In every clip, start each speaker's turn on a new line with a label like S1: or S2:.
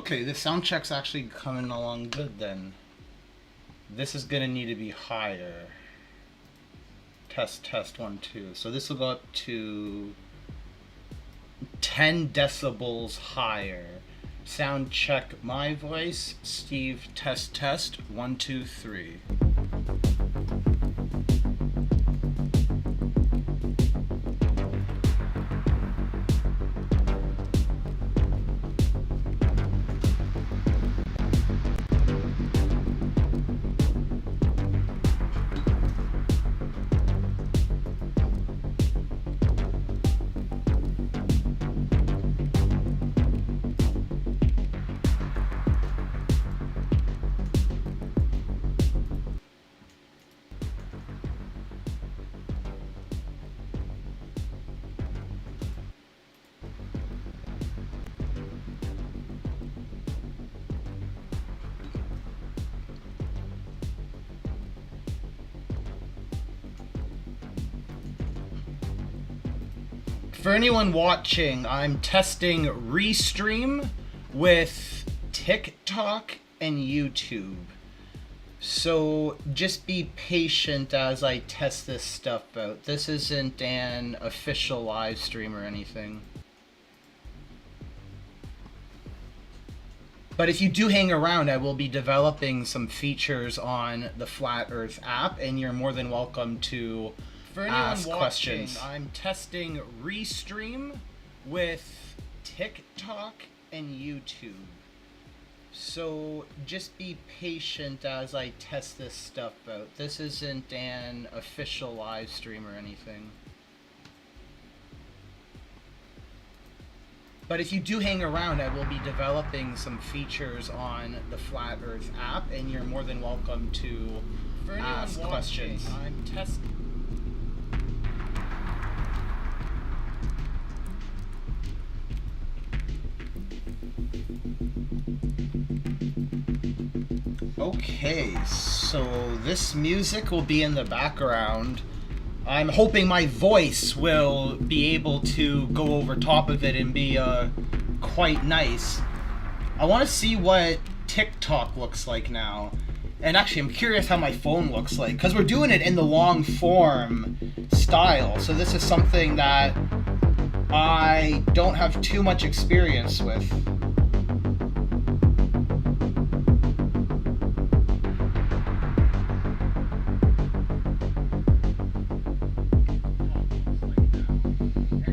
S1: Okay, the sound check's actually coming along good then. This is gonna need to be higher. Test, test, 1, 2. So this will go up to 10 decibels higher. Sound check my voice. Steve, test, test, 1, 2, 3. For anyone watching, I'm testing Restream with TikTok and YouTube. So just be patient as I test this stuff out. This isn't an official live stream or anything. But if you do hang around, I will be developing some features on the Flat Earth app, and you're more than welcome to ask questions. I'm testing Restream with TikTok and YouTube. So just be patient as I test this stuff out. This isn't an official live stream or anything. But if you do hang around, I will be developing some features on the Flat Earth app, and you're more than welcome to ask questions. I'm testing. Okay, so this music will be in the background. I'm hoping my voice will be able to go over top of it and be quite nice. I want to see what TikTok looks like now. And actually, I'm curious how my phone looks like, because we're doing it in the long form style. So this is something that I don't have too much experience with.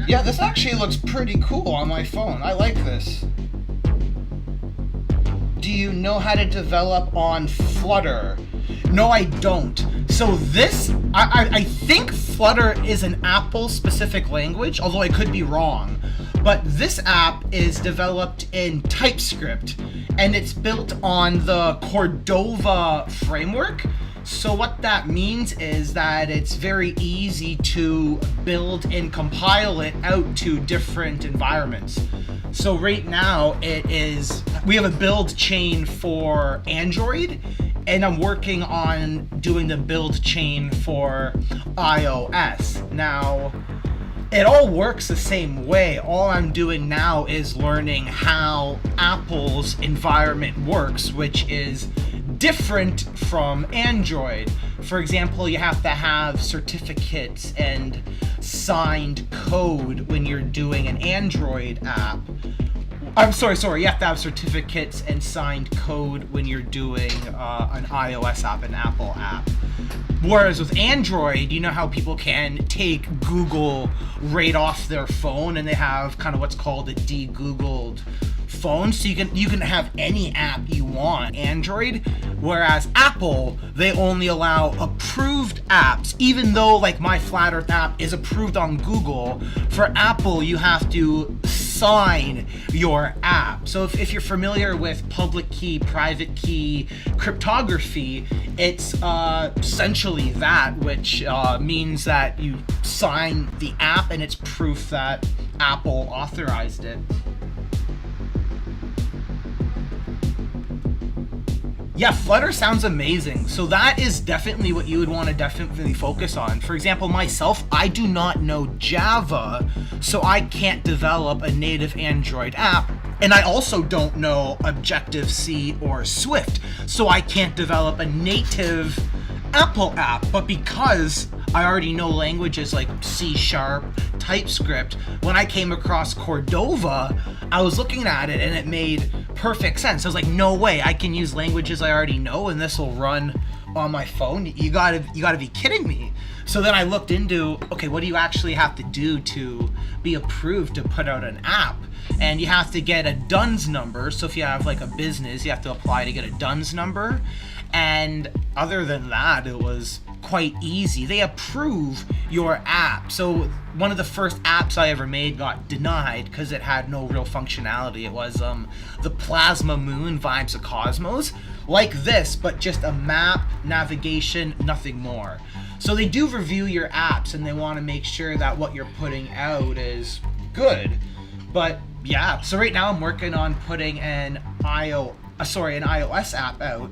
S1: Yeah, this actually looks pretty cool on my phone. I like this. Do you know how to develop on Flutter? No, I don't. So this, I think Flutter is an Apple-specific language, although I could be wrong. But this app is developed in TypeScript, and it's built on the Cordova framework. So what that means is that it's very easy to build and compile it out to different environments. So right now we have a build chain for Android, and I'm working on doing the build chain for iOS. Now, it all works the same way. All I'm doing now is learning how Apple's environment works, which is different from Android. For example, you have to have certificates and signed code when you're doing an Android app. I'm sorry, you have to have certificates and signed code when you're doing an iOS app, an Apple app. Whereas with Android, you know how people can take Google right off their phone, and they have kind of what's called a de-Googled phone, so you can have any app you want Android, whereas Apple, they only allow approved apps. Even though like my Flat Earth app is approved on Google, for Apple you have to sign your app. So if you're familiar with public key, private key cryptography, it's essentially that, which means that you sign the app and it's proof that Apple authorized it. Yeah, Flutter sounds amazing. So that is definitely what you would want to definitely focus on. For example, myself, I do not know Java, so I can't develop a native Android app. And I also don't know Objective-C or Swift, so I can't develop a native Apple app. But because I already know languages like C#, TypeScript, when I came across Cordova, I was looking at it and it made perfect sense. I was like, no way, I can use languages I already know and this will run on my phone. You gotta be kidding me. So then I looked into, okay, what do you actually have to do to be approved to put out an app? And you have to get a DUNS number. So if you have like a business, you have to apply to get a DUNS number. And other than that, it was quite easy. They approve your app. So one of the first apps I ever made got denied because it had no real functionality. It was the Plasma Moon Vibes of Cosmos, like this, but just a map, navigation, nothing more. So they do review your apps and they want to make sure that what you're putting out is good. But yeah, so right now I'm working on putting an iOS app out.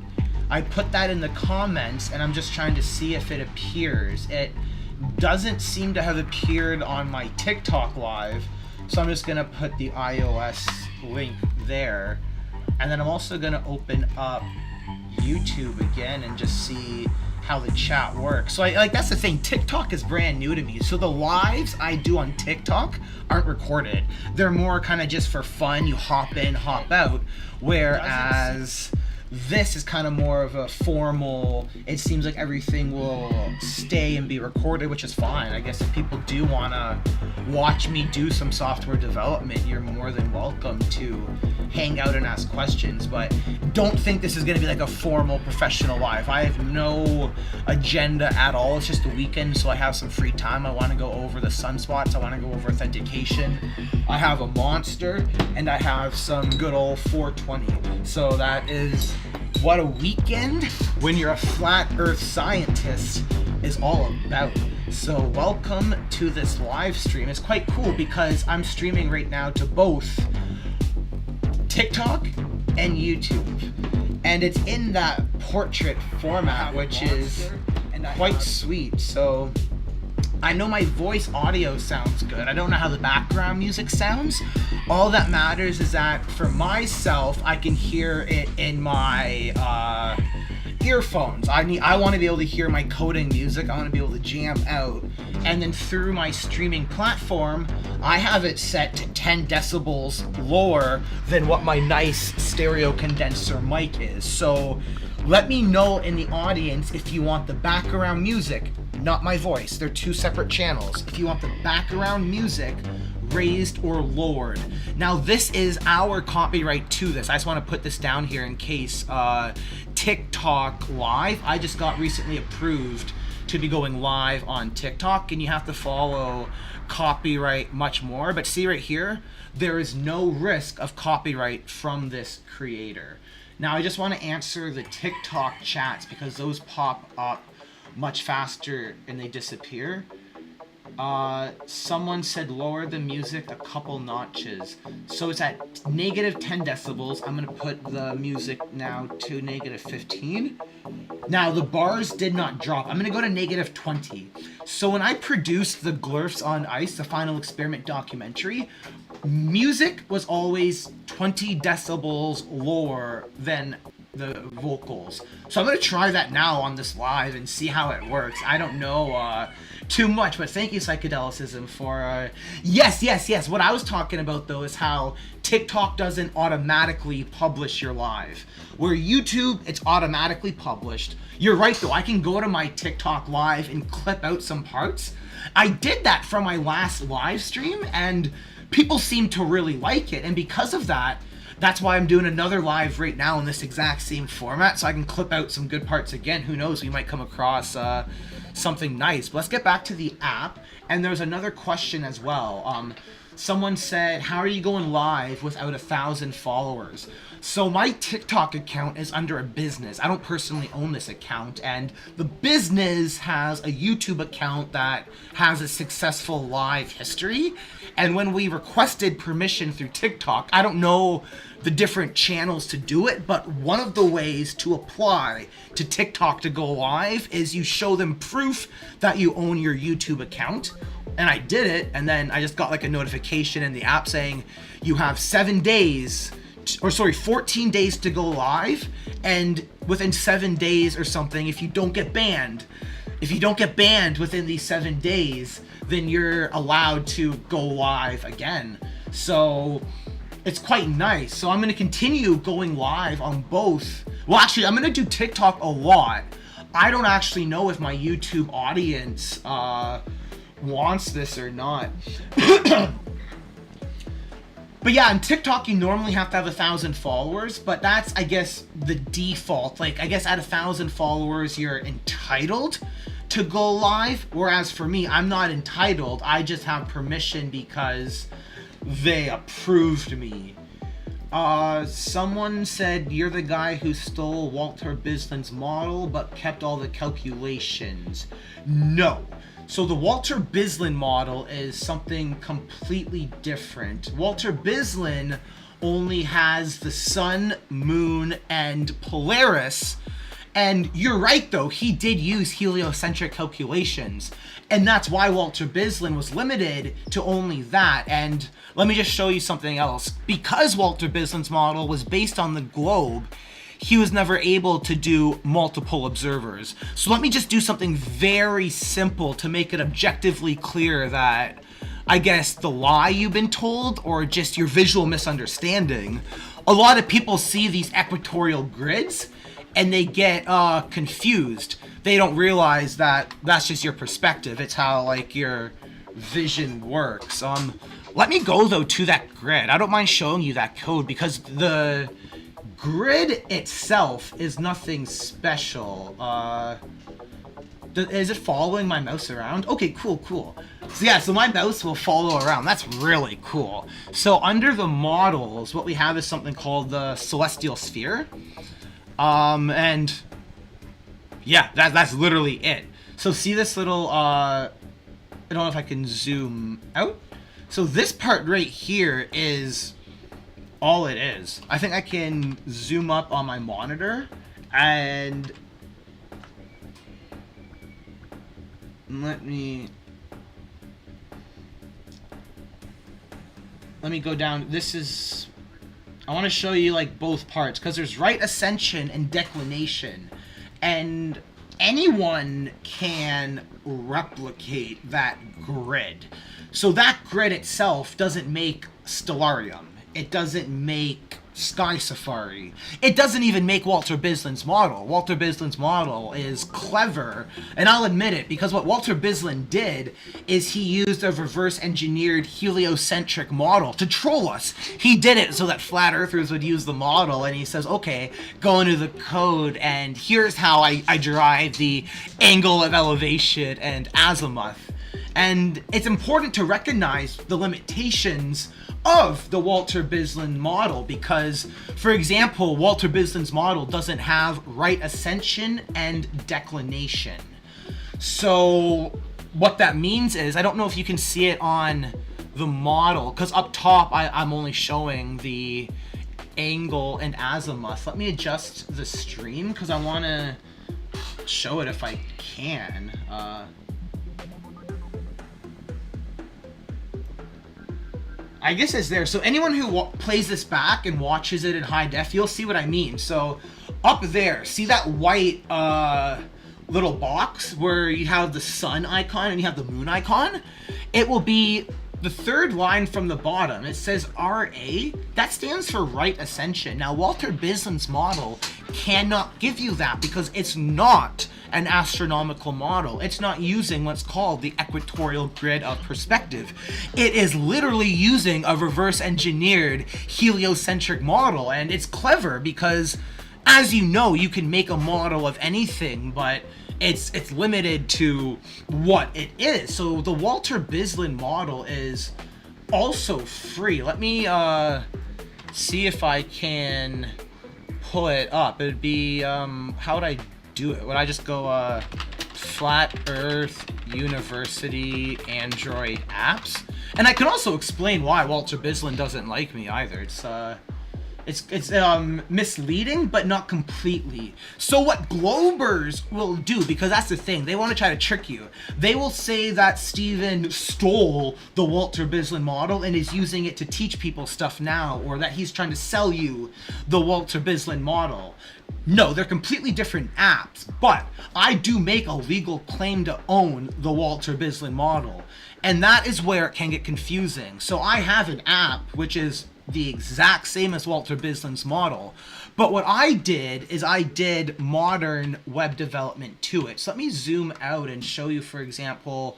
S1: I put that in the comments and I'm just trying to see if it appears. It doesn't seem to have appeared on my TikTok live, so I'm just gonna put the iOS link there. And then I'm also gonna open up YouTube again and just see how the chat works. So that's the thing, TikTok is brand new to me. So the lives I do on TikTok aren't recorded. They're more kind of just for fun. You hop in, hop out. Whereas this is kind of more of a formal, it seems like everything will stay and be recorded, which is fine. I guess if people do want to watch me do some software development, you're more than welcome to hang out and ask questions. But don't think this is going to be like a formal professional live. I have no agenda at all. It's just a weekend, so I have some free time. I want to go over the sunspots. I want to go over authentication. I have a monster, and I have some good old 420. So that is what a weekend when you're a flat earth scientist is all about. So welcome to this live stream. It's quite cool because I'm streaming right now to both TikTok and YouTube, and it's in that portrait format, which is quite sweet. So I know my voice audio sounds good. I don't know how the background music sounds. All that matters is that for myself, I can hear it in my earphones. I want to be able to hear my coding music. I want to be able to jam out. And then through my streaming platform, I have it set to 10 decibels lower than what my nice stereo condenser mic is. So let me know in the audience if you want the background music, not my voice. They're two separate channels. If you want the background music raised or lowered. Now this is our copyright to this. I just want to put this down here in case TikTok live. I just got recently approved to be going live on TikTok, and you have to follow copyright much more. But see right here, there is no risk of copyright from this creator. Now I just want to answer the TikTok chats because those pop up much faster and they disappear. Someone said lower the music a couple notches. So it's at negative 10 decibels. I'm gonna put the music now to negative 15. Now the bars did not drop. I'm gonna go to negative 20. So when I produced the Glurfs on Ice, the final experiment documentary, music was always 20 decibels lower than the vocals. So I'm gonna try that now on this live and see how it works. I don't know too much, but thank you, Psychedelicism, for yes. What I was talking about though is how TikTok doesn't automatically publish your live, where YouTube, it's automatically published. You're right though, I can go to my TikTok live and clip out some parts. I did that from my last live stream and people seem to really like it, and because of that, that's why I'm doing another live right now in this exact same format, so I can clip out some good parts again. Who knows, we might come across something nice. But let's get back to the app. And there's another question as well. Someone said, how are you going live without 1,000 followers? So my TikTok account is under a business. I don't personally own this account, and the business has a YouTube account that has a successful live history. And when we requested permission through TikTok, I don't know the different channels to do it, but one of the ways to apply to TikTok to go live is you show them proof that you own your YouTube account, And I did it, and then I just got like a notification in the app saying you have 7 days, or sorry, 14 days to go live, and within 7 days or something, if you don't get banned within these 7 days, then you're allowed to go live again. So it's quite nice. So I'm going to continue going live on both. Well, actually, I'm going to do TikTok a lot. I don't actually know if my YouTube audience wants this or not. But yeah, on TikTok you normally have to have 1,000 followers, but that's, I guess, the default. Like, I guess at 1,000 followers you're entitled to go live, whereas for me, I'm not entitled. I just have permission because they approved me. Someone said you're the guy who stole Walter Bislin's model but kept all the calculations. No. So the Walter Bislin model is something completely different. Walter Bislin only has the sun, moon, and Polaris. And you're right though, he did use heliocentric calculations. And that's why Walter Bislin was limited to only that. And let me just show you something else. Because Walter Bislin's model was based on the globe, he was never able to do multiple observers. So let me just do something very simple to make it objectively clear that, I guess, the lie you've been told or just your visual misunderstanding. A lot of people see these equatorial grids and they get confused. They don't realize that that's just your perspective. It's how like your vision works. Let me go though to that grid. I don't mind showing you that code because the grid itself is nothing special. Is it following my mouse around? Okay, cool. So yeah, so my mouse will follow around. That's really cool. So under the models, what we have is something called the celestial sphere. And yeah, that's literally it. So see this little, I don't know if I can zoom out. So this part right here is all it is. I think I can zoom up on my monitor and let me go down. This is, I want to show you like both parts because there's right ascension and declination, and anyone can replicate that grid. So that grid itself doesn't make Stellarium. It doesn't make Sky Safari. It doesn't even make Walter Bislin's model. Walter Bislin's model is clever, and I'll admit it, because what Walter Bislin did is he used a reverse-engineered heliocentric model to troll us. He did it so that flat earthers would use the model, and he says, okay, go into the code, and here's how I derive the angle of elevation and azimuth. And it's important to recognize the limitations of the Walter Bislin model because, for example, Walter Bislin's model doesn't have right ascension and declination. So what that means is, I don't know if you can see it on the model, because up top I'm only showing the angle and azimuth. Let me adjust the stream because I want to show it if I can. I guess it's there. So anyone who plays this back and watches it in high def, you'll see what I mean. So up there, see that white little box where you have the sun icon and you have the moon icon? It will be the third line from the bottom. It says RA. That stands for right ascension. Now, Walter Bislin's model cannot give you that because it's not an astronomical model. It's not using what's called the equatorial grid of perspective. It is literally using a reverse engineered heliocentric model, and it's clever because, as you know, you can make a model of anything, but it's limited to what it is. So the Walter Bislin model is also free. Let me see if I can pull it up. It'd be how would I do it? Would I just go Flat Earth University Android apps? And I can also explain why Walter Bislin doesn't like me either. It's It's misleading, but not completely. So what globers will do, because that's the thing, they want to try to trick you. They will say that Steven stole the Walter Bislin model and is using it to teach people stuff now, or that he's trying to sell you the Walter Bislin model. No, they're completely different apps, but I do make a legal claim to own the Walter Bislin model. And that is where it can get confusing. So I have an app which is the exact same as Walter Bislin's model. But what I did is I did modern web development to it. So let me zoom out and show you, for example,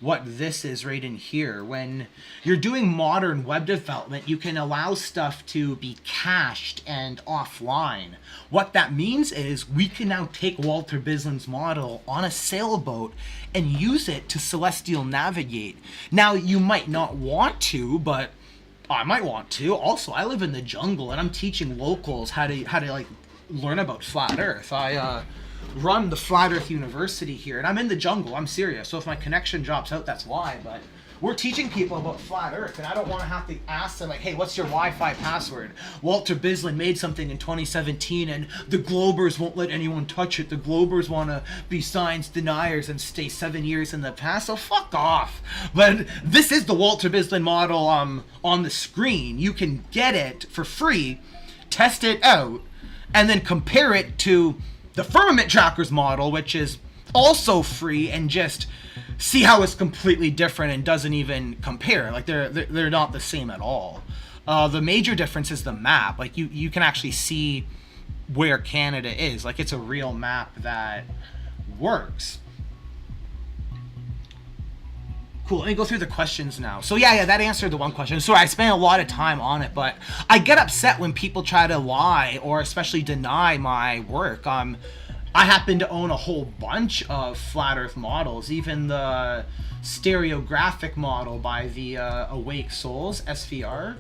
S1: what this is right in here. When you're doing modern web development, you can allow stuff to be cached and offline. What that means is we can now take Walter Bislin's model on a sailboat and use it to celestial navigate. Now, you might not want to, but I might want to. Also, I live in the jungle and I'm teaching locals how to like learn about flat Earth. I run the Flat Earth University here, and I'm in the jungle. I'm serious. So if my connection drops out, that's why. But we're teaching people about flat Earth, and I don't want to have to ask them like, hey, what's your Wi-Fi password? Walter Bislin made something in 2017 and the globers won't let anyone touch it. The globers want to be science deniers and stay 7 years in the past, so fuck off. But this is the Walter Bislin model on the screen. You can get it for free, test it out, and then compare it to the Firmament Trackers model, which is also free, and just see how it's completely different and doesn't even compare. Like they're not the same at all. The major difference is the map. Like you can actually see where Canada is. Like it's a real map that works. Cool, let me go through the questions now. So yeah, that answered the one question. Sorry, I spent a lot of time on it, but I get upset when people try to lie or especially deny my work. I happen to own a whole bunch of flat Earth models, even the stereographic model by the Awake Souls, SVR.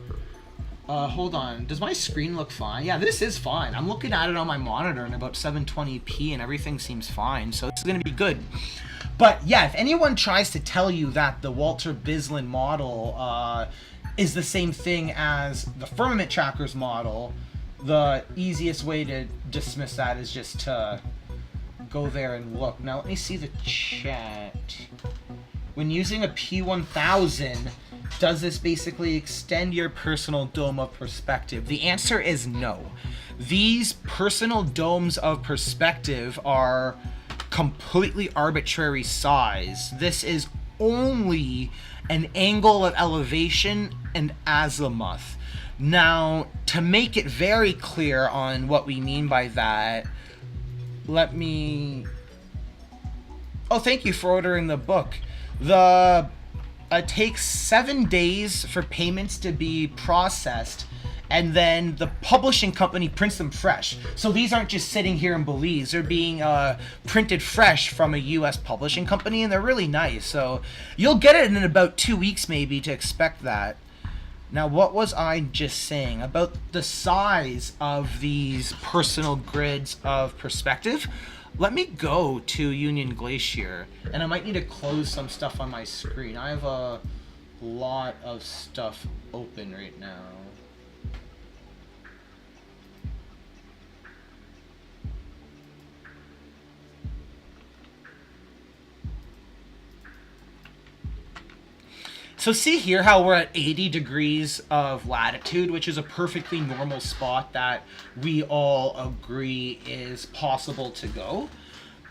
S1: Hold on, does my screen look fine? Yeah, this is fine. I'm looking at it on my monitor in about 720p and everything seems fine, so it's gonna be good. But yeah, if anyone tries to tell you that the Walter Bislin model is the same thing as the Firmament Trackers model, the easiest way to dismiss that is just to go there and look. Now let me see the chat. When using a P1000, does this basically extend your personal dome of perspective? The answer is no. These personal domes of perspective are completely arbitrary size. This is only an angle of elevation and azimuth. Now, to make it very clear on what we mean by that, let me... Oh, thank you for ordering the book. It takes 7 days for payments to be processed, and then the publishing company prints them fresh. So these aren't just sitting here in Belize. They're being printed fresh from a US publishing company, and they're really nice. So you'll get it in about 2 weeks maybe to expect that. Now, what was I just saying about the size of these personal grids of perspective? Let me go to Union Glacier, and I might need to close some stuff on my screen. I have a lot of stuff open right now. So see here how we're at 80 degrees of latitude, which is a perfectly normal spot that we all agree is possible to go.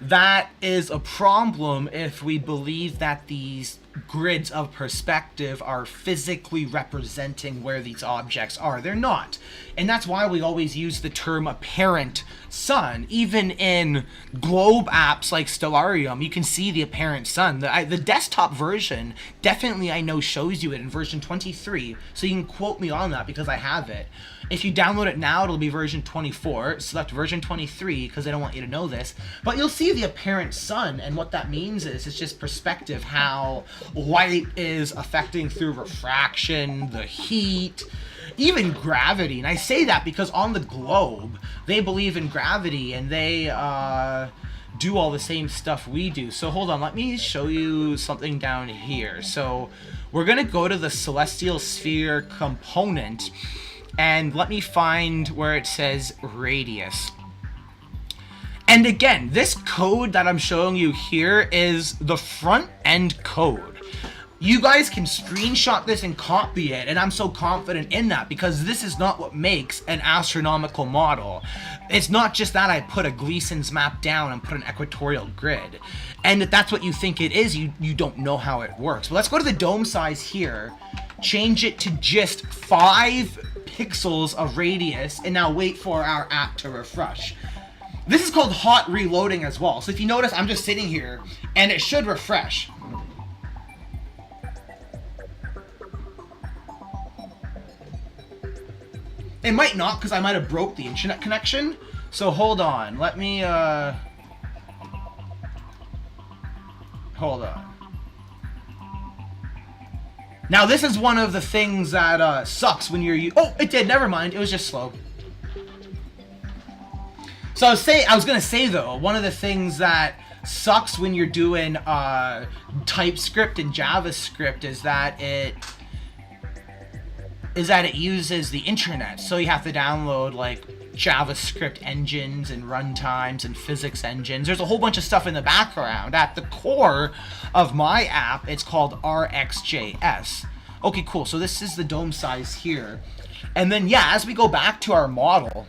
S1: That is a problem if we believe that these grids of perspective are physically representing where these objects are. They're not. And that's why we always use the term apparent sun. Even in globe apps like Stellarium, you can see the apparent sun. The desktop version definitely, I know, shows you it in version 23, so you can quote me on that because I have it. If you download it now, it'll be version 24. Select version 23 because I don't want you to know this. But you'll see the apparent sun, and what that means is it's just perspective, how light is affecting through refraction, the heat, even gravity. And I say that because on the globe, they believe in gravity, and they do all the same stuff we do. So hold on, let me show you something down here. So we're gonna go to the celestial sphere component, And let me find where it says radius. And again, this code that I'm showing you here is the front end code. You guys can screenshot this and copy it, and I'm so confident in that because this is not what makes an astronomical model. It's not just that I put a Gleason's map down and put an equatorial grid. And if that's what you think it is, you don't know how it works. But let's go to the dome size here, change it to just 5 pixels of radius, and now wait for our app to refresh. This is called hot reloading as well. So if you notice, I'm just sitting here and it should refresh. It might not, because I might have broke the internet connection. So hold on, let me hold on. Now this is one of the things that sucks when you're oh, it did, never mind, it was just slow. So I was gonna say though, one of the things that sucks when you're doing TypeScript and JavaScript is that it uses the internet. So you have to download like JavaScript engines and runtimes and physics engines. There's a whole bunch of stuff in the background. At the core of my app, it's called RxJS. Okay, cool. So this is the dome size here. And then yeah, as we go back to our model,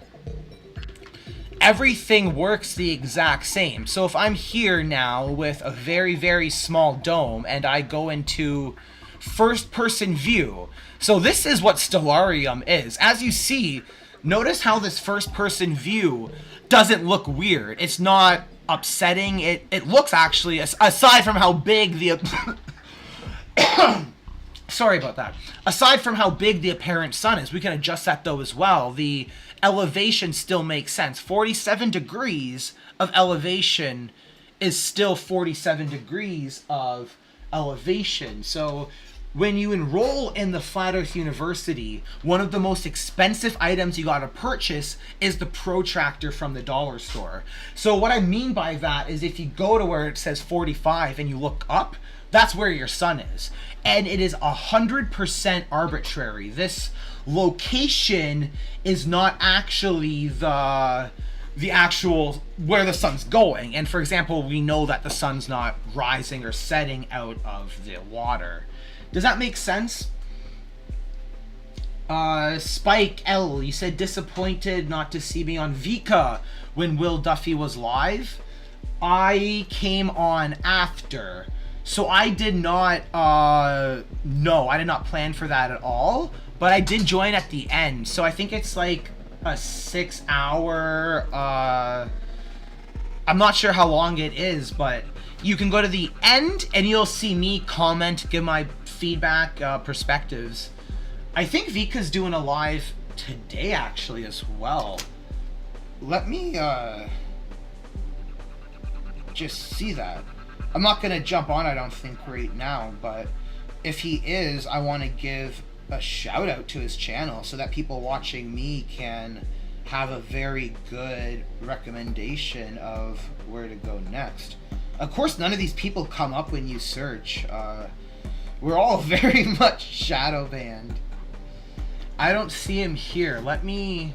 S1: everything works the exact same. So if I'm here now with a very, very small dome and I go into first person view, so this is what Stellarium is. As you see, notice how this first person view doesn't look weird. It's not upsetting. It looks actually, aside from how big the sorry about that. Aside from how big the apparent sun is, we can adjust that though as well. The elevation still makes sense. 47 degrees of elevation is still 47 degrees of elevation. So when you enroll in the Flat Earth University, one of the most expensive items you gotta purchase is the protractor from the dollar store. So what I mean by that is if you go to where it says 45 and you look up, that's where your sun is. And it is 100% arbitrary. This location is not actually the actual where the sun's going. And for example, we know that the sun's not rising or setting out of the water. Does that make sense? Spike L, you said disappointed not to see me on Vika when Will Duffy was live. I came on after. So I did not, no, I did not plan for that at all. But I did join at the end. So I think it's like a 6 hour, I'm not sure how long it is, but you can go to the end and you'll see me comment, give my feedback, perspectives. I think Vika's doing a live today actually as well. Let me just see that. I'm not gonna jump on, I don't think right now, but if he is, I want to give a shout out to his channel so that people watching me can have a very good recommendation of where to go next. Of course, none of these people come up when you search. We're all very much shadow banned. I don't see him here. Let me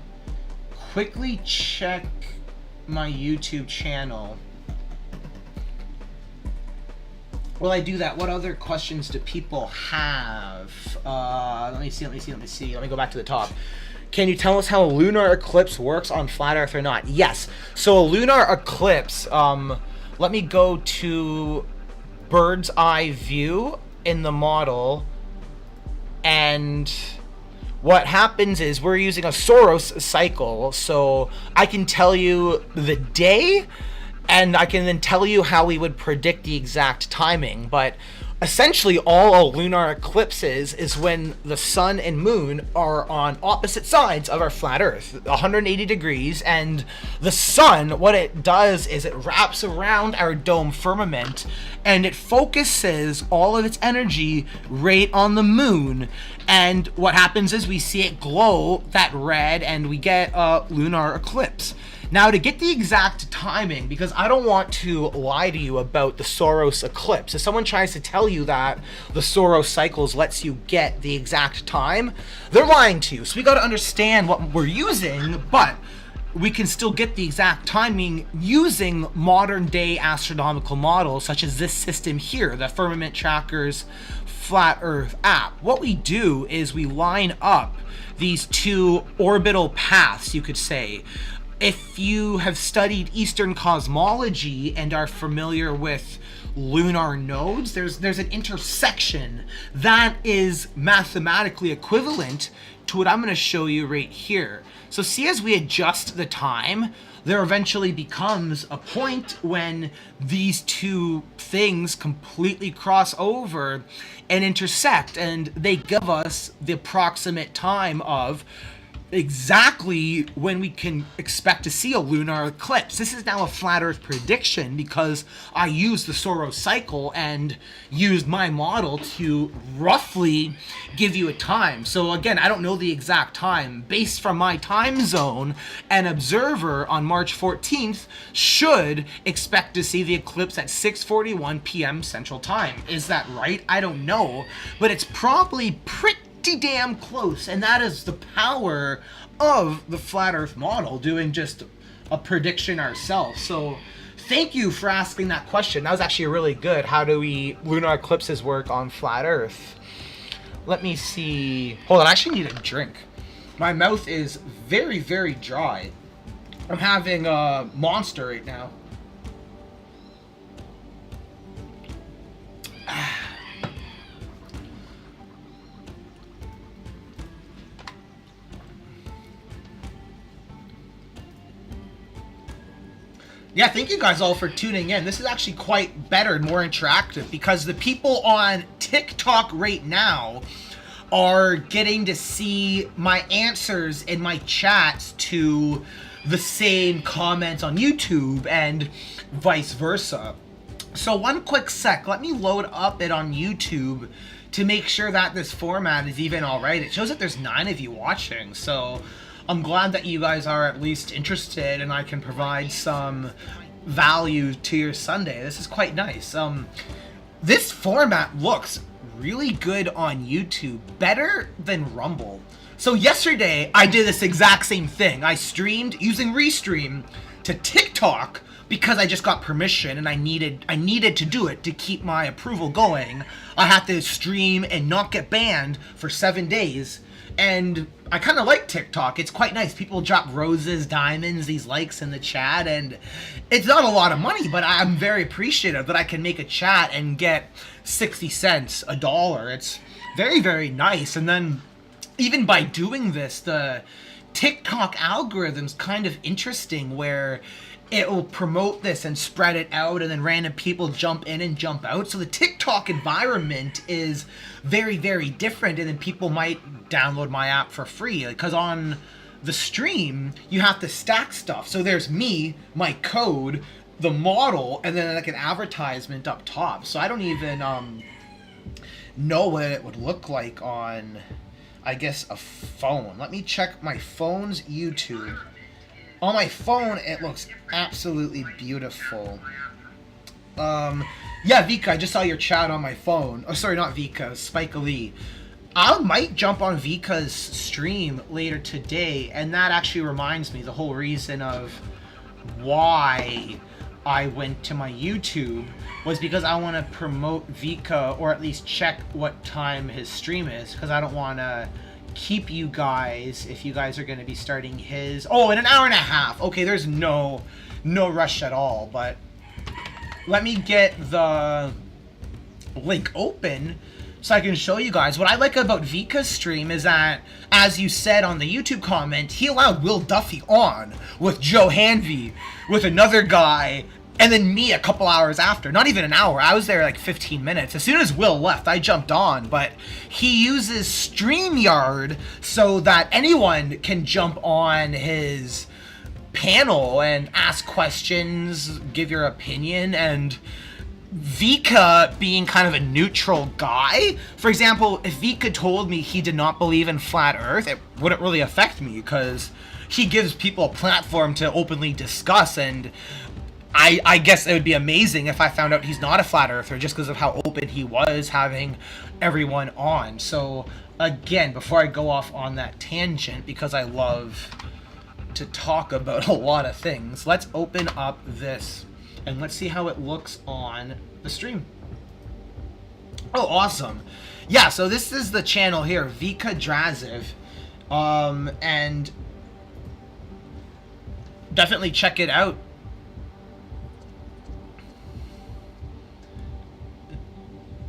S1: quickly check my YouTube channel. While I do that, what other questions do people have? Let me see. Let me go back to the top. Can you tell us how a lunar eclipse works on flat Earth or not? Yes. So a lunar eclipse, let me go to bird's eye view in the model, and what happens is we're using a Soros cycle, so I can tell you the day and I can then tell you how we would predict the exact timing. But essentially all a lunar eclipse is when the sun and moon are on opposite sides of our flat Earth, 180 degrees, and the sun, what it does is it wraps around our dome firmament and it focuses all of its energy right on the moon. And what happens is we see it glow that red and we get a lunar eclipse. Now, to get the exact timing, because I don't want to lie to you about the Saros eclipse. If someone tries to tell you that the Saros cycles lets you get the exact time, they're lying to you. So we got to understand what we're using, but we can still get the exact timing using modern day astronomical models such as this system here, the Firmament Tracker's Flat Earth app. What we do is we line up these two orbital paths, you could say. If you have studied Eastern cosmology and are familiar with lunar nodes, there's an intersection that is mathematically equivalent to what I'm going to show you right here. So see, as we adjust the time, there eventually becomes a point when these two things completely cross over and intersect, and they give us the approximate time of exactly when we can expect to see a lunar eclipse. This is now a flat Earth prediction because I used the Saros cycle and used my model to roughly give you a time. So again, I don't know the exact time. Based from my time zone, an observer on March 14th should expect to see the eclipse at 6:41 p.m. Central Time. Is that right? I don't know, but it's probably pretty damn close, and that is the power of the flat Earth model doing just a prediction ourselves. So thank you for asking that question. That was actually really good. How do lunar eclipses work on flat Earth? Let me see. Hold on, I actually need a drink. My mouth is very, very dry. I'm having a Monster right now. Yeah, thank you guys all for tuning in. This is actually quite better and more interactive because the people on TikTok right now are getting to see my answers in my chats to the same comments on YouTube and vice versa. So one quick sec, let me load up it on YouTube to make sure that this format is even all right. It shows that there's 9 of you watching, so I'm glad that you guys are at least interested and I can provide some value to your Sunday. This is quite nice. This format looks really good on YouTube, better than Rumble. So yesterday I did this exact same thing. I streamed using Restream to TikTok because I just got permission and I needed to do it to keep my approval going. I had to stream and not get banned for 7 days. And I kind of like TikTok. It's quite nice. People drop roses, diamonds, these likes in the chat, and it's not a lot of money, but I'm very appreciative that I can make a chat and get 60 cents, $1. It's very, very nice. And then even by doing this, the TikTok algorithm's kind of interesting where it will promote this and spread it out, and then random people jump in and jump out. So the TikTok environment is very, very different, and then people might download my app for free. Because on the stream, you have to stack stuff. So there's me, my code, the model, and then like an advertisement up top. So I don't even know what it would look like on, I guess, a phone. Let me check my phone's YouTube. On my phone, it looks absolutely beautiful. Yeah, Vika, I just saw your chat on my phone. Oh, sorry, not Vika, Spike Lee. I might jump on Vika's stream later today, and that actually reminds me the whole reason of why I went to my YouTube was because I want to promote Vika, or at least check what time his stream is, because I don't want to keep you guys if you guys are going to be starting his in an hour and a half. Okay, there's no rush at all, but let me get the link open so I can show you guys. What I like about Vika's stream is that, as you said on the YouTube comment, he allowed Will Duffy on with Joe Hanvey, with another guy, and then me a couple hours after. Not even an hour. I was there like 15 minutes. As soon as Will left, I jumped on. But he uses StreamYard so that anyone can jump on his panel and ask questions, give your opinion, and Vika being kind of a neutral guy. For example, if Vika told me he did not believe in flat Earth, it wouldn't really affect me because he gives people a platform to openly discuss, and I guess it would be amazing if I found out he's not a flat earther just because of how open he was having everyone on. So again, before I go off on that tangent, because I love to talk about a lot of things, let's open up this and let's see how it looks on the stream. Oh, awesome. Yeah, so this is the channel here, Vika Draziv, and definitely check it out.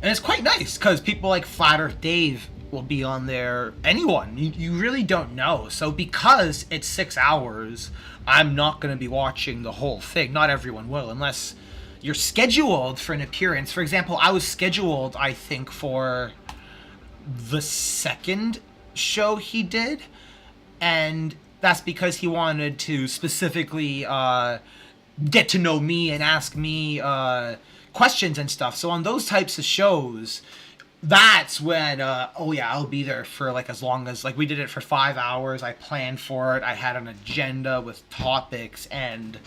S1: And it's quite nice because people like Flat Earth Dave will be on there. Anyone, you really don't know. So because it's 6 hours, I'm not going to be watching the whole thing. Not everyone will, unless you're scheduled for an appearance. For example, I was scheduled, I think, for the second show he did, and that's because he wanted to specifically get to know me and ask me questions and stuff. So on those types of shows, that's when oh yeah, I'll be there for like as long as, like, we did it for 5 hours. I planned for it. I had an agenda with topics, and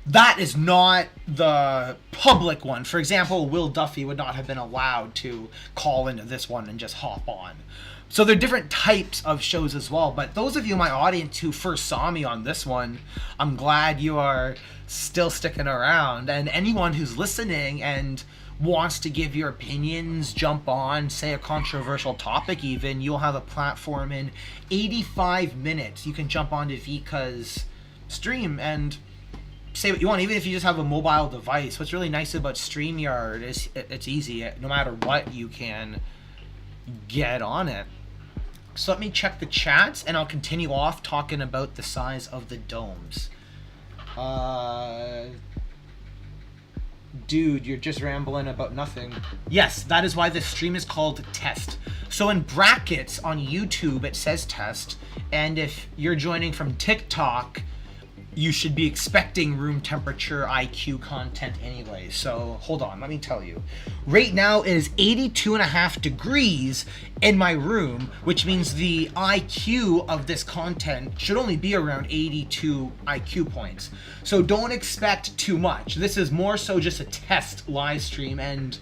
S1: that is not the public one. For example, Will Duffy would not have been allowed to call into this one and just hop on. So there are different types of shows as well. But those of you in my audience who first saw me on this one, I'm glad you are still sticking around. And anyone who's listening and wants to give your opinions, jump on, say a controversial topic even, you'll have a platform in 85 minutes. You can jump onto Vika's stream and say what you want, even if you just have a mobile device. What's really nice about StreamYard is it's easy. No matter what, you can get on it. So let me check the chats, and I'll continue off talking about the size of the domes. Dude, you're just rambling about nothing. Yes, that is why this stream is called Test. So in brackets on YouTube, it says Test, and if you're joining from TikTok, you should be expecting room temperature IQ content anyway. So hold on, let me tell you. Right now it is 82.5 degrees in my room, which means the IQ of this content should only be around 82 IQ points. So don't expect too much. This is more so just a test live stream and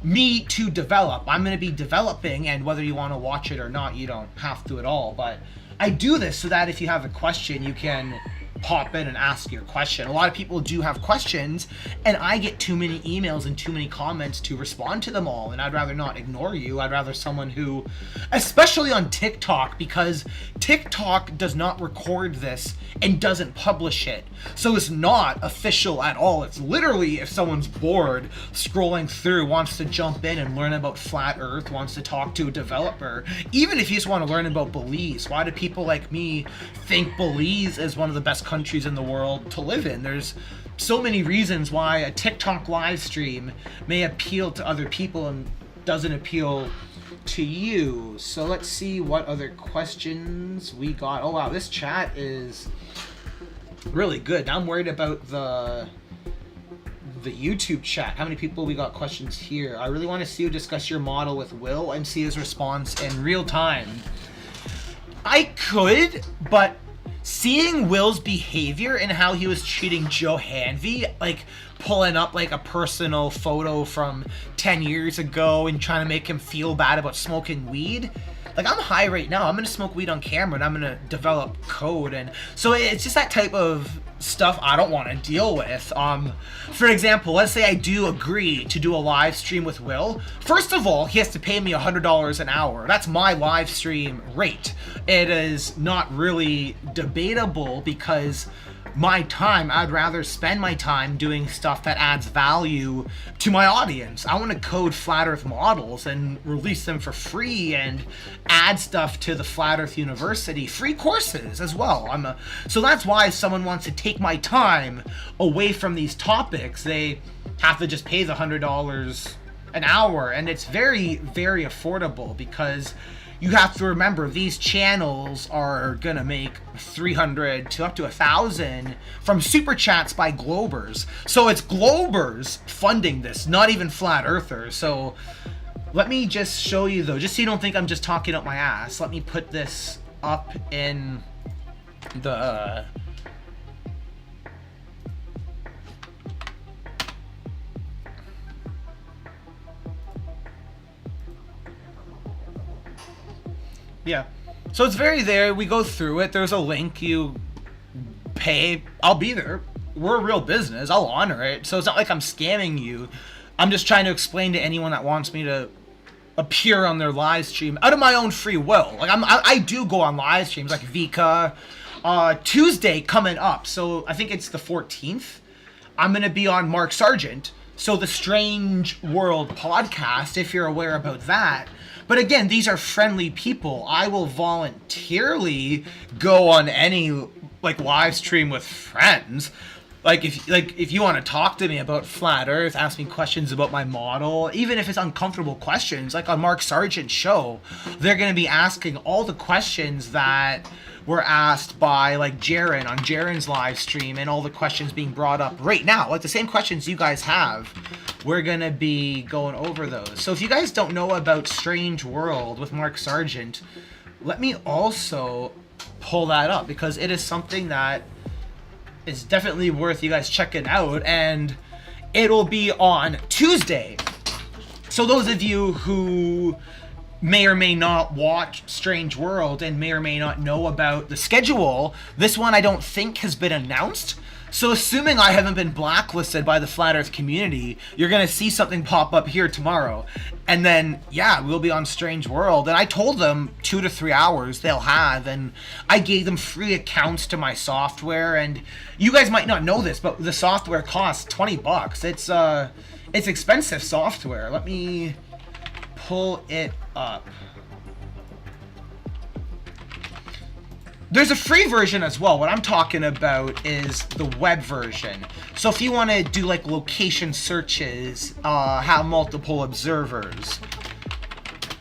S1: me to develop. I'm going to be developing, and whether you want to watch it or not, you don't have to at all. But I do this so that if you have a question, you can pop in and ask your question. A lot of people do have questions, and I get too many emails and too many comments to respond to them all, and I'd rather not ignore you. I'd rather someone who, especially on TikTok, because TikTok does not record this and doesn't publish it, so it's not official at all. It's literally if someone's bored scrolling through, wants to jump in and learn about flat earth, wants to talk to a developer, even if you just want to learn about Belize. Why do people like me think Belize is one of the best countries in the world to live in? There's so many reasons why a TikTok live stream may appeal to other people and doesn't appeal to you. So let's see what other questions we got. Oh wow, this chat is really good. Now I'm worried about the YouTube chat. How many people we got questions here? I really want to see you discuss your model with Will and see his response in real time. I could, but seeing Will's behavior and how he was treating Joe Hanvey, like pulling up like a personal photo from 10 years ago and trying to make him feel bad about smoking weed. Like, I'm high right now. I'm going to smoke weed on camera, and I'm going to develop code. And so it's just that type of stuff I don't want to deal with. For example, let's say I do agree to do a live stream with Will. First of all, he has to pay me $100 an hour. That's my live stream rate. It is not really debatable because my time, I'd rather spend my time doing stuff that adds value to my audience. I want to code flat earth models and release them for free and add stuff to the Flat Earth University, free courses as well. So that's why if someone wants to take my time away from these topics, they have to just pay the $100 an hour, and it's very, very affordable because you have to remember these channels are gonna make 300 to up to 1,000 from super chats by Globers. So it's Globers funding this, not even flat earthers. So let me just show you though, just so you don't think I'm just talking up my ass. Let me put this up in the yeah. So it's very there. We go through it. There's a link. You pay. I'll be there. We're a real business. I'll honor it. So it's not like I'm scamming you. I'm just trying to explain to anyone that wants me to appear on their live stream out of my own free will. Like I do go on live streams like Vika. Tuesday coming up. So I think it's the 14th. I'm gonna be on Mark Sargent. So the Strange World podcast, if you're aware about that. But again, these are friendly people. I will voluntarily go on any like live stream with friends. Like if you want to talk to me about flat Earth, ask me questions about my model, even if it's uncomfortable questions, like on Mark Sargent's show, they're going to be asking all the questions that were asked by like Jaren on Jaren's live stream, and all the questions being brought up right now, like the same questions you guys have. We're going to be going over those. So if you guys don't know about Strange World with Mark Sargent, let me also pull that up, because it is something that is definitely worth you guys checking out, and it'll be on Tuesday. So those of you who may or may not watch Strange World and may or may not know about the schedule, this one I don't think has been announced. So assuming I haven't been blacklisted by the Flat Earth community, you're going to see something pop up here tomorrow. And then, yeah, we'll be on Strange World. And I told them 2 to 3 hours they'll have. And I gave them free accounts to my software. And you guys might not know this, but the software costs $20. It's expensive software. Let me pull it up. There's a free version as well. What I'm talking about is the web version. So if you want to do like location searches, have multiple observers,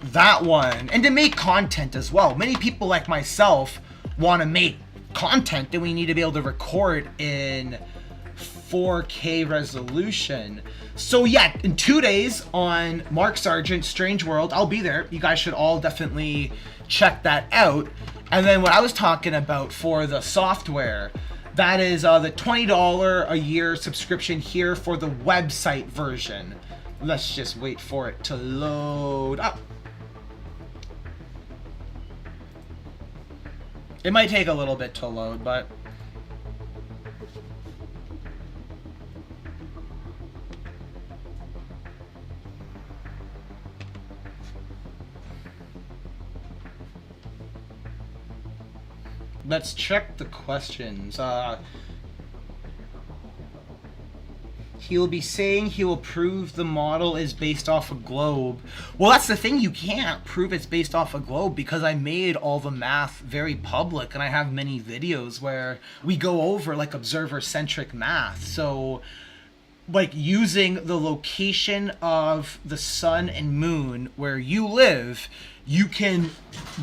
S1: that one, and to make content as well. Many people like myself want to make content, and we need to be able to record in 4K resolution. So yeah, in 2 days on Mark Sargent, Strange World, I'll be there. You guys should all definitely check that out. And then what I was talking about for the software, that is the $20 a year subscription here for the website version. Let's just wait for it to load up. It might take a little bit to load, but let's check the questions. He'll be saying he will prove the model is based off a globe. Well, that's the thing. You can't prove it's based off a globe, because I made all the math very public, and I have many videos where we go over like observer-centric math. So like using the location of the sun and moon where you live, you can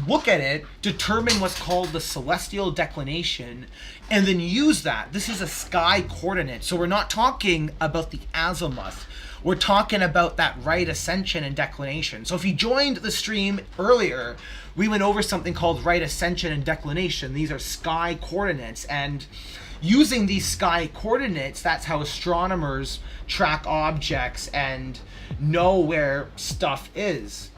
S1: look at it, determine what's called the celestial declination, and then use that. This is a sky coordinate. So we're not talking about the azimuth. We're talking about that right ascension and declination. So if you joined the stream earlier, we went over something called right ascension and declination. These are sky coordinates, and using these sky coordinates, that's how astronomers track objects and know where stuff is.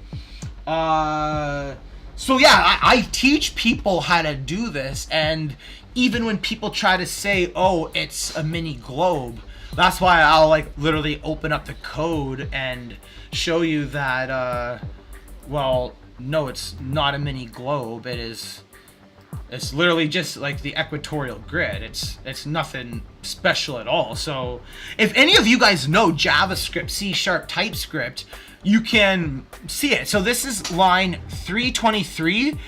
S1: So yeah, I teach people how to do this, and even when people try to say, oh, it's a mini globe, that's why I'll like literally open up the code and show you that, well, no, it's not a mini globe. It's literally just like the equatorial grid. It's nothing special at all. So if any of you guys know JavaScript, C#, TypeScript, you can see it. So this is line 323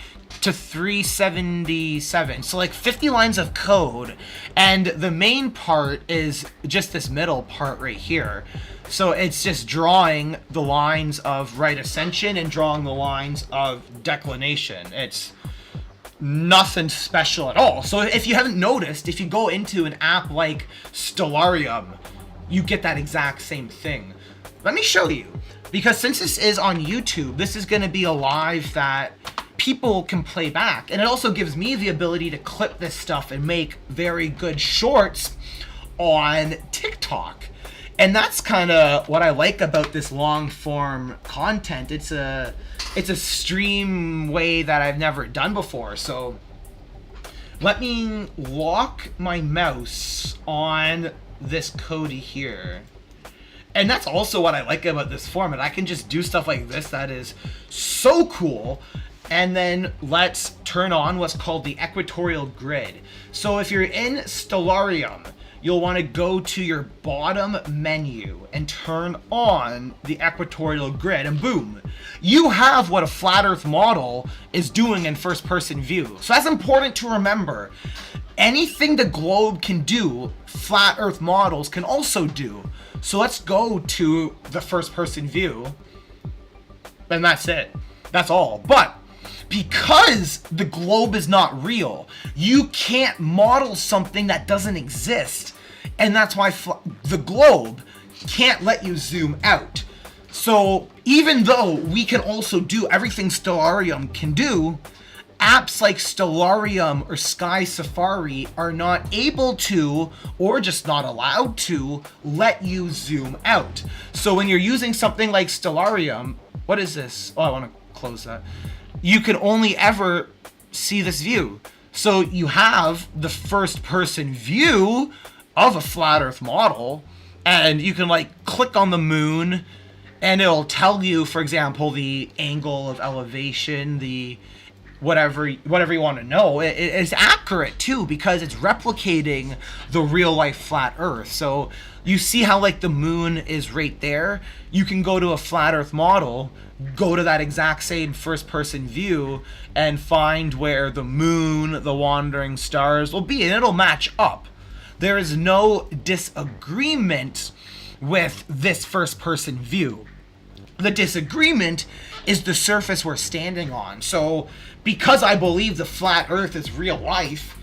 S1: to 377. So like 50 lines of code. And the main part is just this middle part right here. So it's just drawing the lines of right ascension and drawing the lines of declination. It's nothing special at all. So if you haven't noticed, if you go into an app like Stellarium, you get that exact same thing. Let me show you, because since this is on YouTube, this is going to be a live that people can play back. And it also gives me the ability to clip this stuff and make very good shorts on TikTok. And that's kind of what I like about this long form content. It's a stream way that I've never done before. So let me lock my mouse on this Cody here. And that's also what I like about this format. I can just do stuff like this that is so cool. And then let's turn on what's called the equatorial grid. So if you're in Stellarium, you'll want to go to your bottom menu and turn on the equatorial grid, and boom, you have what a flat earth model is doing in first person view. So that's important to remember. Anything the globe can do, flat earth models can also do. So let's go to the first person view, and that's it. That's all. But because the globe is not real, you can't model something that doesn't exist. And that's why the globe can't let you zoom out. So even though we can also do everything Stellarium can do, apps like Stellarium or Sky Safari are not able to, or just not allowed to, let you zoom out. So when you're using something like Stellarium, what is this? Oh, I want to close that. You can only ever see this view. So you have the first person view of a flat earth model, and you can like click on the moon and it'll tell you, for example, the angle of elevation, the whatever you want to know. It's accurate too, because it's replicating the real life flat earth. So you see how like the moon is right there? You can go to a flat earth model, go to that exact same first person view and find where the moon, the wandering stars will be, and it'll match up. There is no disagreement with this first person view. The disagreement is the surface we're standing on. So because I believe the flat earth is real life,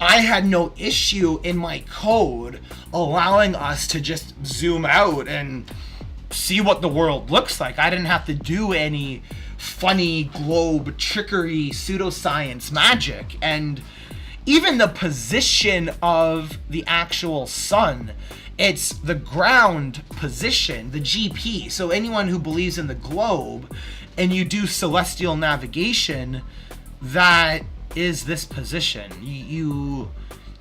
S1: I had no issue in my code allowing us to just zoom out and see what the world looks like. I didn't have to do any funny globe trickery pseudoscience magic. And even the position of the actual sun, it's the ground position, the GP. So anyone who believes in the globe and you do celestial navigation, that is this position. You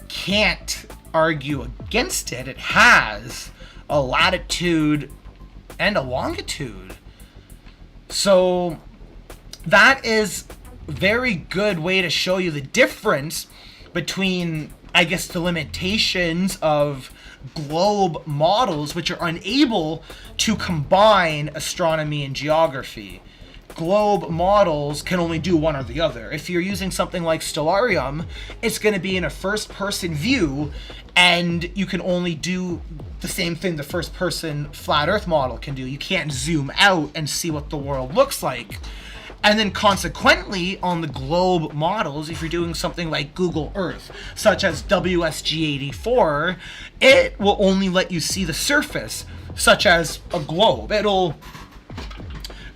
S1: can't argue against it. It has a latitude and a longitude. So that is a very good way to show you the difference between, I guess, the limitations of globe models, which are unable to combine astronomy and geography. Globe models can only do one or the other. If you're using something like Stellarium, it's going to be in a first-person view, and you can only do the same thing the first-person flat Earth model can do. You can't zoom out and see what the world looks like. And then consequently, on the globe models, if you're doing something like Google Earth, such as WSG84, it will only let you see the surface, such as a globe. It'll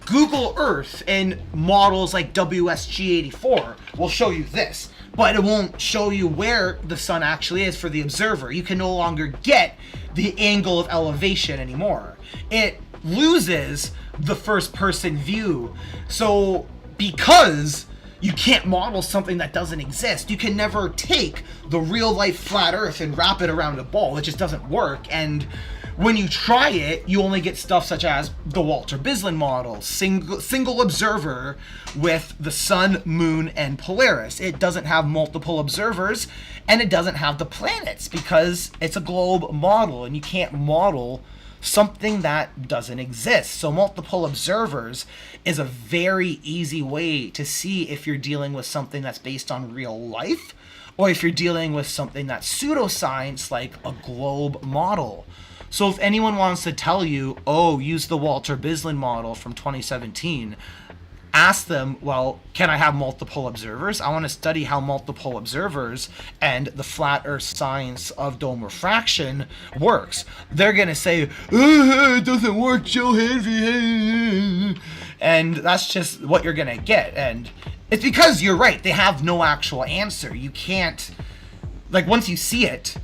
S1: Google Earth and models like WSG84 will show you this, but it won't show you where the sun actually is for the observer. You can no longer get the angle of elevation anymore. It loses the first person view. So because you can't model something that doesn't exist, you can never take the real life flat Earth and wrap it around a ball. It just doesn't work. And when you try it, you only get stuff such as the Walter Bislin model, single observer with the sun, moon, and Polaris. It doesn't have multiple observers, and it doesn't have the planets because it's a globe model, and you can't model something that doesn't exist. So multiple observers is a very easy way to see if you're dealing with something that's based on real life, or if you're dealing with something that's pseudoscience like a globe model. So if anyone wants to tell you, oh, use the Walter Bislin model from 2017, ask them, well, can I have multiple observers? I want to study how multiple observers and the flat earth science of dome refraction works. They're going to say, it doesn't work, Joe Hanvey. And that's just what you're going to get. And It's because you're right. They have no actual answer. You can't, like, once you see it,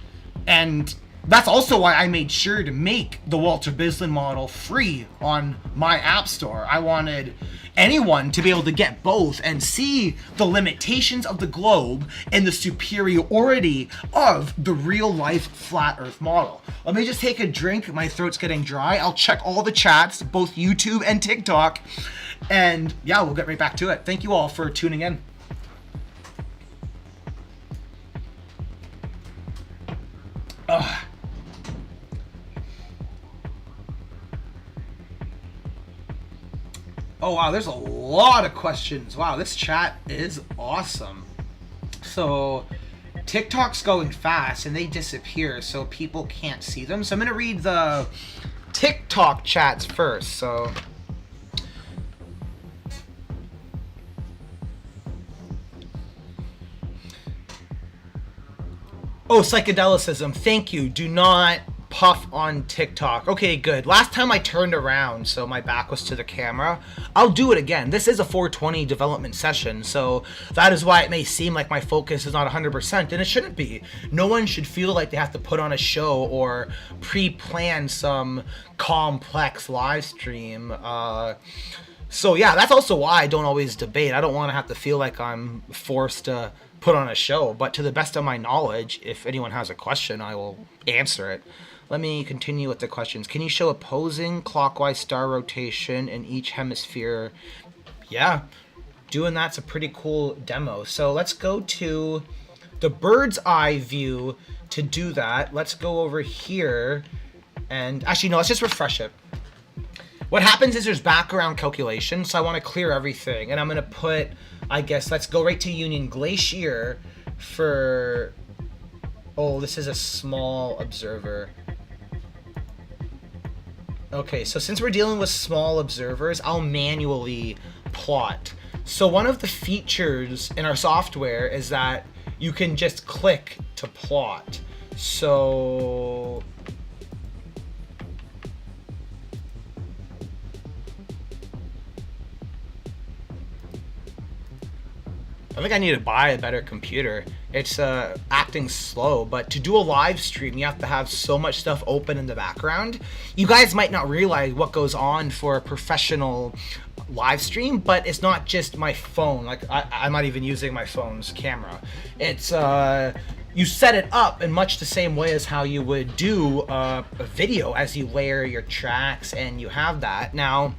S1: and that's also why I made sure to make the Walter Bislin model free on my app store. I wanted anyone to be able to get both and see the limitations of the globe and the superiority of the real life flat earth model. Let me just take a drink. My throat's getting dry. I'll check all the chats, both YouTube and TikTok. And yeah, we'll get right back to it. Thank you all for tuning in. Ugh. Oh wow, there's a lot of questions. Wow, this chat is awesome. So TikTok's going fast and they disappear so people can't see them. So I'm gonna read the TikTok chats first. So oh, psychedelicism, thank you. Do not puff on TikTok. Okay, good. Last time I turned around, so my back was to the camera. I'll do it again. This is a 420 development session, so that is why it may seem like my focus is not 100%, and it shouldn't be. No one should feel like they have to put on a show or pre-plan some complex live stream. So yeah, that's also why I don't always debate. I don't want to have to feel like I'm forced to put on a show, but to the best of my knowledge, if anyone has a question, I will answer it. Let me continue with the questions. Can you show opposing clockwise star rotation in each hemisphere? Yeah, doing that's a pretty cool demo. So let's go to the bird's eye view to do that. Let's go over here and actually, no, let's just refresh it. What happens is there's background calculation, so I want to clear everything, and I'm going to put, I guess, let's go right to Union Glacier for, oh, this is a small observer. Okay, so since we're dealing with small observers, I'll manually plot. So one of the features in our software is that you can just click to plot. So I think I need to buy a better computer. It's acting slow, but to do a live stream, you have to have so much stuff open in the background. You guys might not realize what goes on for a professional live stream, but it's not just my phone. Like I'm not even using my phone's camera. It's you set it up in much the same way as how you would do a video as you layer your tracks and you have that. Now,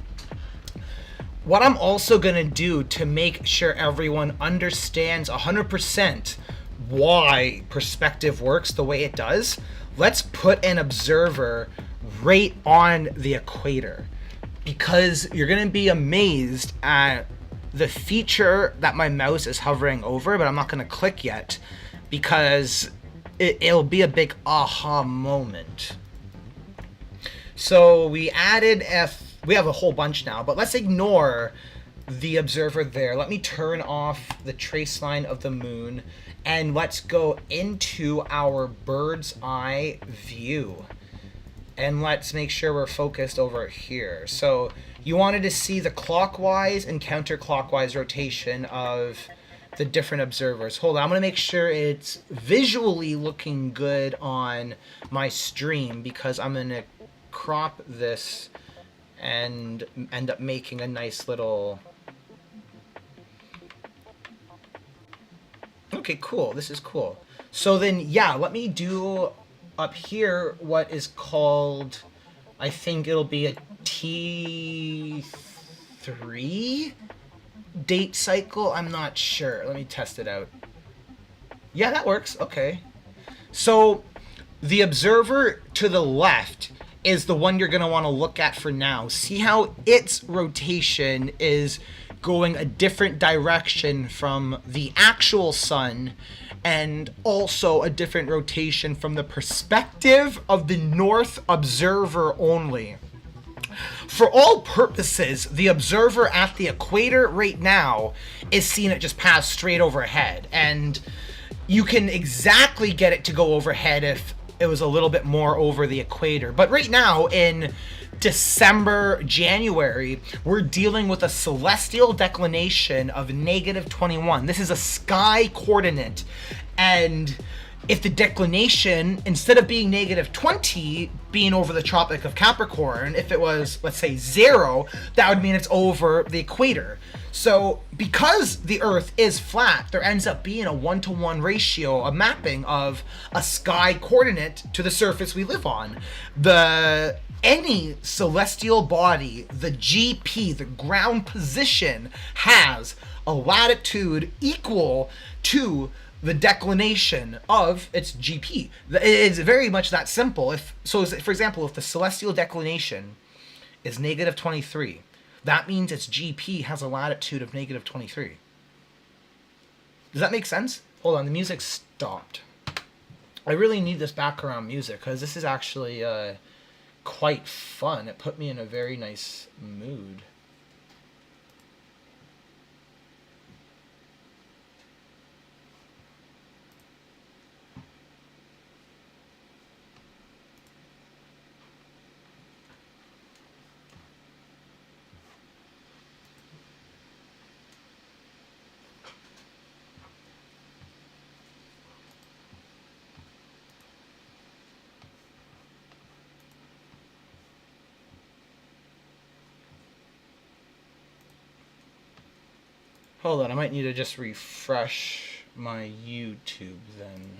S1: what I'm also gonna do to make sure everyone understands 100% why perspective works the way it does, let's put an observer right on the equator, because you're gonna be amazed at the feature that my mouse is hovering over, but I'm not gonna click yet because it'll be a big aha moment. So we added we have a whole bunch now, but let's ignore the observer there. Let me turn off the trace line of the moon and let's go into our bird's eye view. And let's make sure we're focused over here. So you wanted to see the clockwise and counterclockwise rotation of the different observers. Hold on, I'm gonna make sure it's visually looking good on my stream because I'm gonna crop this and end up making a nice little... Okay, cool. This is cool. So then, yeah, let me do up here what is called, I think it'll be a T3 date cycle. I'm not sure. Let me test it out. Yeah, that works. Okay. So the observer to the left is the one you're going to want to look at for now. See how its rotation is going a different direction from the actual sun, and also a different rotation from the perspective of the north observer only. For all purposes, the observer at the equator right now is seeing it just pass straight overhead, and you can exactly get it to go overhead if it was a little bit more over the equator. But right now in December, January, we're dealing with a celestial declination of -21. This is a sky coordinate, and if the declination, instead of being -20, being over the Tropic of Capricorn, if it was, let's say, 0, that would mean it's over the equator. So because the Earth is flat, there ends up being a 1-to-1 ratio, a mapping of a sky coordinate to the surface we live on. Any celestial body, the GP, the ground position, has a latitude equal to the declination of its GP. It's very much that simple. For example, if the celestial declination is -23, that means its GP has a latitude of -23. Does that make sense? Hold on, the music stopped. I really need this background music because this is actually quite fun. It put me in a very nice mood. Hold on, I might need to just refresh my YouTube then.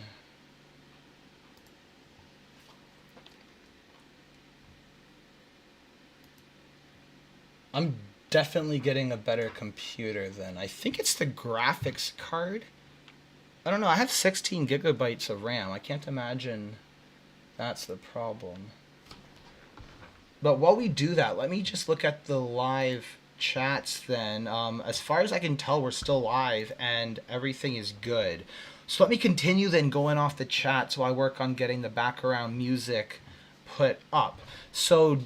S1: I'm definitely getting a better computer then. I think it's the graphics card. I don't know, I have 16 gigabytes of RAM. I can't imagine that's the problem. But while we do that, let me just look at the live chats then. As far as I can tell, we're still live and everything is good. So let me continue then going off the chat while I work on getting the background music put up. So,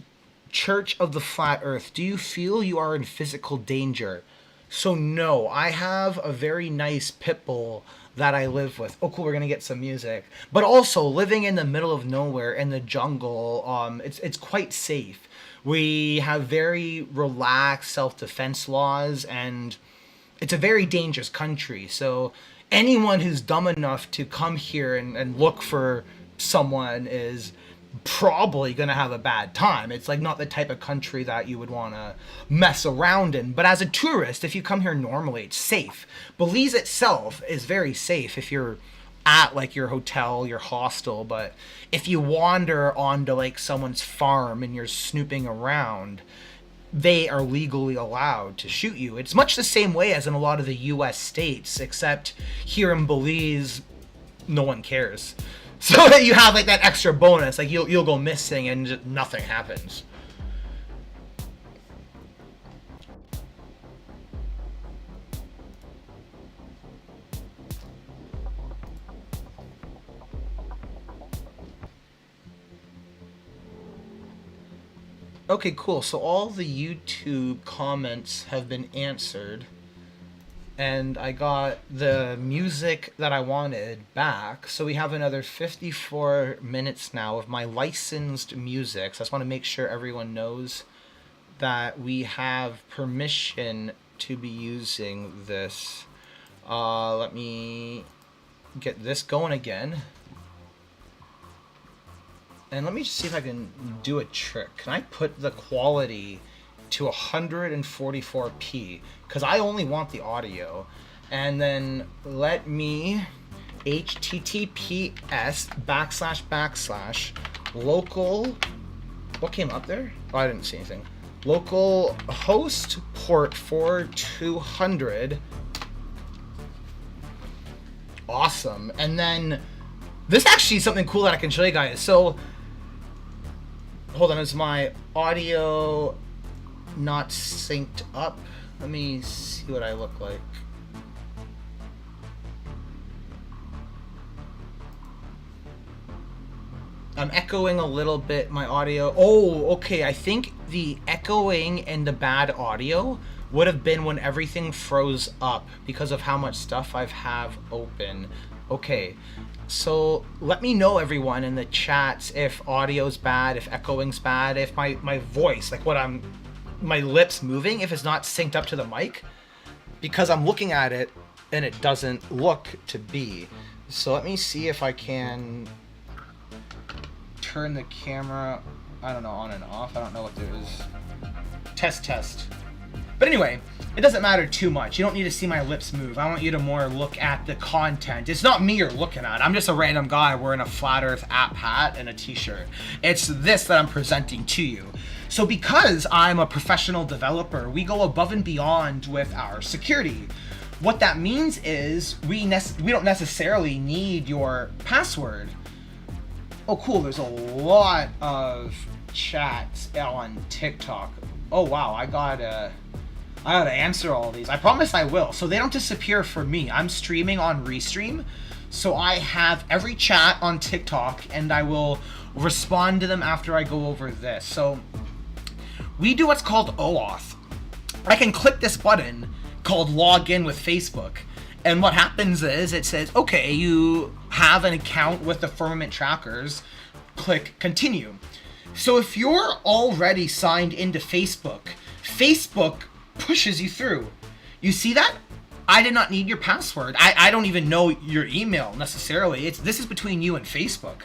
S1: Church of the Flat Earth, do you feel you are in physical danger? So no, I have a very nice pit bull that I live with. Oh cool, we're gonna get some music. But also, living in the middle of nowhere in the jungle, it's quite safe. We have very relaxed self-defense laws, and it's a very dangerous country. So anyone who's dumb enough to come here and look for someone is probably going to have a bad time. It's like not the type of country that you would want to mess around in. But as a tourist, if you come here normally, it's safe. Belize itself is very safe if you're at like your hotel, your hostel, but if you wander onto like someone's farm and you're snooping around, they are legally allowed to shoot you. It's much the same way as in a lot of the US states, except here in Belize, no one cares. So that you have like that extra bonus, like you'll go missing and just nothing happens. Okay, cool. So all the YouTube comments have been answered, and I got the music that I wanted back. So we have another 54 minutes now of my licensed music. So I just want to make sure everyone knows that we have permission to be using this. Let me get this going again. And let me just see if I can do a trick. Can I put the quality to 144p? Because I only want the audio. And then let me https local, what came up there? Oh, I didn't see anything. Local host port 4200. Awesome. And then this actually is something cool that I can show you guys. So hold on, is my audio not synced up? Let me see what I look like. I'm echoing a little bit my audio. Oh, okay, I think the echoing and the bad audio would have been when everything froze up because of how much stuff I have open. Okay, so let me know, everyone, in the chats if audio's bad, if echoing's bad, if my voice, like my lips moving, if it's not synced up to the mic, because I'm looking at it and it doesn't look to be. So let me see if I can turn the camera, I don't know, on and off. I don't know what there is. Test. But anyway, it doesn't matter too much. You don't need to see my lips move. I want you to more look at the content. It's not me you're looking at. I'm just a random guy wearing a Flat Earth app hat and a t-shirt. It's this that I'm presenting to you. So because I'm a professional developer, we go above and beyond with our security. What that means is we don't necessarily need your password. Oh cool, there's a lot of chats on TikTok. Oh wow, I gotta answer all these. I promise I will. So they don't disappear for me. I'm streaming on Restream, so I have every chat on TikTok and I will respond to them after I go over this. So we do what's called OAuth. I can click this button called Login with Facebook, and what happens is it says, okay, you have an account with the Firmament Trackers, click Continue. So if you're already signed into Facebook, Facebook pushes you through. You see that? I did not need your password. I don't even know your email necessarily. This is between you and Facebook.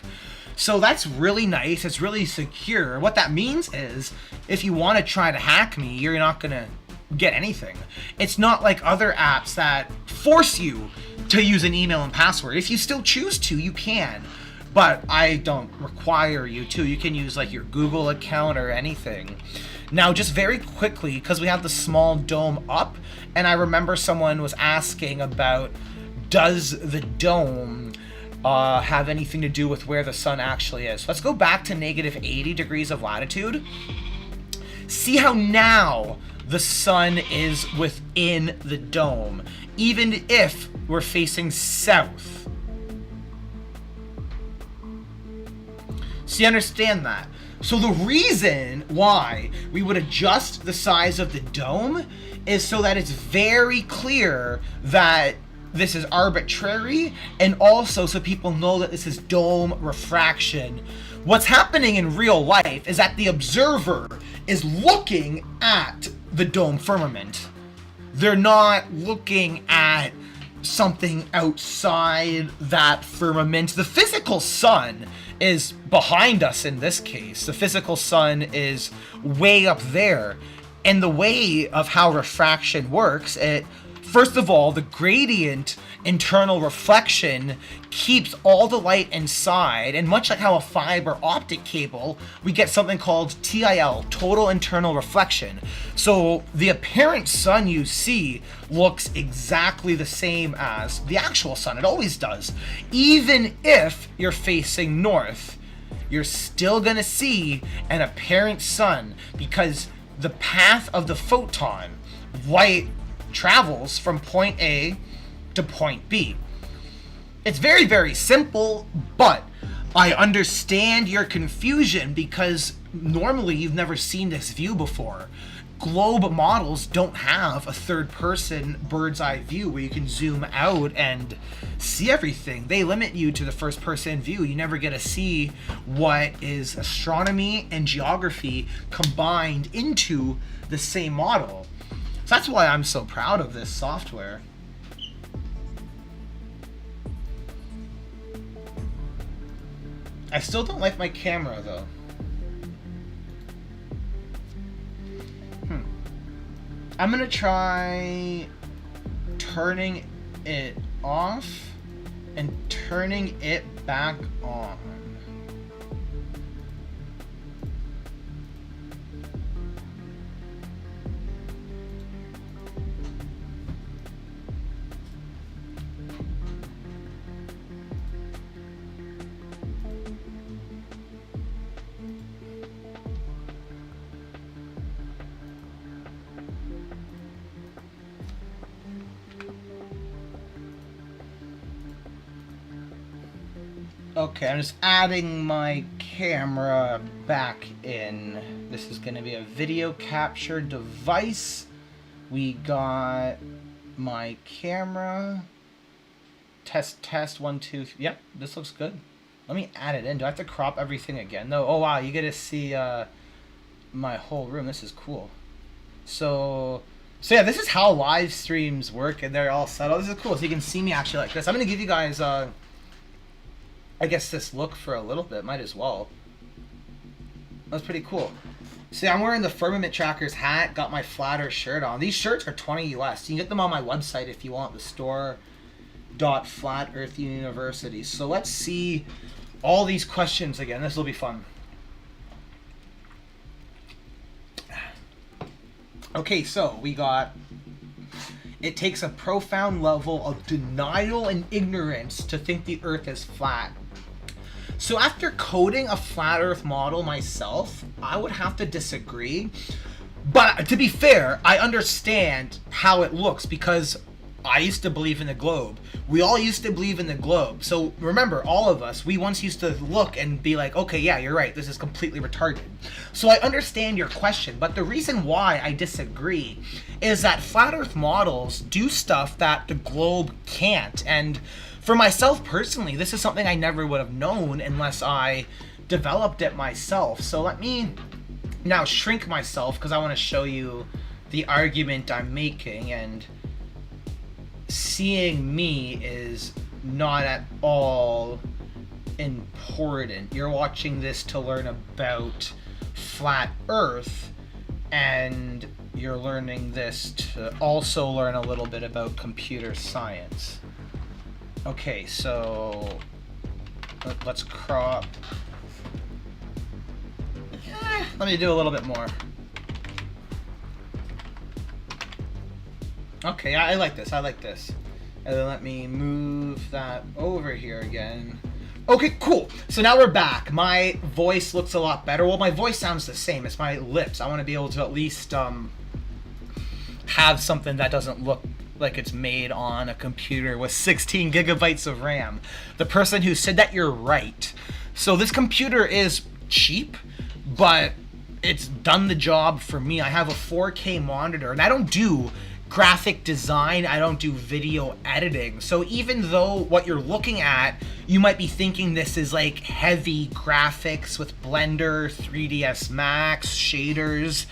S1: So that's really nice. It's really secure. What that means is if you want to try to hack me, you're not going to get anything. It's not like other apps that force you to use an email and password. If you still choose to, you can. But I don't require you to. You can use like your Google account or anything. Now, just very quickly, because we have the small dome up, and I remember someone was asking about, does the dome have anything to do with where the sun actually is? Let's go back to negative 80 degrees of latitude. See how now the sun is within the dome, even if we're facing south. So you understand that? So the reason why we would adjust the size of the dome is so that it's very clear that this is arbitrary, and also so people know that this is dome refraction. What's happening in real life is that the observer is looking at the dome firmament. They're not looking at something outside that firmament. The physical sun is behind us in this case. The physical sun is way up there. And the way of how refraction works, first of all, the gradient internal reflection keeps all the light inside, and much like how a fiber optic cable, we get something called TIL, total internal reflection. So the apparent sun you see looks exactly the same as the actual sun. It always does. Even if you're facing north, you're still gonna see an apparent sun because the path of the photon, light, travels from point A to point B. It's very, very simple, but I understand your confusion because normally you've never seen this view before. Globe models don't have a third-person bird's-eye view where you can zoom out and see everything. They limit you to the first-person view. You never get to see what is astronomy and geography combined into the same model. So that's why I'm so proud of this software. I still don't like my camera though. I'm gonna try turning it off and turning it back on. Okay, I'm just adding my camera back in. This is going to be a video capture device. We got my camera. Test 1, 2, 3. Yep, this looks good. Let me add it in. Do I have to crop everything again? No. Oh wow, you get to see my whole room. This is cool. So yeah, this is how live streams work, and they're all set up. This is cool. So you can see me actually like this. I'm gonna give you guys I guess this look for a little bit. Might as well. That's pretty cool. See, I'm wearing the Firmament Trackers hat. Got my Flat Earth shirt on. These shirts are $20 US. You can get them on my website if you want. The store.Flat Earth University. So let's see all these questions again. This will be fun. Okay, so we got, it takes a profound level of denial and ignorance to think the Earth is flat. So after coding a flat Earth model myself, I would have to disagree. But to be fair, I understand how it looks because I used to believe in the globe. We all used to believe in the globe. So remember, all of us, we once used to look and be like, okay, yeah, you're right. This is completely retarded. So I understand your question, but the reason why I disagree is that flat Earth models do stuff that the globe can't. And for myself personally, this is something I never would have known unless I developed it myself. So let me now shrink myself because I want to show you the argument I'm making, and seeing me is not at all important. You're watching this to learn about flat Earth, and you're learning this to also learn a little bit about computer science. Okay, so let's crop. Let me do a little bit more. Okay, I like this. I like this. And then let me move that over here again. Okay, cool. So now we're back. My voice looks a lot better. Well, my voice sounds the same. It's my lips. I want to be able to at least have something that doesn't look like it's made on a computer with 16 gigabytes of RAM. The person who said that, you're right. So this computer is cheap, but it's done the job for me. I have a 4K monitor, and I don't do graphic design, I don't do video editing. So even though what you're looking at, you might be thinking this is like heavy graphics with Blender, 3ds Max, shaders,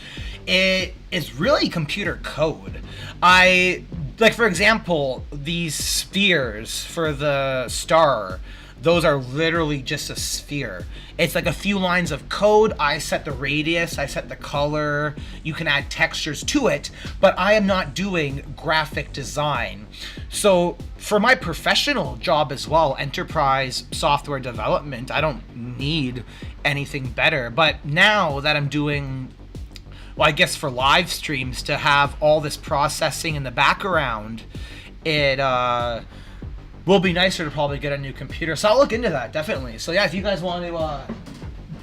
S1: it is really computer code. Like for example, these spheres for the star, those are literally just a sphere. It's like a few lines of code. I set the radius, I set the color, you can add textures to it, but I am not doing graphic design. So for my professional job as well, enterprise software development, I don't need anything better. But now that I'm doing, well, I guess for live streams, to have all this processing in the background, it will be nicer to probably get a new computer. So I'll look into that, definitely. So yeah, if you guys want to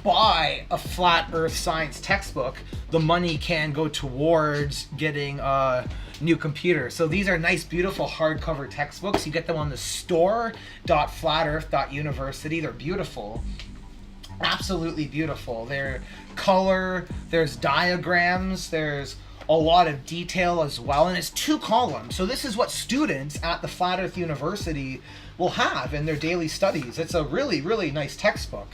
S1: buy a flat Earth science textbook, the money can go towards getting a new computer. So these are nice, beautiful hardcover textbooks. You get them on the store.flatearth.university. They're beautiful. Absolutely beautiful. They're color, there's diagrams, there's a lot of detail as well, and it's 2 columns. So this is what students at the Flat Earth University will have in their daily studies. It's a really, really nice textbook.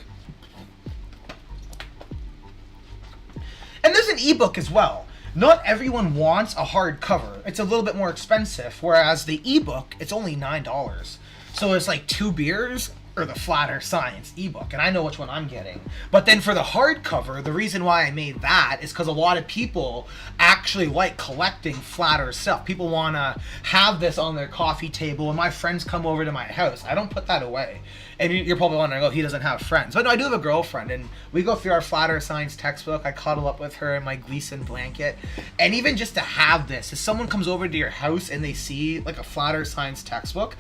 S1: And there's an ebook as well. Not everyone wants a hardcover. It's a little bit more expensive, whereas the ebook, it's only $9. So it's like 2 beers or the Flat Earth Science ebook, and I know which one I'm getting. But then for the hardcover, the reason why I made that is because a lot of people actually like collecting Flat Earth stuff. People want to have this on their coffee table. When my friends come over to my house, I don't put that away. And you're probably wondering, oh, he doesn't have friends. But no, I do have a girlfriend, and we go through our Flat Earth Science textbook. I cuddle up with her in my Gleason blanket. And even just to have this, if someone comes over to your house and they see like a Flat Earth Science textbook,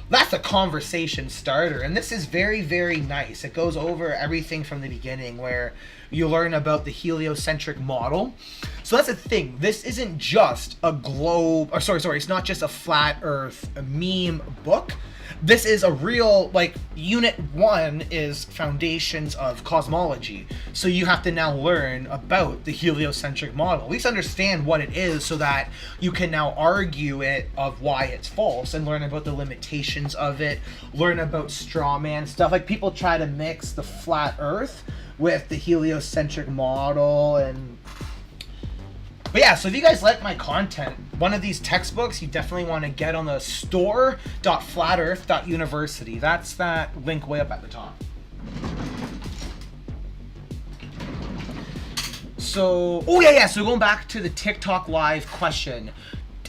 S1: that's a conversation starter. And this is very, very nice. It goes over everything from the beginning, where you learn about the heliocentric model. So that's the thing. This isn't just a globe, or sorry, it's not just a flat Earth meme book. this is a real, like, unit 1 is foundations of cosmology. So you have to now learn about the heliocentric model, at least understand what it is, so that you can now argue it of why it's false, and learn about the limitations of it, learn about straw man stuff. Like, people try to mix the flat earth with the heliocentric model. And but yeah, so if you guys like my content, one of these textbooks you definitely want to get on the store.flatearth.university. That's that link way up at the top. So, so going back to the TikTok live question,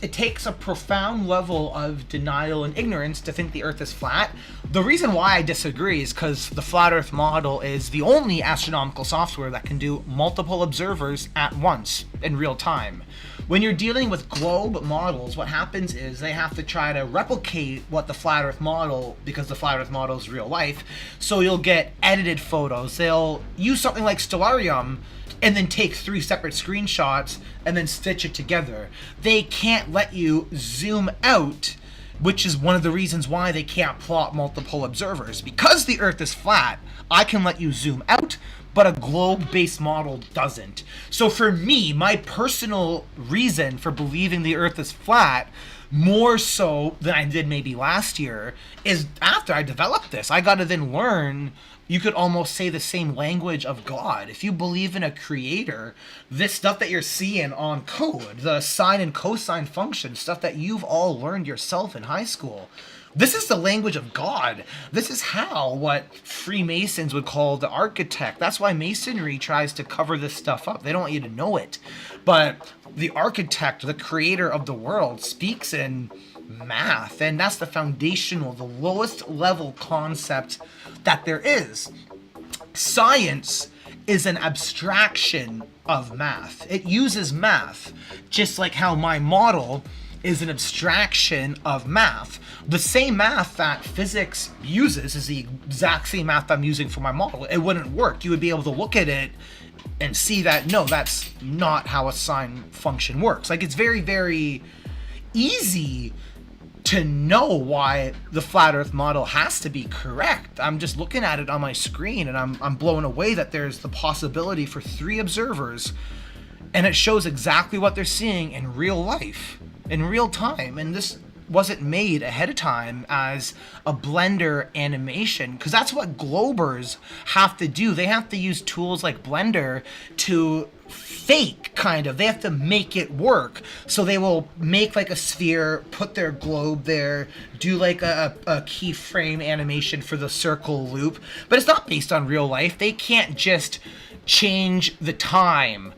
S1: it takes a profound level of denial and ignorance to think the Earth is flat. The reason why I disagree is because the Flat Earth model is the only astronomical software that can do multiple observers at once in real time. When you're dealing with globe models, what happens is they have to try to replicate what the Flat Earth model, because the Flat Earth model is real life, so you'll get edited photos. They'll use something like Stellarium and then take 3 separate screenshots and then stitch it together. They can't let you zoom out, which is one of the reasons why they can't plot multiple observers. Because the Earth is flat, I can let you zoom out, but a globe-based model doesn't. So for me, my personal reason for believing the Earth is flat, more so than I did maybe last year, is after I developed this, I got to then learn, you could almost say, the same language of God. If you believe in a creator, this stuff that you're seeing on code, the sine and cosine functions, stuff that you've all learned yourself in high school, this is the language of God. This is how what Freemasons would call the architect. That's why Masonry tries to cover this stuff up. They don't want you to know it. But the architect, the creator of the world, speaks in math, and that's the foundational, the lowest level concept that there is. Science is an abstraction of math. It uses math, just like how my model is an abstraction of math. The same math that physics uses is the exact same math I'm using for my model. It wouldn't work. You would be able to look at it and see that, no, that's not how a sine function works. Like, it's very, very easy to know why the flat Earth model has to be correct. I'm just looking at it on my screen, and I'm blown away that there's the possibility for 3 observers, and it shows exactly what they're seeing in real life, in real time. And this wasn't made ahead of time as a Blender animation, because that's what globers have to do. They have to use tools like Blender to fake, kind of. They have to make it work. So they will make like a sphere, put their globe there, do like a keyframe animation for the circle loop, but it's not based on real life. They can't just change the time.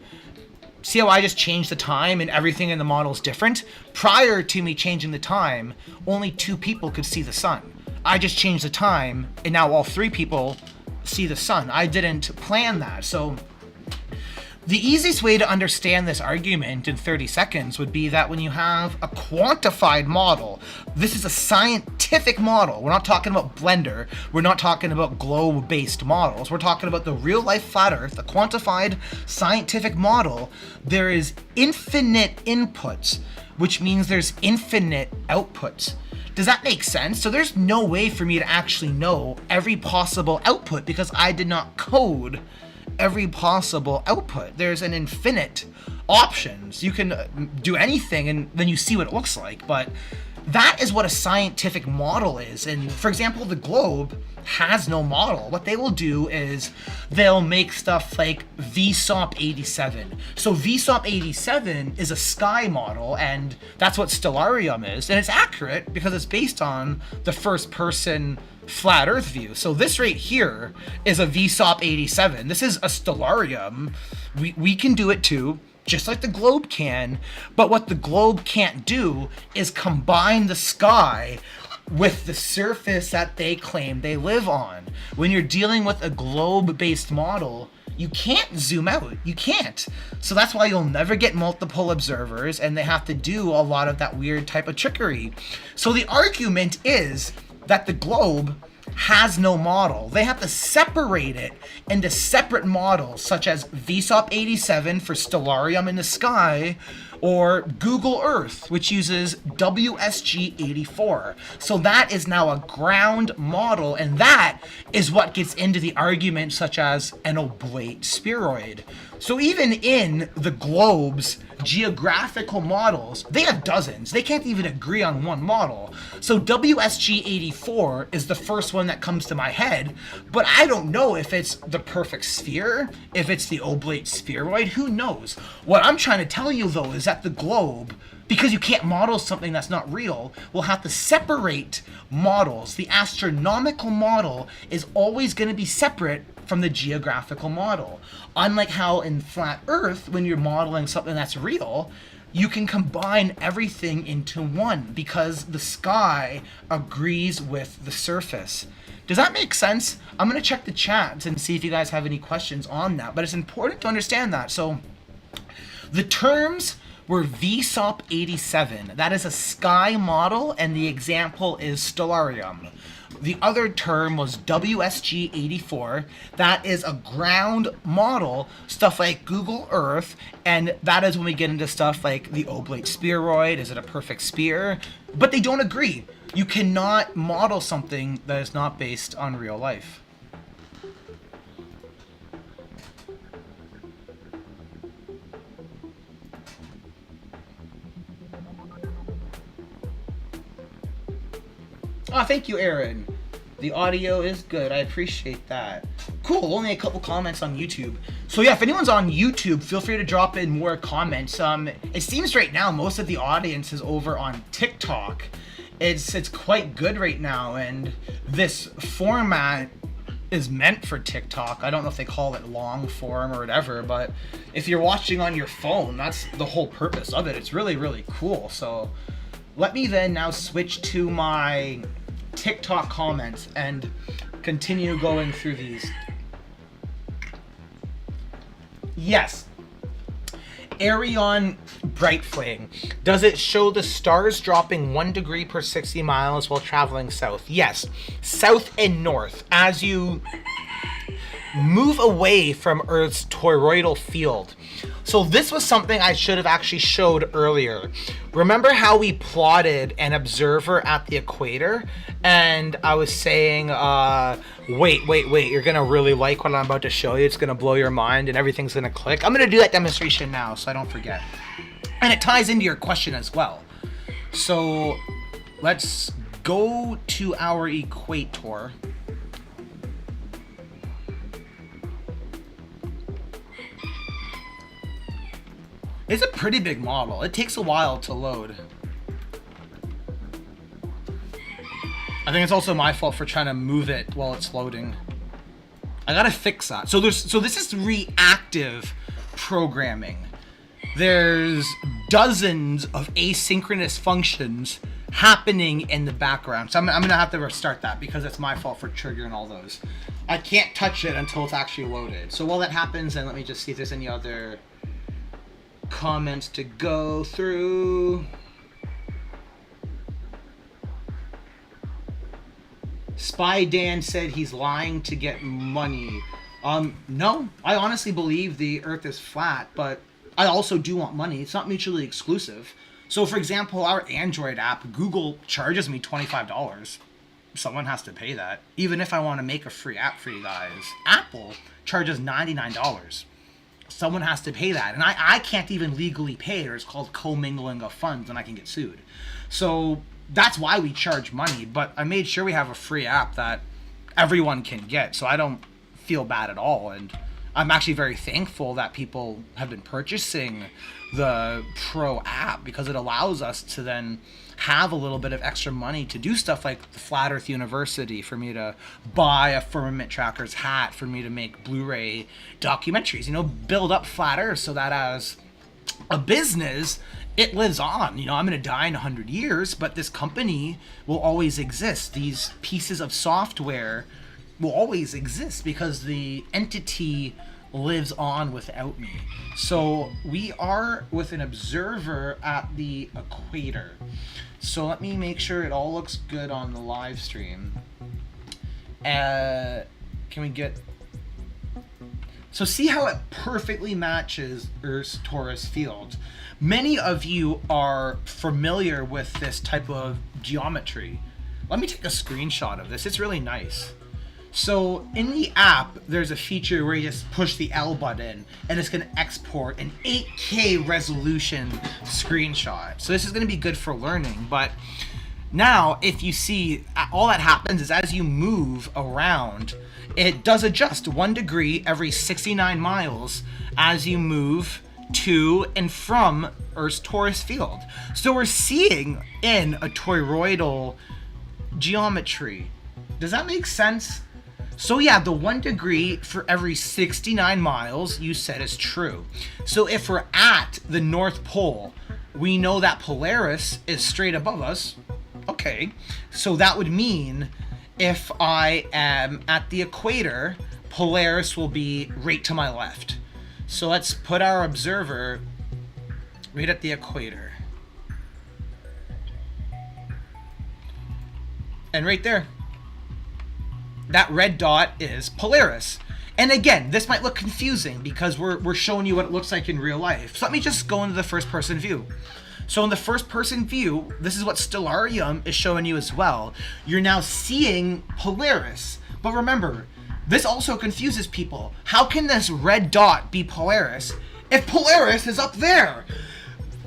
S1: See how I just changed the time and everything in the model is different? Prior to me changing the time, only 2 people could see the sun. I just changed the time, and now all 3 people see the sun. I didn't plan that. So the easiest way to understand this argument in 30 seconds would be that when you have a quantified model, this is a scientific model. We're not talking about Blender. We're not talking about globe-based models. We're talking about the real-life flat Earth, a quantified scientific model. There is infinite inputs, which means there's infinite outputs. Does that make sense? So there's no way for me to actually know every possible output because I did not code every possible output. There's an infinite options. You can do anything and then you see what it looks like, but that is what a scientific model is. And for example, the globe has no model. What they will do is they'll make stuff like VSOP 87. So VSOP 87 is a sky model, and that's what Stellarium is, and it's accurate because it's based on the first person flat Earth view. So this right here is a VSOP 87. This is a Stellarium. We can do it too, just like the globe can, but what the globe can't do is combine the sky with the surface that they claim they live on. When you're dealing with a globe-based model, you can't zoom out. You can't. So that's why you'll never get multiple observers, and they have to do a lot of that weird type of trickery. So the argument is that the globe has no model. They have to separate it into separate models, such as VSOP 87 for Stellarium in the sky, Or Google Earth, which uses WSG-84. So that is now a ground model, and that is what gets into the argument such as an oblate spheroid. So even in the globe's geographical models, they have dozens. They can't even agree on one model. So WSG-84 is the first one that comes to my head, but I don't know if it's the perfect sphere, if it's the oblate spheroid, who knows? What I'm trying to tell you though is that the globe, because you can't model something that's not real, will have to separate models. The astronomical model is always going to be separate from the geographical model. Unlike how in flat Earth, when you're modeling something that's real, you can combine everything into one because the sky agrees with the surface. Does that make sense? I'm going to check the chat and see if you guys have any questions on that, but it's important to understand that. So the terms were VSOP 87. That is a sky model, and the example is Stellarium. The other term was WSG 84. That is a ground model, stuff like Google Earth, and that is when we get into stuff like the oblate spheroid. Is it a perfect sphere? But they don't agree. You cannot model something that is not based on real life. Oh, thank you, Aaron. The audio is good. I appreciate that. Cool. Only a couple comments on YouTube. So yeah, if anyone's on YouTube, feel free to drop in more comments. It seems right now most of the audience is over on TikTok. It's quite good right now, and this format is meant for TikTok. I don't know if they call it long form or whatever, but if you're watching on your phone, that's the whole purpose of it. It's really, really cool. So let me then now switch to my TikTok comments and continue going through these. Yes. Arion Bright Flame. Does it show the stars dropping 1 degree per 60 miles while traveling south? Yes. South and north. As you move away from Earth's toroidal field. So this was something I should have actually showed earlier. Remember how we plotted an observer at the equator? And I was saying, wait, you're gonna really like what I'm about to show you. It's gonna blow your mind and everything's gonna click. I'm gonna do that demonstration now so I don't forget. And it ties into your question as well. So let's go to our equator. It's a pretty big model. It takes a while to load. I think it's also my fault for trying to move it while it's loading. I gotta fix that. So this is reactive programming. There's dozens of asynchronous functions happening in the background. So I'm gonna have to restart that because it's my fault for triggering all those. I can't touch it until it's actually loaded. So while that happens, then let me just see if there's any other comments to go through. Spy Dan said he's lying to get money. No, I honestly believe the Earth is flat, but I also do want money. It's not mutually exclusive. So for example, our Android app, Google charges me $25. Someone has to pay that. Even if I want to make a free app for you guys. Apple charges $99. Someone has to pay that. And I can't even legally pay it, or it's called commingling of funds and I can get sued. So that's why we charge money, but I made sure we have a free app that everyone can get, so I don't feel bad at all. And I'm actually very thankful that people have been purchasing the Pro app because it allows us to then have a little bit of extra money to do stuff like the Flat Earth University, for me to buy a Firmament Trackers hat, for me to make Blu-ray documentaries, build up Flat Earth so that as a business, it lives on. I'm going to die in 100 years, but this company will always exist. These pieces of software will always exist because the entity lives on without me. So we are with an observer at the equator. So let me make sure it all looks good on the live stream. Can we get So see how it perfectly matches Earth's torus field. Many of you are familiar with this type of geometry. Let me take a screenshot of this. It's really nice. So in the app, there's a feature where you just push the L button and it's going to export an 8K resolution screenshot. So this is going to be good for learning. But now, if you see, all that happens is as you move around, it does adjust 1 degree every 69 miles as you move to and from Earth's torus field. So we're seeing in a toroidal geometry. Does that make sense? So yeah, the 1 degree for every 69 miles you said is true. So if we're at the North Pole, we know that Polaris is straight above us. Okay, so that would mean if I am at the equator, Polaris will be right to my left. So let's put our observer right at the equator. And right there, that red dot is Polaris. And again, this might look confusing because we're showing you what it looks like in real life. So let me just go into the first person view. So in the first person view, this is what Stellarium is showing you as well. You're now seeing Polaris. But remember, this also confuses people. How can this red dot be Polaris if Polaris is up there?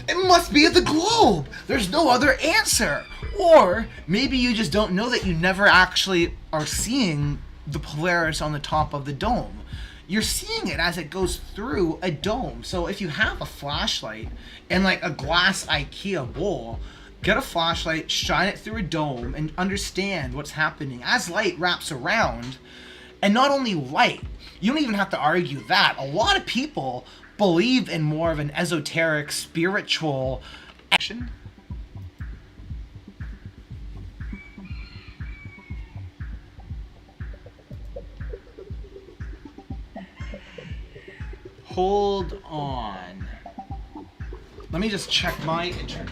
S1: It must be the globe. There's no other answer. Or maybe you just don't know that you never actually are seeing the Polaris on the top of the dome. You're seeing it as it goes through a dome. So if you have a flashlight and like a glass IKEA bowl, get a flashlight, shine it through a dome, and understand what's happening as light wraps around. And not only light, you don't even have to argue that. A lot of people believe in more of an esoteric, spiritual action. Hold on. Let me just check my internet.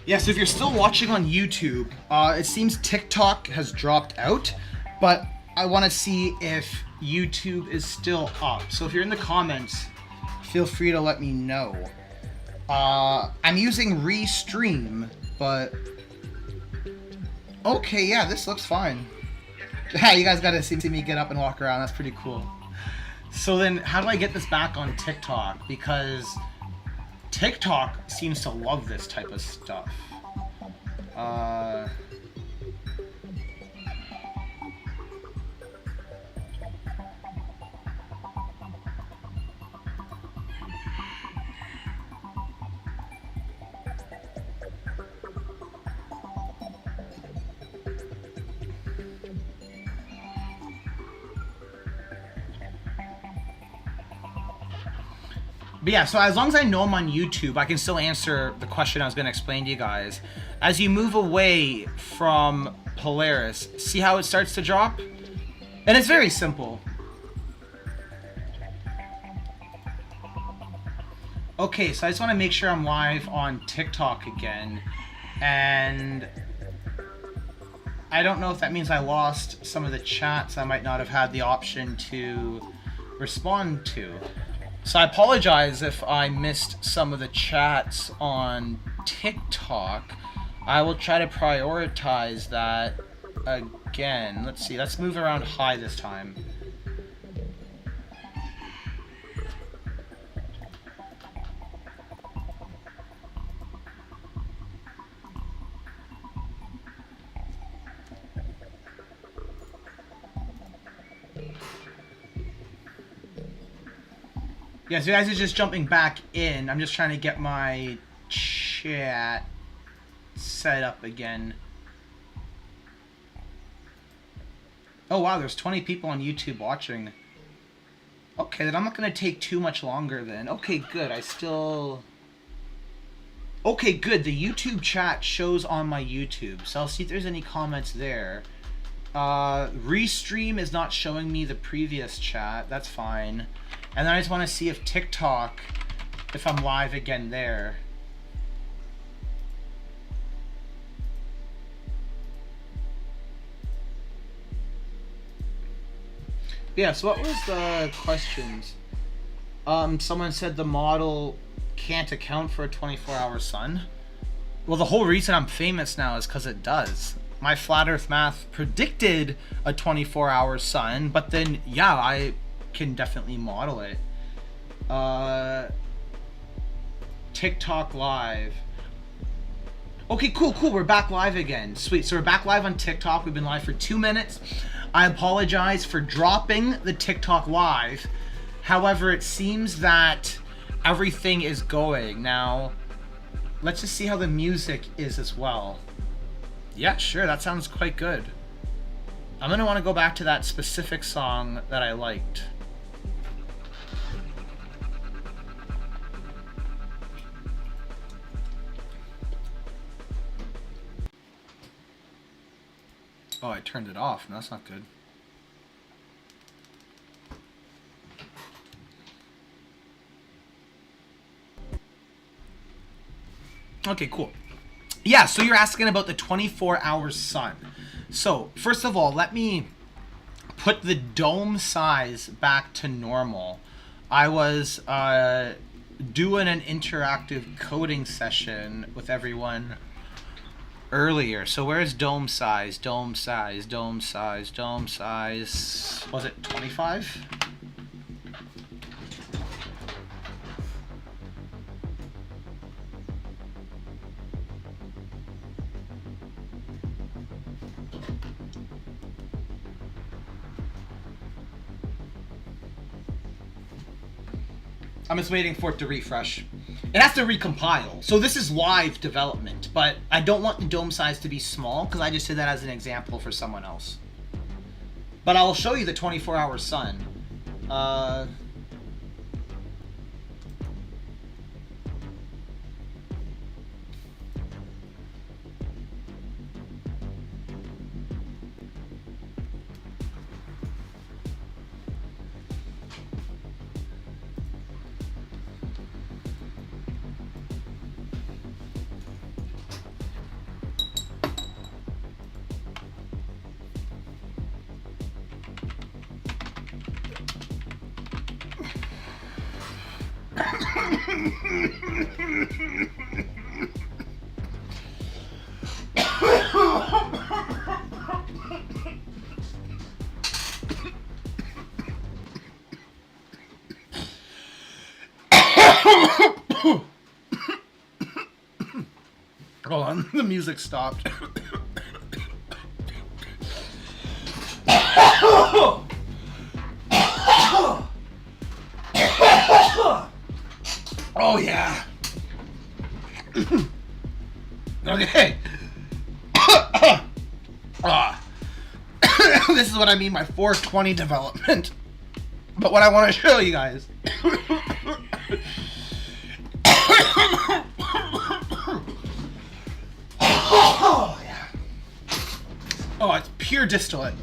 S1: Yeah, so if you're still watching on YouTube, it seems TikTok has dropped out, but I want to see if YouTube is still up. So if you're in the comments, feel free to let me know. I'm using Restream, but okay, yeah, this looks fine. Yeah, you guys gotta see me get up and walk around. That's pretty cool. So then, how do I get this back on TikTok? Because TikTok seems to love this type of stuff. But yeah, so as long as I know I'm on YouTube, I can still answer the question I was going to explain to you guys. As you move away from Polaris, see how it starts to drop? And it's very simple. Okay, so I just want to make sure I'm live on TikTok again. And I don't know if that means I lost some of the chats I might not have had the option to respond to. So I apologize if I missed some of the chats on TikTok. I will try to prioritize that again. Let's see, let's move around high this time. Yeah, so you guys are just jumping back in. I'm just trying to get my chat set up again. Oh wow, there's 20 people on YouTube watching. Okay, then I'm not going to take too much longer then. Okay, good. Okay, good. The YouTube chat shows on my YouTube. So I'll see if there's any comments there. Restream is not showing me the previous chat. That's fine. And then I just want to see if TikTok, if I'm live again there. Yeah, so what was the questions? Someone said the model can't account for a 24-hour sun. Well, the whole reason I'm famous now is because it does. My flat earth math predicted a 24-hour sun, but then, yeah, I can definitely model it. TikTok live. Okay, cool. We're back live again. Sweet. So we're back live on TikTok. We've been live for 2 minutes. I apologize for dropping the TikTok live. However, it seems that everything is going. Now, let's just see how the music is as well. Yeah, sure. That sounds quite good. I'm going to want to go back to that specific song that I liked. Oh, I turned it off. No, that's not good. Okay, cool. Yeah, so you're asking about the 24-hour sun. So, first of all, let me put the dome size back to normal. I was doing an interactive coding session with everyone earlier. So where's dome size? Dome size. Was it 25? I'm just waiting for it to refresh. It has to recompile. So this is live development, but I don't want the dome size to be small because I just did that as an example for someone else. But I'll show you the 24-hour sun. Hold on, the music stopped. Oh yeah. Okay. This is what I mean by 420 development. But what I want to show you guys. Oh yeah. Oh, it's pure distillate.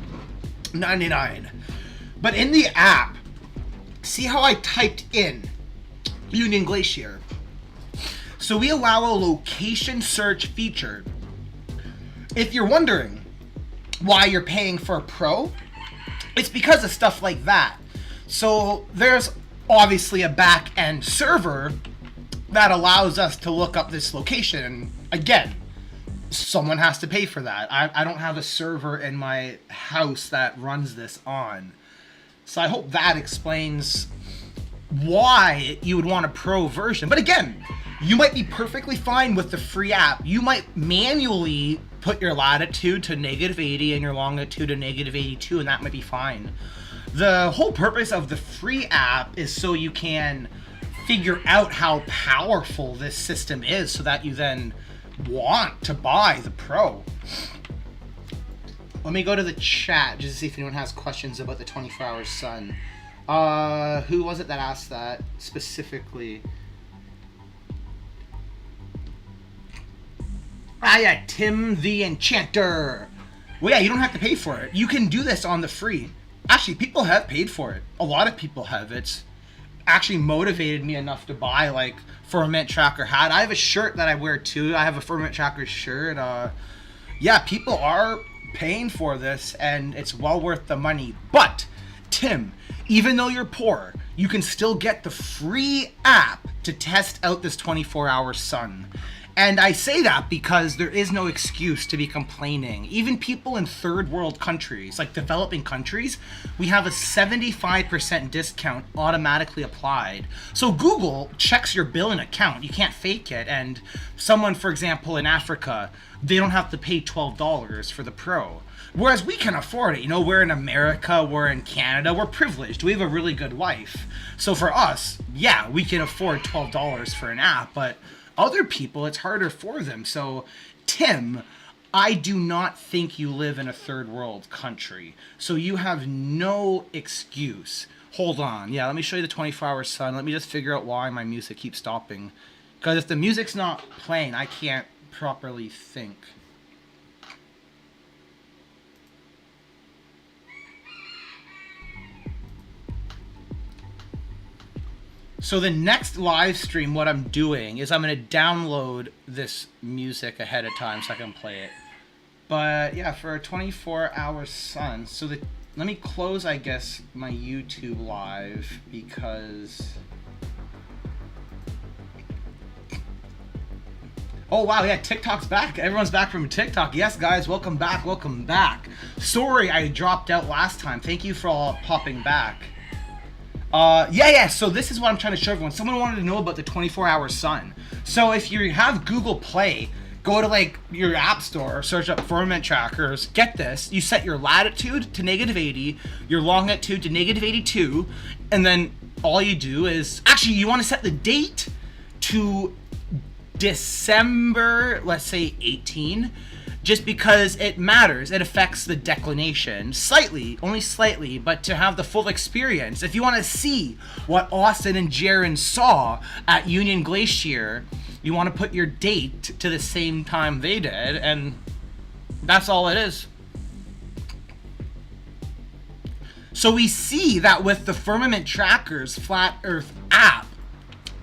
S1: 99. But in the app, see how I typed in Union Glacier? So we allow a location search feature. If you're wondering why you're paying for a pro, it's because of stuff like that. So there's obviously a back-end server that allows us to look up this location. Again, someone has to pay for that. I don't have a server in my house that runs this on. So I hope that explains why you would want a pro version. But again, you might be perfectly fine with the free app. You might manually put your latitude to -80 and your longitude to -82, and that might be fine. The whole purpose of the free app is so you can figure out how powerful this system is so that you then want to buy the pro. Let me go to the chat just to see if anyone has questions about the 24-hour sun. Who was it that asked that specifically? Ah yeah, Tim the Enchanter. Well yeah, you don't have to pay for it. You can do this on the free. Actually, people have paid for it. A lot of people have. It's actually motivated me enough to buy like Firmament Tracker hat. I have a shirt that I wear too. I have a Firmament Tracker shirt. Yeah, people are paying for this and it's well worth the money. But Tim, even though you're poor, you can still get the free app to test out this 24-hour sun. And I say that because there is no excuse to be complaining. Even people in third world countries, like developing countries, we have a 75% discount automatically applied. So Google checks your bill and account. You can't fake it. And someone, for example, in Africa, they don't have to pay $12 for the Pro. Whereas we can afford it. You know, we're in America, we're in Canada, we're privileged. We have a really good life. So for us, yeah, we can afford $12 for an app, but other people, it's harder for them. So, Tim, I do not think you live in a third world country. So you have no excuse. Hold on. Yeah, let me show you the 24-hour sun. Let me just figure out why my music keeps stopping. Because if the music's not playing, I can't properly think. So the next live stream, what I'm doing is I'm going to download this music ahead of time so I can play it. But yeah, for a 24-hour sun. So let me close, I guess, my YouTube live because... Oh wow, yeah, TikTok's back. Everyone's back from TikTok. Yes, guys, welcome back, welcome back. Sorry I dropped out last time. Thank you for all popping back. Yeah, so this is what I'm trying to show everyone. Someone wanted to know about the 24-hour sun. So if you have Google Play, go to like your app store, search up firmament trackers, get this, you set your latitude to -80, your longitude to -82, and then all you do is, actually you want to set the date to December, let's say 18, just because it matters. It affects the declination slightly, only slightly, but to have the full experience. If you want to see what Austin and Jaron saw at Union Glacier, you want to put your date to the same time they did, and that's all it is. So we see that with the Firmament Trackers Flat Earth app,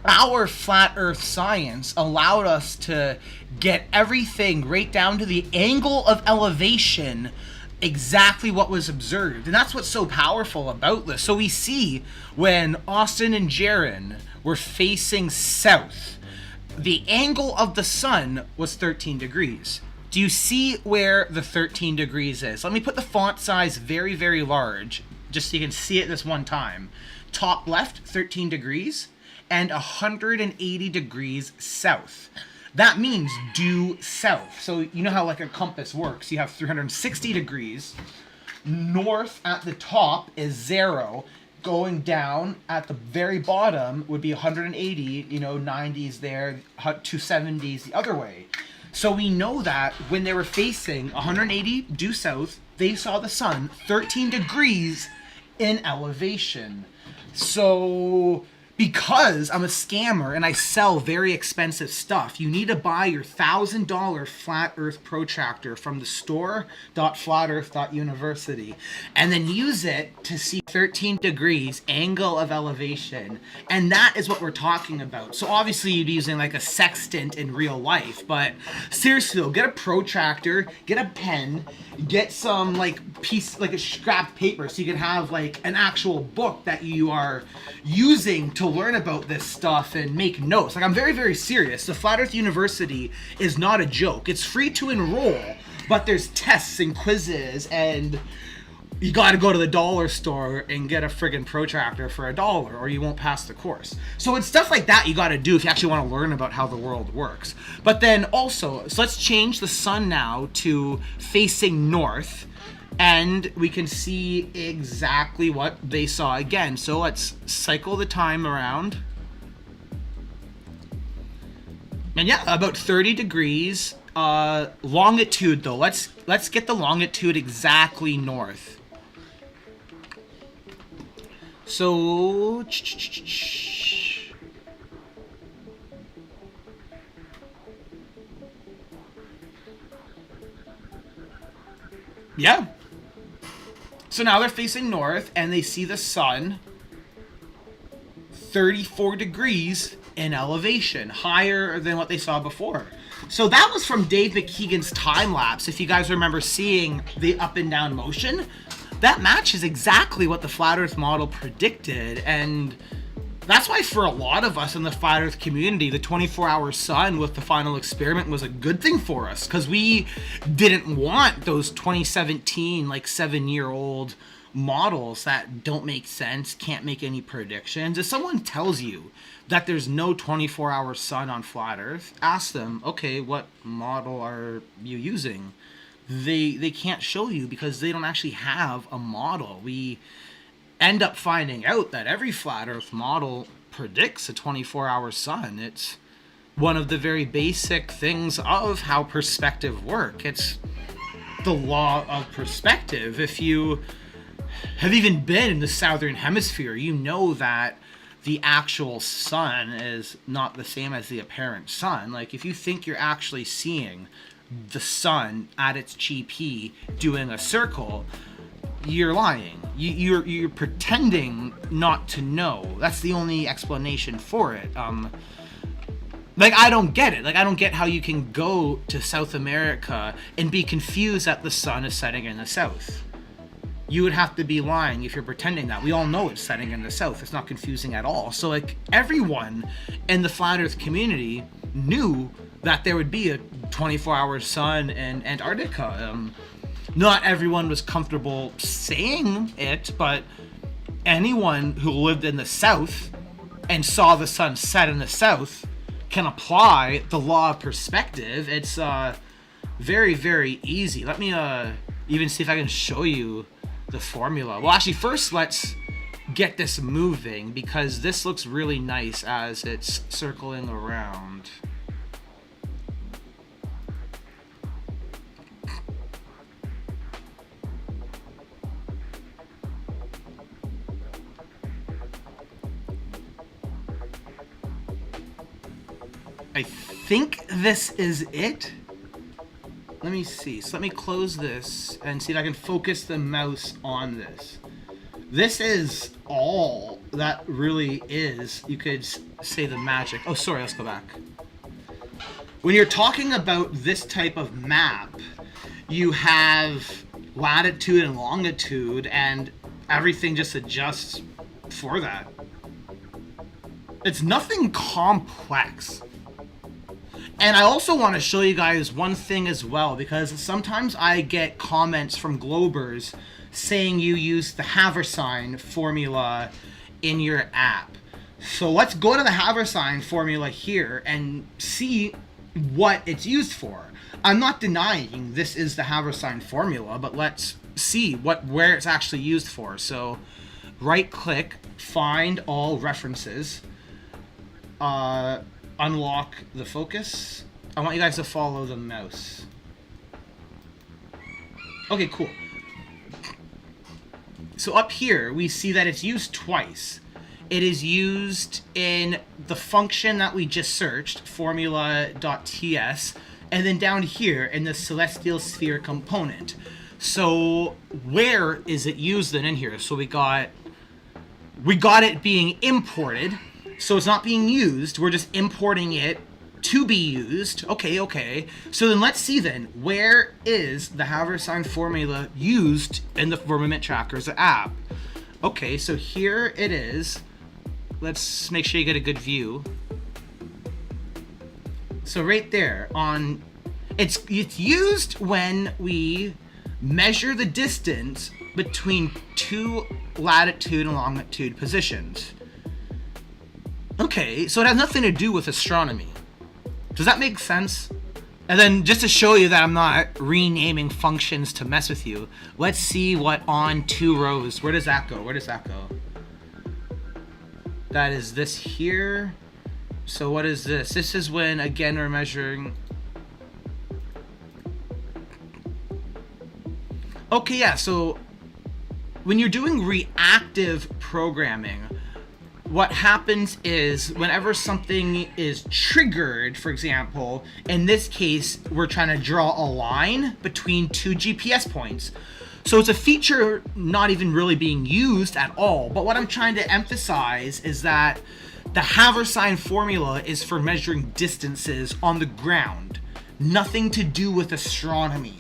S1: our flat earth science allowed us to get everything right down to the angle of elevation, exactly what was observed. And that's what's so powerful about this. So we see when Austin and Jaron were facing south, the angle of the sun was 13 degrees. Do you see where the 13 degrees is? Let me put the font size very, very large, just so you can see it this one time. Top left, 13 degrees. And 180 degrees south. That means due south. So you know how like a compass works. You have 360 degrees. North at the top is 0. Going down at the very bottom would be 180. You know, 90s there, 270s the other way. So we know that when they were facing 180 due south, they saw the sun 13 degrees in elevation. So... because I'm a scammer and I sell very expensive stuff, you need to buy your $1,000 Flat Earth protractor from the store.flatearth.university and then use it to see 13 degrees angle of elevation. And that is what we're talking about. So obviously you'd be using like a sextant in real life, but seriously though, get a protractor, get a pen, get some like a scrap paper so you can have like an actual book that you are using to learn about this stuff and make notes. Like, I'm very, very serious. The Flat Earth University is not a joke. It's free to enroll, but there's tests and quizzes, and you gotta go to the dollar store and get a friggin' protractor for $1 or you won't pass the course. So it's stuff like that you gotta do if you actually want to learn about how the world works. But then also, so let's change the sun now to facing north, and we can see exactly what they saw again. So let's cycle the time around. And yeah, about 30 degrees. Longitude though, let's get the longitude exactly north. So yeah. So now they're facing north and they see the sun 34 degrees in elevation, higher than what they saw before. So that was from Dave McKeegan's time lapse. If you guys remember seeing the up and down motion, that matches exactly what the flat Earth model predicted. And that's why for a lot of us in the flat Earth community, the 24-hour sun with the final experiment was a good thing for us, because we didn't want those 2017, like 7-year-old models that don't make sense, can't make any predictions. If someone tells you that there's no 24-hour sun on flat Earth, ask them, okay, what model are you using? They can't show you because they don't actually have a model. We end up finding out that every flat Earth model predicts a 24-hour sun. It's one of the very basic things of how perspective work. It's the law of perspective. If you have even been in the southern hemisphere, you know that the actual sun is not the same as the apparent sun. Like, if you think you're actually seeing the sun at its GP doing a circle, you're lying. You're pretending not to know. That's the only explanation for it. Like, I don't get it. Like, I don't get how you can go to South America and be confused that the sun is setting in the south. You would have to be lying if you're pretending that. We all know it's setting in the south. It's not confusing at all. So, like, everyone in the flat Earth community knew that there would be a 24-hour sun in Antarctica. Not everyone was comfortable saying it, but anyone who lived in the south and saw the sun set in the south can apply the law of perspective. It's very, very easy. Let me even see if I can show you the formula. Well, actually, first let's get this moving, because this looks really nice as it's circling around. I think this is it. Let me see. So let me close this and see if I can focus the mouse on this. This is all that really is, you could say, the magic. Oh, sorry, let's go back. When you're talking about this type of map, you have latitude and longitude, and everything just adjusts for that. It's nothing complex. And I also want to show you guys one thing as well, because sometimes I get comments from Globers saying you use the Haversine formula in your app. So let's go to the Haversine formula here and see what it's used for. I'm not denying this is the Haversine formula, but let's see where it's actually used for. So right click, find all references, unlock the focus. I want you guys to follow the mouse. Okay, cool. So up here, we see that it's used twice. It is used in the function that we just searched, formula.ts, and then down here in the celestial sphere component. So where is it used then in here? So we got it being imported. So it's not being used, we're just importing it to be used. Okay. So then let's see then, where is the Haversine formula used in the Firmament Trackers app? Okay, so here it is. Let's make sure you get a good view. So right there, it's used when we measure the distance between two latitude and longitude positions. Okay, so it has nothing to do with astronomy. Does that make sense? And then just to show you that I'm not renaming functions to mess with you, let's see what on 2 rows, where does that go? That is this here. So what is this? This is when, again, we're measuring. Okay, yeah, so when you're doing reactive programming, what happens is whenever something is triggered, for example, in this case, we're trying to draw a line between 2 GPS points. So it's a feature not even really being used at all. But what I'm trying to emphasize is that the Haversine formula is for measuring distances on the ground. Nothing to do with astronomy.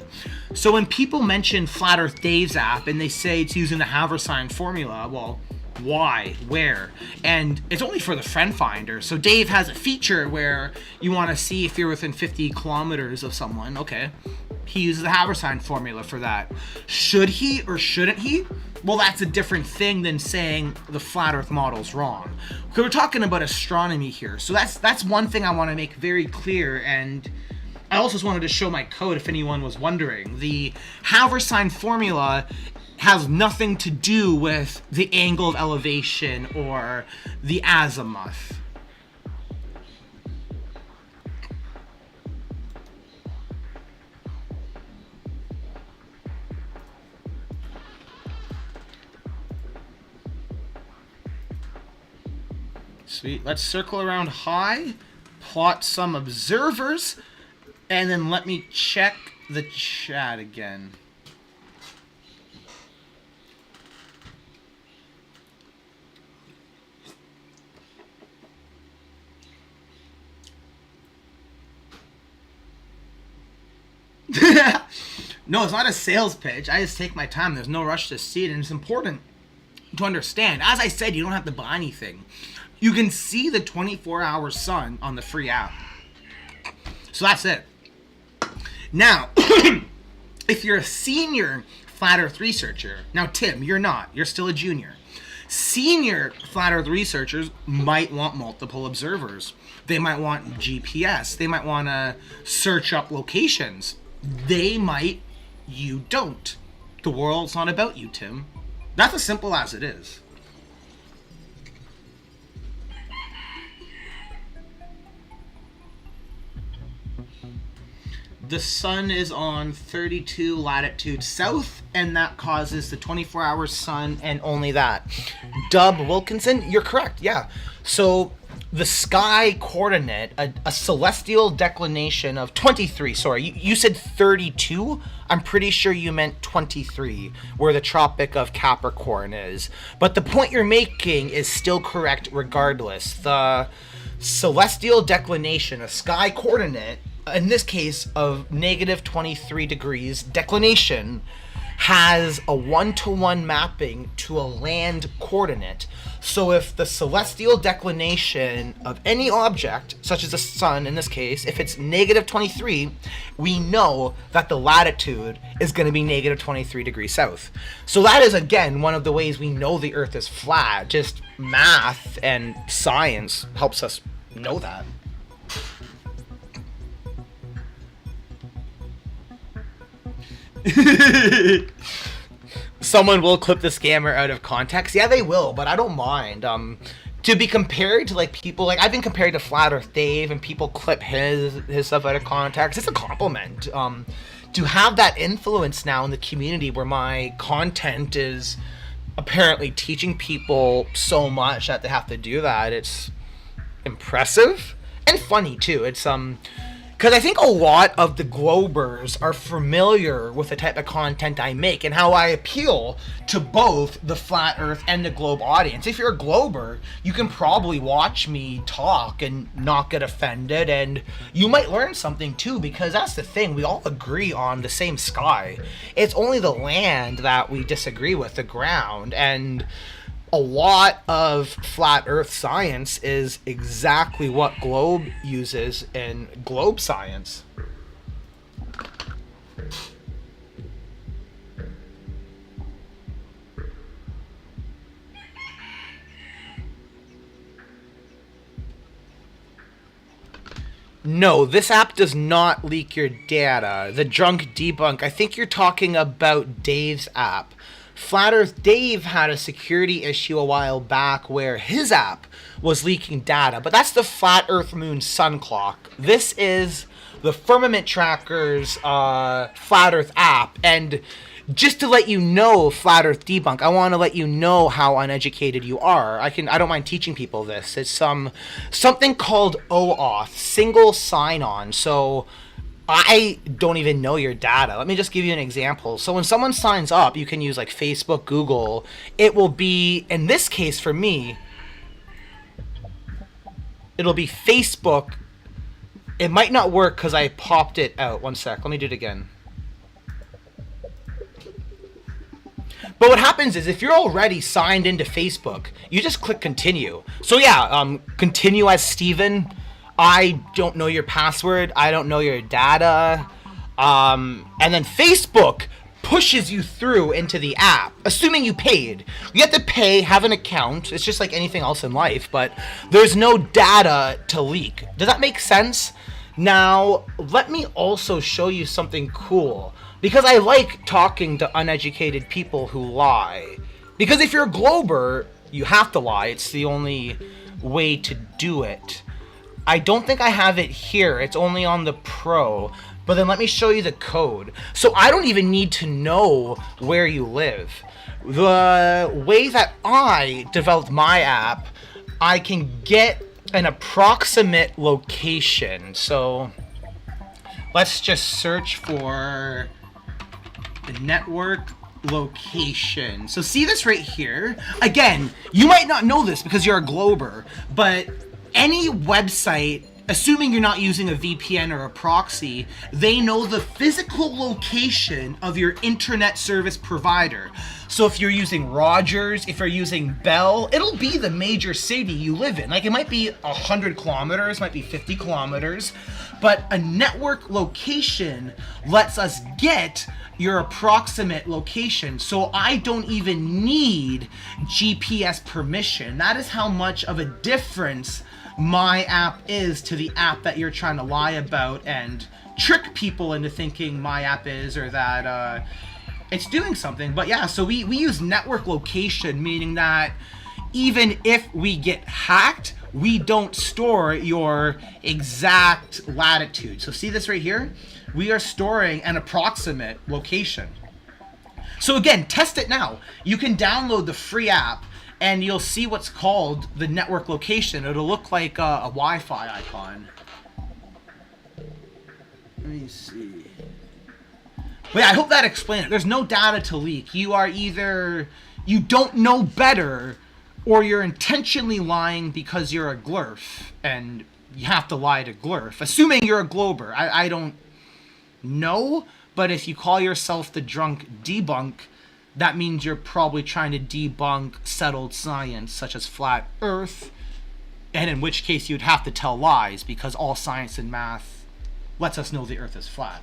S1: So when people mention Flat Earth Dave's app and they say it's using the Haversine formula, well, why? Where? And it's only for the friend finder. So Dave has a feature where you want to see if you're within 50 kilometers of someone. Okay. He uses the Haversine formula for that. Should he or shouldn't he? Well, that's a different thing than saying the flat Earth model's wrong. Because we're talking about astronomy here. So that's one thing I want to make very clear. And I also just wanted to show my code if anyone was wondering. The Haversine formula has nothing to do with the angle of elevation or the azimuth. Sweet. Let's circle around high, plot some observers, and then let me check the chat again. No, it's not a sales pitch. I just take my time. There's no rush to see it, and it's important to understand. As I said, you don't have to buy anything. You can see the 24-hour sun on the free app. So that's it. Now, if you're a senior Flat Earth researcher, now Tim, you're not. You're still a junior. Senior Flat Earth researchers might want multiple observers. They might want GPS. They might want to search up locations. They might. You don't. The world's not about you, Tim. That's as simple as it is. The sun is on 32 latitude south, and that causes the 24-hour sun, and only that. Dub Wilkinson, you're correct, yeah. So the sky coordinate, a celestial declination of 23, sorry, you said 32? I'm pretty sure you meant 23, where the Tropic of Capricorn is. But the point you're making is still correct regardless. The celestial declination, a sky coordinate, in this case of negative 23 degrees declination, has a one-to-one mapping to a land coordinate. So if the celestial declination of any object, such as the sun in this case, if it's negative 23, we know that the latitude is going to be negative 23 degrees south. So that is, again, one of the ways we know the Earth is flat. Just math and science helps us know that. Someone will clip the scammer out of context. Yeah, they will, but I don't mind. To be compared to like people, like I've been compared to Flat Earth Dave, and people clip his stuff out of context. It's a compliment. To have that influence now in the community where my content is apparently teaching people so much that they have to do that, it's impressive and funny too. It's because I think a lot of the Globers are familiar with the type of content I make and how I appeal to both the Flat Earth and the Globe audience. If you're a Glober, you can probably watch me talk and not get offended, and you might learn something too, because that's the thing, we all agree on the same sky. It's only the land that we disagree with, the ground, and a lot of flat Earth science is exactly what Globe uses in Globe science. No, this app does not leak your data. The Drunk Debunk, I think you're talking about Dave's app. Flat Earth Dave had a security issue a while back where his app was leaking data, but that's the Flat Earth Moon Sun Clock. This is the Firmament Tracker's Flat Earth app, and just to let you know, Flat Earth Debunk, I want to let you know how uneducated you are. I don't mind teaching people this. It's something called OAuth, single sign-on. So I don't even know your data. Let me just give you an example. So when someone signs up, you can use like Facebook, Google. It will be, in this case for me, it'll be Facebook. It might not work because I popped it out. One sec. Let me do it again. But what happens is if you're already signed into Facebook, you just click continue. So yeah, continue as Steven. I don't know your password. I don't know your data. And then Facebook pushes you through into the app, assuming you paid. You have to pay, have an account. It's just like anything else in life, but there's no data to leak. Does that make sense? Now, let me also show you something cool, because I like talking to uneducated people who lie. Because if you're a Glober, you have to lie. It's the only way to do it. I don't think I have it here. It's only on the Pro. But then let me show you the code. So I don't even need to know where you live. The way that I developed my app, I can get an approximate location. So let's just search for the network location. So see this right here? Again, you might not know this because you're a Glober, but any website, assuming you're not using a VPN or a proxy, they know the physical location of your internet service provider. So if you're using Rogers, if you're using Bell, it'll be the major city you live in. Like it might be 100 kilometers, might be 50 kilometers, but a network location lets us get your approximate location. So I don't even need GPS permission. That is how much of a difference my app is to the app that you're trying to lie about and trick people into thinking my app is, or that it's doing something. But yeah, so we use network location, meaning that even if we get hacked, we don't store your exact latitude. So see this right here? We are storing an approximate location. So again, test it now. You can download the free app and you'll see what's called the network location. It'll look like a Wi-Fi icon. Let me see. But yeah, I hope that explains it. There's no data to leak. You are either, you don't know better, or you're intentionally lying because you're a glurf, and you have to lie to glurf. Assuming you're a Glober. I don't know, but if you call yourself the drunk debunk, that means you're probably trying to debunk settled science, such as flat Earth, and in which case you'd have to tell lies, because all science and math lets us know the Earth is flat.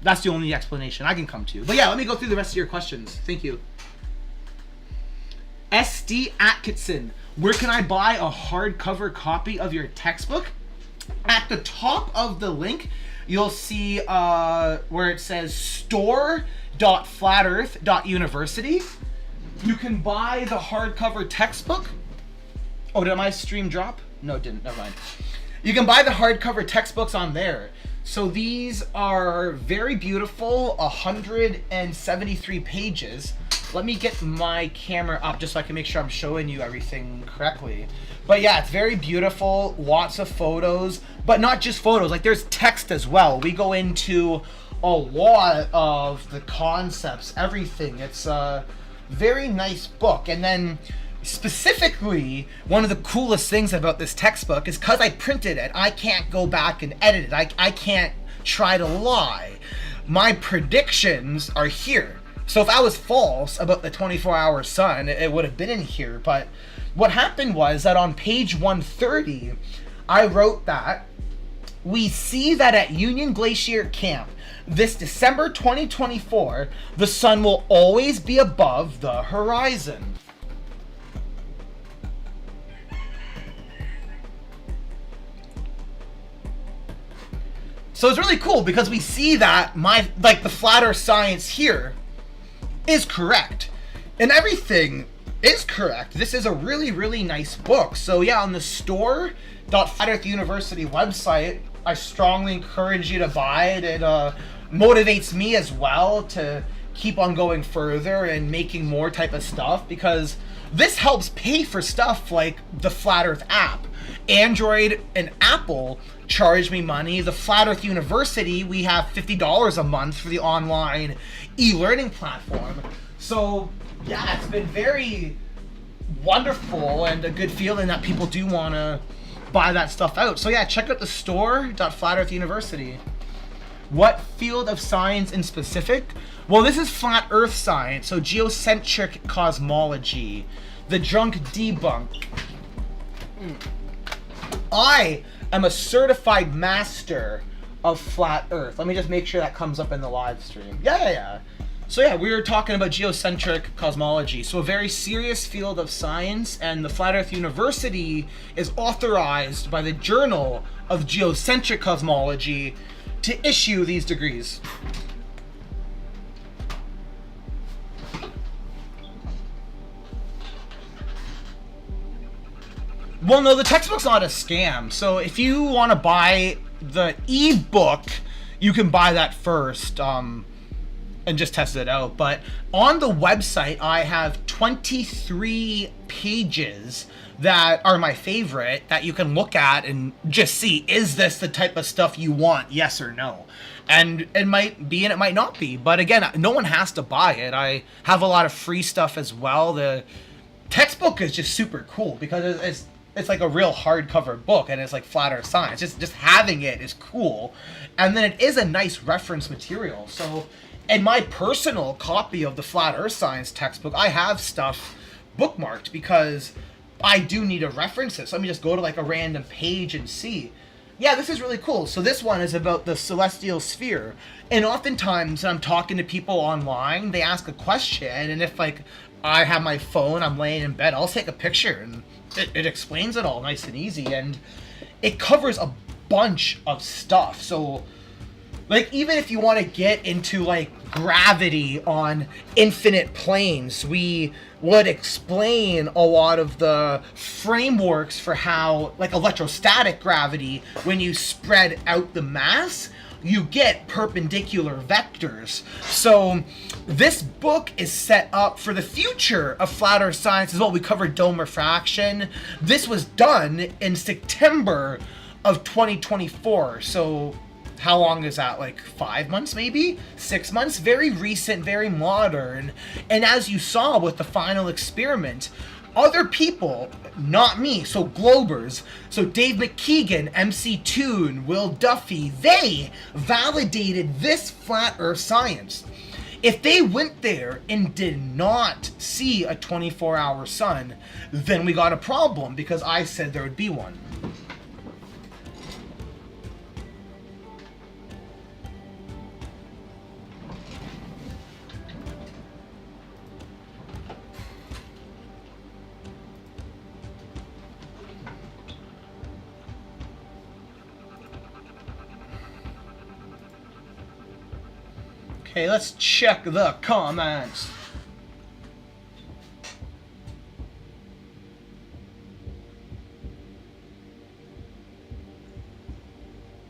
S1: That's the only explanation I can come to. But yeah, let me go through the rest of your questions. Thank you. SD Atkinson, where can I buy a hardcover copy of your textbook? At the top of the link, you'll see where it says store.flatearth.university. You can buy the hardcover textbook. Oh, did my stream drop? No, it didn't. Never mind. You can buy the hardcover textbooks on there. So these are very beautiful, 173 pages. Let me get my camera up just so I can make sure I'm showing you everything correctly. But yeah, it's very beautiful, lots of photos, but not just photos, like there's text as well. We go into a lot of the concepts, everything. It's a very nice book. And then specifically, one of the coolest things about this textbook is because I printed it, I can't go back and edit it. I can't try to lie. My predictions are here. So if I was false about the 24-hour sun, it would have been in here. But what happened was that on page 130, I wrote that we see that at Union Glacier Camp, this December 2024, the sun will always be above the horizon. So it's really cool because we see that the flat earth science here is correct. And everything is correct. This is a really, really nice book. So yeah, on the store.flatearth University website, I strongly encourage you to buy it. It motivates me as well to keep on going further and making more type of stuff, because this helps pay for stuff like the Flat Earth app. Android and Apple charge me money. The Flat Earth University, we have $50 a month for the online e-learning platform. So yeah, it's been very wonderful and a good feeling that people do want to buy that stuff out. So yeah, check out the store.Flat Earth University. What field of science in specific? Well, this is flat Earth science, so geocentric cosmology. The drunk debunk. I am a certified master of flat Earth. Let me just make sure that comes up in the live stream. Yeah. So yeah, we were talking about geocentric cosmology. So a very serious field of science, and the Flat Earth University is authorized by the Journal of Geocentric Cosmology to issue these degrees. Well, no, the textbook's not a scam. So if you want to buy the ebook, you can buy that first and just test it out. But on the website, I have 23 pages that are my favorite that you can look at and just see, is this the type of stuff you want, yes or no? And it might be and it might not be. But again, no one has to buy it. I have a lot of free stuff as well. The textbook is just super cool because it's like a real hardcover book, and it's like flat Earth science. Just having it is cool, and then it is a nice reference material. So, in my personal copy of the flat Earth science textbook, I have stuff bookmarked because I do need to reference it. So let me just go to like a random page and see. Yeah, this is really cool. So this one is about the celestial sphere, and oftentimes I'm talking to people online. They ask a question, and if like I have my phone, I'm laying in bed, I'll take a picture and it explains it all nice and easy, and it covers a bunch of stuff. So like, even if you want to get into like gravity on infinite planes, we would explain a lot of the frameworks for how, like electrostatic gravity, when you spread out the mass, you get perpendicular vectors. So this book is set up for the future of flat Earth science as well. We covered dome refraction. This was done in September of 2024. So how long is that? Like 5 months, maybe 6 months? Very recent, very modern. And as you saw with the final experiment, other people, not me, so Globers, so Dave McKeegan, MC Toon, Will Duffy, they validated this flat Earth science. If they went there and did not see a 24-hour sun, then we got a problem, because I said there would be one. Okay, let's check the comments.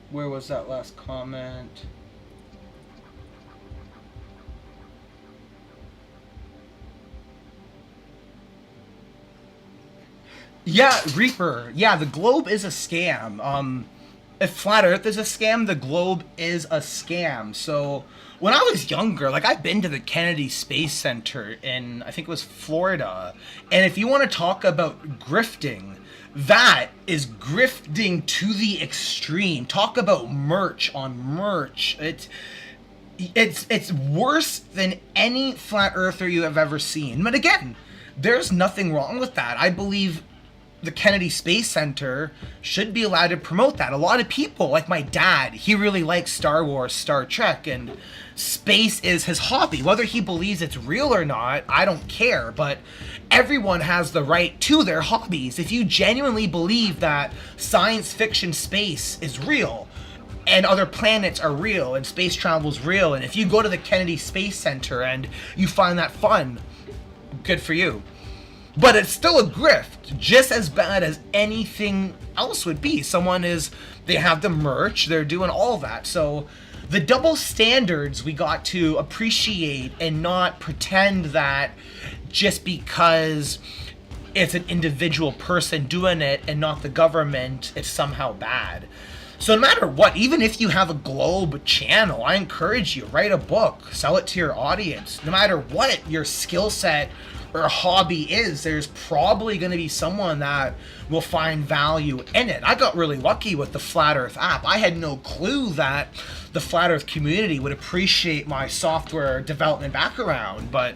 S1: Where was that last comment? Yeah, Reaper. Yeah, the globe is a scam. If flat Earth is a scam, the globe is a scam. So when I was younger, like, I've been to the Kennedy Space Center in, I think it was Florida. And if you want to talk about grifting, that is grifting to the extreme. Talk about merch on merch. It's worse than any flat earther you have ever seen. But again, there's nothing wrong with that. I believe the Kennedy Space Center should be allowed to promote that. A lot of people, like my dad, he really likes Star Wars, Star Trek, and space is his hobby. Whether he believes it's real or not, I don't care, but everyone has the right to their hobbies. If you genuinely believe that science fiction space is real, and other planets are real, and space travel is real, and if you go to the Kennedy Space Center and you find that fun, good for you. But it's still a grift, just as bad as anything else would be. They have the merch, they're doing all that. So the double standards we got to appreciate and not pretend that just because it's an individual person doing it and not the government, it's somehow bad. So no matter what, even if you have a Globe channel, I encourage you, write a book, sell it to your audience. No matter what your skill set or hobby is, there's probably going to be someone that will find value in it. I got really lucky with the Flat Earth app. I had no clue that the Flat Earth community would appreciate my software development background, but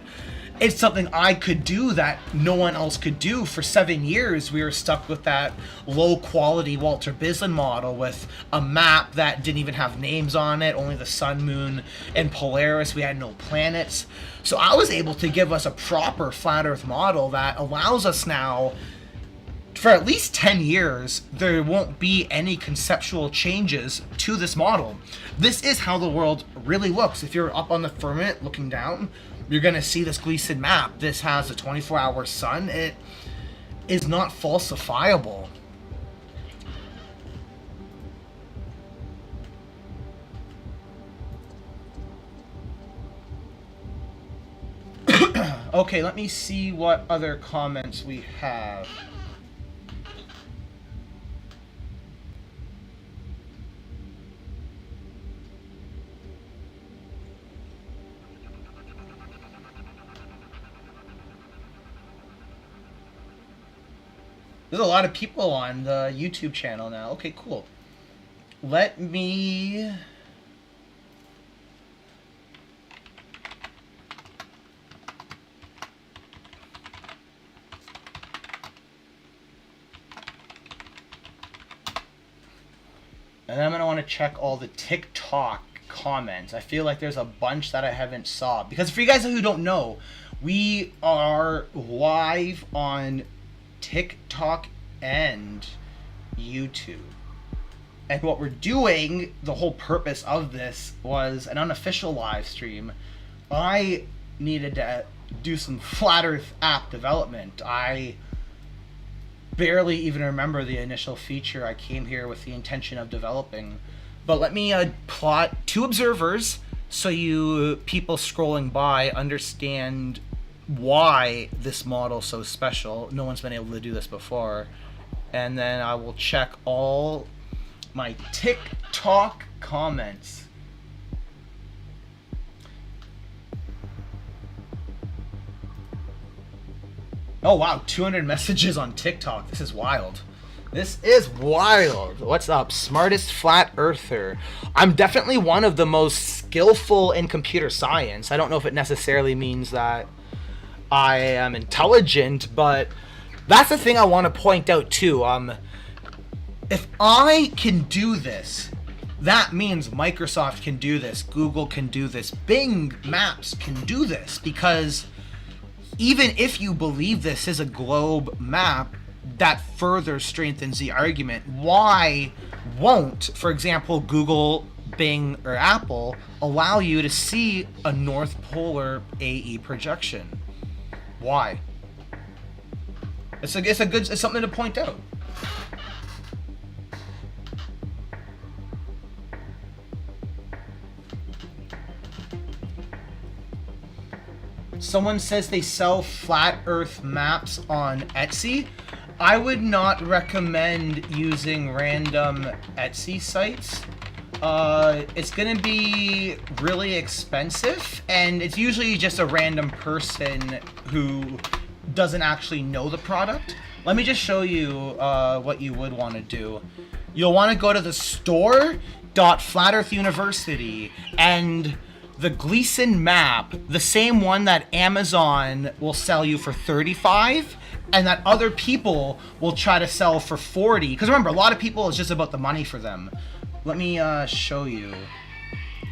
S1: it's something I could do that no one else could do. For 7 years, we were stuck with that low-quality Walter Bislin model with a map that didn't even have names on it, only the sun, moon, and Polaris. We had no planets. So I was able to give us a proper flat Earth model that allows us now, for at least 10 years, there won't be any conceptual changes to this model. This is how the world really looks. If you're up on the firmament looking down, you're going to see this Gleason map. This has a 24-hour sun. It is not falsifiable. Okay, let me see what other comments we have. There's a lot of people on the YouTube channel now. Okay, cool. Let me... And I'm going to want to check all the TikTok comments. I feel like there's a bunch that I haven't saw. Because for you guys who don't know, we are live on TikTok and YouTube. And what we're doing, the whole purpose of this was an unofficial live stream. I needed to do some Flat Earth app development. I barely even remember the initial feature I came here with the intention of developing. But let me plot two observers so you people scrolling by understand why this model is so special. No one's been able to do this before. And then I will check all my TikTok comments. Oh wow, 200 messages on TikTok. This is wild. This is wild. What's up, smartest flat earther? I'm definitely one of the most skillful in computer science. I don't know if it necessarily means that I am intelligent, but that's the thing I want to point out too. If I can do this, that means Microsoft can do this, Google can do this, Bing Maps can do this, because even if you believe this is a globe map, that further strengthens the argument. Why won't, for example, Google, Bing, or Apple allow you to see a North Polar AE projection? Why? It's something to point out. Someone says they sell flat Earth maps on Etsy. I would not recommend using random Etsy sites. It's gonna be really expensive, and it's usually just a random person who doesn't actually know the product. Let me just show you what you would want to do. You'll want to go to the store.flatearthuniversity, and the Gleason map, the same one that Amazon will sell you for $35 and that other people will try to sell for $40. Because remember, a lot of people, it's just about the money for them. Let me show you.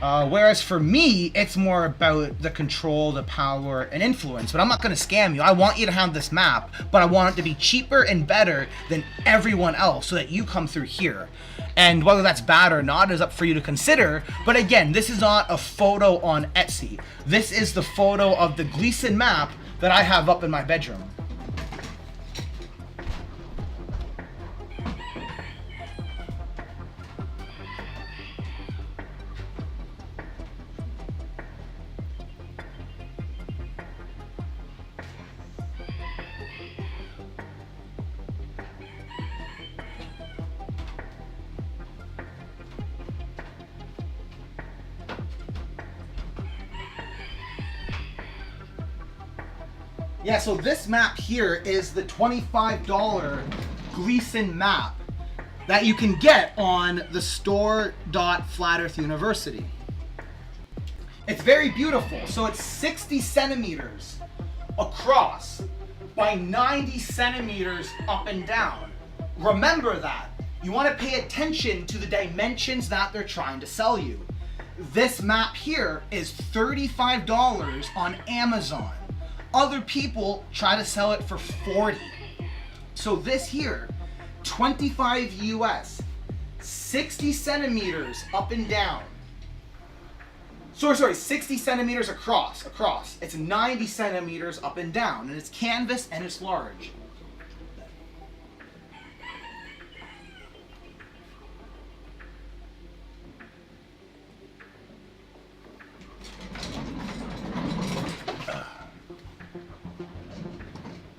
S1: Whereas for me, it's more about the control, the power, and influence. But I'm not going to scam you. I want you to have this map, but I want it to be cheaper and better than everyone else so that you come through here. And whether that's bad or not is up for you to consider. But again, this is not a photo on Etsy. This is the photo of the Gleason map that I have up in my bedroom. Yeah, so this map here is the $25 Gleason map that you can get on the store.Flat Earth University. It's very beautiful. So it's 60 centimeters across by 90 centimeters up and down. Remember that. You want to pay attention to the dimensions that they're trying to sell you. This map here is $35 on Amazon. Other people try to sell it for 40. So this here, 25 US, 60 centimeters up and down. Sorry, 60 centimeters across. It's 90 centimeters up and down, and it's canvas and it's large.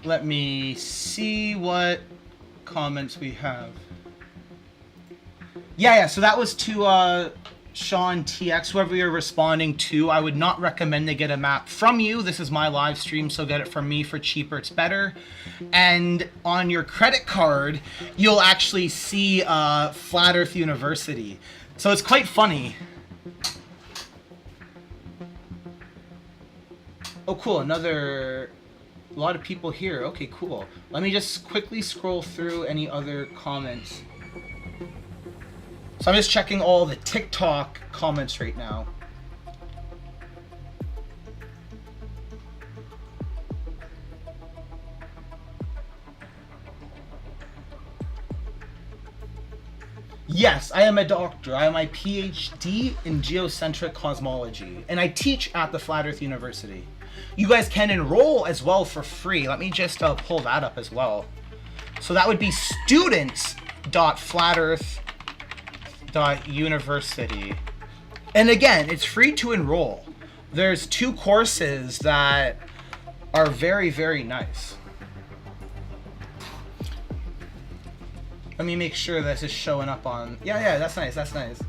S1: Let me see what comments we have. Yeah, so that was to Sean TX, whoever you're responding to. I would not recommend they get a map from you. This is my live stream, so get it from me for cheaper. It's better. And on your credit card, you'll actually see Flat Earth University. So it's quite funny. Oh, cool. A lot of people here. Okay, cool. Let me just quickly scroll through any other comments. So I'm just checking all the TikTok comments right now. Yes, I am a doctor. I have my PhD in geocentric cosmology, and I teach at the Flat Earth University. You guys can enroll as well for free. Let me just pull that up as well. So that would be students.flatearth.university. And again, it's free to enroll. There's 2 courses that are very, very nice. Let me make sure this is showing up on... Yeah, that's nice, that's nice.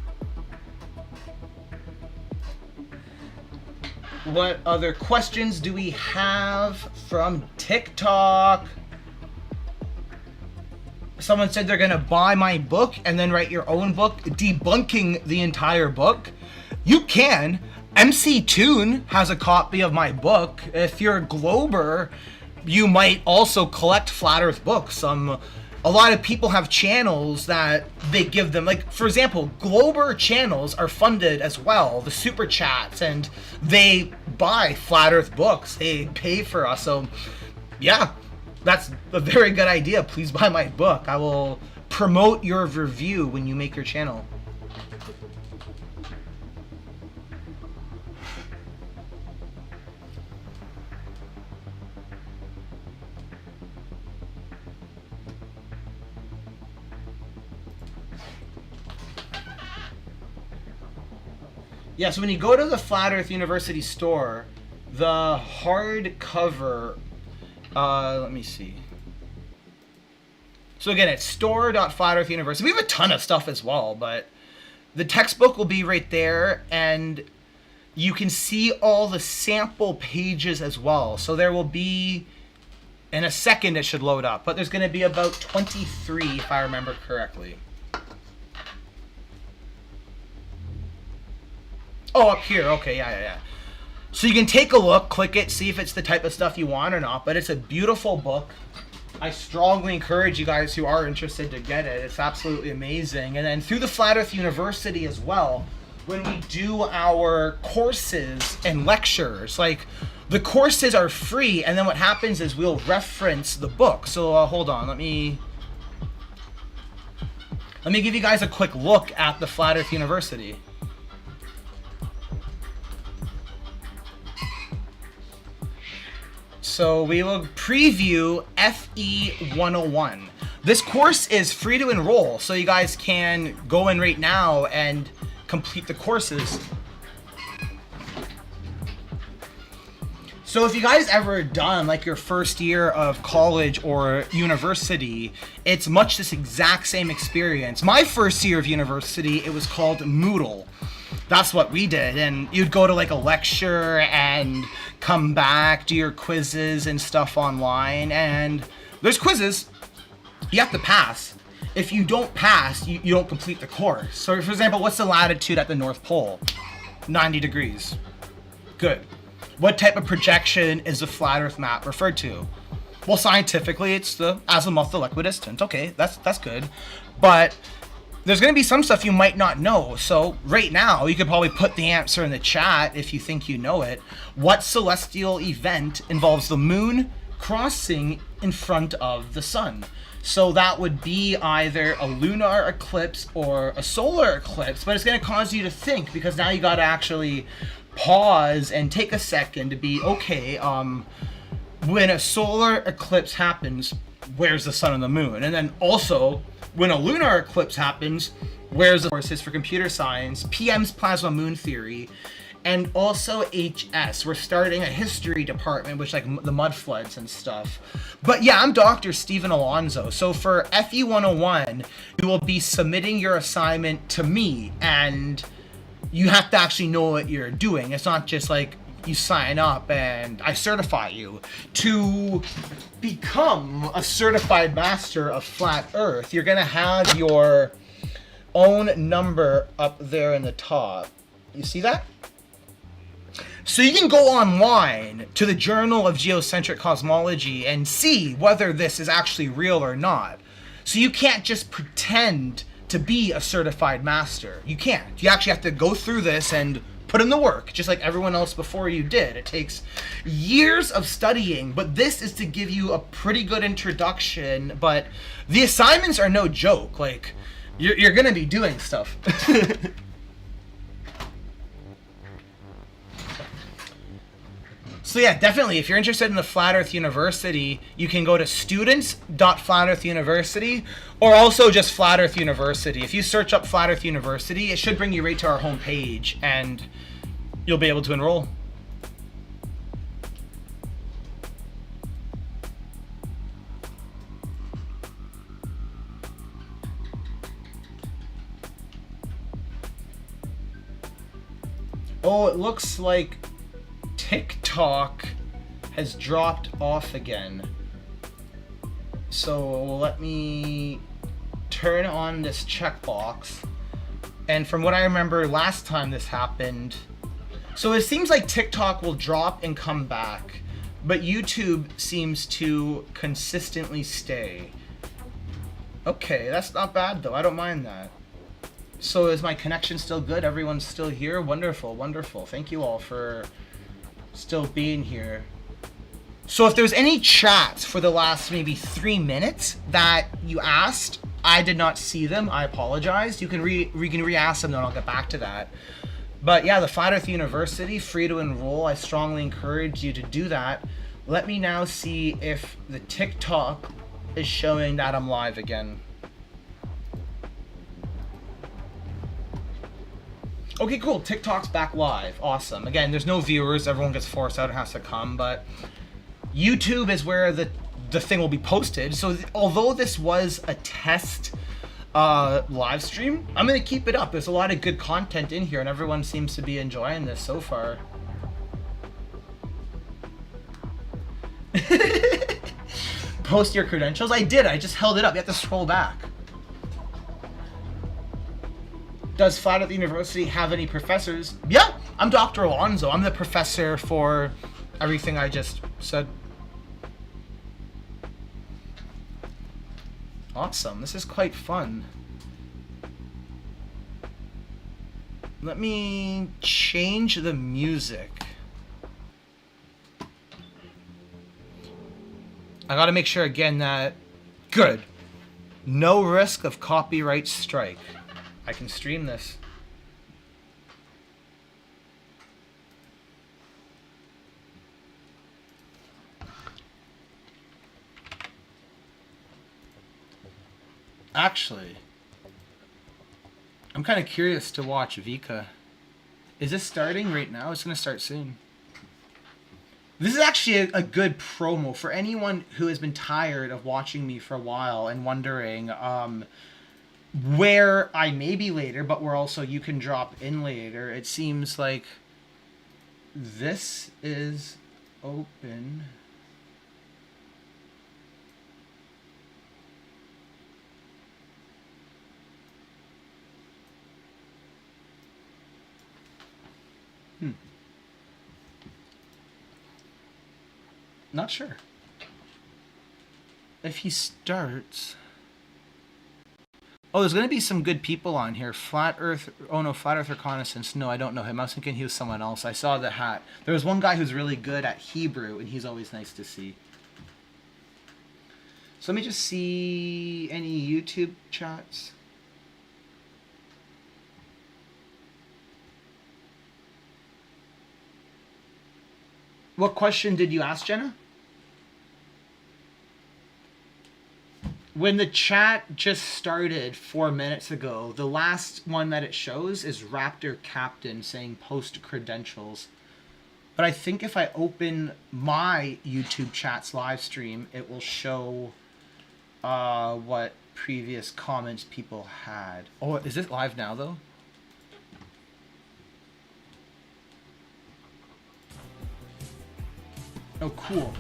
S1: What other questions do we have from TikTok? Someone said they're gonna buy my book and then write your own book debunking the entire book. You can. MC Toon has a copy of my book. If you're a Glober, you might also collect Flat Earth books. A lot of people have channels that they give them, like, for example, Glober channels are funded as well, the super chats, and they buy Flat Earth books. They pay for us. So yeah, that's a very good idea. Please buy my book. I will promote your review when you make your channel. Yeah, so when you go to the Flat Earth University store, the hardcover, let me see. So again, it's store.flatearthuniversity. We have a ton of stuff as well, but the textbook will be right there, and you can see all the sample pages as well. So there will be, in a second it should load up, but there's going to be about 23 if I remember correctly. Oh, up here. Okay, yeah. So you can take a look, click it, see if it's the type of stuff you want or not. But it's a beautiful book. I strongly encourage you guys who are interested to get it. It's absolutely amazing. And then through the Flat Earth University as well, when we do our courses and lectures, like, the courses are free, and then what happens is we'll reference the book. So hold on, let me give you guys a quick look at the Flat Earth University. So we will preview FE 101. This course is free to enroll, so you guys can go in right now and complete the courses. So if you guys ever done like your first year of college or university, it's much this exact same experience. My first year of university, it was called Moodle. That's what we did. And you'd go to like a lecture and come back, do your quizzes and stuff online. And there's quizzes. You have to pass. If you don't pass, you don't complete the course. So for example, what's the latitude at the North Pole? 90 degrees. Good. What type of projection is the flat Earth map referred to? Well, scientifically, it's the azimuth, the equidistant. Okay, that's good. But there's going to be some stuff you might not know. So right now, you could probably put the answer in the chat if you think you know it. What celestial event involves the moon crossing in front of the sun? So that would be either a lunar eclipse or a solar eclipse, but it's going to cause you to think, because now you got to actually pause and take a second to be, okay, when a solar eclipse happens, where's the sun and the moon? And then also, when a lunar eclipse happens, where's the courses for computer science, PM's plasma moon theory, and also HS. We're starting a history department, which like the mud floods and stuff. But yeah, I'm Dr. Stephen Alonzo. So for FE 101, you will be submitting your assignment to me, and you have to actually know what you're doing. It's not just like you sign up and I certify you. To become a certified master of flat Earth, you're gonna have your own number up there in the top. You see that? So you can go online to the Journal of Geocentric Cosmology and see whether this is actually real or not. So you can't just pretend to be a certified master. You can't. You actually have to go through this and put in the work, just like everyone else before you did. It takes years of studying, but this is to give you a pretty good introduction. But the assignments are no joke. Like, you're gonna be doing stuff. So yeah, definitely, if you're interested in the Flat Earth University, you can go to students.flatearthuniversity, or also just Flat Earth University. If you search up Flat Earth University, it should bring you right to our homepage, and you'll be able to enroll. Oh, it looks like TikTok has dropped off again. So let me turn on this checkbox. And from what I remember last time this happened, so it seems like TikTok will drop and come back, but YouTube seems to consistently stay. Okay, that's not bad though. I don't mind that. So is my connection still good? Everyone's still here? Wonderful, wonderful. Thank you all for still being here. So if there's any chats for the last maybe 3 minutes that you asked, I did not see them. I apologize. You can re-ask them, then I'll get back to that. But yeah, the Flat Earth University, free to enroll. I strongly encourage you to do that. Let me now see if the TikTok is showing that I'm live again. Okay, cool. TikTok's back live. Awesome. Again, there's no viewers. Everyone gets forced out and has to come. But YouTube is where the thing will be posted. So although this was a test live stream, I'm going to keep it up. There's a lot of good content in here, and everyone seems to be enjoying this so far. Post your credentials? I did. I just held it up. You have to scroll back. Does Flat Earth University have any professors? Yeah, I'm Dr. Alonzo. I'm the professor for everything I just said. Awesome. This is quite fun. Let me change the music. I gotta make sure again that... Good. No risk of copyright strike. I can stream this. Actually, I'm kind of curious to watch Vika. Is this starting right now? It's going to start soon. This is actually a good promo for anyone who has been tired of watching me for a while and wondering, where I may be later, but where also you can drop in later. It seems like this is open. Not sure. If he starts. Oh, there's going to be some good people on here. Flat Earth. Oh no, Flat Earth Reconnaissance. No, I don't know him. I was thinking he was someone else. I saw the hat. There was one guy who's really good at Hebrew, and he's always nice to see. So let me just see any YouTube chats. What question did you ask, Jenna? When the chat just started 4 minutes ago, the last one that it shows is Raptor Captain saying post credentials. But I think if I open my YouTube chat's live stream, it will show what previous comments people had. Oh, is it live now though? Oh, cool.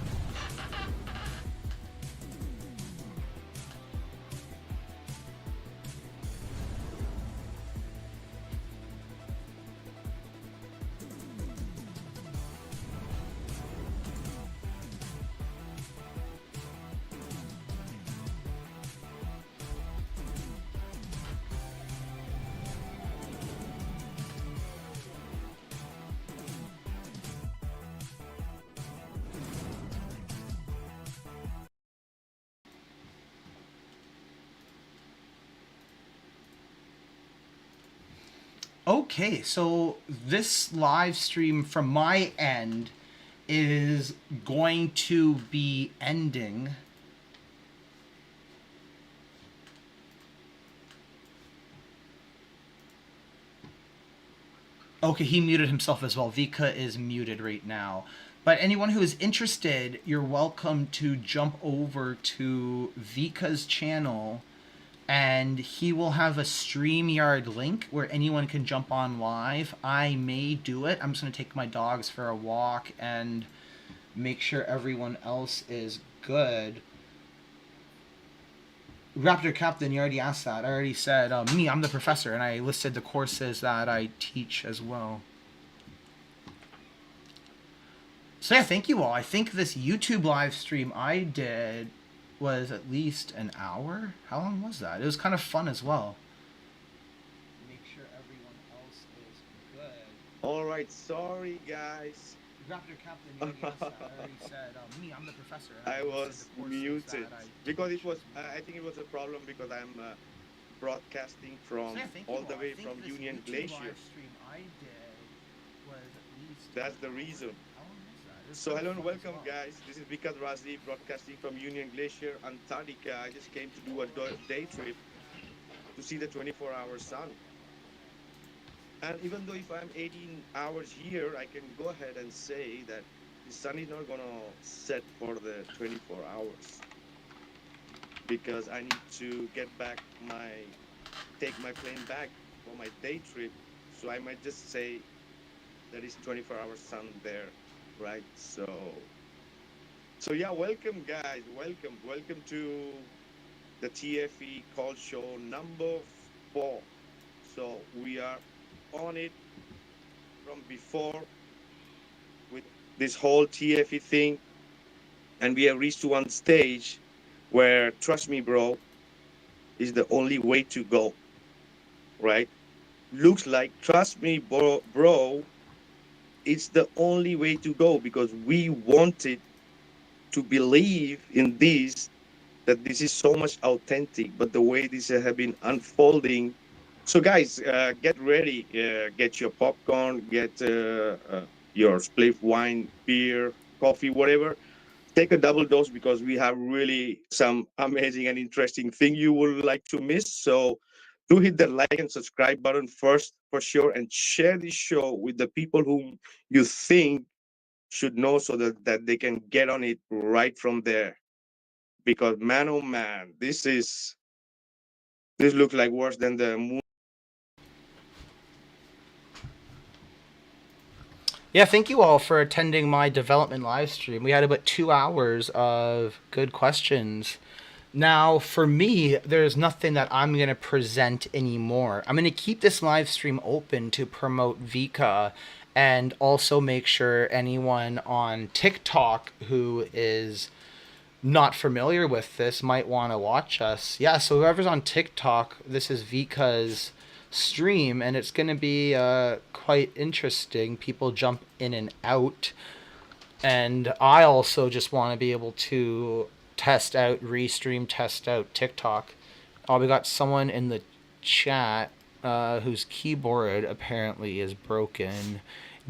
S1: Okay, so this live stream from my end is going to be ending. Okay, he muted himself as well. Vika is muted right now. But anyone who is interested, you're welcome to jump over to Vika's channel, and he will have a StreamYard link where anyone can jump on live. I may do it. I'm just going to take my dogs for a walk and make sure everyone else is good. Raptor Captain, you already asked that. I already said, me, I'm the professor, and I listed the courses that I teach as well. So yeah, thank you all. I think this YouTube live stream I did was at least an hour. How long was that? It was kind of fun as well. Make sure everyone else is good.
S2: All right, sorry guys.
S1: Raptor Captain, you already asked that. I already said, me, I'm the professor. And
S2: I was
S1: the
S2: muted
S1: that I
S2: because it was.
S1: well.
S2: I think it was a problem because I'm broadcasting from
S1: So yeah,
S2: all
S1: you
S2: the
S1: all.
S2: way
S1: I think
S2: from
S1: this
S2: Union
S1: YouTube
S2: Glacier.
S1: live stream I did was at least.
S2: That's the reason.
S1: How long was that? It was
S2: So
S1: kind of
S2: hello and
S1: fun as
S2: welcome,
S1: well.
S2: guys. This is Vikas Razi broadcasting from Union Glacier, Antarctica. I just came to do a day trip to see the 24-hour sun. And even though if I'm 18 hours here, I can go ahead and say that the sun is not gonna set for the 24 hours because I need to get back take my plane back for my day trip. So I might just say there is 24-hour sun there, right? So yeah, welcome guys, welcome to the TFE call show number 4. So we are on it from before with this whole TFE thing, and we have reached to one stage where, trust me, bro, is the only way to go, right? Looks like, trust me, bro, it's the only way to go because we wanted to believe in this, that this is so much authentic, but the way this have been unfolding. So, guys, get ready, get your popcorn, get your spliff, wine, beer, coffee, whatever. Take a double dose because we have really some amazing and interesting thing you would like to miss. So do hit the like and subscribe button first for sure, and share this show with the people whom you think should know so that they can get on it right from there. Because man, oh man, this is This looks like worse than the moon.
S1: Yeah, thank you all for attending my development live stream. We had about 2 hours of good questions. Now, for me, there's nothing that I'm going to present anymore. I'm going to keep this live stream open to promote Vika and also make sure anyone on TikTok who is not familiar with this might want to watch us. Yeah, so whoever's on TikTok, this is Vika's stream, and it's going to be quite interesting. People jump in and out. And I also just want to be able to test out, restream, test out TikTok. Oh, we got someone in the chat whose keyboard apparently is broken.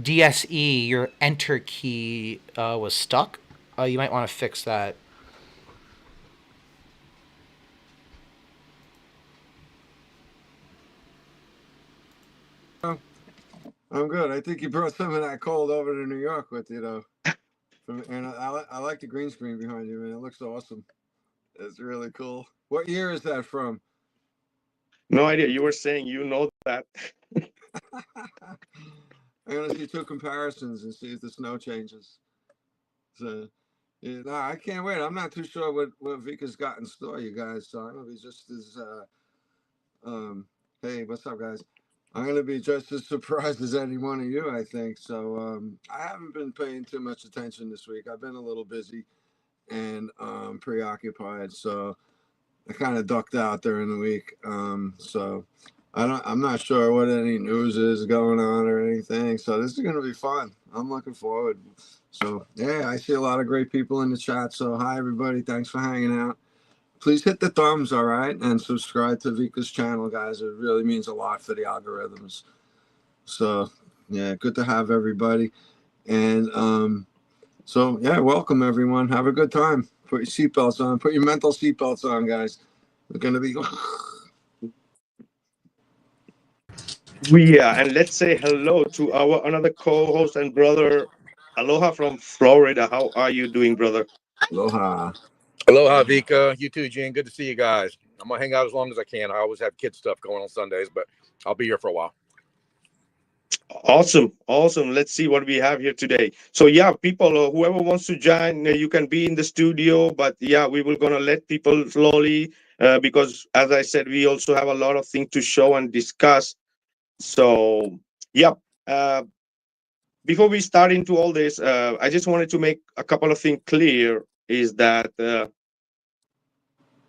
S1: DSE, your enter key was stuck. You might want to fix that.
S3: I'm good. I think you brought some of that cold over to New York with you, though. And I like the green screen behind you, man. It looks awesome. It's really cool. What year is that from?
S2: No idea. You were saying you know that.
S3: I'm gonna see two comparisons and see if the snow changes. So, yeah, no, I can't wait. I'm not too sure what Vika's got in store, you guys. So I'm gonna be just as hey, what's up, guys? I'm gonna be just as surprised as any one of you, I think. So I haven't been paying too much attention this week. I've been a little busy and preoccupied, so I kind of ducked out during the week. So I'm not sure what any news is going on or anything. So this is gonna be fun. I'm looking forward. So yeah, I see a lot of great people in the chat. So hi everybody, thanks for hanging out. Please hit the thumbs, all right, and subscribe to Vika's channel, guys. It really means a lot for the algorithms. So yeah, good to have everybody. And so yeah, welcome everyone. Have a good time. Put your seatbelts on. Put your mental seatbelts on, guys. We're gonna be.
S2: And let's say hello to our another co-host and brother, Aloha from Florida. How are you doing, brother?
S3: Aloha.
S4: Aloha, Vika. You too, Gene. Good to see you guys. I'm going to hang out as long as I can. I always have kid stuff going on Sundays, but I'll be here for a while.
S2: Awesome. Let's see what we have here today. So yeah, people, whoever wants to join, you can be in the studio, but yeah, we will gonna let people slowly because as I said, we also have a lot of things to show and discuss. So yeah, before we start into all this, I just wanted to make a couple of things clear. Is that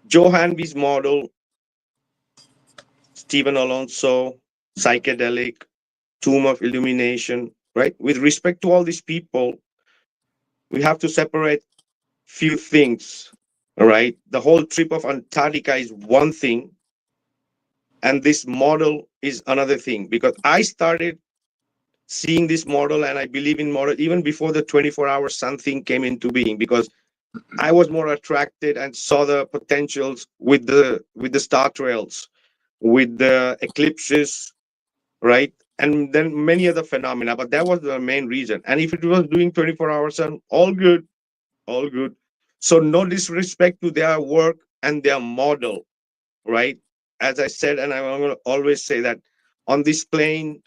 S2: Joe Hanvey's model, Stephen Alonzo, psychedelic, tomb of illumination, right? With respect to all these people, we have to separate few things, all right? The whole trip of Antarctica is one thing, and this model is another thing, because I started seeing this model and I believe in model even before the 24-hour sun thing came into being, because I was more attracted and saw the potentials with the star trails, with the eclipses, right? And then many other phenomena, but that was the main reason. And if it was doing 24-hour sun, all good, all good. So no disrespect to their work and their model, right? As I said, and I'm going to always say that on this plane,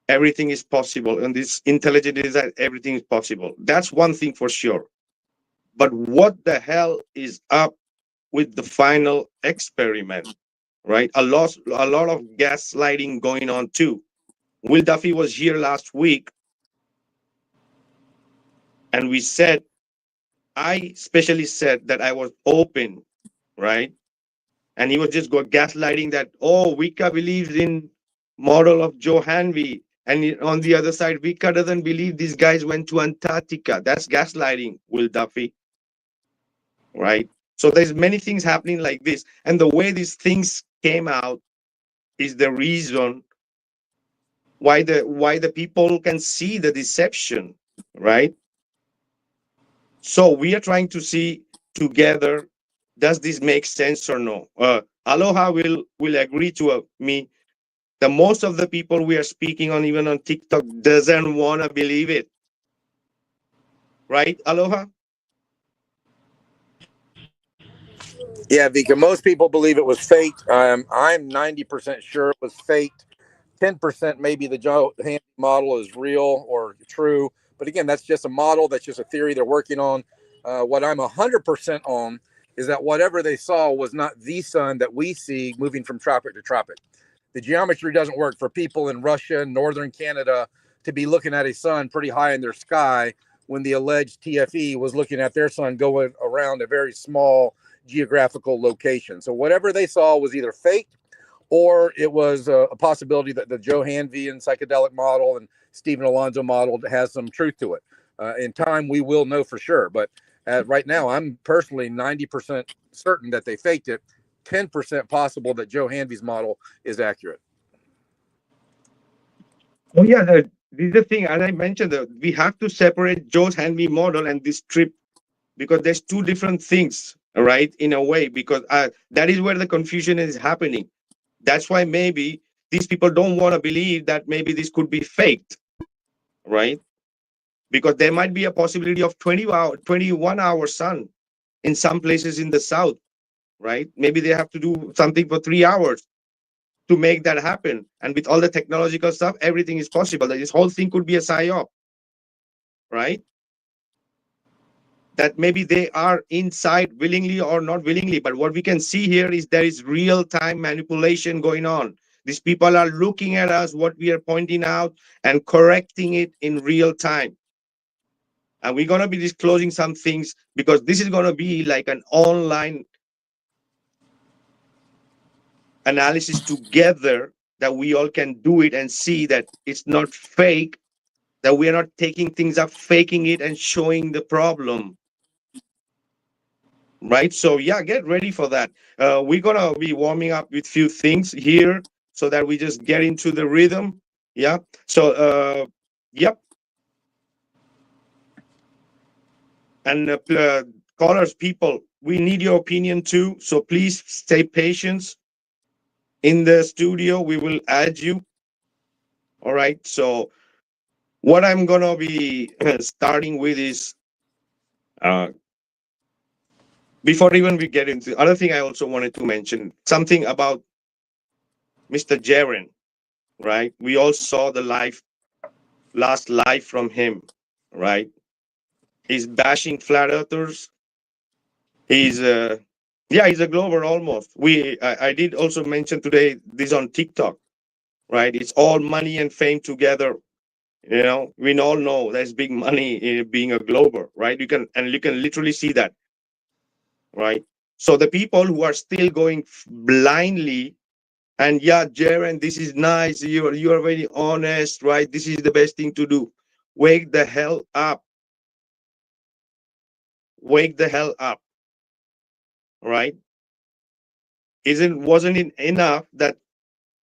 S2: everything is possible. On this intelligent design, everything is possible. That's one thing for sure. But what the hell is up with the final experiment, right? A lot of gaslighting going on too. Will Duffy was here last week, and I especially said that I was open, right? And he was just gaslighting that, oh, Wicca believes in model of Joe Hanvey. And on the other side, Wicca doesn't believe these guys went to Antarctica. That's gaslighting, Will Duffy, right? So there's many things happening like this. And the way these things came out is the reason why the people can see the deception, right? So we are trying to see together, does this make sense or no? Aloha will agree to me. The most of the people we are speaking on, even on TikTok, doesn't want to believe it, right? Aloha.
S4: Yeah, Vika, most people believe it was faked. I'm 90% sure it was faked. 10% maybe the Joe Handy model is real or true. But again, that's just a model. That's just a theory they're working on. What I'm 100% on is that whatever they saw was not the sun that we see moving from tropic to tropic. The geometry doesn't work for people in Russia and northern Canada to be looking at a sun pretty high in their sky when the alleged TFE was looking at their sun going around a very small geographical location. So whatever they saw was either faked or it was a possibility that the Joe Hanvey and psychedelic model and Stephen Alonzo model has some truth to it. In time, we will know for sure. But right now, I'm personally 90% certain that they faked it. 10% possible that Joe Hanvey's model is accurate.
S2: Oh yeah, this is the thing, as I mentioned, we have to separate Joe's Hanvey model and this trip because there's two different things, right? In a way, because that is where the confusion is happening. That's why maybe these people don't want to believe that maybe this could be faked, right? Because there might be a possibility of 21-hour sun in some places in the south, right? Maybe they have to do something for 3 hours to make that happen. And with all the technological stuff, everything is possible. That this whole thing could be a psyop, right? That maybe they are inside willingly or not willingly. But what we can see here is there is real-time manipulation going on. These people are looking at us, what we are pointing out, and correcting it in real time. And we're going to be disclosing some things because this is going to be like an online analysis together that we all can do it and see that it's not fake, that we are not taking things up, faking it and showing the problem. Right? So yeah, get ready for that. We're going to be warming up with few things here so that we just get into the rhythm. Yeah. So, yep. And callers, people, we need your opinion too. So please stay patient. In the studio, we will add you. All right. So what I'm going to be starting with is, before even we get into the other thing, I also wanted to mention something about Mr. Jaren, right? We all saw the last live from him, right? He's bashing flat earthers. He's he's a glober almost. I did also mention today this on TikTok, right? It's all money and fame together. You know, we all know there's big money in being a glober, right? You can literally see that, right? So the people who are still going blindly, and yeah, Jaren, this is nice. You are very honest, right? This is the best thing to do. Wake the hell up. Wake the hell up, right? Wasn't it enough that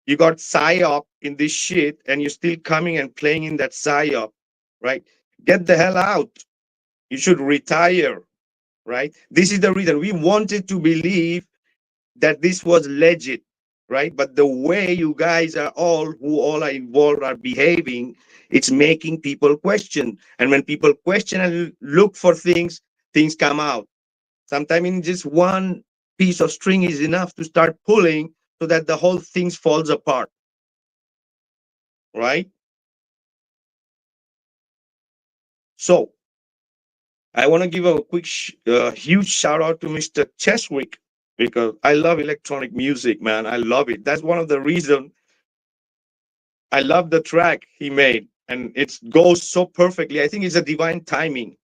S2: you got psyop in this shit and you're still coming and playing in that psyop, right? Get the hell out. You should retire, right? This is the reason we wanted to believe that this was legit, right? But the way you guys are who all are involved are behaving, it's making people question. And when people question and look for things, things come out. Sometimes in just one piece of string is enough to start pulling so that the whole thing falls apart, right? So I want to give a quick, huge shout out to Mr. Cheswick because I love electronic music, man. I love it. That's one of the reasons I love the track he made, and it goes so perfectly. I think it's a divine timing,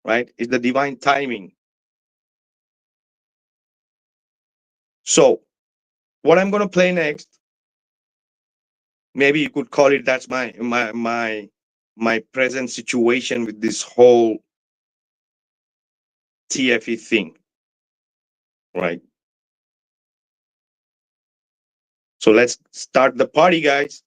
S2: right? It's the divine timing. So what I'm going to play next, maybe you could call it, that's my present situation with this whole TFE thing, right? So let's start the party, guys.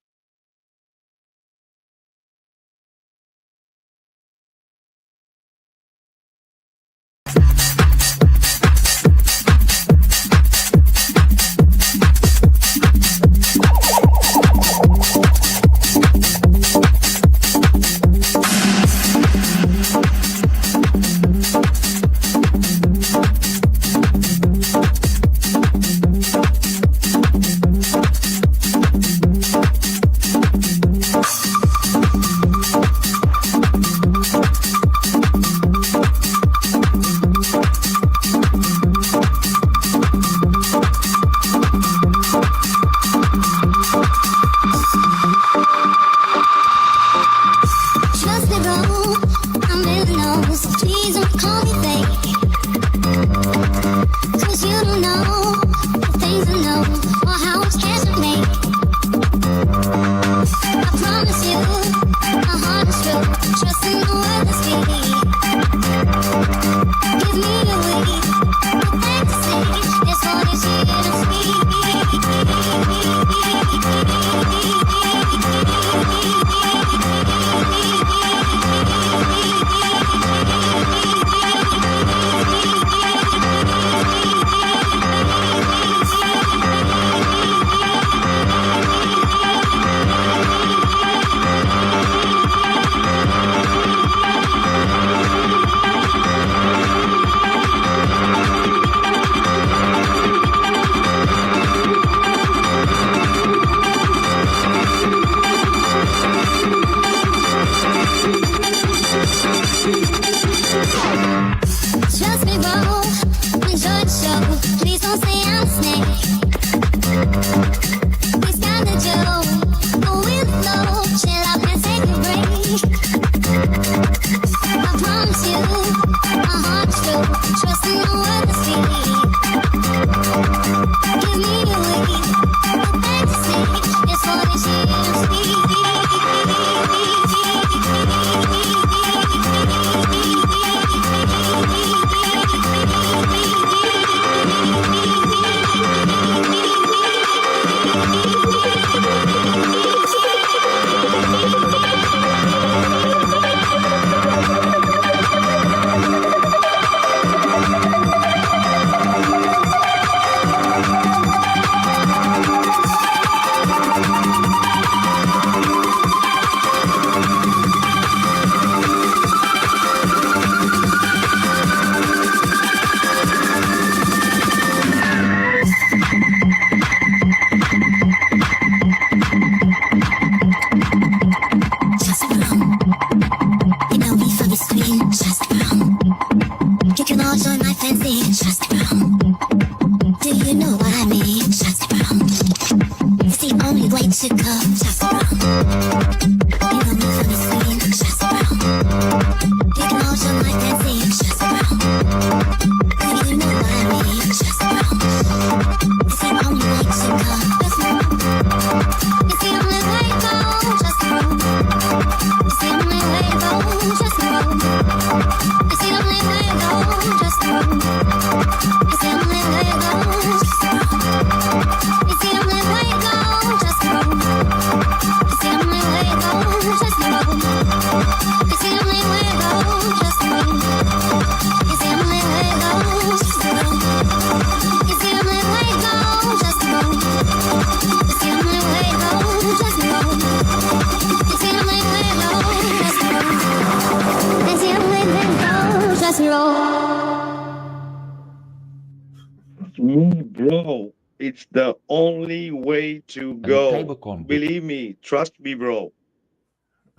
S2: Me, bro. It's the only way to go. Believe me, trust me, bro.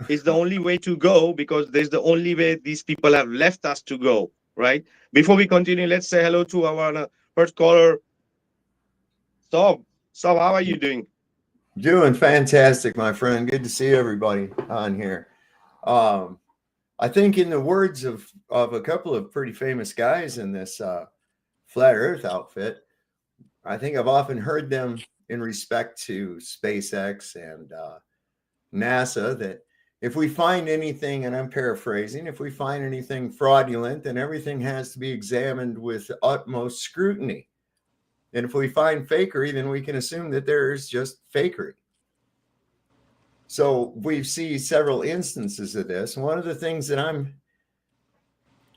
S2: It's the only way to go because there's the only way these people have left us to go, right? Before we continue, let's say hello to our first caller, Sob. Sob, how are you doing?
S5: Doing fantastic, my friend. Good to see everybody on here. I think in the words of a couple of pretty famous guys in this flat earth outfit, I think I've often heard them in respect to SpaceX and NASA that if we find anything, and I'm paraphrasing, if we find anything fraudulent, then everything has to be examined with utmost scrutiny. And if we find fakery, then we can assume that there is just fakery. So we see several instances of this. One of the things that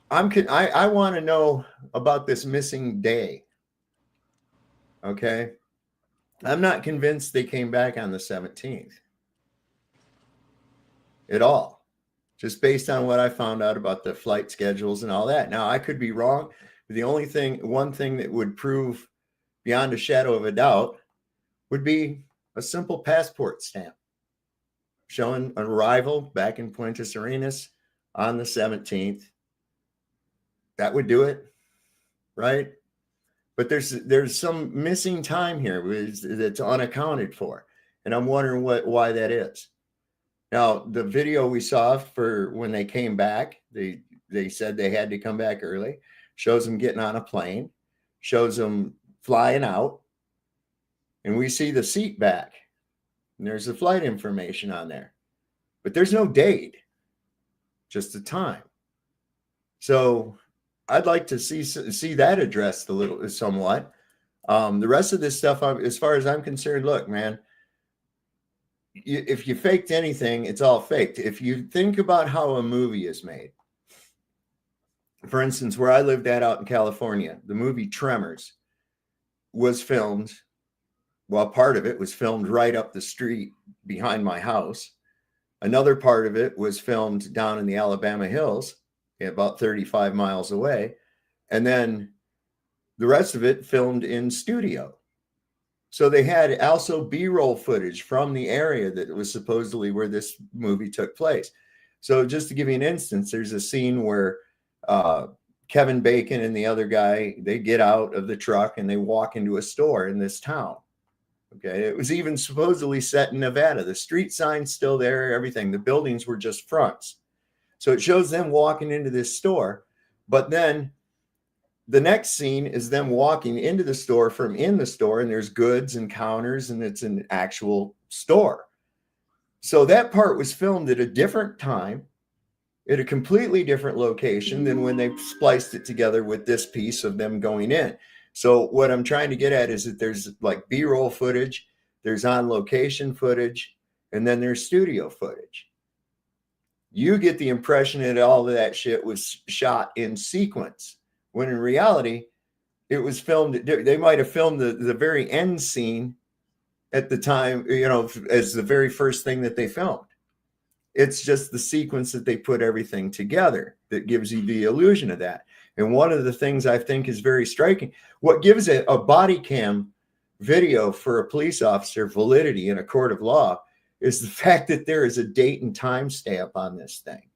S5: I want to know about this missing day. Okay. I'm not convinced they came back on the 17th at all, just based on what I found out about the flight schedules and all that. Now, I could be wrong. The only thing, one thing that would prove beyond a shadow of a doubt would be a simple passport stamp showing an arrival back in Puerto Arenas on the 17th. That would do it, right? But there's some missing time here that's unaccounted for, and I'm wondering why that is. Now, the video we saw for when they came back, they said they had to come back early, shows them getting on a plane, shows them flying out, and we see the seat back, and there's the flight information on there, but there's no date. just the time. So I'd like to see that addressed a little somewhat. The rest of this stuff, as far as I'm concerned, look, man, if you faked anything, it's all faked. If you think about how a movie is made, for instance, where I lived out in California, the movie Tremors was filmed. Well, part of it was filmed right up the street behind my house. Another part of it was filmed down in the Alabama hills, about 35 miles away. And then the rest of it filmed in studio. So they had also B-roll footage from the area that was supposedly where this movie took place. So just to give you an instance, there's a scene where Kevin Bacon and the other guy, they get out of the truck and they walk into a store in this town. Okay, it was even supposedly set in Nevada. The street sign's still there, everything. The buildings were just fronts. So it shows them walking into this store. But then the next scene is them walking into the store from in the store, and there's goods and counters, and it's an actual store. So that part was filmed at a different time, at a completely different location than when they spliced it together with this piece of them going in. So what I'm trying to get at is that there's like B-roll footage, there's on location footage, and then there's studio footage. You get the impression that all of that shit was shot in sequence, when in reality, it was filmed. They might have filmed the very end scene at the time, you know, as the very first thing that they filmed. It's just the sequence that they put everything together that gives you the illusion of that. And one of the things I think is very striking, what gives a body cam video for a police officer validity in a court of law is the fact that there is a date and time stamp on this thing.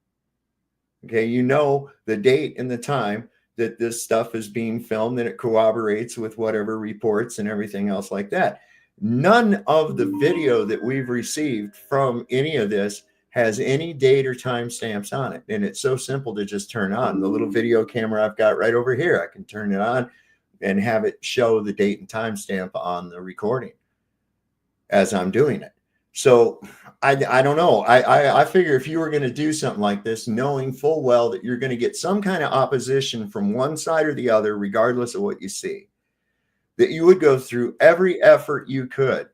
S5: Okay, you know the date and the time that this stuff is being filmed, and it corroborates with whatever reports and everything else like that. None of the video that we've received from any of this has any date or time stamps on it. And it's so simple to just turn on. The little video camera I've got right over here, I can turn it on and have it show the date and time stamp on the recording as I'm doing it. So I don't know. I figure if you were going to do something like this, knowing full well that you're going to get some kind of opposition from one side or the other, regardless of what you see, that you would go through every effort you could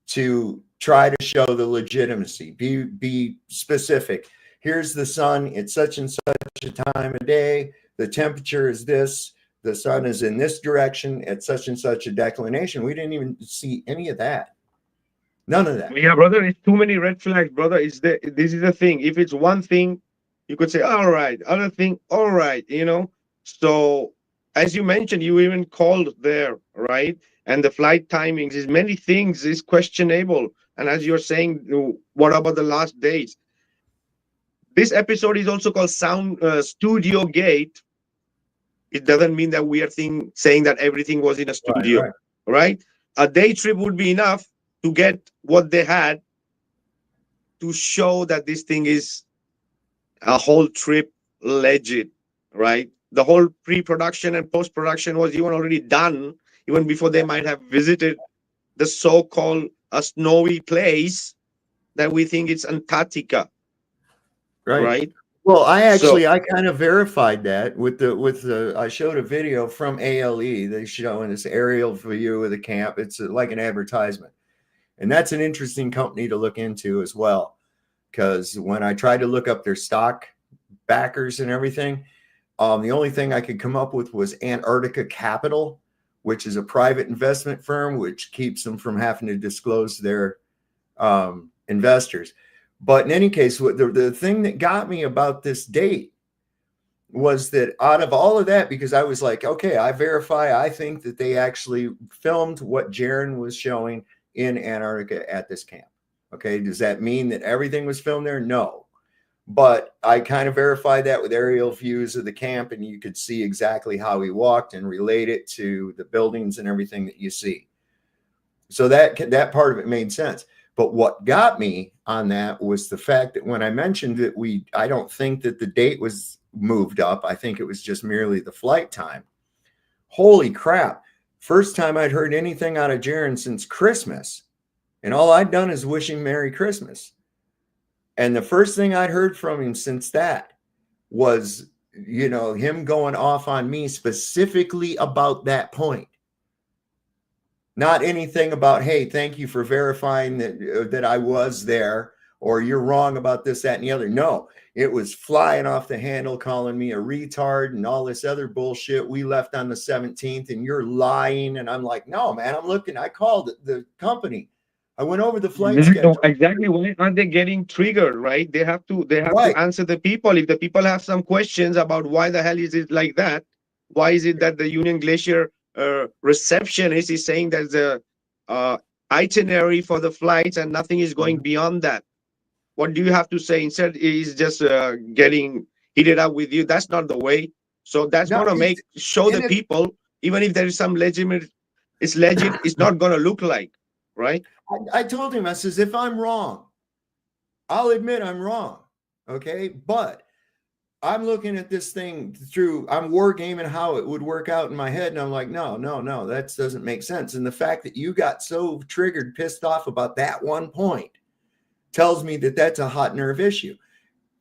S5: to try to show the legitimacy, be specific. Here's the sun at such and such a time of day. The temperature is this. The sun is in this direction at such and such a declination. We didn't even see any of that. None of that.
S2: Yeah, brother, it's too many red flags, brother. This is the thing. If it's one thing, you could say, all right. Other thing, all right, you know. So as you mentioned, you even called there, right? And the flight timings is many things is questionable. And as you're saying, what about the last days? This episode is also called Studio Gate. It doesn't mean that we are saying that everything was in a studio, right? A day trip would be enough to get what they had to show that this thing is a whole trip legit, right? The whole pre-production and post-production was even already done, even before they might have visited the so-called a snowy place that we think it's Antarctica, right?
S5: Well, I kind of verified that with the I showed a video from ALE. They showing this aerial view of the camp. It's like an advertisement. And that's an interesting company to look into as well, because when I tried to look up their stock backers and everything, the only thing I could come up with was Antarctica Capital, which is a private investment firm, which keeps them from having to disclose their investors. But in any case, the thing that got me about this date was that out of all of that, because I was like, okay, I verify, I think that they actually filmed what Jaron was showing in Antarctica at this camp. Okay, does that mean that everything was filmed there? No. But I kind of verified that with aerial views of the camp, and you could see exactly how he walked and relate it to the buildings and everything that you see. So that part of it made sense. But what got me on that was the fact that when I mentioned that I don't think that the date was moved up. I think it was just merely the flight time. Holy crap. First time I'd heard anything out of Jaron since Christmas. And all I'd done is wish him Merry Christmas. And the first thing I'd heard from him since that was, him going off on me specifically about that point. Not anything about, hey, thank you for verifying that I was there, or you're wrong about this, that, and the other. No, it was flying off the handle, calling me a retard and all this other bullshit. We left on the 17th and you're lying. And I'm like, no, man, I called the company. I went over the flight schedule.
S2: Exactly. Why aren't they getting triggered, right? They have to answer the people. If the people have some questions about why the hell is it like that, why is it that the Union Glacier receptionist is saying that the itinerary for the flights and nothing is going beyond that? What do you have to say? Instead, he's just getting heated up with you. That's not the way. So that's
S5: No,
S2: going to show the people, even if there is some legitimate, it's legit, it's not going to look like, right?
S5: I told him, I says, if I'm wrong, I'll admit I'm wrong. Okay. But I'm looking at this thing through, I'm wargaming how it would work out in my head. And I'm like, no, that doesn't make sense. And the fact that you got so triggered, pissed off about that one point tells me that that's a hot nerve issue.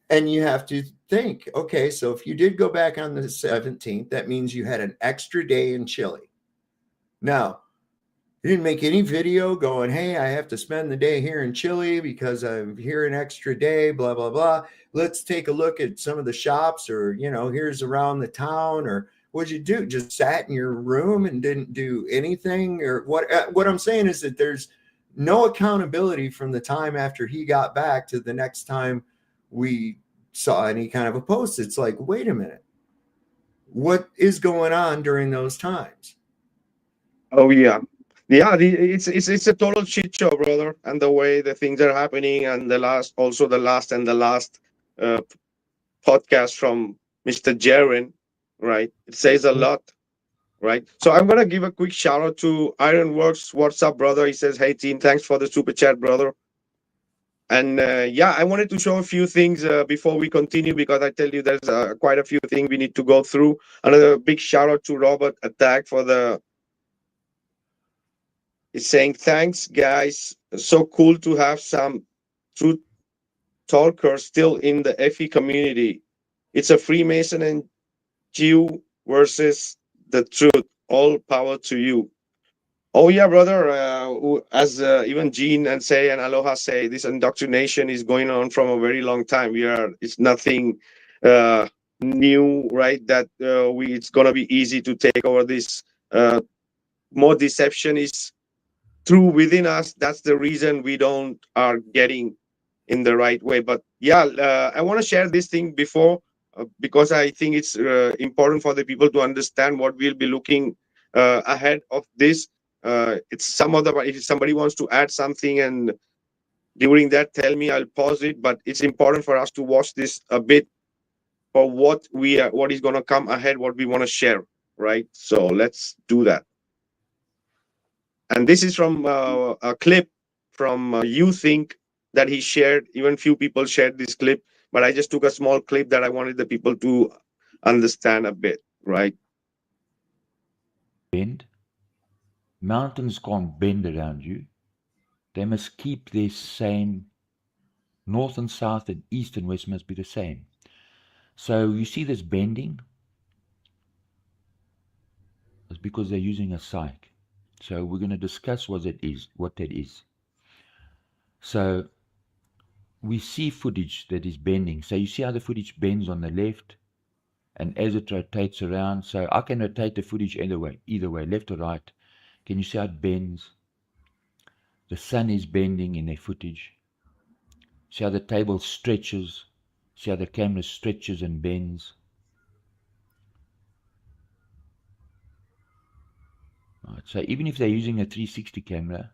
S5: And you have to think, okay, so if you did go back on the 17th, that means you had an extra day in Chile. Now, you didn't make any video going, hey, I have to spend the day here in Chile because I'm here an extra day, blah, blah, blah. Let's take a look at some of the shops, or, here's around the town, or what'd you do? Just sat in your room and didn't do anything? Or what I'm saying is that there's no accountability from the time after he got back to the next time we saw any kind of a post. It's like, wait a minute, what is going on during those times?
S2: Oh yeah. Yeah, it's a total shit show, brother. And the way the things are happening, and the last uh, podcast from Mr. Jaren, right? It says a lot, right? So I'm gonna give a quick shout out to Ironworks. What's up, brother? He says, "Hey team, thanks for the super chat, brother." And yeah, I wanted to show a few things before we continue, because I tell you there's quite a few things we need to go through. Another big shout out to Robert Attack for the. He's saying, thanks, guys. So cool to have some truth talkers still in the FE community. It's a Freemason and Jew versus the truth. All power to you. Oh yeah, brother. As even Gene and say and Aloha say, this indoctrination is going on from a very long time. It's nothing new, right? That it's gonna be easy to take over this. More deception is through within us. That's the reason we don't are getting in the right way. But yeah, I want to share this thing before, because I think it's important for the people to understand what we'll be looking ahead of this. It's some of the, if somebody wants to add something and during that tell me, I'll pause it. But it's important for us to watch this a bit for what is going to come ahead, what we want to share, right? So let's do that. And this is from a clip from You Think that he shared. Even few people shared this clip, but I just took a small clip that I wanted the people to understand a bit, right?
S6: Bend. Mountains can't bend around you. They must keep their same. North and south and east and west must be the same. So you see this bending? It's because they're using a psych. So we're going to discuss what that is. So we see footage that is bending. So you see how the footage bends on the left, and as it rotates around. So I can rotate the footage either way, left or right. Can you see how it bends? The sun is bending in their footage. See how the table stretches. See how the camera stretches and bends. Right, so even if they're using a 360 camera,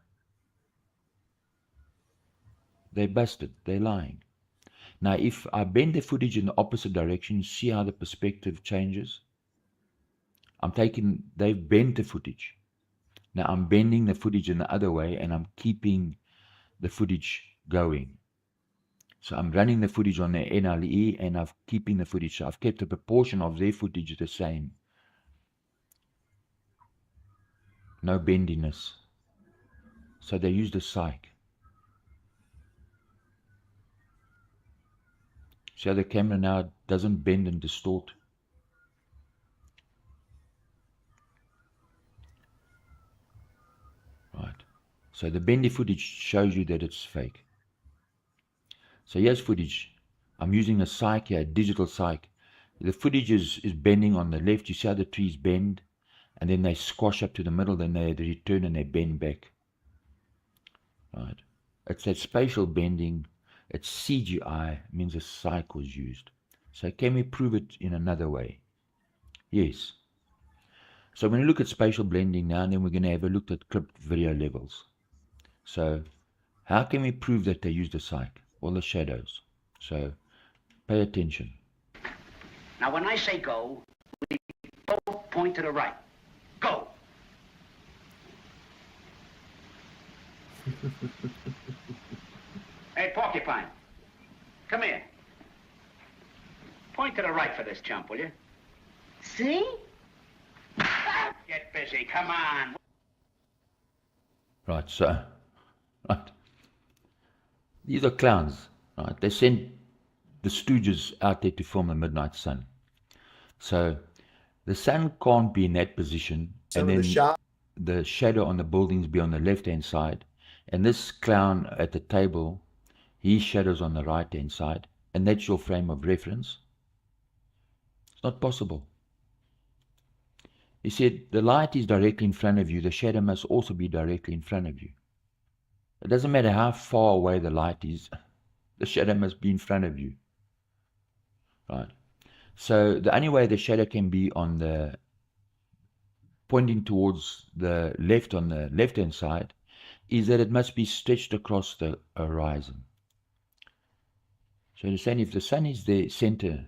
S6: they're busted, they're lying. Now, if I bend the footage in the opposite direction, see how the perspective changes? They've bent the footage. Now I'm bending the footage in the other way, and I'm keeping the footage going. So I'm running the footage on the NLE, and I'm keeping the footage. So I've kept the proportion of their footage the same. No bendiness. So they use the psych. See how the camera now doesn't bend and distort. Right. So the bendy footage shows you that it's fake. So here's footage. I'm using a cyc here, a digital cyc. The footage is bending on the left. You see how the trees bend, and then they squash up to the middle, then they return and they bend back. Right. It's that spatial bending. It's CGI, means a cyc was used. So can we prove it in another way? Yes. So when we look at spatial blending now, and then we're going to have a look at clipped video levels. So how can we prove that they used a cyc? Well, the shadows. So pay attention.
S7: Now, when I say go, we both point to the right. Go. Hey, Porcupine, come here. Point to the right for this chump, will you? See? Get busy, come on.
S6: Right, so, right. These are clowns, right? They sent the Stooges out there to film the midnight sun. So the sun can't be in that position,
S5: Some
S6: and
S5: of
S6: then the shadow on the buildings be on the left-hand side, and this clown at the table, his shadow's on the right-hand side, and that's your frame of reference. It's not possible. He said, the light is directly in front of you, the shadow must also be directly in front of you. It doesn't matter how far away the light is, the shadow must be in front of you. Right. So the only way the shadow can be on the pointing towards the left on the left-hand side is that it must be stretched across the horizon. So you're saying if the sun is the center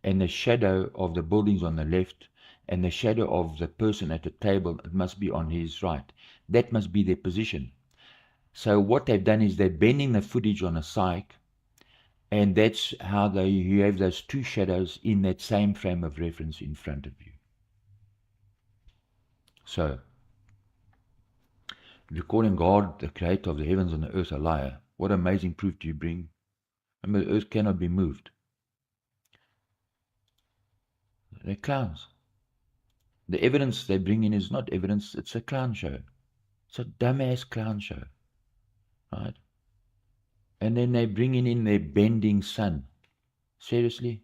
S6: and the shadow of the buildings on the left and the shadow of the person at the table, it must be on his right. That must be their position. So what they've done is they're bending the footage on a cyc, and that's how you have those two shadows in that same frame of reference in front of you. So, if you're calling God the creator of the heavens and the earth a liar, what amazing proof do you bring? Remember, the earth cannot be moved. They're clowns. The evidence they bring in is not evidence, it's a clown show. It's a dumbass clown show. Right? And then they bring in their bending sun. Seriously?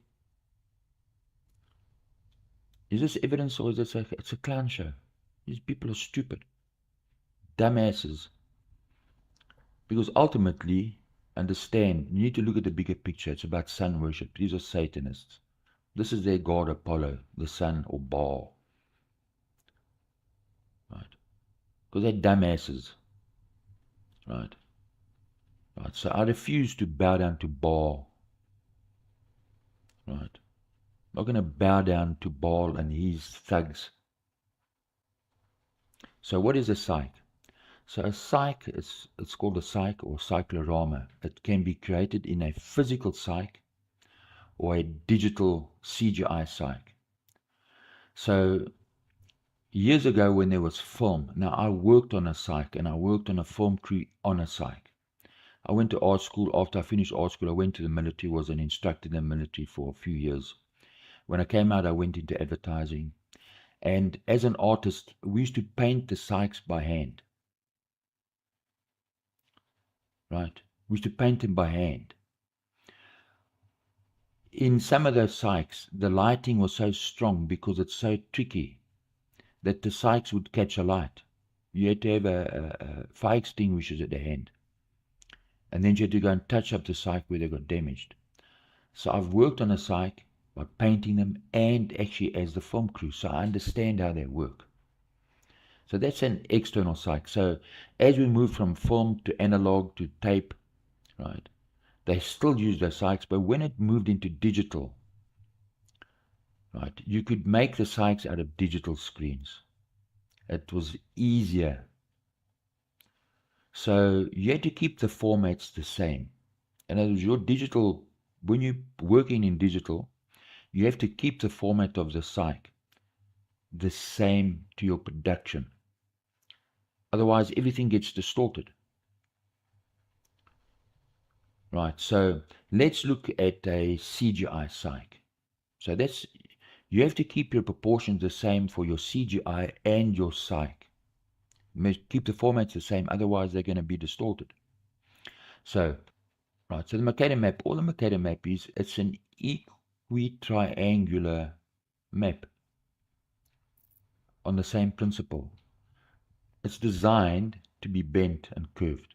S6: Is this evidence or is it it's a clown show? These people are stupid. Dumbasses. Because ultimately, understand, you need to look at the bigger picture. It's about sun worship. These are Satanists. This is their god Apollo, the sun, or Baal. Right? Because they're dumbasses. Right? Right. So I refuse to bow down to Baal. Right? I'm not going to bow down to Baal and his thugs. So what is a cyc? So a cyc, it's called a cyc or cyclorama. It can be created in a physical cyc or a digital CGI cyc. So years ago when there was film, now I worked on a cyc and I worked on a film crew on a cyc. I went to art school. After I finished art school, I went to the military, was an instructor in the military for a few years. When I came out, I went into advertising. And as an artist, we used to paint the cycs by hand. Right? We used to paint them by hand. In some of those cycs, the lighting was so strong because it's so tricky that the cycs would catch a light. You had to have a fire extinguishers at the hand. And then you had to go and touch up the cyc where they got damaged. So I've worked on a cyc by painting them and actually as the film crew, so I understand how they work. So that's an external cyc. So as we move from film to analog to tape, right, they still use those cycs, but when it moved into digital, right, you could make the cycs out of digital screens. It was easier. So you had to keep the formats the same. And as your digital, when you're working in digital, you have to keep the format of the cyc the same to your production. Otherwise, everything gets distorted. Right, so let's look at a CGI cyc. So that's, you have to keep your proportions the same for your CGI and your psych. Keep the formats the same, otherwise they're going to be distorted. So, right, so the Mercator map, all the Mercator map is, it's an equitriangular map on the same principle. It's designed to be bent and curved.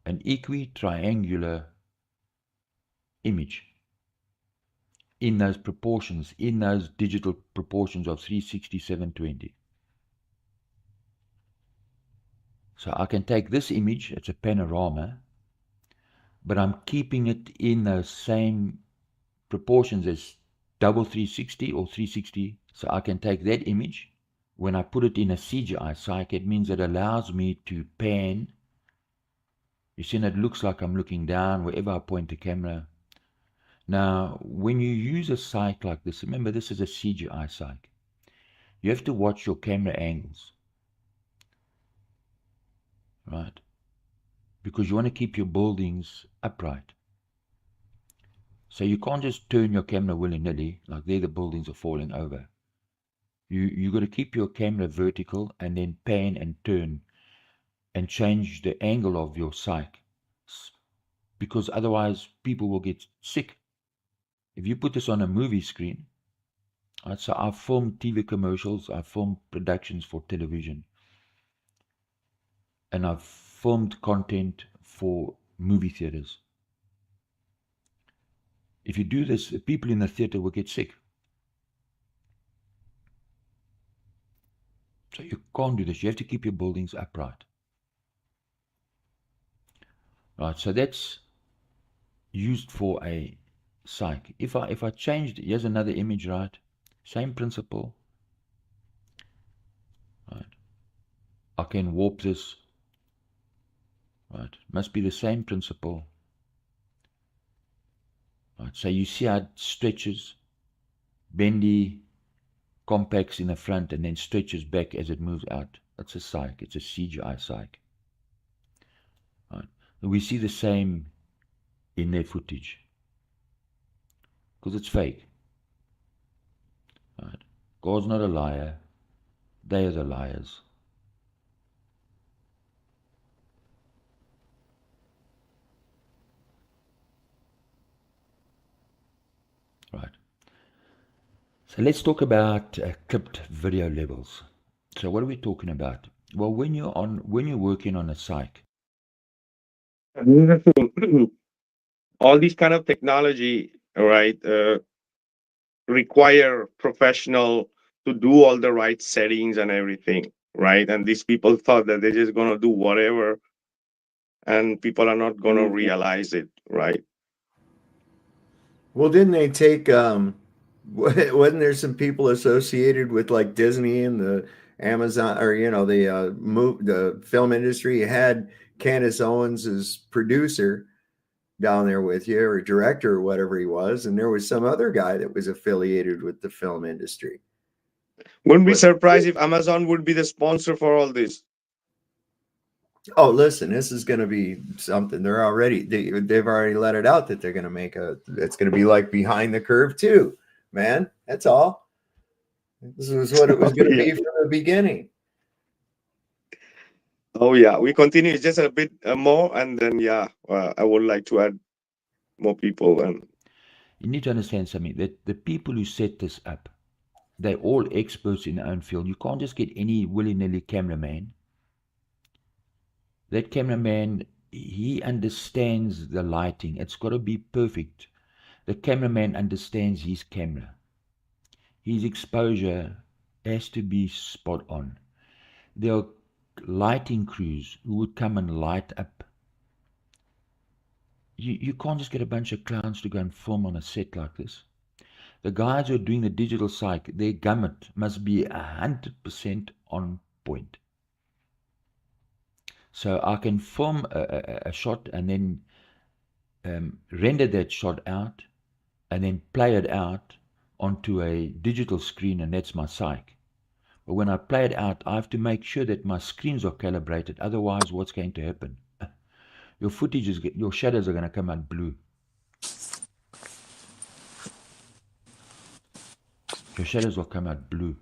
S6: An equitriangular image in those proportions, in those digital proportions of 360, 720. So I can take this image, it's a panorama, but I'm keeping it in those same proportions as double 360 or 360. So I can take that image, when I put it in a CGI psych, it means it allows me to pan. You see, it looks like I'm looking down wherever I point the camera. Now, when you use a psych like this, remember this is a CGI psych. You have to watch your camera angles, right? Because you want to keep your buildings upright. So you can't just turn your camera willy-nilly, like there the buildings are falling over. You got to keep your camera vertical and then pan and turn and change the angle of your psych. Because otherwise people will get sick. If you put this on a movie screen, right, so I film TV commercials, I film productions for television, and I've filmed content for movie theaters. If you do this, the people in the theater will get sick. So you can't do this. You have to keep your buildings upright. Right, so that's used for a psych. If I changed, here's another image, right? Same principle. Right. I can warp this. Right. Must be the same principle. Right. So you see how it stretches, bendy, compacts in the front, and then stretches back as it moves out. That's a psych. It's a CGI psych. Right. We see the same in their footage because it's fake. Right. God's not a liar. They are the liars. Right. So let's talk about clipped video levels. So what are we talking about? Well, when you're working on a psych,
S2: all these kind of technology, right, require professional to do all the right settings and everything, right? And these people thought that they're just gonna do whatever, and people are not gonna realize it, right?
S5: Well, didn't they take wasn't there some people associated with like Disney and the Amazon, or the film industry? You had Candace Owens as producer down there with you, or director, or whatever he was, and there was some other guy that was affiliated with the film industry.
S2: Wouldn't be surprised if Amazon would be the sponsor for all this.
S5: Oh, listen, this is going to be something. They've already let it out that they're going to make it's going to be like Behind the Curve too, man. That's all. This is what it was going to be from the beginning.
S2: Oh yeah, we continue just a bit more, and then I would like to add more people. And
S6: you need to understand something, that the people who set this up, they're all experts in their own field. You can't just get any willy-nilly cameraman. That cameraman, he understands the lighting. It's got to be perfect. The cameraman understands his camera. His exposure has to be spot on. There are lighting crews who would come and light up. You can't just get a bunch of clowns to go and film on a set like this. The guys who are doing the digital psych, their gamut must be 100% on point. So I can film a shot and then render that shot out and then play it out onto a digital screen, and that's my psych. But when I play it out, I have to make sure that my screens are calibrated. Otherwise, what's going to happen? Your footage your shadows are going to come out blue. your shadows will come out blue.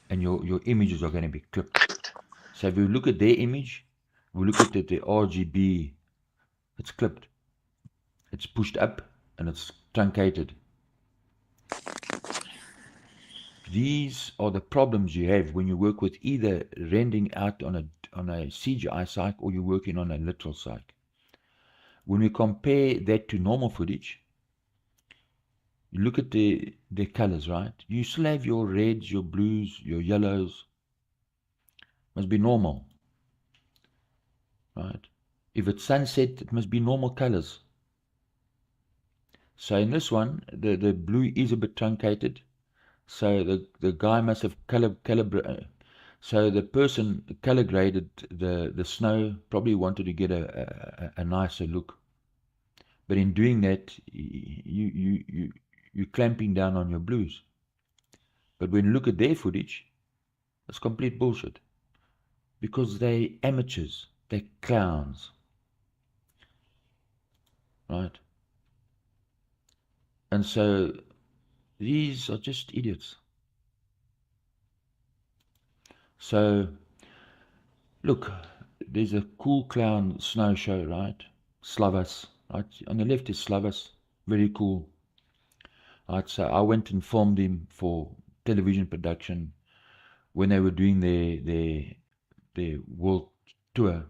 S6: And your images are going to be clipped. So if you look at their image, we look at the RGB, it's clipped. It's pushed up and it's truncated. These are the problems you have when you work with either rendering out on a CGI cyc or you're working on a literal cyc. When we compare that to normal footage, you look at the colors, right? You still have your reds, your blues, your yellows. Must be normal, right? If it's sunset, it must be normal colors. So in this one, the blue is a bit truncated. So the guy must have so the person color graded the snow, probably wanted to get a nicer look. But in doing that, you're clamping down on your blues. But when you look at their footage, it's complete bullshit. Because they're amateurs, they're clowns. Right? And so these are just idiots. So, look, there's a cool clown snow show, right? Slavas, right? On the left is Slavas, very cool. Right, so I went and filmed him for television production when they were doing their world tour.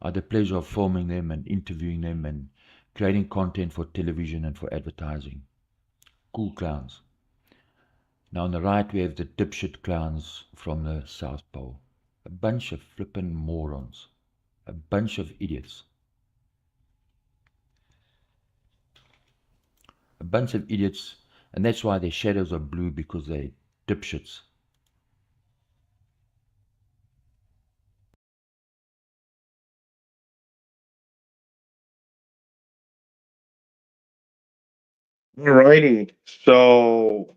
S6: I had the pleasure of filming them and interviewing them and creating content for television and for advertising. Cool clowns. Now on the right we have the dipshit clowns from the South Pole. A bunch of flippin' morons. A bunch of idiots. A bunch of idiots, and that's why their shadows are blue, because they're dipshits.
S2: Alrighty. So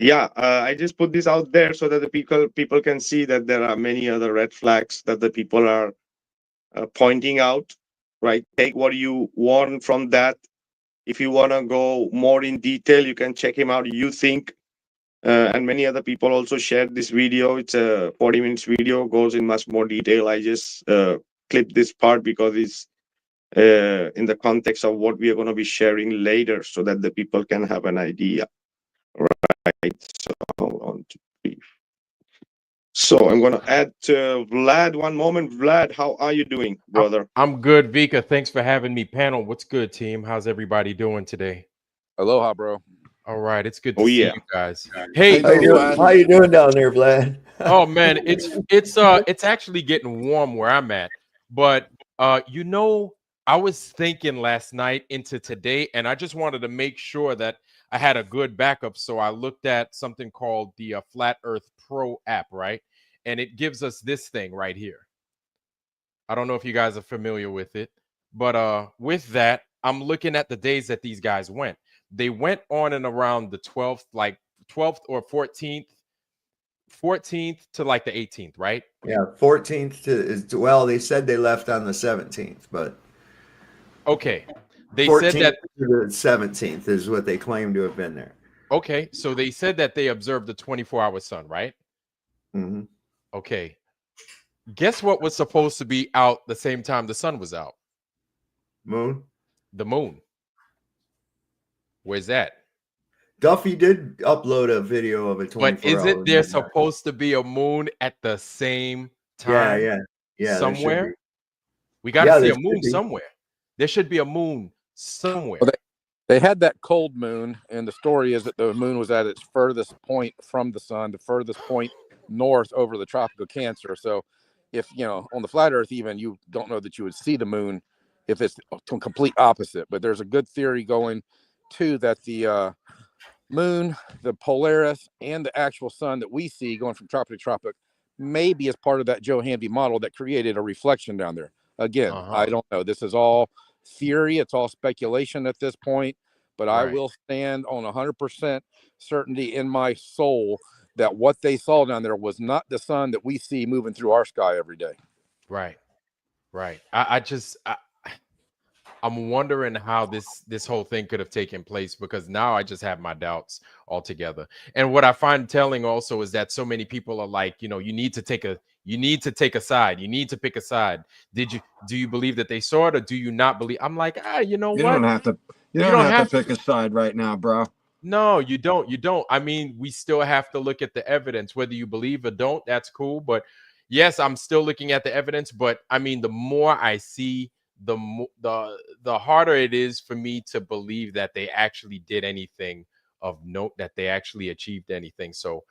S2: yeah, I just put this out there so that the people can see that there are many other red flags that the people are pointing out. Right. Take what you want from that. If you want to go more in detail, you can check him out. You think, and many other people also shared this video. It's a 40 minutes video, goes in much more detail. I just clipped this part because it's in the context of what we are going to be sharing later, so that the people can have an idea. Right. So hold on to brief. So I'm going to add Vlad. One moment, Vlad. How are you doing, brother?
S8: I'm good, Vika. Thanks for having me. Panel, what's good, team? How's everybody doing today?
S4: Aloha, bro.
S8: All right, it's good to
S2: Oh
S8: see
S2: yeah.
S8: you guys. Hey,
S3: How you doing, Vlad?
S5: How you doing down there, Vlad?
S8: oh man, it's actually getting warm where I'm at. But you know, I was thinking last night into today, and I just wanted to make sure that I had a good backup. So I looked at something called the Flat Earth Pro app, right? And it gives us this thing right here. I don't know if you guys are familiar with it, but with that, I'm looking at the days that these guys went. They went on and around the 12th, like 12th or 14th to like the 18th, right?
S5: Yeah, 14th to well, they said they left on the 17th, but
S8: Okay. They
S5: 14th
S8: said that
S5: to the 17th is what they claim to have been there.
S8: okay, so they said that they observed the 24-hour sun, right?
S5: Mm-hmm.
S8: Okay. Guess what was supposed to be out the same time the sun was out?
S5: Moon.
S8: The moon. Where's that?
S5: Duffy did upload a video of a 24-hour.
S8: But isn't there supposed to be a moon at the same time?
S5: Yeah.
S8: Somewhere? We got to see a moon somewhere. There should be a moon somewhere.
S4: Well, they had that cold moon, and the story is that the moon was at its furthest point from the sun, the furthest point north over the tropical Cancer. So if, you know, on the flat Earth even, you don't know that you would see the moon if it's to complete opposite. But there's a good theory going, too, that the moon, the Polaris, and the actual sun that we see going from tropic to tropic maybe as part of that Joe Hanby model that created a reflection down there. Again, I don't know. This is all theory. It's all speculation at this point. But I will stand on 100% certainty in my soul that what they saw down there was not the sun that we see moving through our sky every day.
S8: Right. I'm wondering how this whole thing could have taken place, because now I just have my doubts altogether. And what I find telling also is that so many people are like, you need to take a side. You need to pick a side. Do you believe that they saw it, or do you not believe? I'm like, you know
S3: You
S8: what?
S3: don't have to. You
S8: You
S3: don't
S8: don't
S3: have to
S8: have
S3: pick a side right now, bro.
S8: No, you don't. You don't. I mean, we still have to look at the evidence, whether you believe or don't. That's cool. But yes, I'm still looking at the evidence. But I mean, the more I see, the harder it is for me to believe that they actually did anything of note, that they actually achieved anything. So,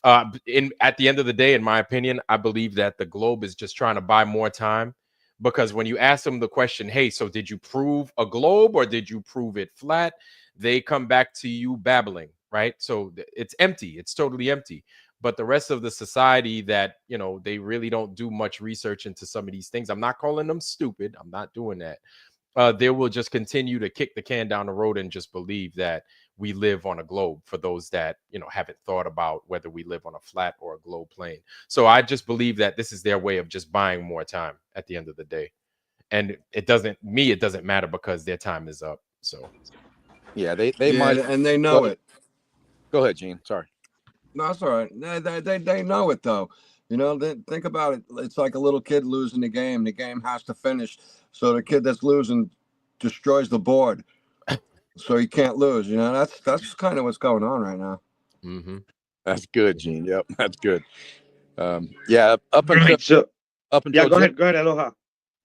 S8: at the end of the day, in my opinion, I believe that the globe is just trying to buy more time, because when you ask them the question, hey, so did you prove a globe or did you prove it flat? They come back to you babbling, right? So it's empty. It's totally empty. But the rest of the society that, they really don't do much research into some of these things. I'm not calling them stupid. I'm not doing that. They will just continue to kick the can down the road and just believe that we live on a globe, for those that haven't thought about whether we live on a flat or a globe plane. So I just believe that this is their way of just buying more time at the end of the day. And it doesn't matter, because their time is up. So
S4: Yeah, they might.
S3: And they know it.
S4: Go ahead, Gene. Sorry.
S3: No, that's all right. They know it though. Think about it. It's like a little kid losing the game. The game has to finish, so the kid that's losing destroys the board, so he can't lose. That's kind of what's going on right now.
S8: Mm-hmm.
S4: That's good, Gene. Yep, that's good. Yeah, up until
S2: Right. So yeah, go
S4: just,
S2: ahead, Aloha.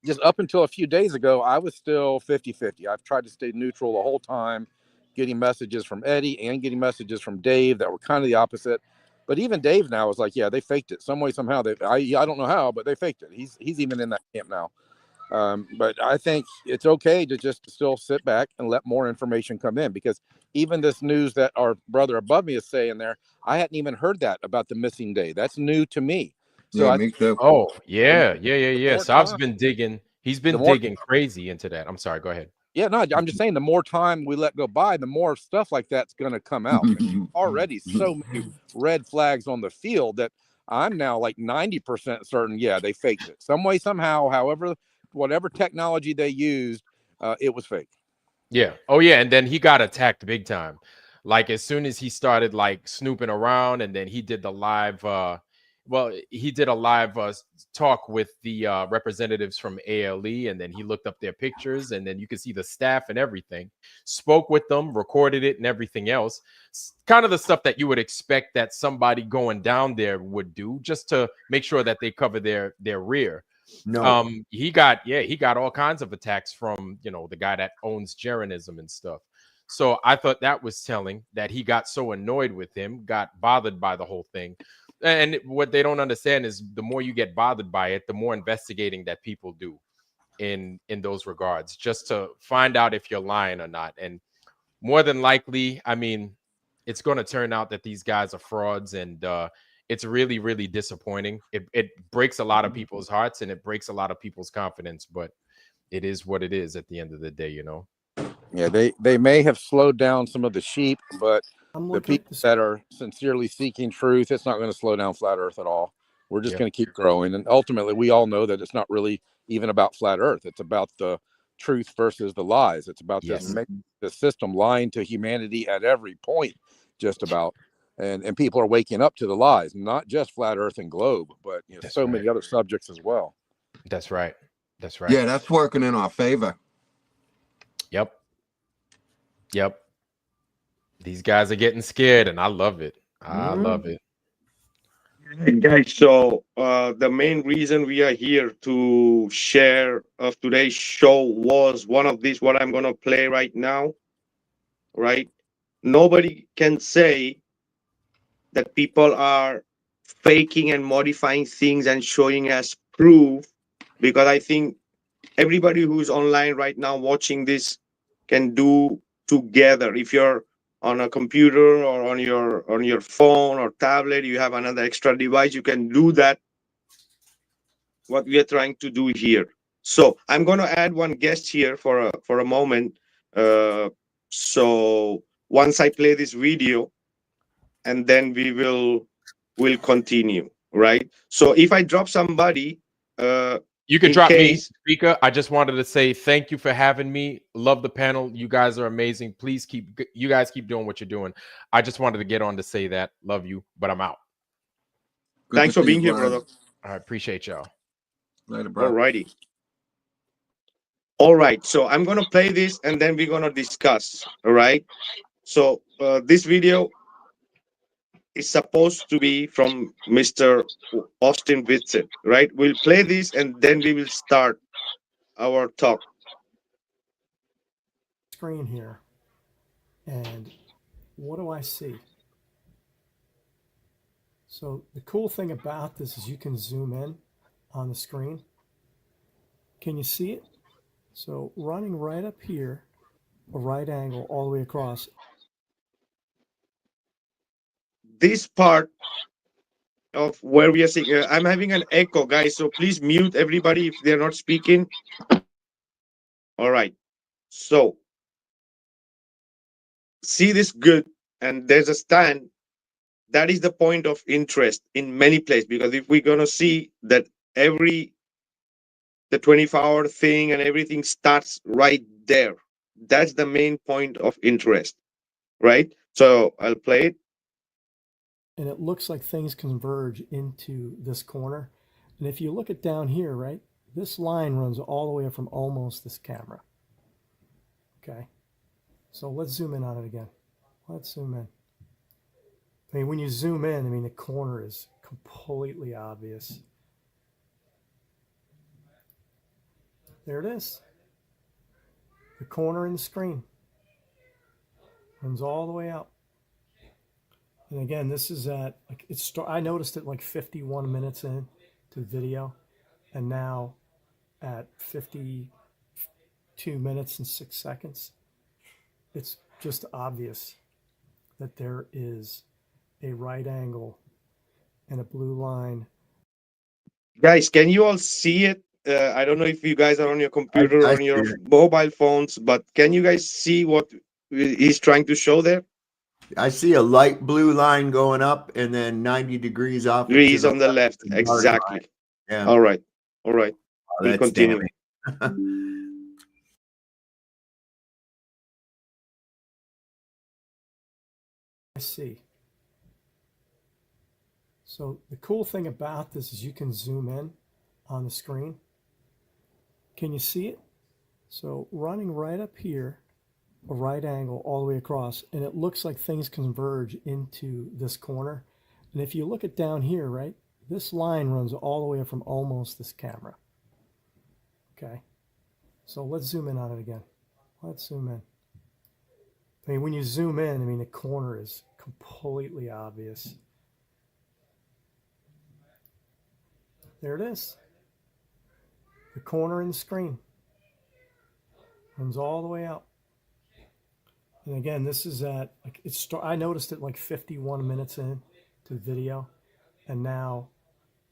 S4: just up until a few days ago, I was still 50-50. I've tried to stay neutral the whole time, getting messages from Eddie and getting messages from Dave that were kind of the opposite. But even Dave now is like, yeah, they faked it some way, somehow. I don't know how, but they faked it. He's even in that camp now. But I think it's okay to just still sit back and let more information come in, because even this news that our brother above me is saying there, I hadn't even heard that about the missing day. That's new to me. So
S3: Yeah,
S4: I
S3: me too.
S8: Oh, yeah.
S4: more
S8: Sab's
S4: time,
S8: been digging. He's been
S4: the more
S8: digging crazy into that. I'm sorry. Go ahead.
S4: yeah, no, I'm just saying the more time we let go by, the more stuff like that's going to come out. Already so many red flags on the field that I'm now like 90% certain, yeah, they faked it. Some way, somehow, however, whatever technology they used, it was fake.
S8: Yeah. Oh, yeah. And then he got attacked big time. Like, as soon as he started like snooping around, and then he did the live he did a live talk with the representatives from ALE, and then he looked up their pictures, and then you could see the staff and everything, spoke with them, recorded it and everything else. Kind of the stuff that you would expect that somebody going down there would do, just to make sure that they cover their rear.
S5: No,
S8: He got all kinds of attacks from the guy that owns Jeranism and stuff. So I thought that was telling, that he got so annoyed with him, got bothered by the whole thing. And what they don't understand is, the more you get bothered by it, the more investigating that people do in those regards, just to find out if you're lying or not. And more than likely, I mean, it's going to turn out that these guys are frauds, and it's really, really disappointing. It breaks a lot of people's hearts, and it breaks a lot of people's confidence, but it is what it is at the end of the day,
S4: Yeah, they may have slowed down some of the sheep, but
S9: I'm
S4: the
S9: looking at
S4: people
S9: this.
S4: that are sincerely seeking truth, it's not going to slow down flat Earth at all. We're just
S8: Yep.
S4: going to keep growing. And ultimately, we all know that it's not really even about flat Earth. It's about the truth versus the lies. It's about
S8: Yes.
S4: the system lying to humanity at every point, just about. And people are waking up to the lies, not just flat Earth and globe, but
S8: That's
S4: so
S8: right.
S4: many other subjects as well.
S8: That's right. That's right.
S3: Yeah, that's working in our favor.
S8: Yep. These guys are getting scared, and I love it. I love it.
S2: Right, guys, so the main reason we are here to share of today's show was one of these, what I'm going to play right now, right? Nobody can say that people are faking and modifying things and showing as proof, because I think everybody who's online right now watching this can do together. If you're on a computer or on your phone or tablet, you have another extra device, you can do that, what we are trying to do here. So I'm going to add one guest here for a moment. So once I play this video, and then we'll continue, right? So if I drop somebody,
S8: You can
S2: in
S8: drop me,
S2: case.
S8: speaker. I just wanted to say thank you for having me. Love the panel. You guys are amazing. Please you guys keep doing what you're doing. I just wanted to get on to say that. Love you, but I'm out.
S3: Good
S2: Thanks
S3: to
S2: for
S3: see you,
S2: being here,
S3: Brian.
S2: brother.
S8: I appreciate y'all.
S3: Later, bro.
S2: Alrighty. All right. So I'm gonna play this and then we're gonna discuss. All right. So this video is supposed to be from Mr. Austin Whitsett, right? We'll play this and then we will start our talk.
S9: Screen here, and what do I see? So the cool thing about this is you can zoom in on the screen. Can you see it? So running right up here, a right angle all the way across.
S2: This part of where we are seeing, I'm having an echo, guys. So please mute everybody if they're not speaking. All right. So see this good, and there's a stand. That is the point of interest in many places, because if we're gonna see that the 24-hour thing and everything starts right there, that's the main point of interest, right? So I'll play it.
S9: And it looks like things converge into this corner. And if you look at down here, right, this line runs all the way up from almost this camera. Okay. So let's zoom in on it again. Let's zoom in. I mean, when you zoom in, I mean, the corner is completely obvious. There it is. The corner in the screen runs all the way out. And again, this is at, like, I noticed it like 51 minutes in to the video, and now at 52 minutes and 6 seconds, it's just obvious that there is a right angle and a blue line.
S2: Guys, can you all see it? I don't know if you guys are on your computer or
S5: I
S2: on your
S5: see it.
S2: mobile phones, but can you guys see what he's trying to show there?
S5: I see a light blue line going up and then 90 degrees off it to
S2: Grease
S5: the
S2: on the
S5: left.
S2: left.
S5: Dark line.
S2: Exactly.
S5: Yeah.
S2: All right. All right.
S5: Oh,
S2: We'll
S5: that's
S2: continue.
S5: damning.
S9: I see. So the cool thing about this is you can zoom in on the screen. Can you see it? So running right up here, a right angle all the way across, and it looks like things converge into this corner. And if you look at down here, right, this line runs all the way up from almost this camera. Okay. So let's zoom in on it again. Let's zoom in. I mean, when you zoom in, I mean, the corner is completely obvious. There it is. The corner in the screen runs all the way out. And again, this is at, like, I noticed it like 51 minutes in to the video, and now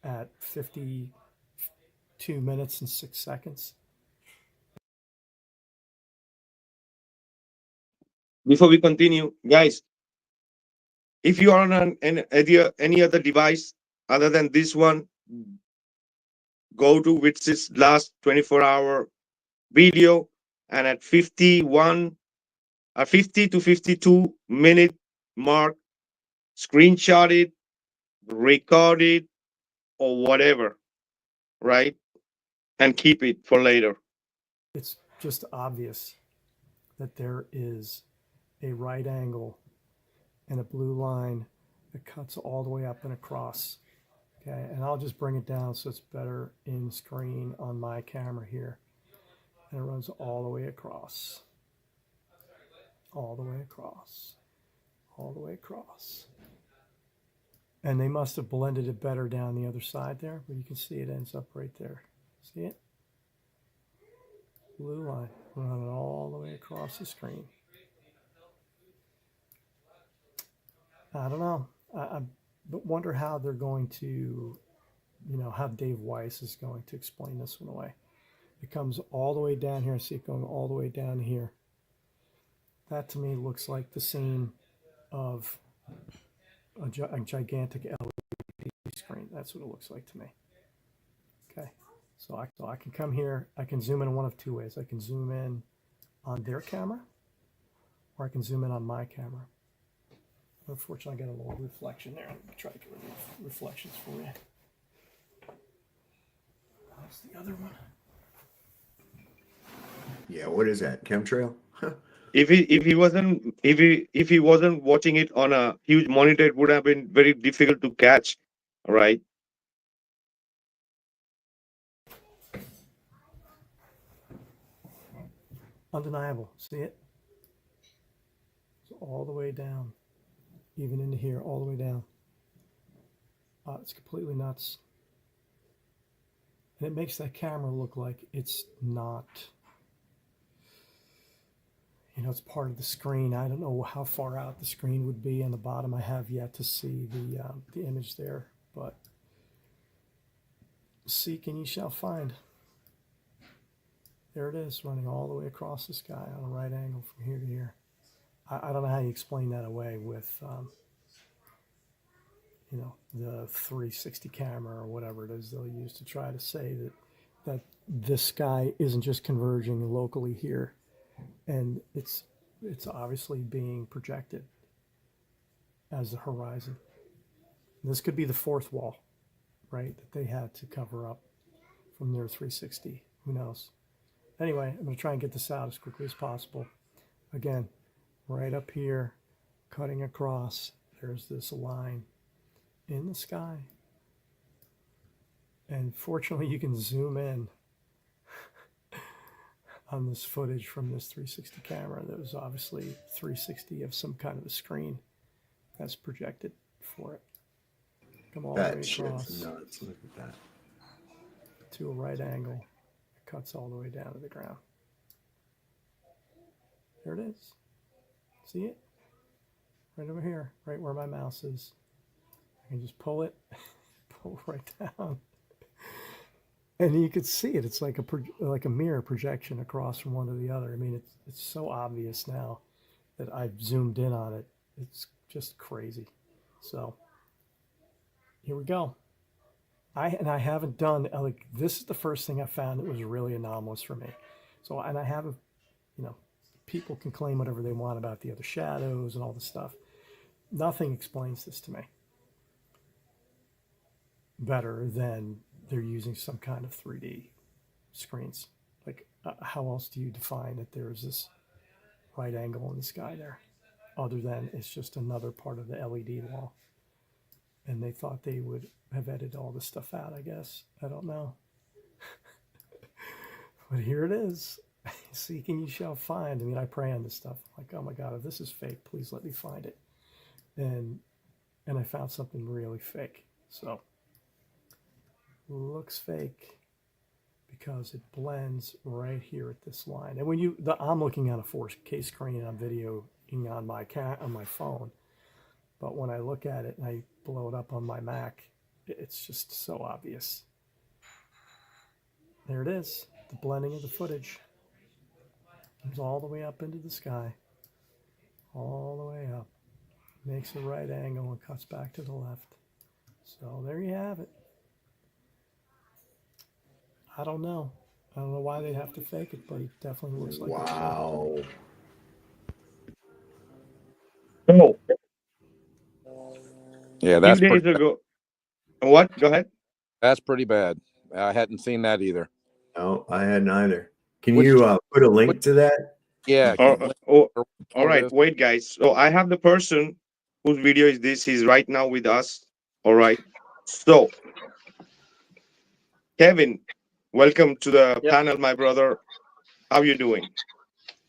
S9: at 52 minutes and 6 seconds.
S2: Before we continue, guys, if you are on any other device other than this one, go to Witzett's last 24-hour video, and at 50 to 52 minute mark, screenshot it, record it, or whatever, right? And keep it for later.
S9: It's just obvious that there is a right angle and a blue line that cuts all the way up and across. Okay, and I'll just bring it down so it's better in screen on my camera here. And it runs all the way across. All the way across. All the way across. And they must have blended it better down the other side there, but you can see it ends up right there. See it? Blue line running all the way across the screen. I don't know. I wonder how they're going to, how Dave Weiss is going to explain this one away. It comes all the way down here. I see it going all the way down here. That to me looks like the scene of a gigantic LED screen. That's what it looks like to me. Okay. So I can come here, I can zoom in one of two ways. I can zoom in on their camera, or I can zoom in on my camera. Unfortunately, I got a little reflection there. Let me try to get rid of reflections for you. That's the other one.
S5: Yeah, what is that? Chemtrail?
S2: If he wasn't watching it on a huge monitor, it would have been very difficult to catch. All right.
S9: Undeniable. See it? So all the way down, even into here, all the way down. It's completely nuts. And it makes that camera look like it's not, you know, it's part of the screen. I don't know how far out the screen would be on the bottom. I have yet to see the image there, but seek and ye shall find. There it is, running all the way across the sky on a right angle from here to here. I don't know how you explain that away with, you know, the 360 camera or whatever it is they'll use to try to say that this sky isn't just converging locally here, and it's obviously being projected as the horizon. This could be the fourth wall, right, that they had to cover up from their 360. Who knows? Anyway, I'm going to try and get this out as quickly as possible. Again, right up here, cutting across, there's this line in the sky. And fortunately, you can zoom in on this footage from this 360 camera. That was obviously 360 of some kind of a screen that's projected for it. Come all the way
S5: That
S9: across
S5: shit's nuts. Look at that.
S9: to a right angle. It cuts all the way down to the ground. There it is. See it? Right over here, right where my mouse is. I can just pull it, pull it right down. And you could see it. It's like a mirror projection across from one to the other. I mean, it's so obvious now that I've zoomed in on it. It's just crazy. So here we go. I haven't done, like, this is the first thing I found that was really anomalous for me. So, and I haven't, you know, people can claim whatever they want about the other shadows and all this stuff. Nothing explains this to me better than they're using some kind of 3D screens. Like, how else do you define that there's this right angle in the sky there, other than it's just another part of the LED wall? And they thought they would have edited all this stuff out, I guess. I don't know. But here it is. Seek and you shall find. I mean, I pray on this stuff. Like, oh my God, if this is fake, please let me find it. And I found something really fake. So, looks fake because it blends right here at this line. And when I'm looking at a 4K screen, I'm videoing on my phone. But when I look at it and I blow it up on my Mac, it's just so obvious. There it is, the blending of the footage. Comes all the way up into the sky, all the way up. Makes a right angle and cuts back to the left. So there you have it. I don't know. I don't know why they have to fake it, but it definitely looks like
S5: wow.
S2: Oh,
S4: Yeah,
S2: a few
S4: that's
S2: days
S4: pretty,
S2: ago. What? Go ahead.
S4: that's pretty bad. I hadn't seen that either.
S5: No, I hadn't either. Can
S4: Which-
S5: you put a link to that?
S4: Yeah.
S2: All right. Wait, guys. So I have the person whose video is this. He's right now with us. All right. So, Kevin, welcome to the panel, my brother. How you doing?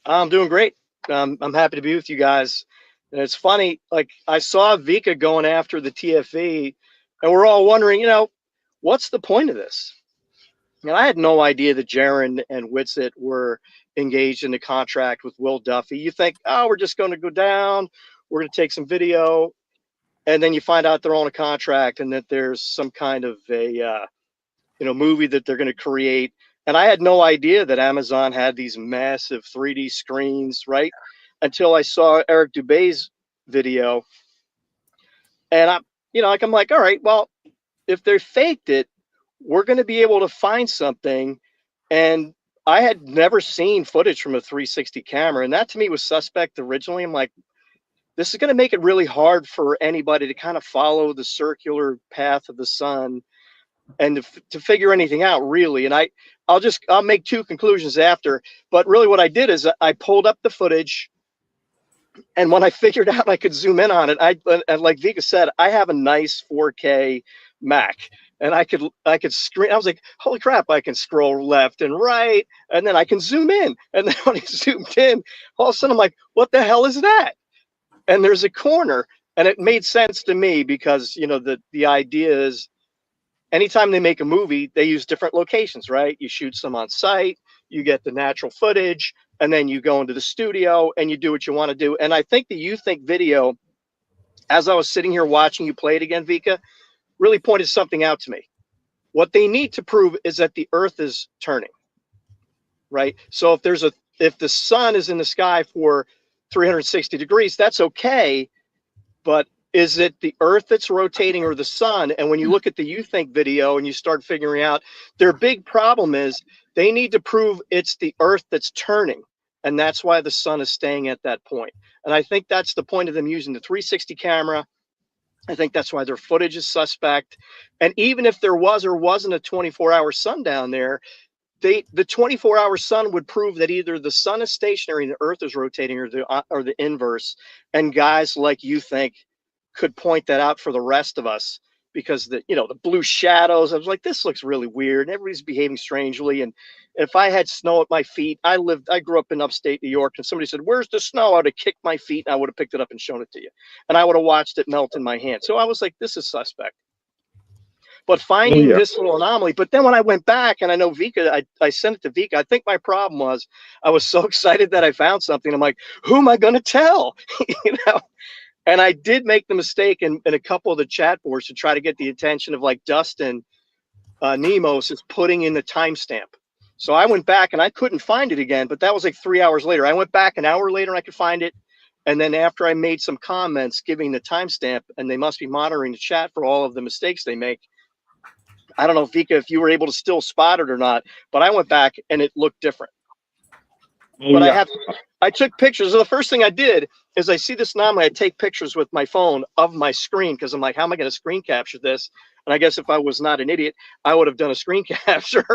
S10: I'm doing great. I'm happy to be with you guys. And it's funny, like, I saw Vika going after the TFE, and we're all wondering, you know, what's the point of this? And I had no idea that Jaron and Whitsitt were engaged in a contract with Will Duffy. You think, oh, we're just going to go down, we're going to take some video, and then you find out they're on a contract and that there's some kind of a movie that they're going to create. And I had no idea that Amazon had these massive 3D screens, right? Until I saw Eric Dubé's video. And I'm like, all right, well, if they faked it, we're going to be able to find something. And I had never seen footage from a 360 camera, and that to me was suspect originally. I'm like, this is going to make it really hard for anybody to kind of follow the circular path of the sun and to figure anything out, really. And I'll make two conclusions after, but really what I did is I pulled up the footage, and when I figured out I could zoom in on it, and like Vika said, I have a nice 4K Mac, and I could screen. I was like, holy crap, I can scroll left and right, and then I can zoom in. And then when I zoomed in, all of a sudden I'm like, what the hell is that? And there's a corner, and it made sense to me because, you know, the idea is anytime they make a movie, they use different locations, right? You shoot some on site, you get the natural footage, and then you go into the studio and you do what you want to do. And I think the You Think video, as I was sitting here watching you play it again, Vika, really pointed something out to me. What they need to prove is that the Earth is turning, right? So if the sun is in the sky for 360 degrees, that's okay. But is it the Earth that's rotating or the sun? And when you look at the You Think video and you start figuring out, their big problem is they need to prove it's the Earth that's turning. And that's why the sun is staying at that point. And I think that's the point of them using the 360 camera. I think that's why their footage is suspect. And even if there was or wasn't a 24-hour sun down there, the 24-hour sun would prove that either the sun is stationary and the Earth is rotating, or the inverse. And guys like You Think could point that out for the rest of us, because the blue shadows, I was like, this looks really weird. Everybody's behaving strangely. And if I had snow at my feet, I grew up in upstate New York, and somebody said, where's the snow? I would have kicked my feet and I would have picked it up and shown it to you. And I would have watched it melt in my hand. So I was like, this is suspect. But finding this little anomaly, but then when I went back, and I know Vika, I sent it to Vika. I think my problem was I was so excited that I found something. I'm like, who am I going to tell? And I did make the mistake in a couple of the chat boards to try to get the attention of like Dustin Nemos is putting in the timestamp. So I went back and I couldn't find it again, but that was like 3 hours later. I went back an hour later and I could find it. And then after I made some comments giving the timestamp, and they must be monitoring the chat for all of the mistakes they make. I don't know, Vika, if you were able to still spot it or not, but I went back and it looked different. I took pictures. So the first thing I did is I see this anomaly. I take pictures with my phone of my screen, because I'm like, how am I going to screen capture this? And I guess if I was not an idiot, I would have done a screen capture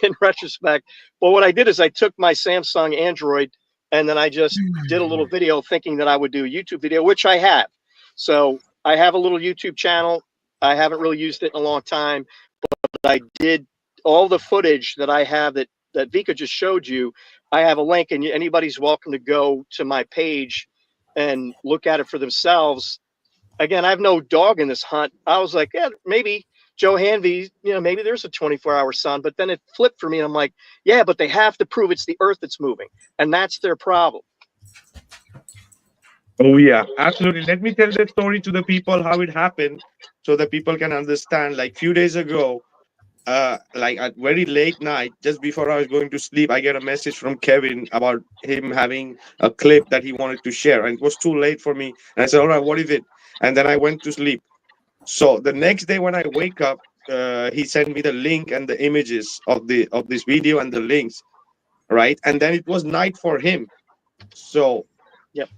S10: in retrospect. But what I did is I took my Samsung Android, and then I just did a little video thinking that I would do a YouTube video, which I have. So I have a little YouTube channel. I haven't really used it in a long time, but I did all the footage that I have that Vika just showed you. I have a link, and anybody's welcome to go to my page and look at it for themselves. Again, I have no dog in this hunt. I was like, yeah, maybe Joe Hanvey, maybe there's a 24-hour sun, but then it flipped for me. And I'm like, yeah, but they have to prove it's the Earth that's moving, and that's their problem.
S2: Oh yeah, absolutely. Let me tell the story to the people how it happened, so that people can understand. Like few days ago, like at very late night, just before I was going to sleep, I get a message from Kevin about him having a clip that he wanted to share, and it was too late for me. And I said, all right, what is it? And then I went to sleep. So the next day when I wake up, he sent me the link and the images of this video and the links, right? And then it was night for him. So
S10: yep.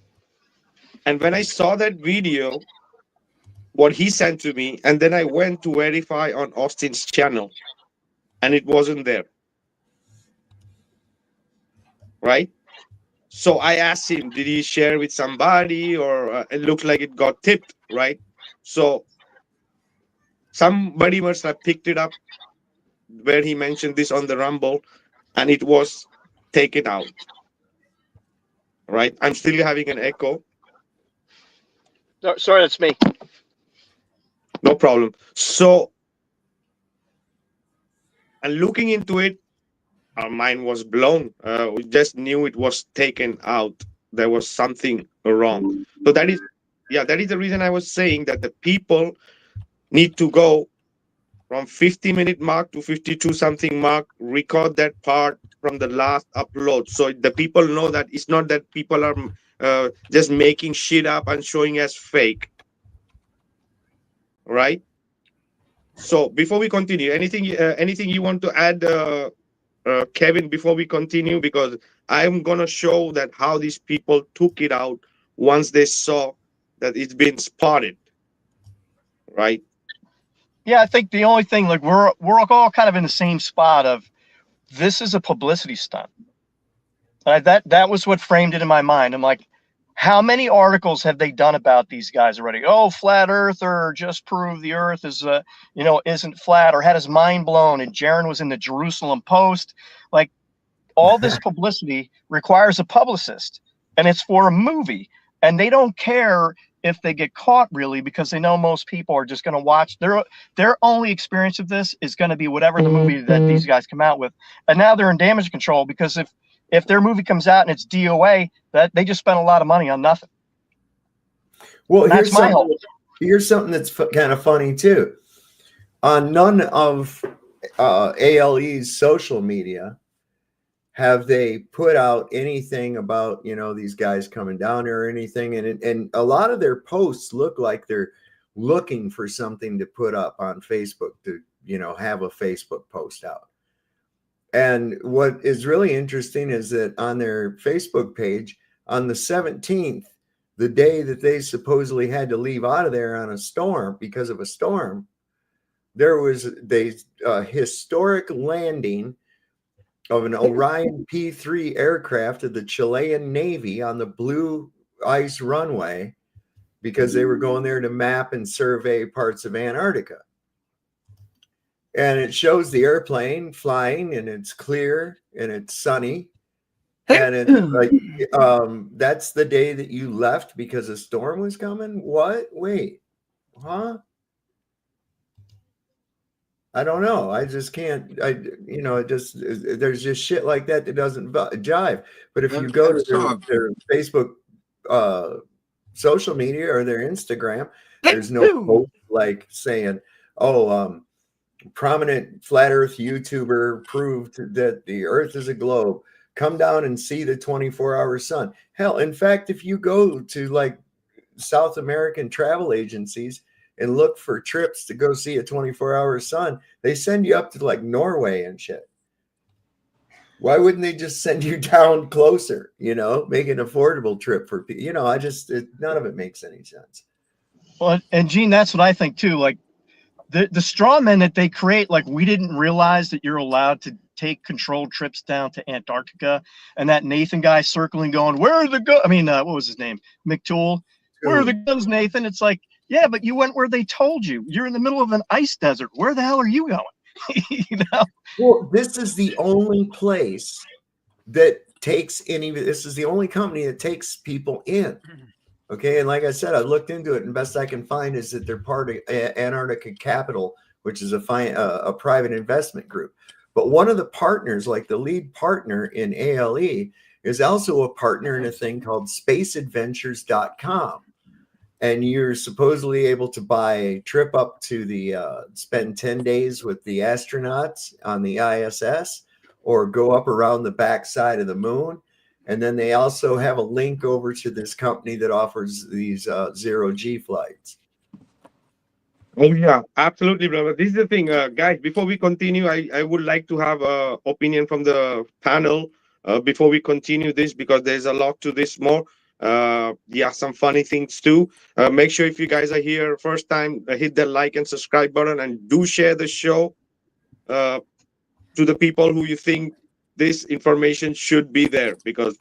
S2: And when I saw that video, what he sent to me, and then I went to verify on Austin's channel, and it wasn't there, right? So I asked him, did he share with somebody, or it looked like it got tipped, right? So somebody must have picked it up where he mentioned this on the Rumble, and it was taken out, right? I'm still having an echo.
S10: No, sorry, that's me.
S2: No problem. So, and looking into it, our mind was blown. We just knew it was taken out. There was something wrong. So that is the reason I was saying that the people need to go from 50-minute mark to 52 something mark, record that part from the last upload, so the people know that it's not that people are just making shit up and showing as fake, right? So before we continue, anything you want to add, Kevin, before we continue? Because I'm gonna show that how these people took it out once they saw that it's been spotted, right?
S10: Yeah, I think the only thing, like, we're all kind of in the same spot of this is a publicity stunt. That was what framed it in my mind. I'm like, how many articles have they done about these guys already? Oh, flat earther just proved the earth is isn't flat, or had his mind blown, and Jaron was in the Jerusalem Post. Like, all this publicity requires a publicist, and it's for a movie, and they don't care if they get caught, really, because they know most people are just going to watch. Their only experience of this is going to be whatever the movie that these guys come out with. And now they're in damage control, because if their movie comes out and it's DOA, that they just spent a lot of money on nothing.
S5: Well,
S10: And that's my hope.
S5: Here's something that's kind of funny too. On none of ALE's social media have they put out anything about, these guys coming down here or anything. And a lot of their posts look like they're looking for something to put up on Facebook to, have a Facebook post out. And what is really interesting is that on their Facebook page on the 17th, the day that they supposedly had to leave out of there on a storm because of a storm, there was a historic landing of an Orion P-3 aircraft of the Chilean Navy on the blue ice runway because they were going there to map and survey parts of Antarctica. And it shows the airplane flying, and it's clear and it's sunny. And it's like, that's the day that you left because a storm was coming? What? Wait, huh? I don't know. I just can't. There's just shit like that doesn't jive. But if you go to their Facebook social media or their Instagram, there's no post like saying, prominent flat earth YouTuber proved that the earth is a globe. Come down and see the 24-hour sun. Hell, in fact, if you go to like South American travel agencies and look for trips to go see a 24-hour sun, they send you up to like Norway and shit. Why wouldn't they just send you down closer, make an affordable trip for people? None of it makes any sense.
S10: Well, and Gene, that's what I think too. Like, the straw men that they create, like, we didn't realize that you're allowed to take controlled trips down to Antarctica, and that Nathan guy circling going, where are the guns? I mean, what was his name? McTool. Where are the guns, Nathan? It's like, yeah, but you went where they told you. You're in the middle of an ice desert. Where the hell are you going?
S5: Well, this is the only place that takes this is the only company that takes people in. Okay, and like I said, I looked into it, and best I can find is that they're part of Antarctica Capital, which is a private investment group. But one of the partners, like the lead partner in ALE, is also a partner in a thing called spaceadventures.com. And you're supposedly able to buy a trip up to spend 10 days with the astronauts on the ISS, or go up around the backside of the moon. And then they also have a link over to this company that offers these zero-G flights.
S2: Oh yeah, absolutely, brother. This is the thing, guys. Before we continue, I would like to have an opinion from the panel before we continue this, because there's a lot to this more. Some funny things too. Make sure if you guys are here first time, hit the like and subscribe button, and do share the show to the people who you think this information should be there, because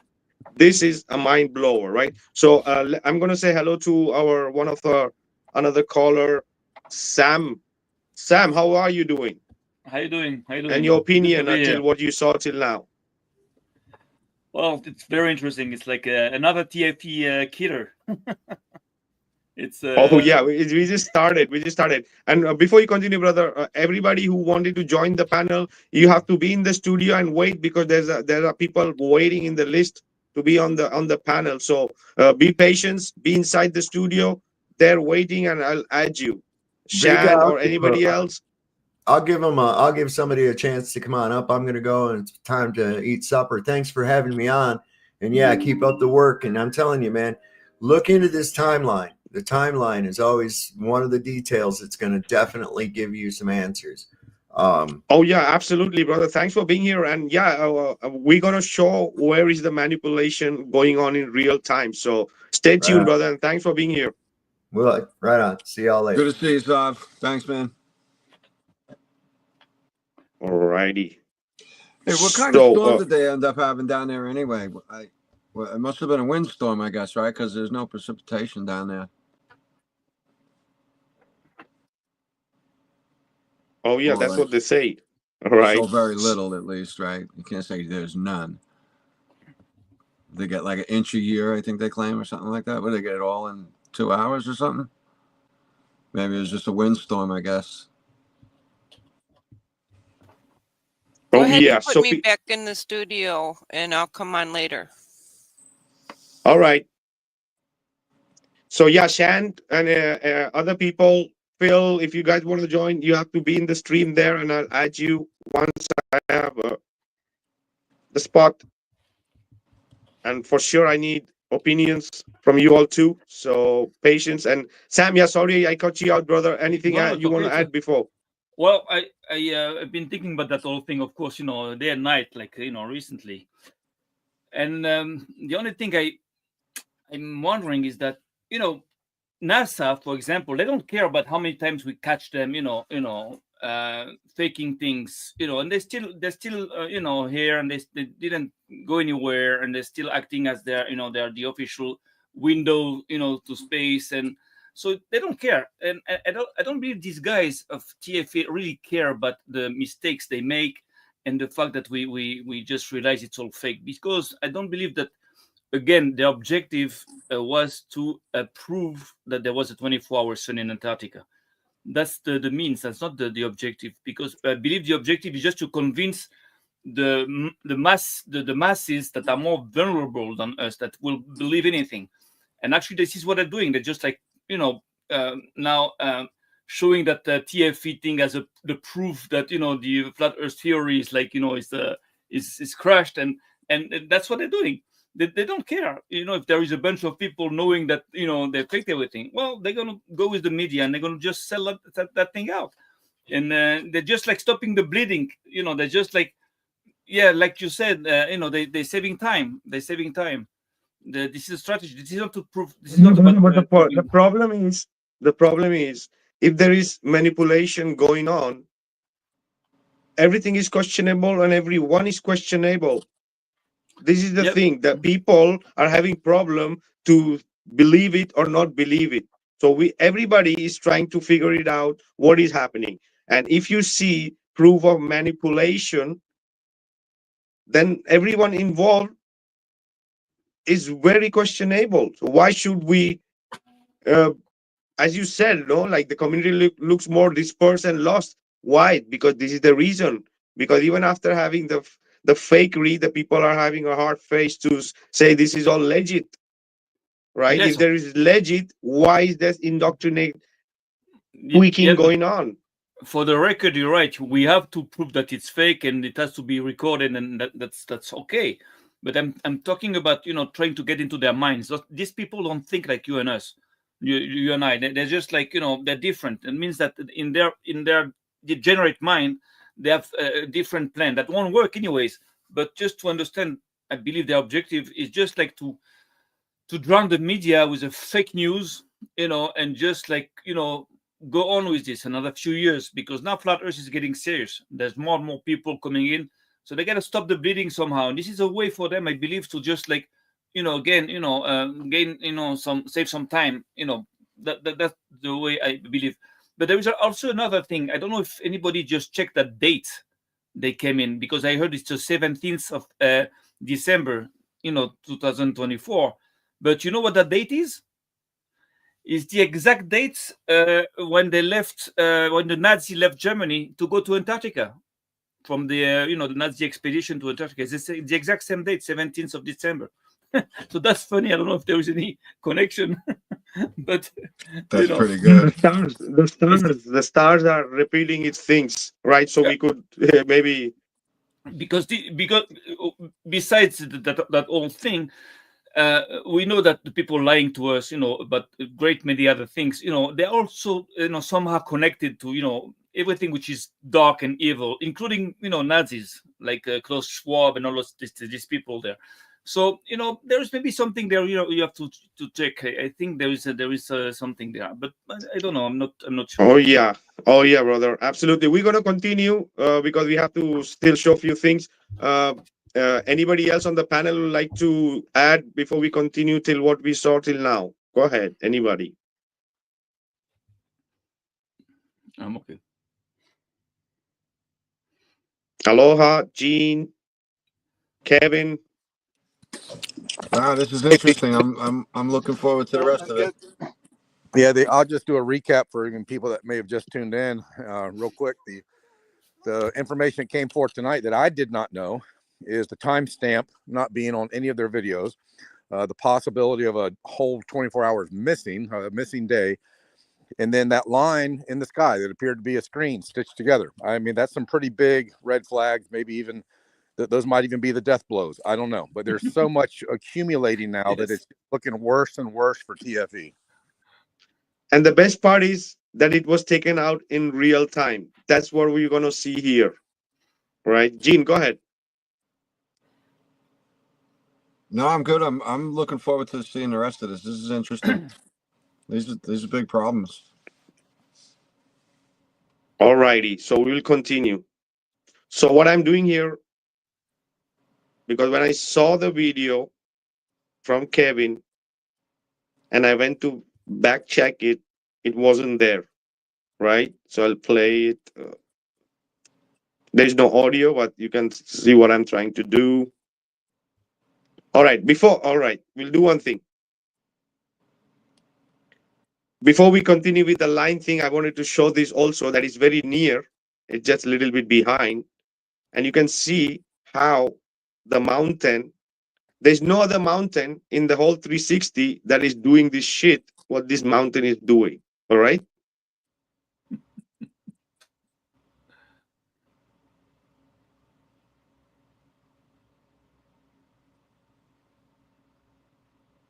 S2: this is a mind blower, right? So I'm going to say hello to another caller, Sam. Sam, how are you doing?
S11: How you doing?
S2: And your opinion until what you saw till now.
S11: Well, it's very interesting. It's like another TFE killer. It's
S2: we just started. And before you continue, brother, everybody who wanted to join the panel, you have to be in the studio and wait, because there are people waiting in the list to be on the panel. So be patient, be inside the studio. They're waiting, and I'll add you, Shan or anybody else.
S5: I'll give somebody a chance to come on up. I'm going to go, and it's time to eat supper. Thanks for having me on. And yeah, keep up the work. And I'm telling you, man, look into this timeline. the timeline is always one of the details that's going to definitely give you some answers.
S2: Oh yeah, absolutely, brother. Thanks for being here. And yeah, we're gonna show where is the manipulation going on in real time. So stay tuned, brother. And thanks for being here.
S5: Well, right on. See y'all later.
S3: Good to see you, Sav. Thanks, man.
S2: Alrighty.
S3: Hey, what kind of storm did they end up having down there anyway? Well, it must have been a windstorm, I guess, right? Because there's no precipitation down there.
S2: Oh yeah, that's what they say. All right.
S3: So very little, at least, right? You can't say there's none. They get like an inch a year, I think they claim, or something like that. Would they get it all in 2 hours or something? Maybe it was just a windstorm, I guess.
S12: Go ahead and put me back in the studio, and I'll come on later.
S2: All right. So yeah, Shan and other people, Phil, if you guys want to join, you have to be in the stream there, and I'll add you once I have the spot. And for sure, I need opinions from you all too. So patience. And Sam, yeah, sorry I cut you out, brother. Anything you want to add before?
S11: Well, I've been thinking about that whole thing, of course, day and night, like, recently. And the only thing I'm wondering is that, NASA, for example, they don't care about how many times we catch them, faking things, and they're still here, and they didn't go anywhere, and they're still acting as they're the official window, to space, and so they don't care. And I don't believe these guys of TFA really care about the mistakes they make and the fact that we just realize it's all fake, because I don't believe that. Again, the objective was to prove that there was a 24-hour sun in Antarctica. That's the means. That's not the objective, because I believe the objective is just to convince the masses that are more vulnerable than us, that will believe anything. And actually, this is what they're doing. They're just like now showing that the TFE thing as the proof that the flat Earth theory is like is crushed, and that's what they're doing. They don't care, if there is a bunch of people knowing that, they faked everything. Well, they're going to go with the media, and they're going to just sell that thing out. And they're just like stopping the bleeding. They're just like, yeah, like you said, they're saving time. They're saving time. This is a strategy. This is not to prove. This is not about.
S2: But the problem is, if there is manipulation going on, everything is questionable, and everyone is questionable. This is the thing, that people are having problem to believe it or not believe it. So everybody is trying to figure it out what is happening. And if you see proof of manipulation, then everyone involved is very questionable. So why should we, as you said, like the community looks more dispersed and lost. Why? Because this is the reason. Because even after having the fakery, the people are having a hard face to say this is all legit, right? Yes. If there is legit, why is there indoctrinate tweaking going on?
S11: For the record, you're right. We have to prove that it's fake, and it has to be recorded, and that's okay. But I'm talking about trying to get into their minds. These people don't think like you and us, you and I. They're just like they're different. It means that in their degenerate mind, they have a different plan that won't work anyways. But just to understand, I believe their objective is just like to drown the media with a fake news, and just like go on with this another few years, because now flat Earth is getting serious. There's more and more people coming in, so they got to stop the bleeding somehow. And this is a way for them, I believe, to just like gain save some time. That's the way I believe. But there is also another thing. I don't know if anybody just checked that date they came in, because I heard it's the 17th of December, 2024. But you know what that date is? It's the exact date when they left, when the Nazi left Germany to go to Antarctica from the, the Nazi expedition to Antarctica. It's the exact same date, 17th of December. So that's funny. I don't know if there is any connection, but
S3: that's pretty good.
S2: The stars are repeating its things, right? So we could maybe
S11: because besides that whole thing, we know that the people lying to us, but great many other things, they're also, somehow connected to, everything which is dark and evil, including, Nazis like Klaus Schwab and all these people there. So, there is maybe something there, you have to check. I think there is something there, but I don't know. I'm not sure.
S2: Oh yeah, brother. Absolutely. We're gonna continue because we have to still show a few things. Anybody else on the panel would like to add before we continue till what we saw till now? Go ahead. Anybody?
S11: I'm okay.
S2: Aloha, Gene, Kevin.
S3: Wow, this is interesting. I'm looking forward to the rest of it.
S4: Yeah, I'll just do a recap for even people that may have just tuned in real quick. The information that came forth tonight that I did not know is the timestamp not being on any of their videos, the possibility of a whole 24 hours missing, a missing day, and then that line in the sky that appeared to be a screen stitched together. I mean, that's some pretty big red flags, maybe even those might even be the death blows. I don't know, but there's so much accumulating now that it's looking worse and worse for TFE.
S2: And the best part is that it was taken out in real time. That's what we're gonna see here. Right? Gene, go ahead.
S3: No, I'm good. I'm looking forward to seeing the rest of this. This is interesting. These are big problems.
S2: Alrighty, so we'll continue. So what I'm doing here, because when I saw the video from Kevin and I went to back check it, it wasn't there, right? So I'll play it. There's no audio, but you can see what I'm trying to do. All right, we'll do one thing. Before we continue with the line thing, I wanted to show this also that is very near. It's just a little bit behind. And you can see how the mountain, there's no other mountain in the whole 360 that is doing this shit, what this mountain is doing. All right.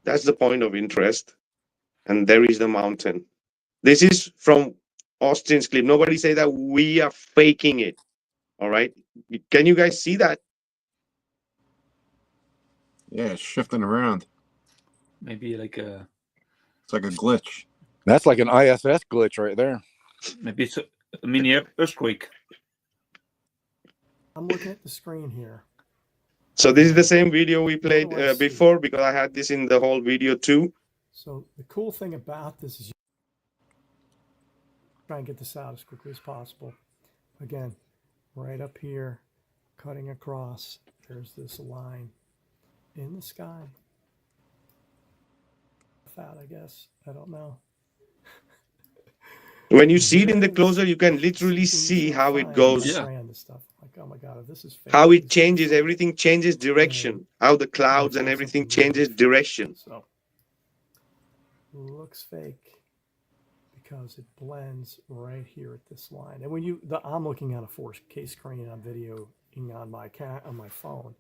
S2: That's the point of interest. And there is the mountain. This is from Austin's clip. Nobody say that we are faking it. All right. Can you guys see that?
S3: Yeah, it's shifting around.
S11: Maybe like a.
S3: It's like a glitch.
S4: That's like an ISS glitch right there.
S11: Maybe it's a mini earthquake.
S9: I'm looking at the screen here.
S2: So this is the same video we played before, because I had this in the whole video too.
S9: So the cool thing about this is you try and get this out as quickly as possible. Again, right up here, cutting across, there's this line in the sky. Out, I guess. I don't know.
S2: When you see it in the closer, you can literally see how it goes.
S9: Yeah. Stuff. Like, oh my God, this is fake.
S2: How it changes, everything changes direction. How the clouds and everything changes direction.
S9: So looks fake because it blends right here at this line. And when I'm looking at a 4K screen on video on my phone,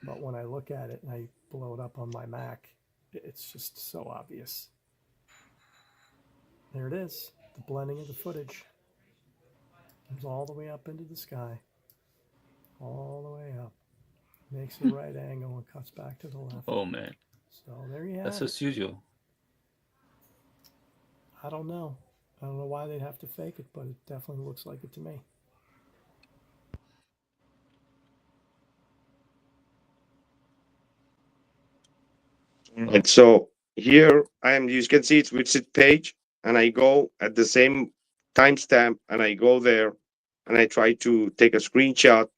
S9: but when I look at it and I blow it up on my Mac, it's just so obvious. There it is. The blending of the footage comes all the way up into the sky, all the way up, makes a right angle and cuts back to the left.
S11: Oh man!
S9: So there you have
S11: That's
S9: it.
S11: as usual.
S9: I don't know why they'd have to fake it, but it definitely looks like it to me.
S2: And so here you can see it's visit page, and I go at the same timestamp, and I go there, and I try to take a screenshot.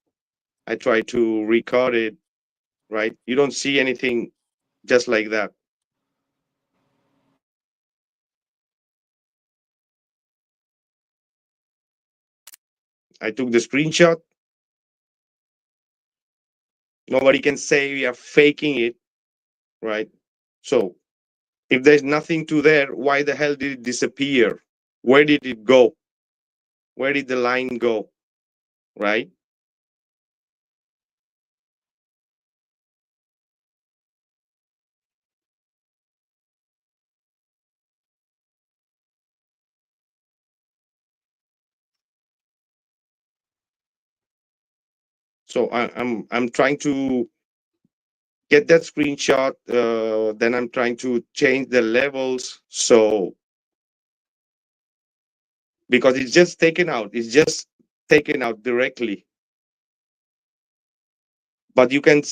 S2: I try to record it, right? You don't see anything just like that. I took the screenshot. Nobody can say we are faking it, right? So if there's nothing to there, why the hell did it disappear? Where did it go? Where did the line go? Right? So I'm trying to get that screenshot. Then I'm trying to change the levels. So because it's just taken out, it's just taken out directly. But you can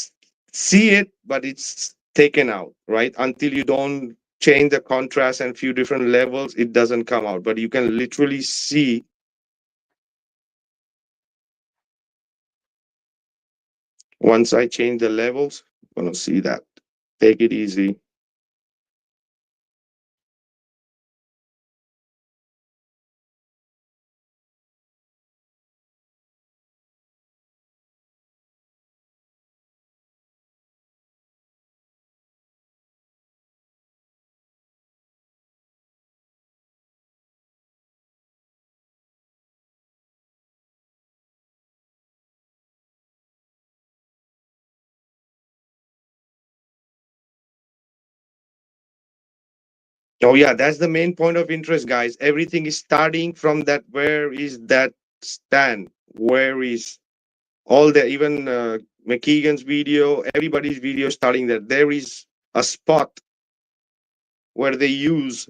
S2: see it, but it's taken out, right? Until you don't change the contrast and few different levels, it doesn't come out. But you can literally see. Once I change the levels, you're gonna see that. Take it easy. Oh yeah, that's the main point of interest, guys. Everything is starting from that. Where is that stand? Where is all the even McKeegan's video, everybody's video starting that there is a spot where they use.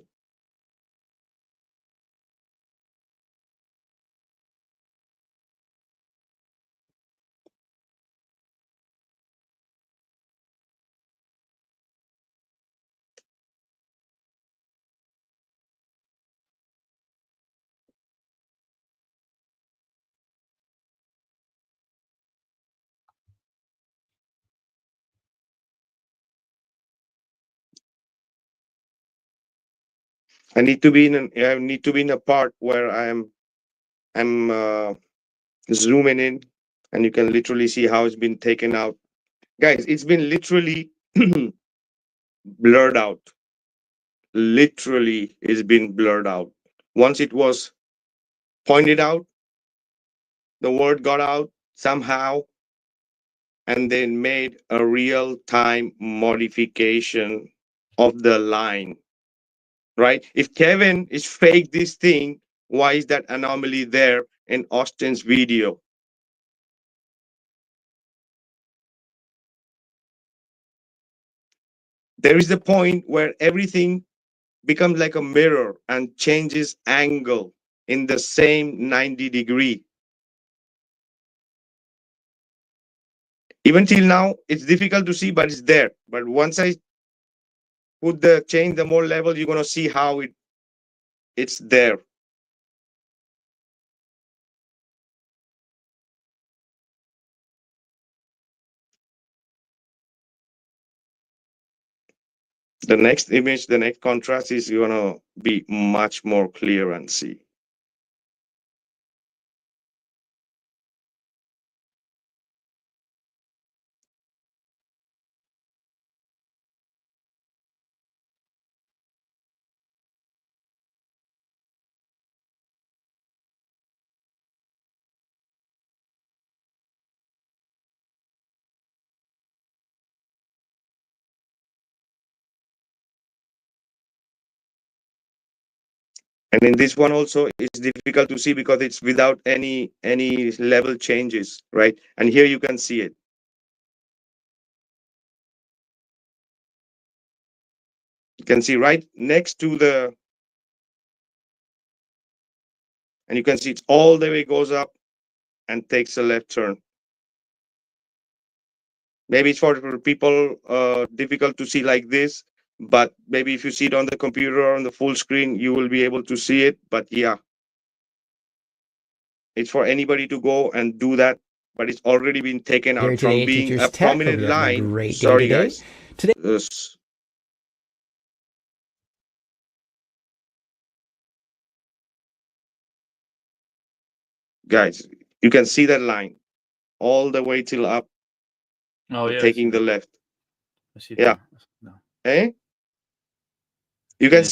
S2: I need to be in a part where I'm zooming in, and you can literally see how it's been taken out, guys. It's been literally blurred out. Literally, it's been blurred out. Once it was pointed out, the word got out somehow, and then made a real-time modification of the line, right? If Kevin is fake this thing, why is that anomaly there in Austin's video? There is the point where everything becomes like a mirror and changes angle in the same 90-degree. Even till now, it's difficult to see, but it's there. But once I change the more level, you're gonna see how it's there. The next image, the next contrast is gonna be much more clear and see. And in this one also, it's difficult to see because it's without any level changes, right? And here you can see it. You can see right next to the, and you can see it's all the way goes up and takes a left turn. Maybe it's for people difficult to see like this, but maybe if you see it on the computer or on the full screen, you will be able to see it. But yeah, it's for anybody to go and do that, but it's already been taken
S13: Here
S2: out from
S13: today,
S2: being
S13: Teachers
S2: a
S13: Tech. Hope
S2: prominent
S13: you're having a
S2: line.
S13: great day
S2: Sorry,
S13: today.
S2: guys.
S13: Today,
S2: guys, you can see that line all the way till up,
S11: Oh yeah,
S2: taking the left.
S11: I see it
S2: Yeah.
S11: now.
S2: Eh? You can
S11: Yes.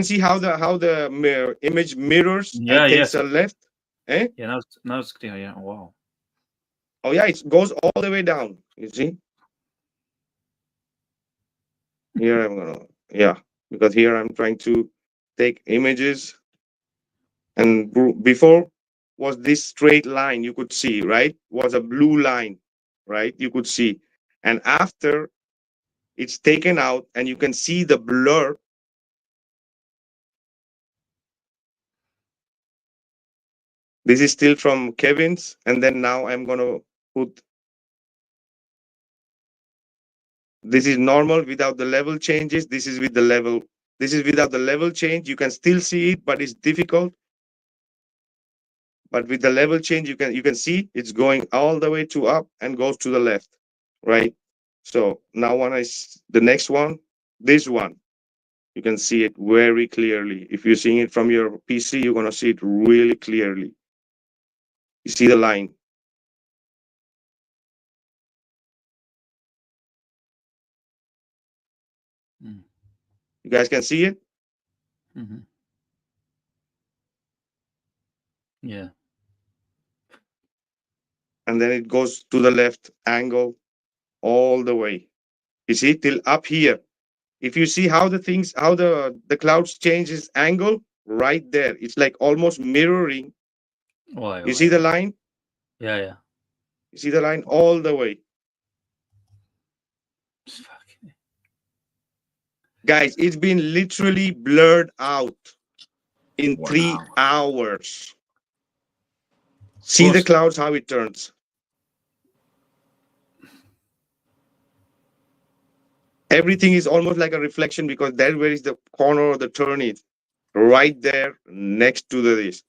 S2: see how the image mirrors
S11: Yeah,
S2: and takes
S11: yes.
S2: a left. Eh?
S11: Yeah, now it's clear. Yeah, wow.
S2: Oh yeah, it goes all the way down. You see? Here I'm gonna, yeah, because here I'm trying to take images, and before was this straight line you could see, right? Was a blue line. right? You could see. And after it's taken out and you can see the blur. This is still from Kevin's. And then now I'm going to put, this is normal without the level changes. This is with the level. This is without the level change. You can still see it, but it's difficult. But with the level change, you can see it's going all the way to up and goes to the left, right? So now the next one, this one, you can see it very clearly. If you're seeing it from your PC, you're going to see it really clearly. You see the line. You guys can see it?
S11: Mm-hmm. Yeah.
S2: And then it goes to the left angle all the way. You see till up here. If you see how the clouds changes angle right there, it's like almost mirroring. You see the line?
S11: Yeah, yeah.
S2: You see the line all the way. Guys, it's been literally blurred out in 3 hours. See the clouds, how it turns. Everything is almost like a reflection because that's where is the corner of the turn is. Right there next to this.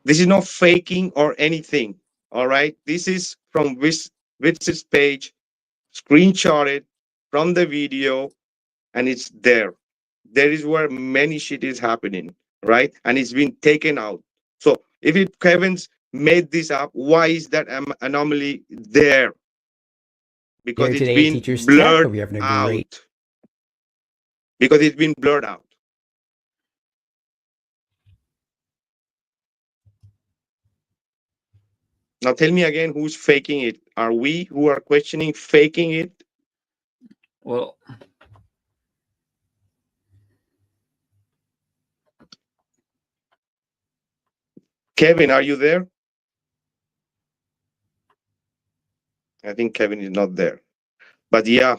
S2: This is not faking or anything. All right. This is from Witz's page, screenshotted from the video, and it's there. There is where many shit is happening, right? And it's been taken out. So if Kevin's made this up, why is that anomaly there? Because
S13: Here
S2: it's
S13: today,
S2: been
S13: Teachers Tech.
S2: blurred
S13: Hope you're having a
S2: out.
S13: great.
S2: Because it's been blurred out. Now tell me again, who's faking it? Are we who are questioning faking it?
S11: Well,
S2: Kevin, are you there? I think Kevin is not there. But yeah,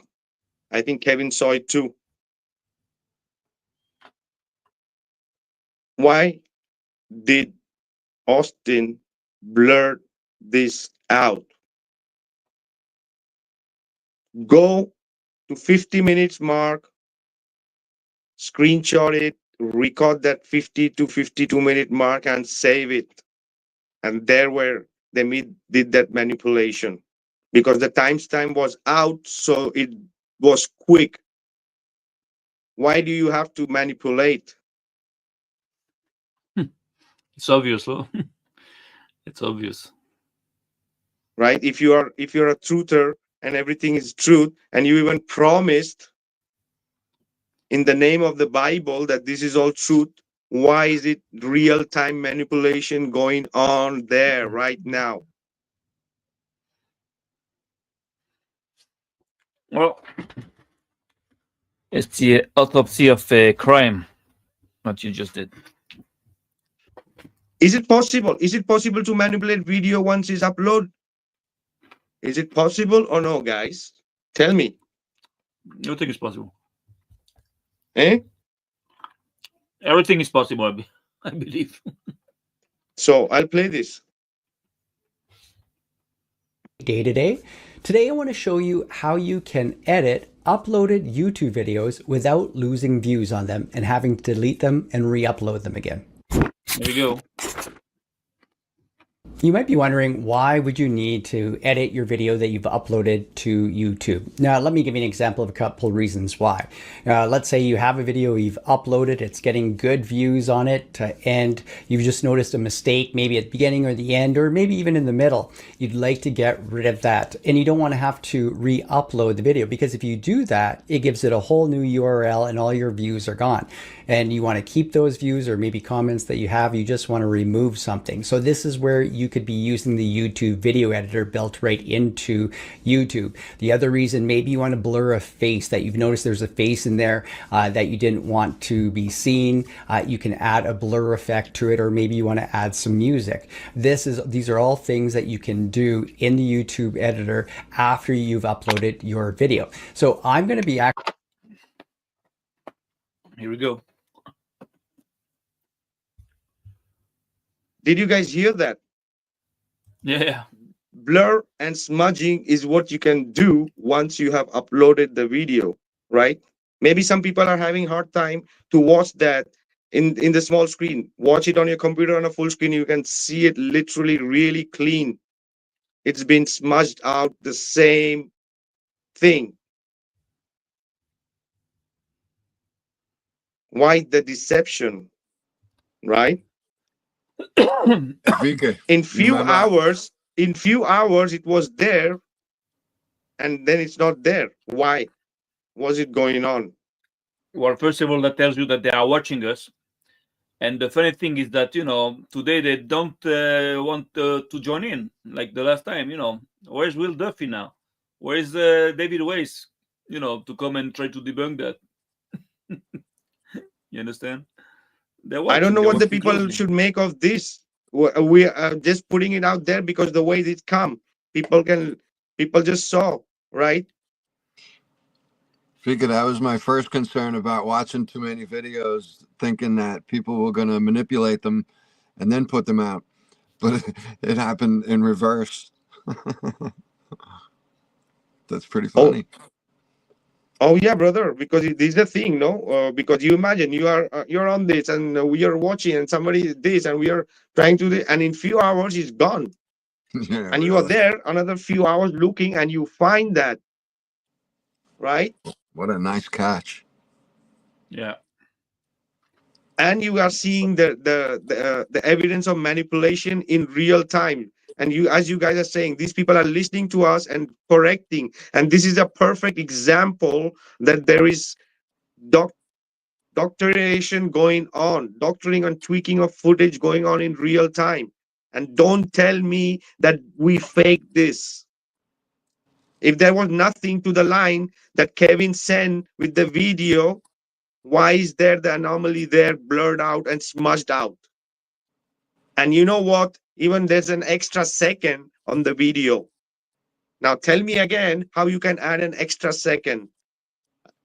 S2: I think Kevin saw it too. Why did Austin blur this out? Go to 50 minutes mark, screenshot it, record that 50 to 52-minute mark and save it. And there where they did that manipulation. Because the timestamp was out, so it was quick. Why do you have to manipulate?
S11: it's obvious, though. It's obvious.
S2: Right? If you're a truther and everything is truth, and you even promised in the name of the Bible that this is all truth, why is it real-time manipulation going on there right now?
S11: Well, it's the autopsy of a crime, what you just did.
S2: Is it possible? Is it possible to manipulate video once it's uploaded? Is it possible or no, guys? Tell me.
S11: You think it's possible?
S2: Eh?
S11: Everything is possible, I believe.
S2: So I'll play this.
S13: Day to day. Today I want to show you how you can edit uploaded YouTube videos without losing views on them and having to delete them and re-upload them again.
S11: There you go.
S13: You might be wondering, why would you need to edit your video that you've uploaded to YouTube? Now, let me give you an example of a couple reasons why. Let's say you have a video you've uploaded, it's getting good views on it, and you've just noticed a mistake, maybe at the beginning or the end, or maybe even in the middle. You'd like to get rid of that, and you don't want to have to re-upload the video, because if you do that, it gives it a whole new URL and all your views are gone. And you want to keep those views or maybe comments that you have, you just want to remove something. So this is where you could be using the YouTube video editor built right into YouTube. The other reason, maybe you want to blur a face that you've noticed there's a face in there that you didn't want to be seen. You can add a blur effect to it, or maybe you want to add some music. These are all things that you can do in the YouTube editor after you've uploaded your video. So I'm going to be
S11: Here we go.
S2: Did you guys hear that?
S11: Yeah.
S2: Blur and smudging is what you can do once you have uploaded the video, right? Maybe some people are having hard time to watch that in the small screen. Watch it on your computer on a full screen. You can see it literally really clean. It's been smudged out, the same thing. Why the deception, right? In few hours, it was there, and then it's not there. Why was it going on?
S11: Well, first of all, that tells you that they are watching us. And the funny thing is that, today they don't want to join in like the last time. Where's Will Duffy now? Where's David Weiss, to come and try to debunk that? You understand?
S2: I don't know what the people should make of this. We are just putting it out there because the way it come, people just saw, right?
S3: Figure that was my first concern about watching too many videos, thinking that people were going to manipulate them and then put them out. But it happened in reverse. That's pretty funny.
S2: Oh yeah, brother, because this is the thing, no? Because you imagine you're on this and we are watching and somebody this and we are trying to do, and in few hours it's gone.
S3: Yeah,
S2: and you are there another few hours looking and you find that, right?
S3: What a nice catch.
S11: Yeah.
S2: And you are seeing the evidence of manipulation in real time. And you, as you guys are saying, these people are listening to us and correcting. And this is a perfect example that there is doctoration going on, doctoring and tweaking of footage going on in real time. And don't tell me that we fake this. If there was nothing to the line that Kevin sent with the video, why is there the anomaly there, blurred out and smudged out? And you know what? Even there's an extra second on the video. Now tell me again how you can add an extra second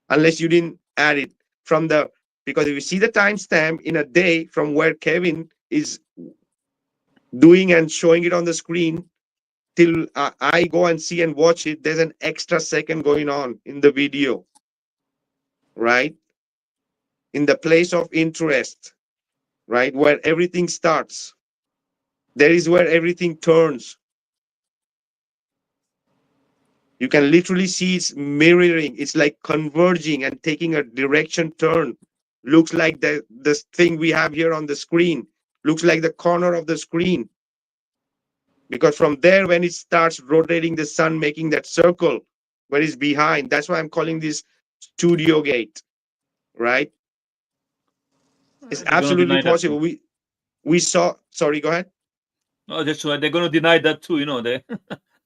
S2: unless you didn't add it from the, because if you see the timestamp in a day from where Kevin is doing and showing it on the screen till I go and see and watch it, there's an extra second going on in the video, right? In the place of interest, right? Where everything starts. There is where everything turns. You can literally see it's mirroring. It's like converging and taking a direction turn. Looks like the thing we have here on the screen. Looks like the corner of the screen. Because from there, when it starts rotating the sun, making that circle where it's behind, that's why I'm calling this studio gate, right? It's absolutely possible. We saw, sorry, go ahead.
S11: No, that's why they're going to deny that too. They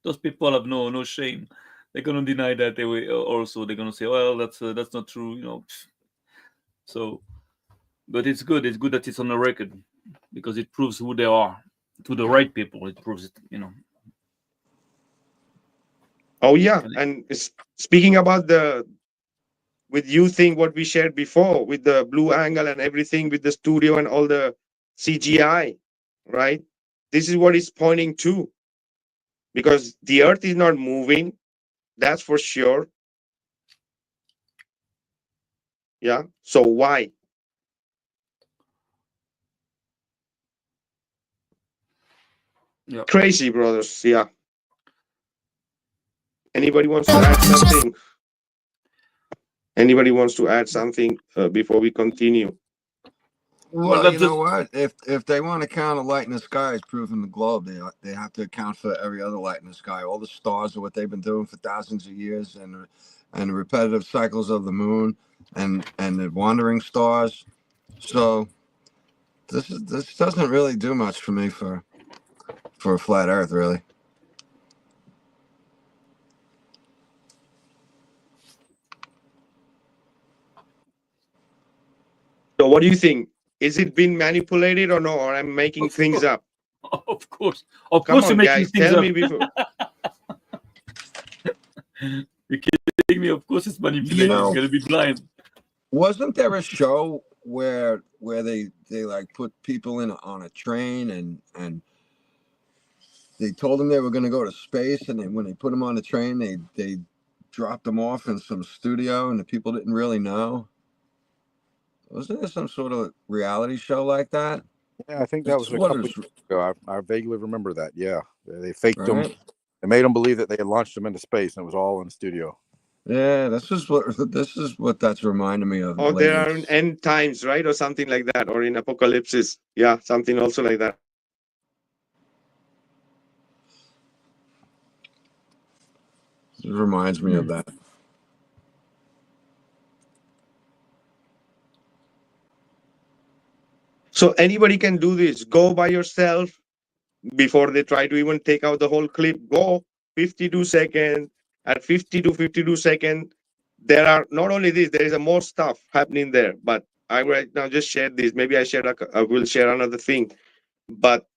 S11: those people have no shame. They're going to deny that. They will also, they're going to say, well, that's not true. So, but it's good. It's good that it's on the record because it proves who they are to the right people. It proves it.
S2: Oh yeah, and speaking about with you thing, what we shared before with the blue angle and everything with the studio and all the CGI, right? This is what it's pointing to, because the earth is not moving, that's for sure. Yeah, so why?
S11: Yeah.
S2: Crazy, brothers. Yeah. Anybody wants to add something? Anybody wants to add something before we continue?
S3: Well, you know what? If they want to count a light in the sky as proving the globe, they have to account for every other light in the sky. All the stars are what they've been doing for thousands of years, and the repetitive cycles of the moon and the wandering stars. So this doesn't really do much for me for for a flat Earth, really.
S2: So what do you think? Is it been manipulated or no? Or I'm making things up?
S11: Of course. Of
S2: Come
S11: course, you're
S2: on,
S11: making
S2: guys,
S11: things
S2: tell
S11: up.
S2: me before.
S11: You're kidding me? Of course, it's manipulated. You're gonna be blind.
S3: Wasn't there a show where they like put people in on a train and they told them they were going to go to space, and when they put them on the train, they dropped them off in some studio, and the people didn't really know. Wasn't there some sort of reality show like that?
S4: Yeah, I think that was a
S3: What
S4: couple
S3: is
S4: years ago. I vaguely remember that. Yeah, they faked them.
S3: right?
S4: They made them believe that they had launched them into space, and it was all in the studio.
S3: Yeah, this is what that's reminding me of
S2: Or there
S3: lately.
S2: are in end times, right? Or something like that, or in apocalypses. Yeah, something also like that.
S3: It reminds me of that.
S2: So anybody can do this. Go by yourself before they try to even take out the whole clip. Go 52 seconds. At 52 seconds, there are not only this, there is a more stuff happening there. But I right now just shared this. Maybe I will share another thing. But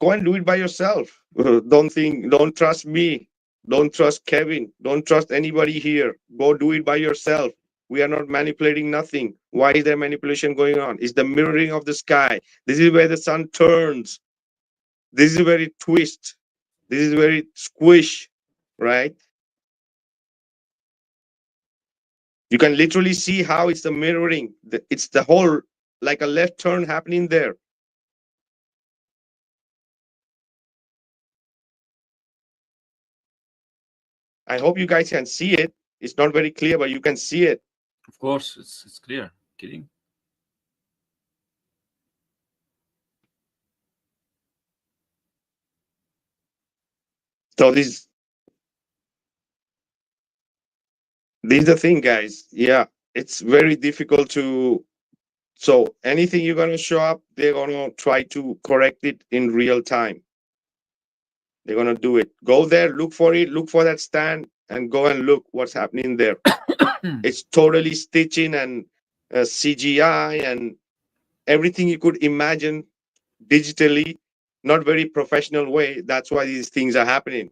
S2: go and do it by yourself. Don't trust me. Don't trust Kevin. Don't trust anybody here. Go do it by yourself. We are not manipulating nothing. Why is there manipulation going on? It's the mirroring of the sky. This is where the sun turns. This is where it twists. This is where it squish, right? You can literally see how it's the mirroring. It's the whole, like a left turn happening there. I hope you guys can see it. It's not very clear, but you can see it.
S11: Of course, it's clear. Kidding.
S2: So this is the thing, guys. Yeah, it's very difficult to. So anything you're gonna show up, they're gonna try to correct it in real time. They're gonna do it. Go there, look for it, look for that stand, and go and look what's happening there. It's totally stitching and CGI and everything you could imagine digitally, not very professional way. That's why these things are happening.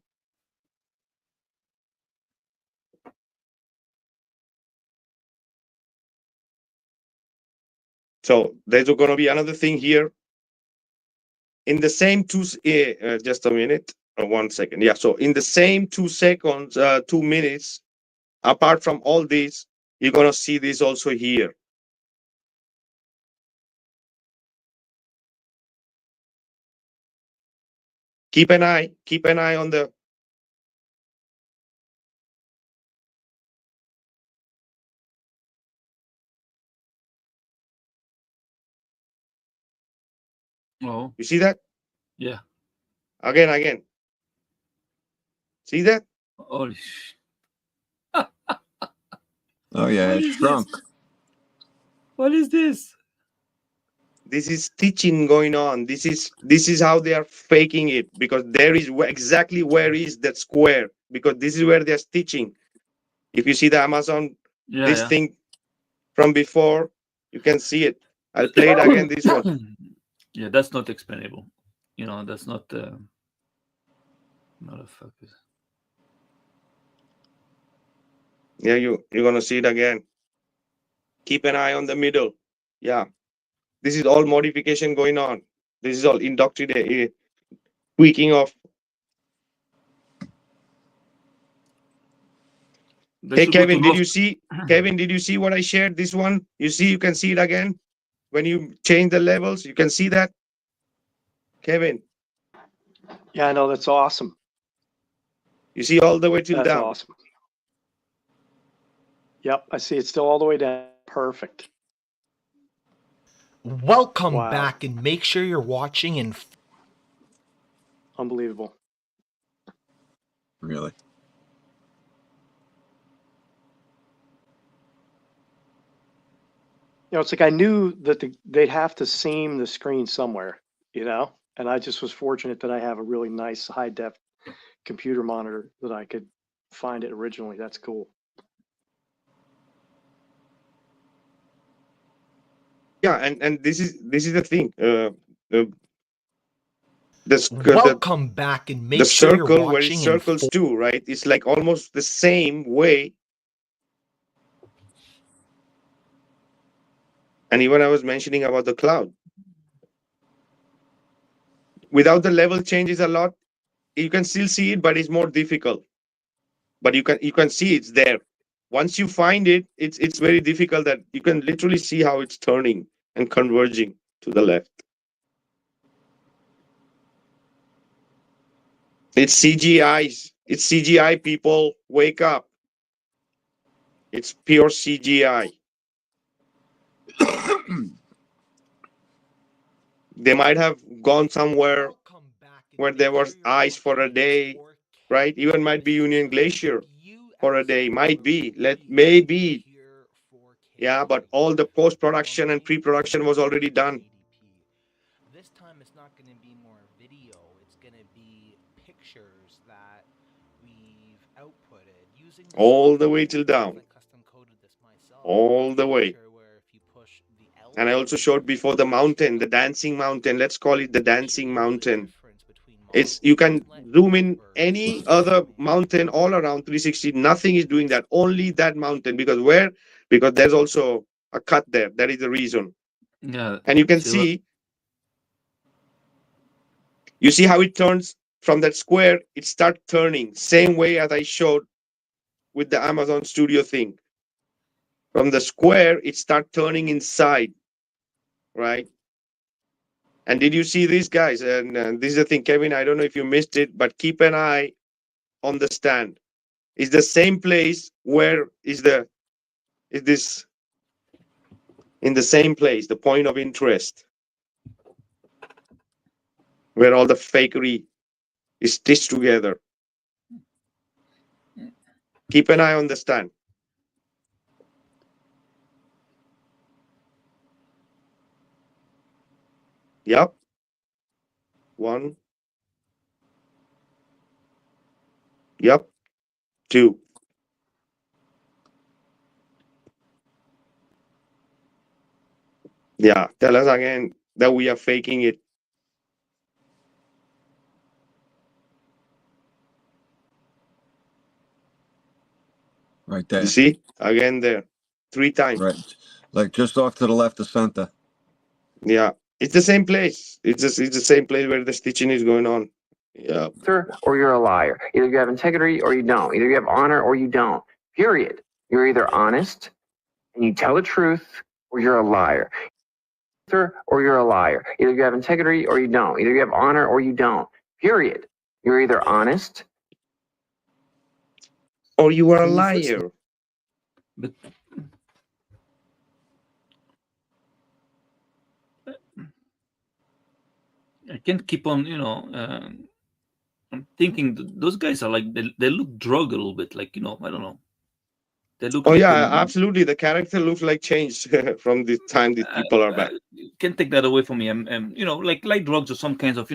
S2: So there's going to be another thing here. In the same just a minute, 1 second. Yeah, so in the same 2 seconds, 2 minutes, apart from all this, you're going to see this also here. Keep an eye on the.
S11: Oh,
S2: You see that?
S11: yeah.
S2: Again. See that?
S11: Holy sh!
S3: Oh yeah,
S11: What
S3: it
S11: is
S3: shrunk.
S11: this? What is this?
S2: This is stitching going on. This is how they are faking it, because there is exactly where is that square, because this is where they're stitching. If you see the Amazon, this thing from before, you can see it. I'll play it again, this one.
S11: Yeah, that's not explainable. That's not a focus.
S2: Yeah, you're gonna see it again. Keep an eye on the middle. Yeah, this is all modification going on. This is all indoctrinate, tweaking of. Hey Kevin, did you see? Kevin, did you see what I shared? This one, you see, you can see it again when you change the levels. You can see that, Kevin.
S10: Yeah, I know, that's awesome.
S2: You see all the way till
S10: That's
S2: down.
S10: awesome. Yep, I see it still all the way down. Perfect.
S1: Welcome back, and make sure you're watching in.
S10: Unbelievable.
S3: Really?
S10: It's like I knew that they'd have to seam the screen somewhere, And I just was fortunate that I have a really nice high def computer monitor that I could find it originally. That's cool.
S2: Yeah, and this is the thing.
S14: Welcome back, and make
S2: the
S14: sure you're
S2: circle where it
S14: watching in
S2: circles too, right? It's like almost the same way. And even I was mentioning about the cloud. Without the level changes a lot, you can still see it, but it's more difficult. But you can see it's there. Once you find it, it's very difficult that you can literally see how it's turning and converging to the left. It's CGI. It's CGI, people. Wake up. It's pure CGI. They might have gone somewhere where there was ice for a day, right? Even might be Union Glacier for a day. Might be. Maybe. Yeah, but all the post-production and pre-production was already done.
S14: This time it's not going to be more video, it's going to be pictures that we've outputted using
S2: All the way till down.
S14: custom coded this myself.
S2: All the way.
S14: Where if you push the L
S2: And I also showed before the mountain, the dancing mountain. Let's call it the dancing mountain. It's you can zoom in any other mountain all around 360. Nothing is doing that. Only that mountain. Because where? Because there's also a cut there. That is the reason.
S11: Yeah.
S2: And you can see. You see how it turns from that square? It starts turning. Same way as I showed with the Amazon Studio thing. From the square, it starts turning inside. Right? And did you see this, guys? And this is the thing, Kevin, I don't know if you missed it, but keep an eye on the stand. It's the same place where is this in the same place, the point of interest, where all the fakery is stitched together. Keep an eye on the stand. Yep. 1. Yep. 2. Yeah. Tell us again that we are faking it.
S3: Right there.
S2: You see? Again there. 3 times.
S3: Right. Like just off to the left of center.
S2: Yeah. It's the same place. It's the same place where the stitching is going on. Yeah.
S15: Or you're a liar. Either you have integrity or you don't. Either you have honor or you don't. Period. You're either honest and you tell the truth or you're a liar. Or you're a liar. Either you have integrity or you don't. Either you have honor or you don't. Period. You're either honest
S2: or you are a liar.
S11: But I can't keep on, I'm thinking those guys are like they look drugged a little bit, like I don't know. They look.
S2: Oh
S11: like
S2: yeah, absolutely. The character looks like changed from the time these people are back.
S11: Can't take that away from me. Like drugs or some kinds of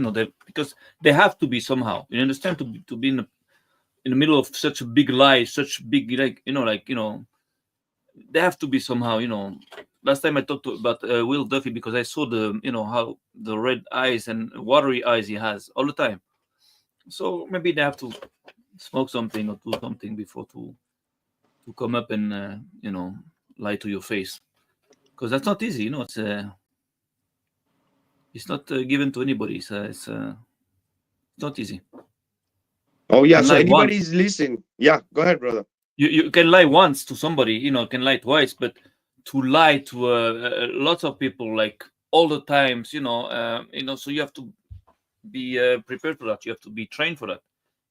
S11: because they have to be somehow. You understand to be in the middle of such a big lie, such big they have to be somehow. Last time I talked about Will Duffy because I saw the how the red eyes and watery eyes he has all the time. So maybe they have to smoke something or do something before to come up and lie to your face, because that's not easy. It's not given to anybody. It's not easy.
S2: Oh yeah, so anybody's listening. Yeah, go ahead, brother.
S11: You can lie once to somebody, can lie twice, but to lie to lots of people, like all the times, so you have to be prepared for that. You have to be trained for that.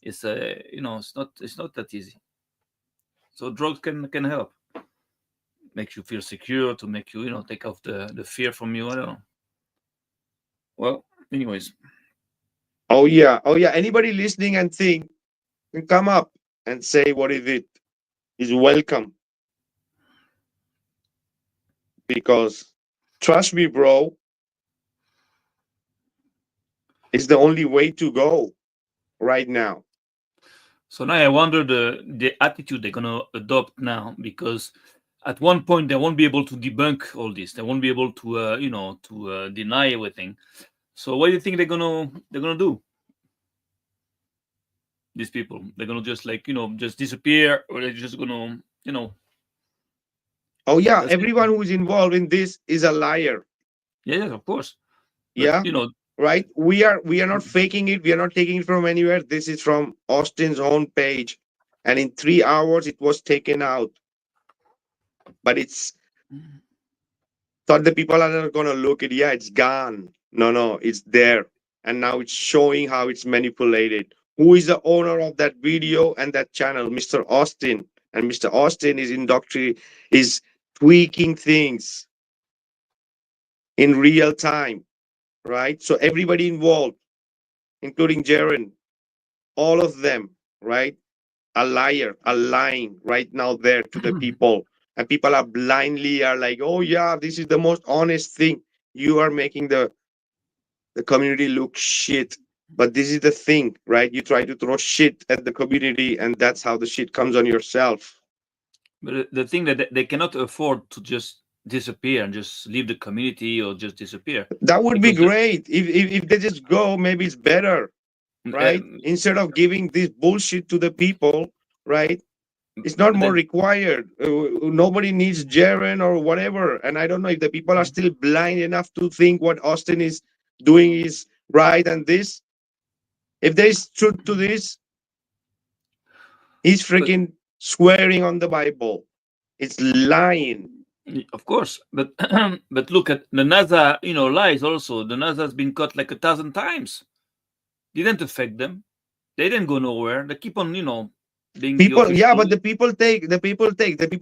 S11: It's it's not that easy. So drugs can help, make you feel secure, to make you take off the fear from you. I don't know. Well, anyways.
S2: Oh yeah. Anybody listening and think, can come up and say what is it is welcome. Because trust me, bro, It's the only way to go right now.
S11: So now I wonder the attitude they're gonna adopt now, because at one point they won't be able to debunk all this. They won't be able to deny everything. So what do you think they're gonna do? These people, they're gonna just just disappear, or they're just gonna
S2: Oh yeah,
S11: that's it.
S2: everyone who's involved in this is a liar.
S11: Yeah, of course. But,
S2: Yeah, right. We are not faking it. We are not taking it from anywhere. This is from Austin's own page, and in 3 hours it was taken out. But it's thought the people are not gonna look it. Yeah, it's gone. No, it's there, and now it's showing how it's manipulated. Who is the owner of that video and that channel? Mr. Austin. And Mr. Austin is tweaking things in real time, right? So everybody involved, including Jaren, all of them, right? A liar, a lying right now there to the people. And people are blindly are like, oh yeah, this is the most honest thing. You are making the community look shit. But this is the thing, right? You try to throw shit at the community, and that's how the shit comes on yourself.
S11: But the thing that they cannot afford to just disappear and just leave the community or just disappear.
S2: That would be great. If they just go, maybe it's better, right? Instead of giving this bullshit to the people, right? It's not more required. Nobody needs Jaren or whatever. And I don't know if the people are still blind enough to think what Austin is doing is right. And this, if there is truth to this, he's freaking swearing on the Bible. It's lying.
S11: Of course, but but look at the NASA, lies also. The NASA has been caught like 1,000 times. Didn't affect them. They didn't go nowhere. They keep on, being
S2: people.
S11: the
S2: Yeah, but the people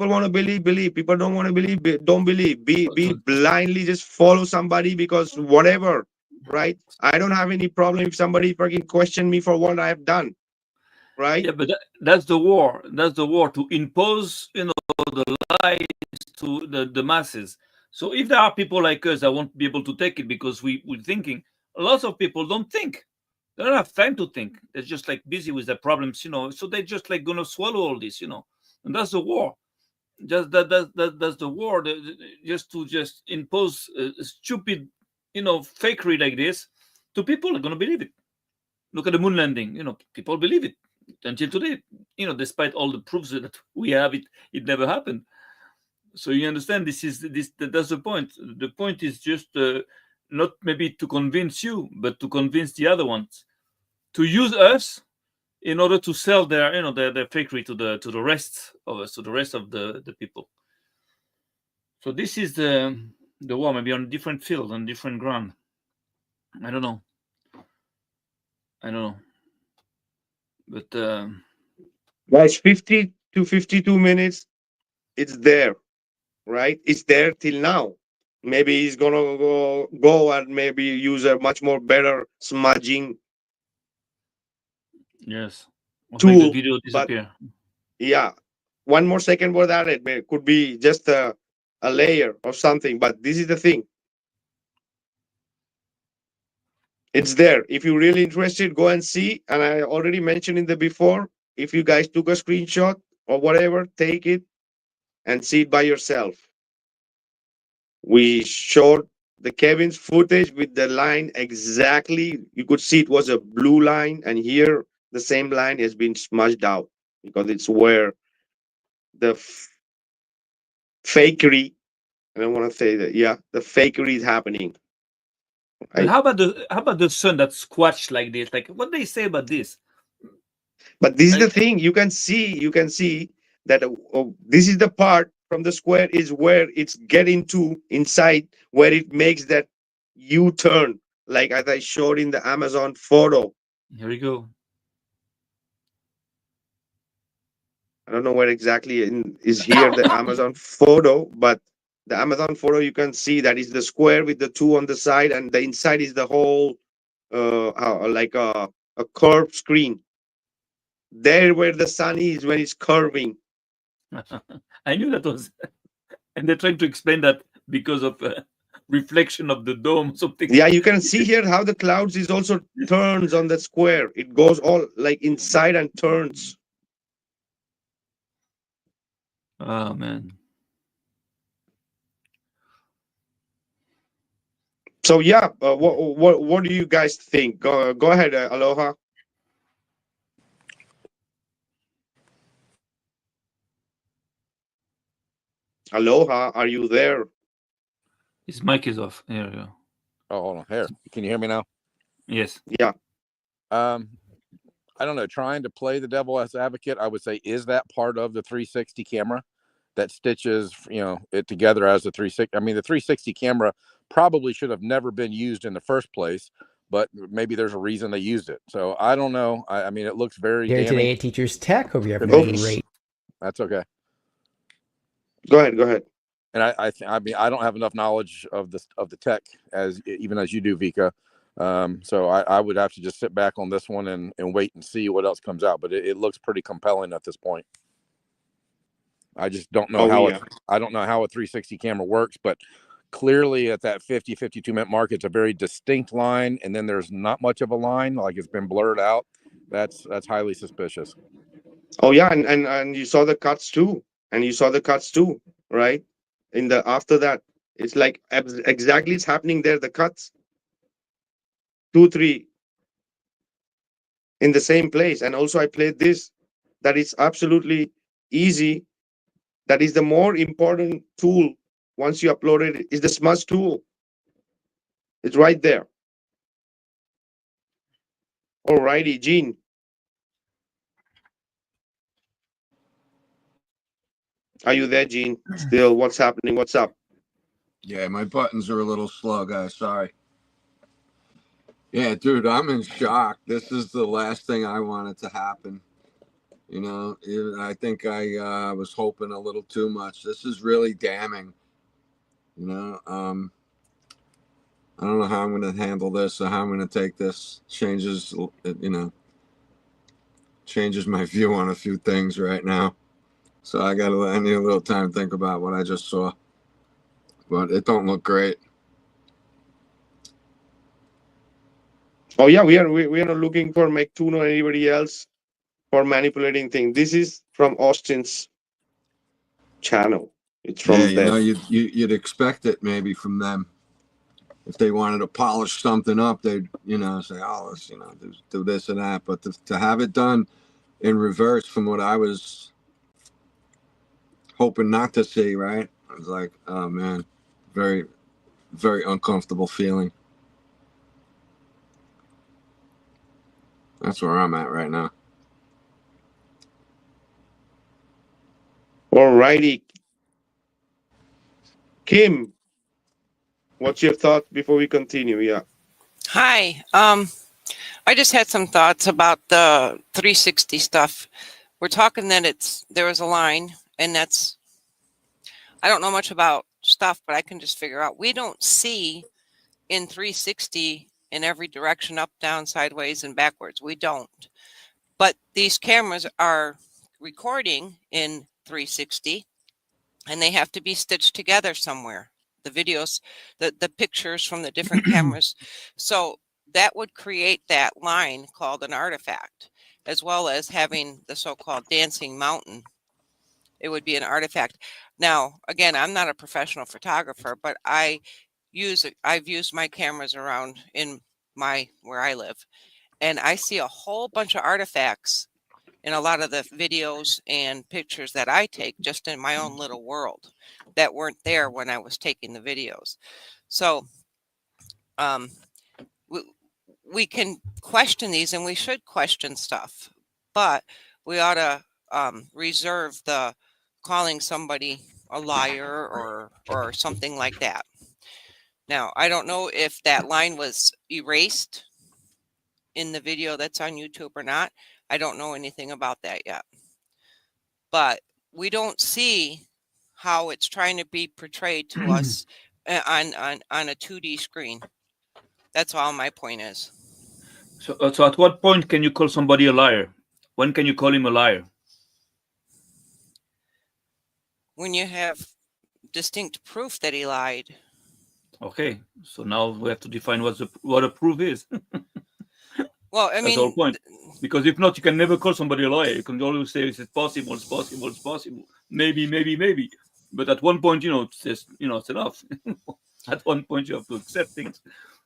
S2: want to believe. People don't want to believe. Don't believe. Be blindly just follow somebody because whatever, right? I don't have any problem if somebody fucking question me for what I have done, right?
S11: Yeah, but that's the war. That's the war to impose, the lies to the masses. So if there are people like us that won't be able to take it because we're thinking, lots of people don't think. They don't have time to think. They're just like busy with their problems, so they're just like gonna swallow all this, and that's the war. Just that's the war. Just to impose a stupid, fakery like this to people are gonna believe it. Look at the moon landing. People believe it until today. Despite all the proofs that we have, it never happened. So you understand, that's the point. The point is just not maybe to convince you, but to convince the other ones to use us in order to sell their their fakery to the rest of us, to the rest of the people. So this is the war, maybe on a different field, on different ground. I don't know. But
S2: guys, 50 to 52 minutes, it's there, right? It's there till now. Maybe he's gonna go and maybe use a much more better smudging
S11: yes,
S2: tool,
S11: make the video disappear.
S2: Yeah, one more second word added could be just a layer or something. But this is the thing. It's there. If you're really interested, go and see. And I already mentioned in the before, if you guys took a screenshot or whatever, take it and see it by yourself. We showed the Kevin's footage with the line exactly. You could see it was a blue line, and here the same line has been smudged out because it's where the fakery. I don't want to say that. Yeah, the fakery is happening.
S11: But how about the sun that's squashed like this? Like, what they say about this?
S2: But this is the thing. You can see that this is the part from the square is where it's getting to inside, where it makes that U-turn, like as I showed in the Amazon photo.
S11: Here we go.
S2: I don't know where exactly is here the Amazon photo, but the Amazon photo you can see that is the square with the two on the side, and the inside is the whole like a curved screen. There where the sun is when it's curving.
S11: I knew that was, and they're trying to explain that because of reflection of the dome, something.
S2: Yeah, you can see here how the clouds is also turns on the square. It goes all like inside and turns.
S11: Oh man.
S2: So yeah, what do you guys think? Go ahead, Aloha. Aloha, are you there?
S11: His mic is off. There you go.
S4: Oh, hold on. Here, can you hear me now?
S11: Yes.
S2: Yeah.
S4: I don't know. Trying to play the devil as advocate, I would say, is that part of the 360 camera that stitches, it together as a 360? I mean, the 360 camera probably should have never been used in the first place, but maybe there's a reason they used it. So I don't know. I mean, it looks very
S13: Here
S4: damning.
S13: today at Teachers Tech. Hope you're having a great.
S4: That's okay.
S2: Go ahead.
S4: And I mean, I don't have enough knowledge of the tech as you do, Vika. So I would have to just sit back on this one and wait and see what else comes out. But it looks pretty compelling at this point. I just don't know I don't know how a 360 camera works, but clearly at that 52 minute mark, it's a very distinct line, and then there's not much of a line, like it's been blurred out. That's highly suspicious.
S2: Oh yeah, and you saw the cuts too, right? After that, it's like exactly it's happening there. The cuts, 2, 3, in the same place, and also I played this. That is absolutely easy. That is the more important tool. Once you upload it, is the smudge tool. It's right there. Alrighty, Gene. Are you there, Gene? Still, what's happening? What's up?
S3: Yeah, my buttons are a little slow, guys. Sorry. Yeah, dude, I'm in shock. This is the last thing I wanted to happen. I think I was hoping a little too much. This is really damning. I don't know how I'm going to handle this or how I'm going to take this. Changes my view on a few things right now. So I need a little time to think about what I just saw. But it don't look great.
S2: Oh yeah, we are not looking for McToon or anybody else for manipulating things. This is from Austin's channel. It's from them.
S3: You'd expect it maybe from them. If they wanted to polish something up, they'd say, oh, let's do this and that. But to have it done in reverse from what I was hoping not to see, right? I was like, oh man, very, very uncomfortable feeling. That's where I'm at right now.
S2: Alrighty. Kim, what's your thought before we continue? Yeah.
S12: Hi. I just had some thoughts about the 360 stuff. We're talking that there was a line, and I don't know much about stuff, but I can just figure out. We don't see in 360 in every direction, up, down, sideways, and backwards. We don't. But these cameras are recording in 360, and they have to be stitched together somewhere. The videos, the pictures from the different cameras. So that would create that line called an artifact, as well as having the so-called dancing mountain. It would be an artifact. Now, again, I'm not a professional photographer, but I've used my cameras around in where I live, and I see a whole bunch of artifacts in a lot of the videos and pictures that I take just in my own little world that weren't there when I was taking the videos. So we can question these, and we should question stuff, but we ought to reserve the calling somebody a liar or something like that. Now, I don't know if that line was erased in the video that's on YouTube or not. I don't know anything about that yet. But we don't see how it's trying to be portrayed to us on a 2D screen. That's all my point is.
S11: So at what point can you call somebody a liar? When can you call him a liar?
S12: When you have distinct proof that he lied.
S11: Okay, so now we have to define what a proof is.
S12: Well, I
S11: That's the whole
S12: mean,
S11: point. Because if not, you can never call somebody a liar. You can always say it's possible, it's possible, it's possible. Maybe, maybe, maybe. But at one point, it's just, it's enough. At one point, you have to accept things.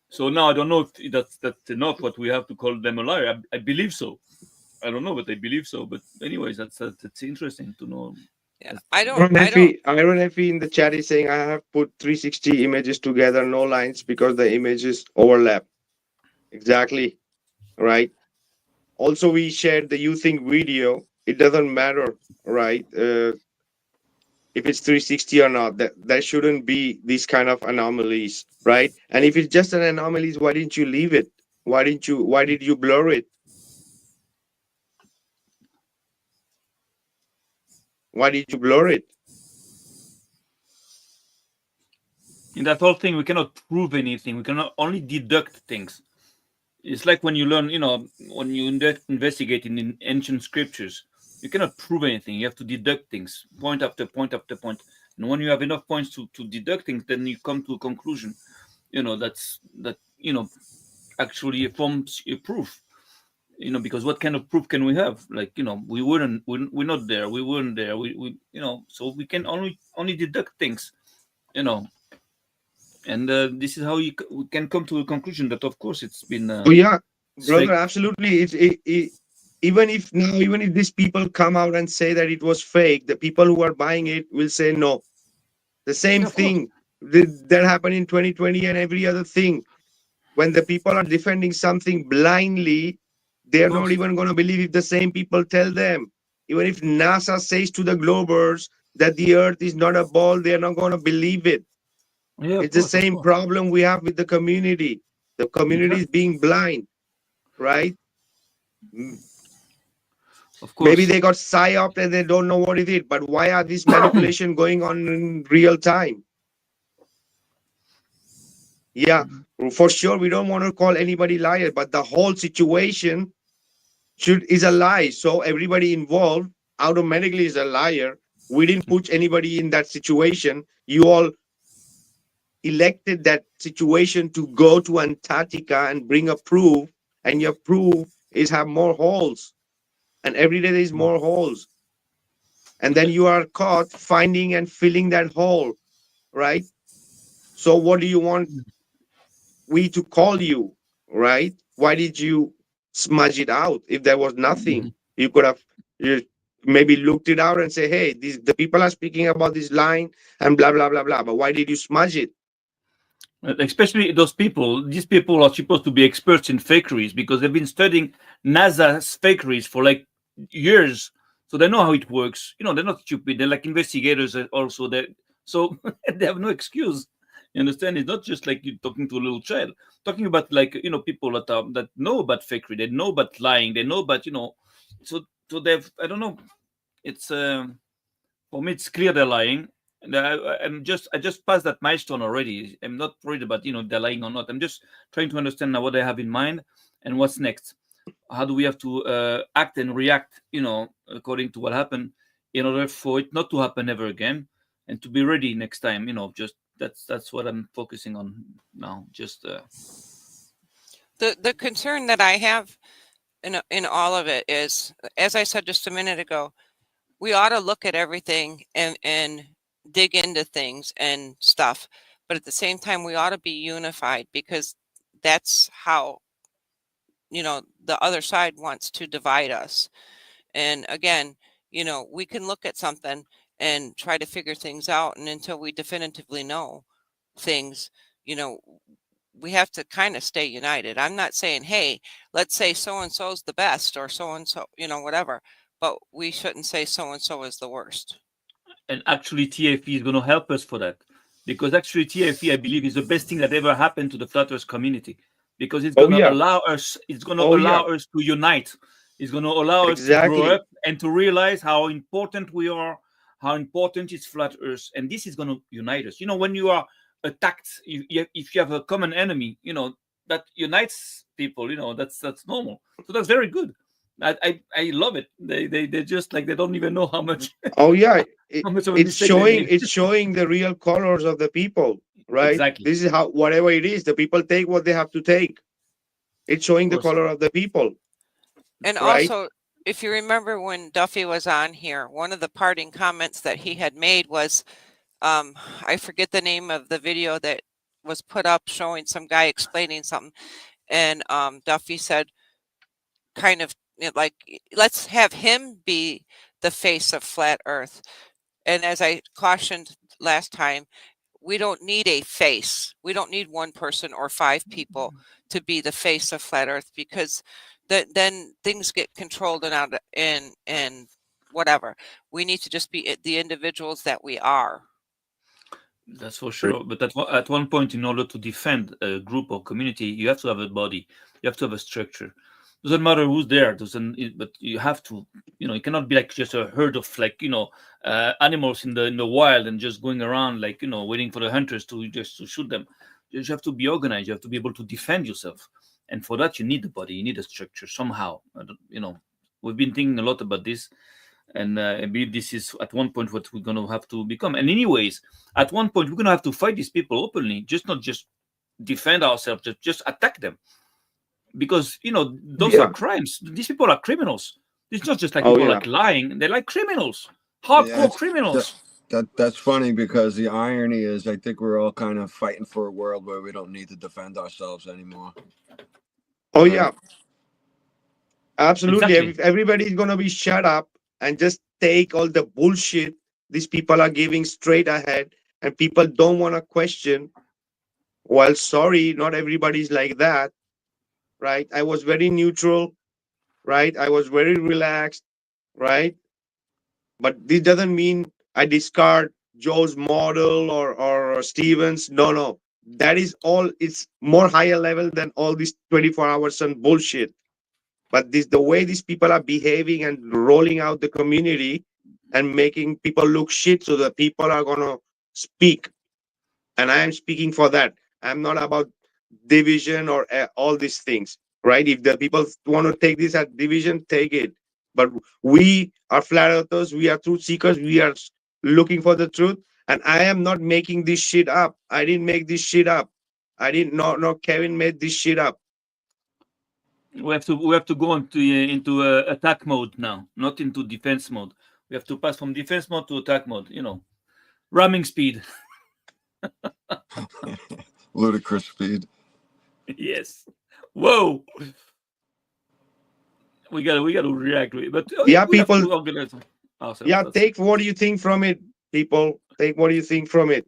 S11: So now I don't know if that's enough. What we have to call them a liar. I believe so. I don't know, but I believe so. But anyways, that's interesting to know.
S12: Yeah, I don't.
S2: Iron Effie in the chat is saying I have put 360 images together, no lines because the images overlap. Exactly. Right. Also, we shared the You Think video. It doesn't matter, right? If it's 360 or not, that there shouldn't be these kind of anomalies, right? And if it's just an anomaly, why didn't you leave it? Why did you blur it? Why did you blur it?
S11: In that whole thing, we cannot prove anything. We cannot only deduct things. It's like when you learn, when you investigate in ancient scriptures, you cannot prove anything. You have to deduct things, point after point after point. And when you have enough points to deduct things, then you come to a conclusion. That actually forms a proof. Because what kind of proof can we have? Like, we're not there. We weren't there. We so we can only deduct things. And this is how we can come to a conclusion that, of course, it's been.
S2: Oh yeah, brother,
S11: fake.
S2: absolutely. Even if these people come out and say that it was fake, the people who are buying it will say no. The same thing that happened in 2020 and every other thing. When the people are defending something blindly, they are not even going to believe if the same people tell them. Even if NASA says to the Globers that the Earth is not a ball, they are not going to believe it.
S11: Yeah,
S2: it's the same problem we have with the community. The community is being blind, right?
S11: Of course.
S2: Maybe they got psyoped and they don't know what it is, but why are this manipulation going on in real time? Yeah, for sure, we don't want to call anybody liar, but the whole situation is a lie. So everybody involved automatically is a liar. We didn't put anybody in that situation. You all elected that situation to go to Antarctica and bring a proof, and your proof is have more holes, and every day there's more holes, and then you are caught finding and filling that hole, right? So what do you want we to call you, right? Why did you smudge it out if there was nothing? You could have maybe looked it out and say, hey, the people are speaking about this line and blah blah blah blah, but why did you smudge it?
S11: Especially these people are supposed to be experts in fakeries because they've been studying NASA's fakeries for like years, so they know how it works. They're not stupid. They're like investigators also. So they have no excuse. You understand? It's not just like you talking to a little child. Talking about like people that know about fakery. They know about lying. They know about So they've I don't know. It's for me it's clear they're lying. And I just passed that milestone already. I'm not worried about they're lying or not. I'm just trying to understand now what they have in mind and what's next. How do we have to act and react, according to what happened, in order for it not to happen ever again, and to be ready next time. Just that's what I'm focusing on now. Just
S12: the concern that I have in all of it is, as I said just a minute ago, we ought to look at everything and dig into things and stuff, but at the same time we ought to be unified, because that's how the other side wants to divide us. And again, we can look at something and try to figure things out, and until we definitively know things, we have to kind of stay united. I'm not saying, hey, let's say so and so's the best or so and so, whatever, but we shouldn't say so and so is the worst.
S11: And actually TFE is going to help us for that, because actually TFE, I believe, is the best thing that ever happened to the Flat Earth community, because it's going to allow us us to unite. It's going to allow us to grow up and to realize how important we are, how important is Flat Earth, and this is going to unite us. When you are attacked, if you have a common enemy, that unites people. That's normal. So that's very good. I love it. They just like they don't even know how much.
S2: Oh yeah,
S11: how much of a
S2: it's
S11: mistake they made.
S2: showing the real colors of the people. right?
S8: Exactly.
S2: This is how, whatever it is, the people take what they have to take. It's showing the color of the people.
S12: And
S2: right?
S12: also, if you remember when Duffy was on here, one of the parting comments that he had made was, I forget the name of the video that was put up showing some guy explaining something. And Duffy said, kind of like, let's have him be the face of flat Earth. And as I cautioned last time, we don't need a face. We don't need one person or 5 people to be the face of flat Earth, because then things get controlled and out and whatever. We need to just be the individuals that we are.
S11: That's for sure. But at one point, in order to defend a group or community, you have to have a body. You have to have a structure. Doesn't matter who's there. But you have to. It cannot be like just a herd of animals in the wild and just going around waiting for the hunters to shoot them. You just have to be organized. You have to be able to defend yourself. And for that, you need the body. You need a structure somehow. We've been thinking a lot about this. And I believe this is at one point what we're going to have to become. And anyways, at one point, we're going to have to fight these people openly, not just defend ourselves, just attack them. Because, those are crimes. These people are criminals. It's not just like people like lying. They're like criminals, hardcore criminals.
S3: That's funny, because the irony is I think we're all kind of fighting for a world where we don't need to defend ourselves anymore.
S2: Oh, yeah. Absolutely.
S11: Exactly.
S2: Everybody's going to be shut up and just take all the bullshit these people are giving straight ahead, and people don't want to question. Well, sorry, not everybody's like that, right? I was very neutral, right? I was very relaxed, right? But this doesn't mean I discard Joe's model or Stevens. No. That is all. It's more higher level than all this 24-hour sun bullshit. But the way these people are behaving and rolling out the community and making people look shit, so that people are going to speak. And I am speaking for that. I'm not about division or all these things, right? If the people want to take this as division, take it. But we are flat earthers. We are truth seekers. We are looking for the truth. And I am not making this shit up. I didn't make this shit up. I didn't know. No, Kevin made this shit up.
S11: We have to go into attack mode now, not into defense mode. We have to pass from defense mode to attack mode. Ramming speed.
S3: Ludicrous speed.
S11: Yes. Whoa. We got to react to it, but
S2: yeah,
S11: we
S2: people.
S11: have to organize ourselves.
S2: Yeah, take what do you think from it, people? Take what do you think from it?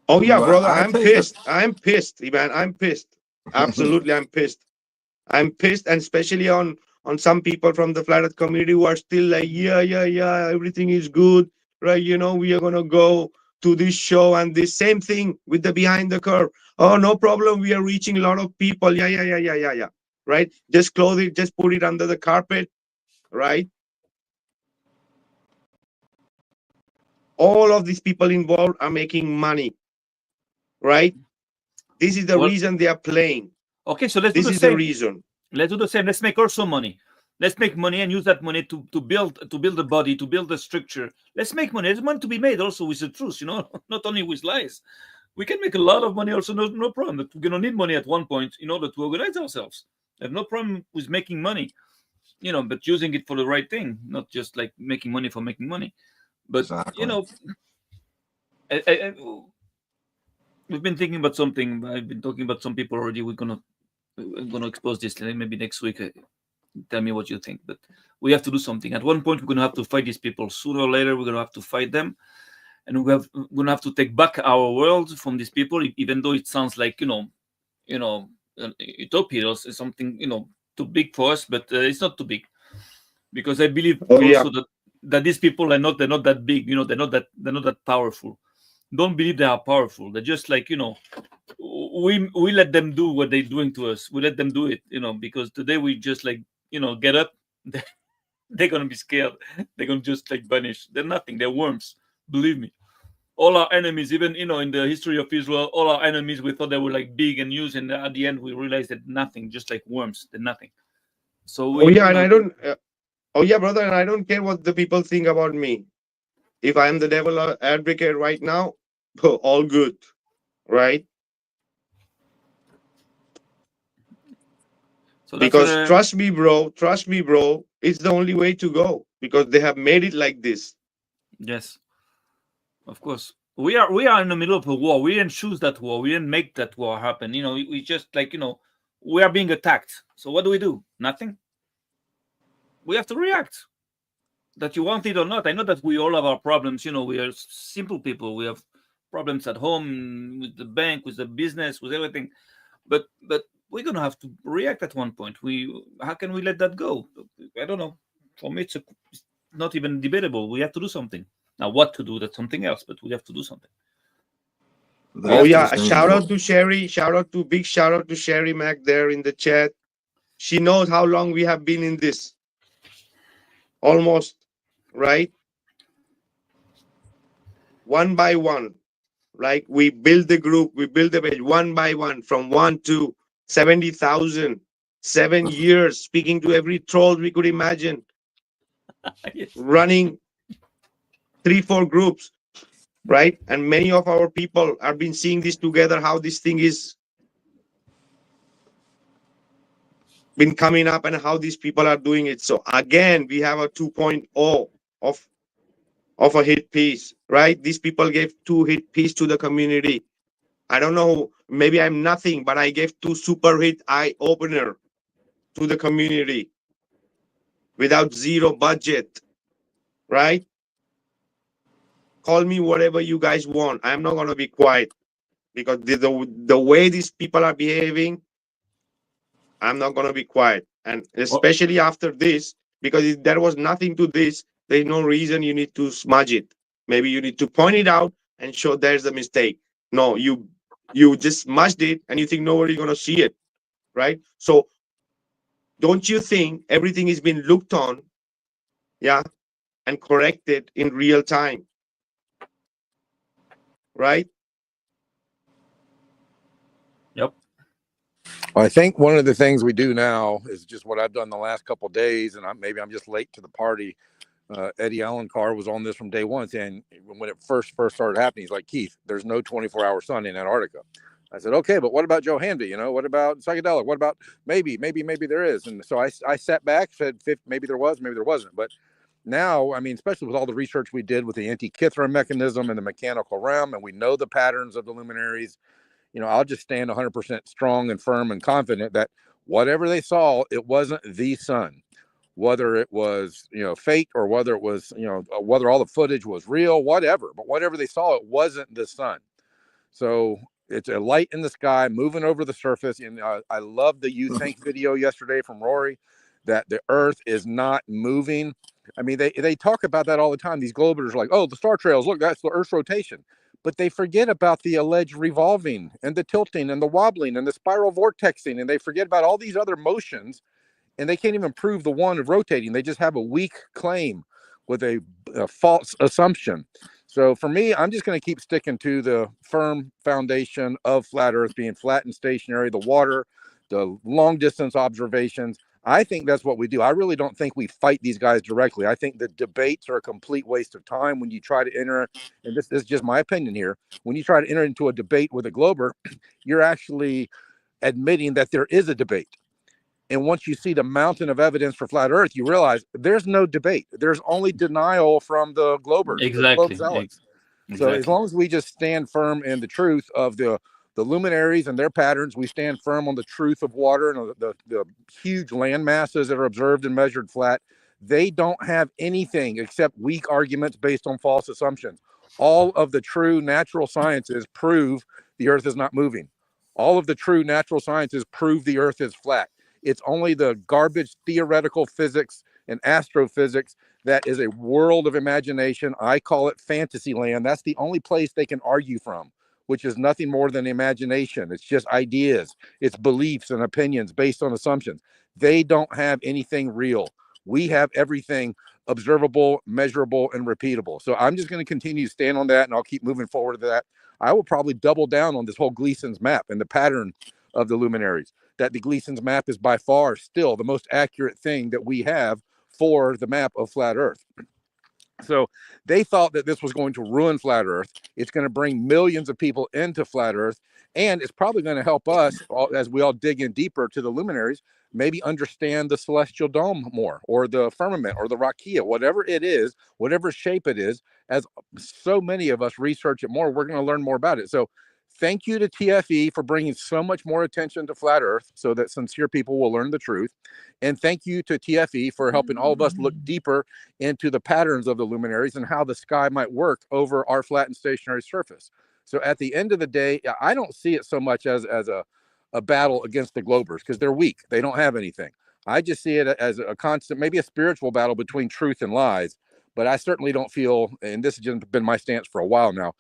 S2: Oh yeah, brother, I'm pissed. I'm pissed, man. I'm pissed. Absolutely, I'm pissed. I'm pissed, and especially on some people from the flat earth community who are still like, yeah, everything is good, right? We are gonna go to this show, and the same thing with the behind the curve. Oh, no problem. We are reaching a lot of people. Yeah. Right? Just close it. Just put it under the carpet, right? All of these people involved are making money, right? This is the reason they are playing.
S11: Okay, so let's do the same. This is the reason. Let's do the same. Let's make also money. Let's make money and use that money to build a body, to build a structure. Let's make money. There's money to be made also with the truth, not only with lies. We can make a lot of money also, no problem. But we're gonna need money at one point in order to organize ourselves. I have no problem with making money, but using it for the right thing, not just like making money for making money. But
S3: exactly.
S11: We've been thinking about something. I've been talking about some people already. I'm gonna expose this maybe next week. Tell me what you think. But we have to do something. At one point, we're gonna have to fight these people. Sooner or later, we're gonna have to fight them, and we're gonna have to take back our world from these people. Even though it sounds like utopia or something too big for us, but it's not too big, because I believe that these people are they're not that big. They're not that powerful. Don't believe they are powerful. They're just like, we let them do what they're doing to us. We let them do it, because today we just get up. They're going to be scared. They're going to just vanish. They're nothing. They're worms. Believe me. All our enemies, even, in the history of Israel, all our enemies, we thought they were big and used. And at the end, we realized that nothing, just like worms. They're nothing. So
S2: I don't. Oh yeah, brother. And I don't care what the people think about me. if I'm the devil advocate right now, all good, right?
S11: So that's
S2: Because trust me, bro, it's the only way to go because they have made it like this.
S11: yes, of course. We are in the middle of a war. We didn't choose that war. We didn't make that war happen. We just we are being attacked. So what do? Nothing. We have to react. That you want it or not. I know that we all have our problems. We are simple people. We have problems at home, with the bank, with the business, with everything. But we're gonna have to react at one point. How can we let that go? I don't know. For me, it's not even debatable. We have to do something. Now, what to do, that's something else, but we have to do something.
S2: Oh yeah, big shout out to Sherry Mac there in the chat. She knows how long we have been in this. Almost, right? One by one. Like we build the group, we build the page one by one from 1 to 70,000, 7 years, speaking to every troll we could imagine,
S11: Yes.
S2: running 3-4 groups, right? And many of our people have been seeing this together, how this thing is been coming up and how these people are doing it. So again, we have a 2.0 of a hit piece, right? These people gave 2 hit piece to the community. I don't know, maybe I'm nothing, but I gave 2 super hit eye opener to the community without zero budget, right? Call me whatever you guys want. I'm not gonna be quiet because the way these people are behaving, I'm not gonna be quiet. And especially after this, because if there was nothing to this, there's no reason you need to smudge it. Maybe you need to point it out and show there's a mistake. No, you just smudged it and you think nobody's gonna see it, right? So don't you think everything is being looked on, yeah, and corrected in real time, right?
S11: Yep.
S4: Well, I think one of the things we do now is just what I've done the last couple of days, and maybe I'm just late to the party. Eddie Allencar was on this from day one, saying when it first started happening, he's like, Keith, there's no 24-hour sun in Antarctica. I said, okay, but what about Joe Hamby? What about psychedelic? What about maybe there is? And so I sat back, said maybe there was, maybe there wasn't. But now, I mean, especially with all the research we did with the Antikythera mechanism and the mechanical realm, and we know the patterns of the luminaries, I'll just stand 100% strong and firm and confident that whatever they saw, it wasn't the sun. Whether it was, fake, or whether it was, whether all the footage was real, whatever. But whatever they saw, it wasn't the sun. So it's a light in the sky moving over the surface. And I love the You Think video yesterday from Rory, that the Earth is not moving. I mean, they talk about that all the time. These globers are like, oh, the star trails, look, that's the Earth's rotation. But they forget about the alleged revolving and the tilting and the wobbling and the spiral vortexing. And they forget about all these other motions. And they can't even prove the one of rotating. They just have a weak claim with a false assumption. So for me, I'm just going to keep sticking to the firm foundation of flat Earth being flat and stationary, the water, the long distance observations. I think that's what we do. I really don't think we fight these guys directly. I think the debates are a complete waste of time when you try to enter, and this is just my opinion here, when you try to enter into a debate with a glober, you're actually admitting that there is a debate. And once you see the mountain of evidence for flat Earth, you realize there's no debate. There's only denial from the globers, the globe zealots. So as long as we just stand firm in the truth of the luminaries and their patterns, we stand firm on the truth of water and the huge land masses that are observed and measured flat. They don't have anything except weak arguments based on false assumptions. All of the true natural sciences prove the Earth is not moving. All of the true natural sciences prove the Earth is flat. It's only the garbage theoretical physics and astrophysics that is a world of imagination. I call it fantasy land. That's the only place they can argue from, which is nothing more than imagination. It's just ideas. It's beliefs and opinions based on assumptions. They don't have anything real. We have everything observable, measurable, and repeatable. So I'm just going to continue to stand on that, and I'll keep moving forward to that. I will probably double down on this whole Gleason's map and the pattern of the luminaries. That the Gleason's map is by far still the most accurate thing that we have for the map of flat Earth. So they thought that this was going to ruin flat Earth. It's going to bring millions of people into flat Earth, and it's probably going to help us as we all dig in deeper to the luminaries, maybe understand the celestial dome more, or the firmament, or the rakia, whatever it is, whatever shape it is. As so many of us research it more, we're going to learn more about it. So thank you to TFE for bringing so much more attention to flat Earth so that sincere people will learn the truth. And thank you to TFE for helping all of us look deeper into the patterns of the luminaries and how the sky might work over our flat and stationary surface. So at the end of the day, I don't see it so much as a battle against the Globers, because they're weak. They don't have anything. I just see it as a constant, maybe a spiritual battle between truth and lies. But I certainly don't feel, and this has just been my stance for a while now,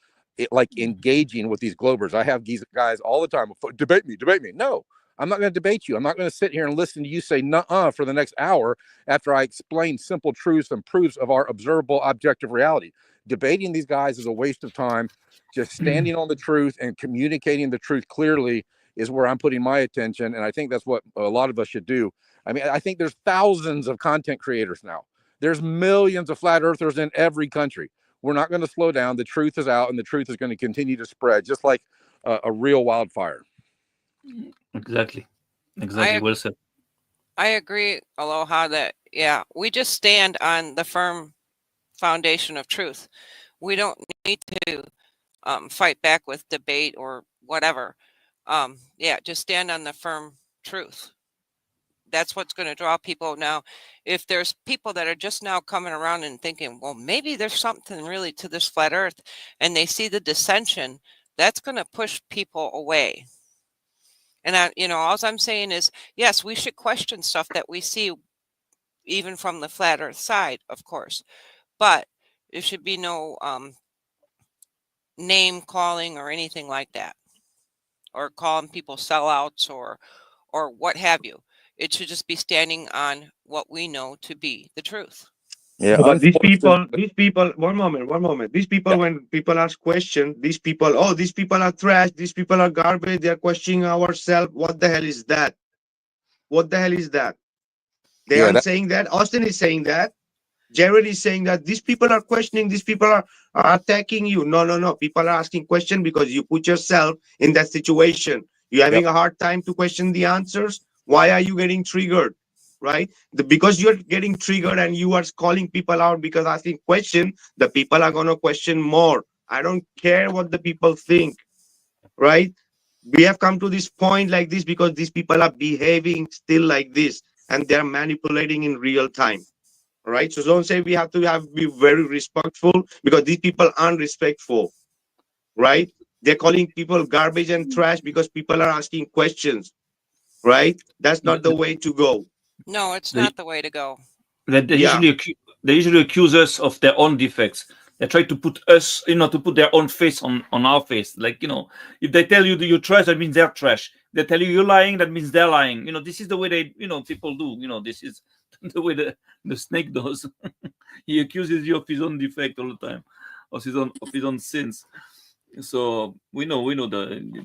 S4: like engaging with these Globers. I have these guys all the time, debate me. No, I'm not going to debate you. I'm not going to sit here and listen to you say nuh-uh for the next hour after I explain simple truths and proofs of our observable objective reality. Debating these guys is a waste of time. Just standing on the truth and communicating the truth clearly is where I'm putting my attention. And I think that's what a lot of us should do. I mean, I think there's thousands of content creators now. There's millions of flat earthers in every country. We're not going to slow down. The truth is out, and the truth is going to continue to spread, just like a real wildfire.
S11: Exactly. Well said.
S12: I agree, Aloha, that, yeah, we just stand on the firm foundation of truth. We don't need to fight back with debate or whatever. Yeah, just stand on the firm truth. That's what's going to draw people. Now, if there's people that are just now coming around and thinking, well, maybe there's something really to this flat earth, and they see the dissension, that's going to push people away. And all I'm saying is, yes, we should question stuff that we see, even from the flat earth side, of course, but there should be no name calling or anything like that, or calling people sellouts or what have you. It should just be standing on what we know to be the truth.
S4: Yeah,
S2: but these people, one moment. These people, when people ask questions, these people are trash, these people are garbage, they're questioning ourselves. What the hell is that? They aren't saying that. Austin is saying that. Jared is saying that these people are questioning, these people are attacking you. No. People are asking questions because you put yourself in that situation. You're having a hard time to question the answers. Why are you getting triggered? Right? Because you're getting triggered and you are calling people out because asking question, the people are going to question more. I don't care what the people think. Right? We have come to this point like this because these people are behaving still like this and they're manipulating in real time. Right? So don't say we have to be very respectful, because these people aren't respectful. Right? They're calling people garbage and trash because people are asking questions. Right? That's not the way to go.
S12: No, it's not the way to go.
S11: They usually accuse us of their own defects. They try to put us, to put their own face on our face. Like, if they tell you that you're trash, that means they're trash. They tell you you're lying, that means they're lying. This is the way they, people do. This is the way the snake does. He accuses you of his own defect all the time, of his own sins. So we know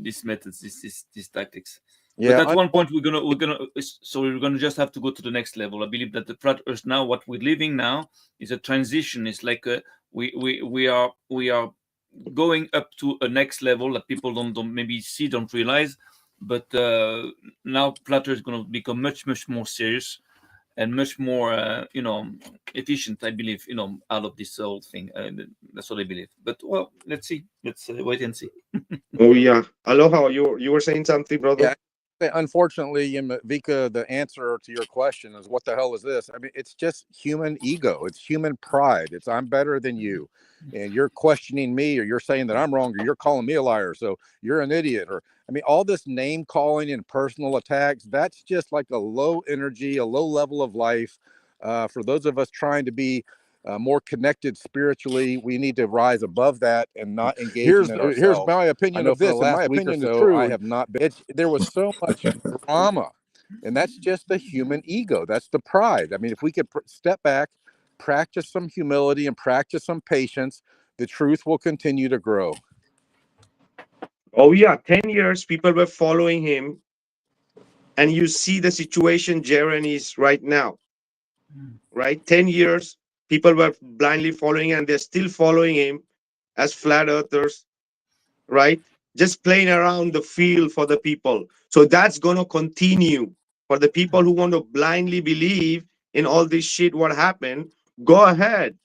S11: these methods, these tactics.
S4: Yeah,
S11: but at one point we're gonna just have to go to the next level. I believe that the flat earth now, what we're living now, is a transition. It's like we are going up to a next level that people don't maybe see, don't realize. But now flat earth is going to become much more serious and much more efficient, I believe, out of this whole thing. That's what I believe. But well, let's see. Let's wait and see.
S2: Oh yeah, Aloha, you were saying something, brother?
S4: Yeah. Unfortunately, Vika, the answer to your question is, what the hell is this? I mean, it's just human ego. It's human pride. It's, I'm better than you, and you're questioning me, or you're saying that I'm wrong, or you're calling me a liar, so you're an idiot. Or, I mean, all this name calling and personal attacks, that's just like a low energy, a low level of life. For those of us trying to be more connected spiritually, we need to rise above that and not engage in it ourselves. Here's my opinion of this. In my opinion, the truth, I have not been. There was so much drama, and that's just the human ego. That's the pride. I mean, if we could step back, practice some humility, and practice some patience, the truth will continue to grow.
S2: Oh yeah, 10 years people were following him, and you see the situation Jaren is right now. Right? 10 years people were blindly following, and they're still following him as flat earthers, right? Just playing around the field for the people. So that's going to continue for the people who want to blindly believe in all this shit. What happened? Go ahead.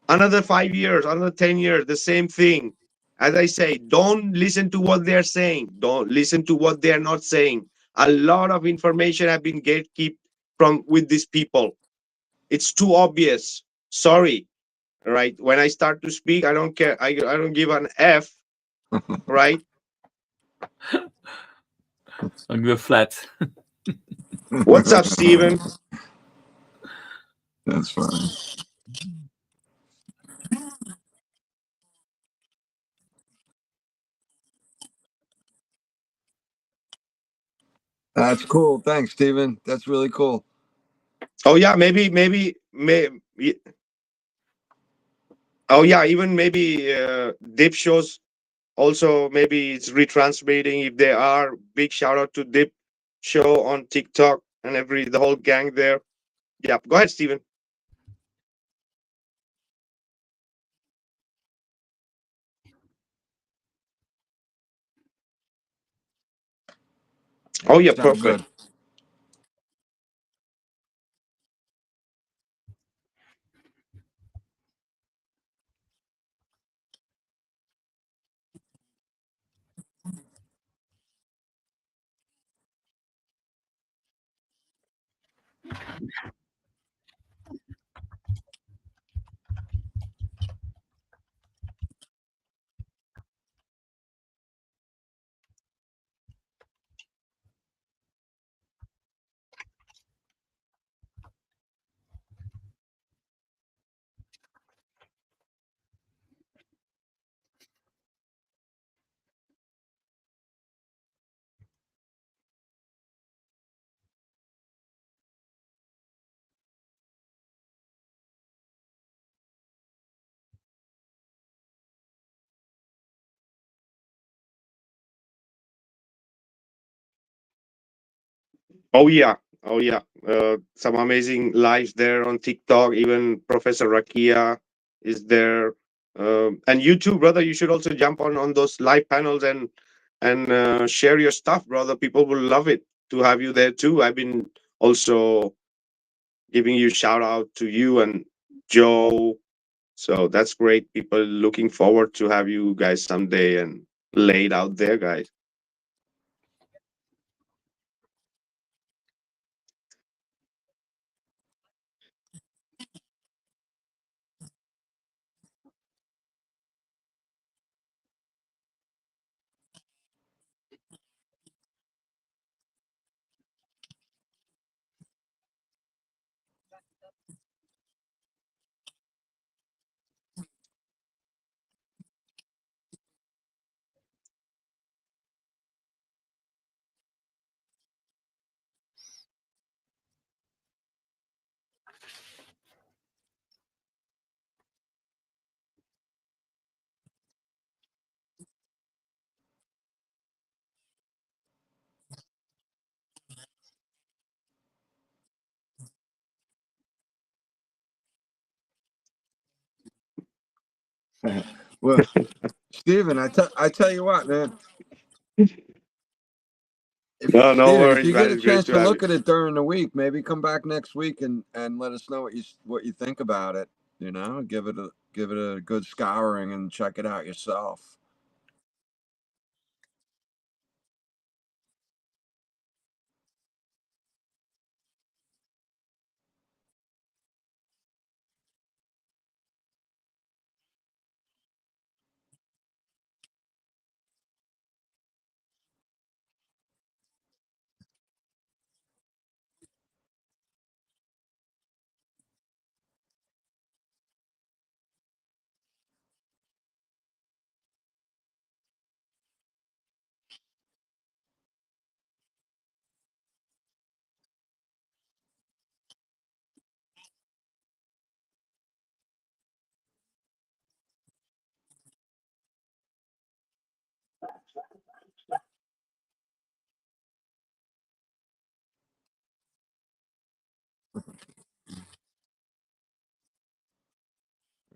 S2: Another 5 years, another 10 years, the same thing. As I say, don't listen to what they're saying. Don't listen to what they're not saying. A lot of information have been gatekept from with these people. It's too obvious. Sorry, right? When I start to speak, I don't care. I don't give an F, right?
S11: I'll give a flat.
S2: What's up, Steven?
S3: That's funny. That's cool. Thanks, Steven. That's really cool.
S2: Oh yeah, oh yeah, even maybe dip shows also, maybe it's retransmitting. If they are, big shout out to dip show on TikTok and the whole gang there. Yeah, go ahead, Steven. Oh yeah,
S3: Sound
S2: perfect.
S3: good.
S2: Oh yeah, oh yeah. Some amazing lives there on TikTok. Even Professor Rakia is there, and you too, brother. You should also jump on those live panels and share your stuff, brother. People will love it to have you there too. I've been also giving you shout out to you and Joe. So that's great. People looking forward to have you guys someday and laid out there, guys.
S3: Well, Steven, I tell you what, man.
S2: No
S3: Steven, if
S2: worries,
S3: you
S2: man.
S3: get a
S2: It's great
S3: chance
S2: to
S3: to
S2: have
S3: look
S2: you.
S3: at it during the week, maybe come back next week and let us know what you think about it. You know, give it a good scouring and check it out yourself.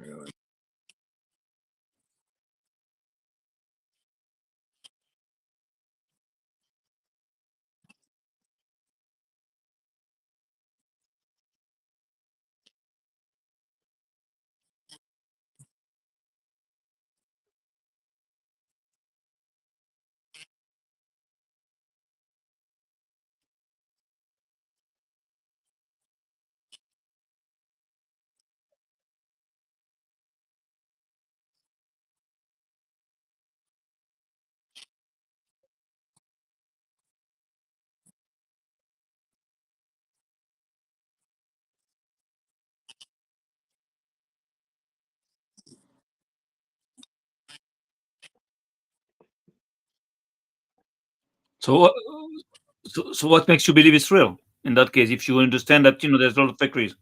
S3: Really.
S11: So, so what makes you believe it's real in that case? If you understand that there's a lot of fakeries.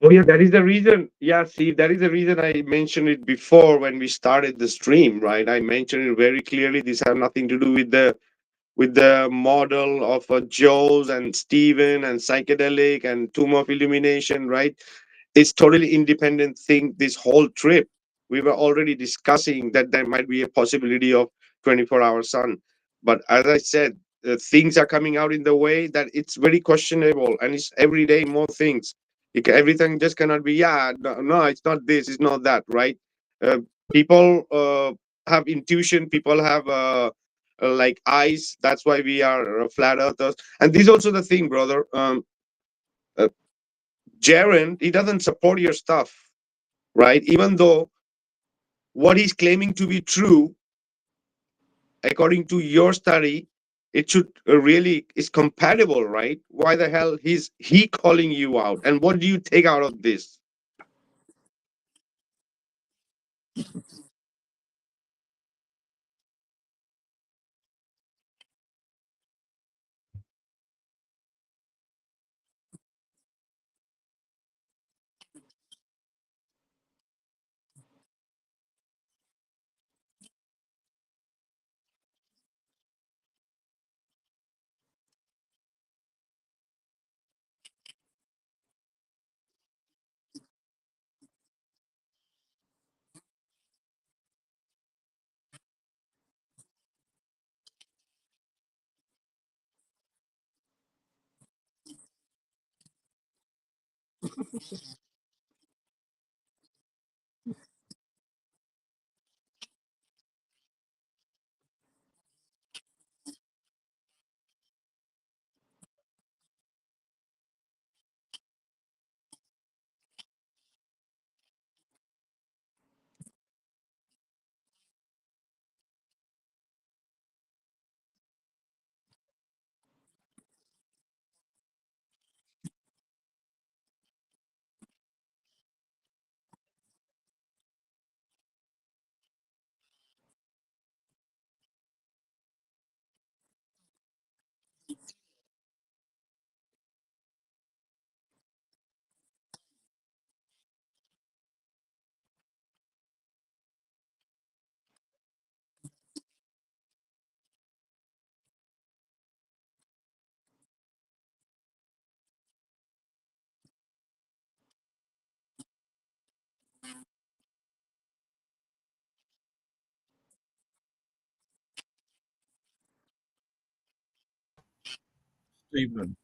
S2: Oh yeah, that is the reason. Yeah, see, that is the reason I mentioned it before when we started the stream, right? I mentioned it very clearly. This have nothing to do with the model of Joe's and Stephen and psychedelic and tomb of illumination, right? It's totally independent thing. This whole trip, we were already discussing that there might be a possibility of 24-hour sun, but as I said, things are coming out in the way that it's very questionable, and it's every day more things. Everything just cannot be, yeah, no, no, it's not this, it's not that, right? uh, People have intuition, people have like eyes. That's why we are flat earthers. And this is also the thing, brother. Uh, Jaren, he doesn't support your stuff, right? Even though what he's claiming to be true, according to your study, it should really is compatible, right? Why the hell he calling you out? And what do you take out of this?
S11: Stephen.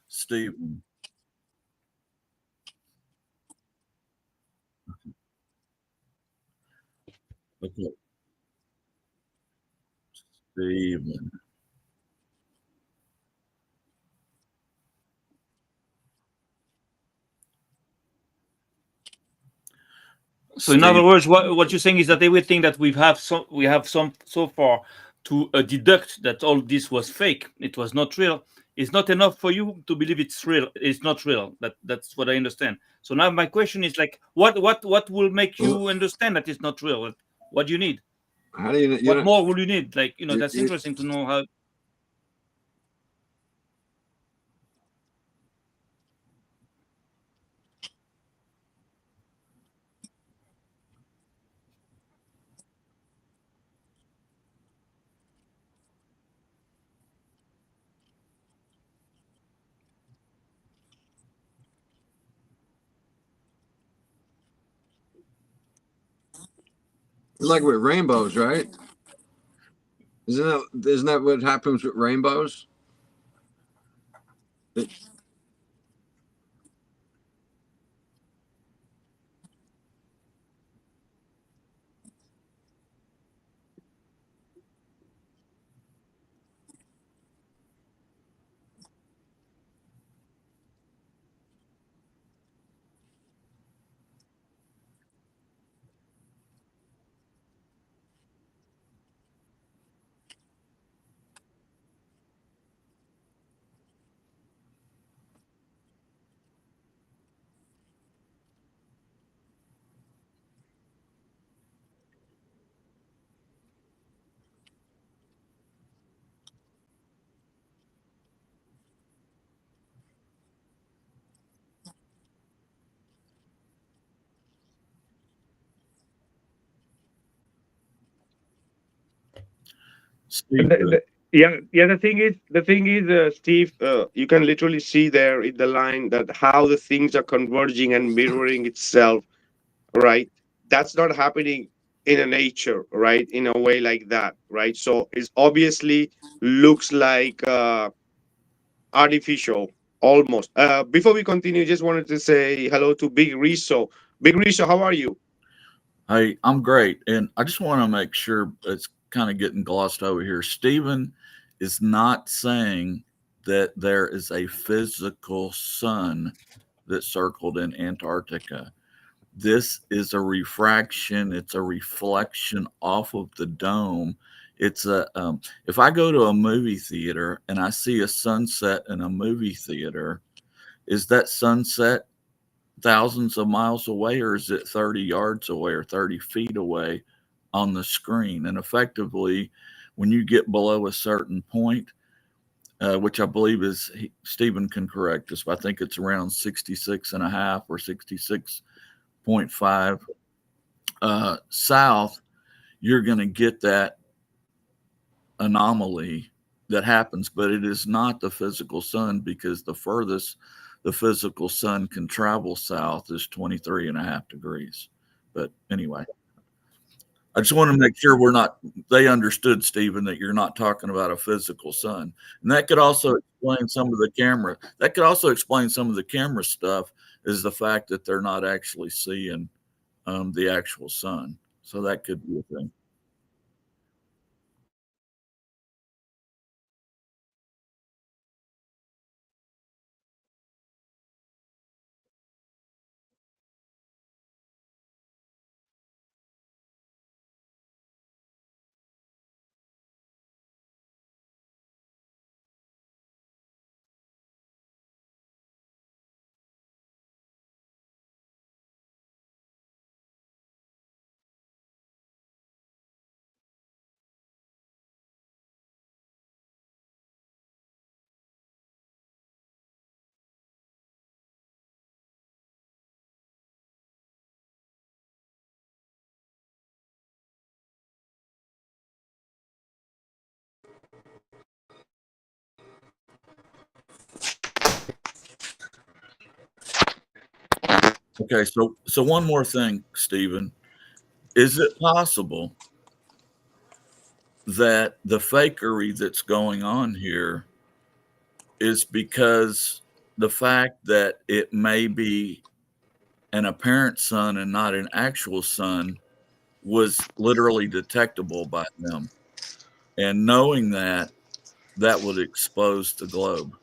S11: Stephen. Okay. Stephen. So in other
S5: Steve,
S11: words, what you're saying is that everything that we have some so far to deduct that all this was fake, it was not real, is not enough for you to believe it's real. It's not real. That's what I understand. So now my question is like, what will make you understand that it's not real? What do you need?
S3: How do you
S11: What
S3: know?
S11: more will you need? Like, that's
S3: You,
S11: interesting to know how.
S3: it's like with rainbows, right? Isn't that what happens with rainbows?
S16: Steve.
S2: Yeah. The thing is, Steve, you can literally see there in the line that how the things are converging and mirroring itself, right? That's not happening in a nature, right? In a way like that, right? So it's obviously looks like artificial almost. Before we continue, just wanted to say hello to Big Riso. Big Riso, how are you?
S16: Hey, I'm great. And I just want to make sure it's kind of getting glossed over here. Stephen is not saying that there is a physical sun that circled in Antarctica. This is a refraction, it's a reflection off of the dome. It's a if I go to a movie theater and I see a sunset in a movie theater, is that sunset thousands of miles away, or is it 30 yards away or 30 feet away on the screen? And effectively, when you get below a certain point, which I believe is, Stephen can correct us, but I think it's around 66 and a half or 66.5 south, you're going to get that anomaly that happens, but it is not the physical sun, because the furthest the physical sun can travel south is 23 and a half degrees. But anyway, I just want to make sure they understood, Stephen, that you're not talking about a physical sun. And that could also explain some of the camera stuff, is the fact that they're not actually seeing the actual sun. So that could be a thing. Okay, so one more thing, Stephen. Is it possible that the fakery that's going on here is because the fact that it may be an apparent sun and not an actual sun was literally detectable by them? And knowing that, that would expose the globe.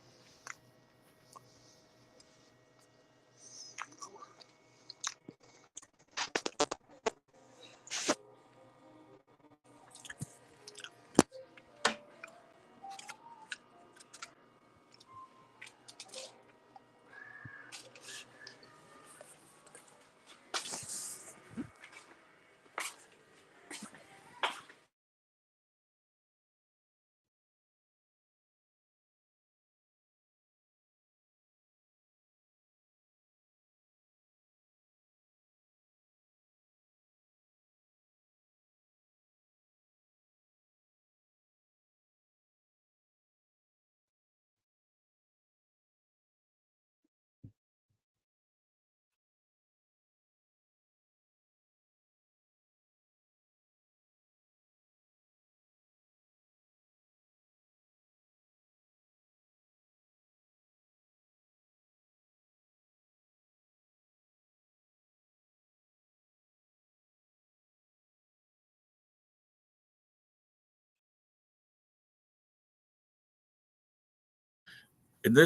S16: And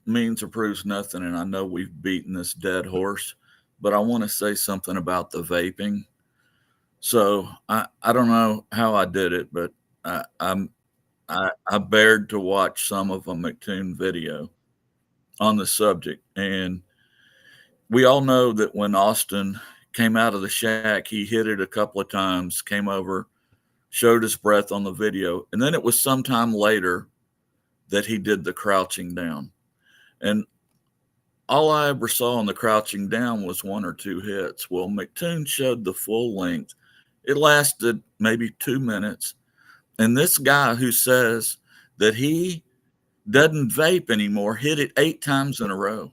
S16: means or proves nothing, and I know we've beaten this dead horse, but I want to say something about the vaping. So I don't know how I did it, but I bared to watch some of a McToon video on the subject, and we all know that when Austin came out of the shack, he hit it a couple of times, came over, showed his breath on the video, and then it was sometime later that he did the crouching down. And all I ever saw on the crouching down was one or two hits. Well, McToon showed the full length. It lasted maybe 2 minutes, And this guy who says that he doesn't vape anymore hit it 8 times in a row.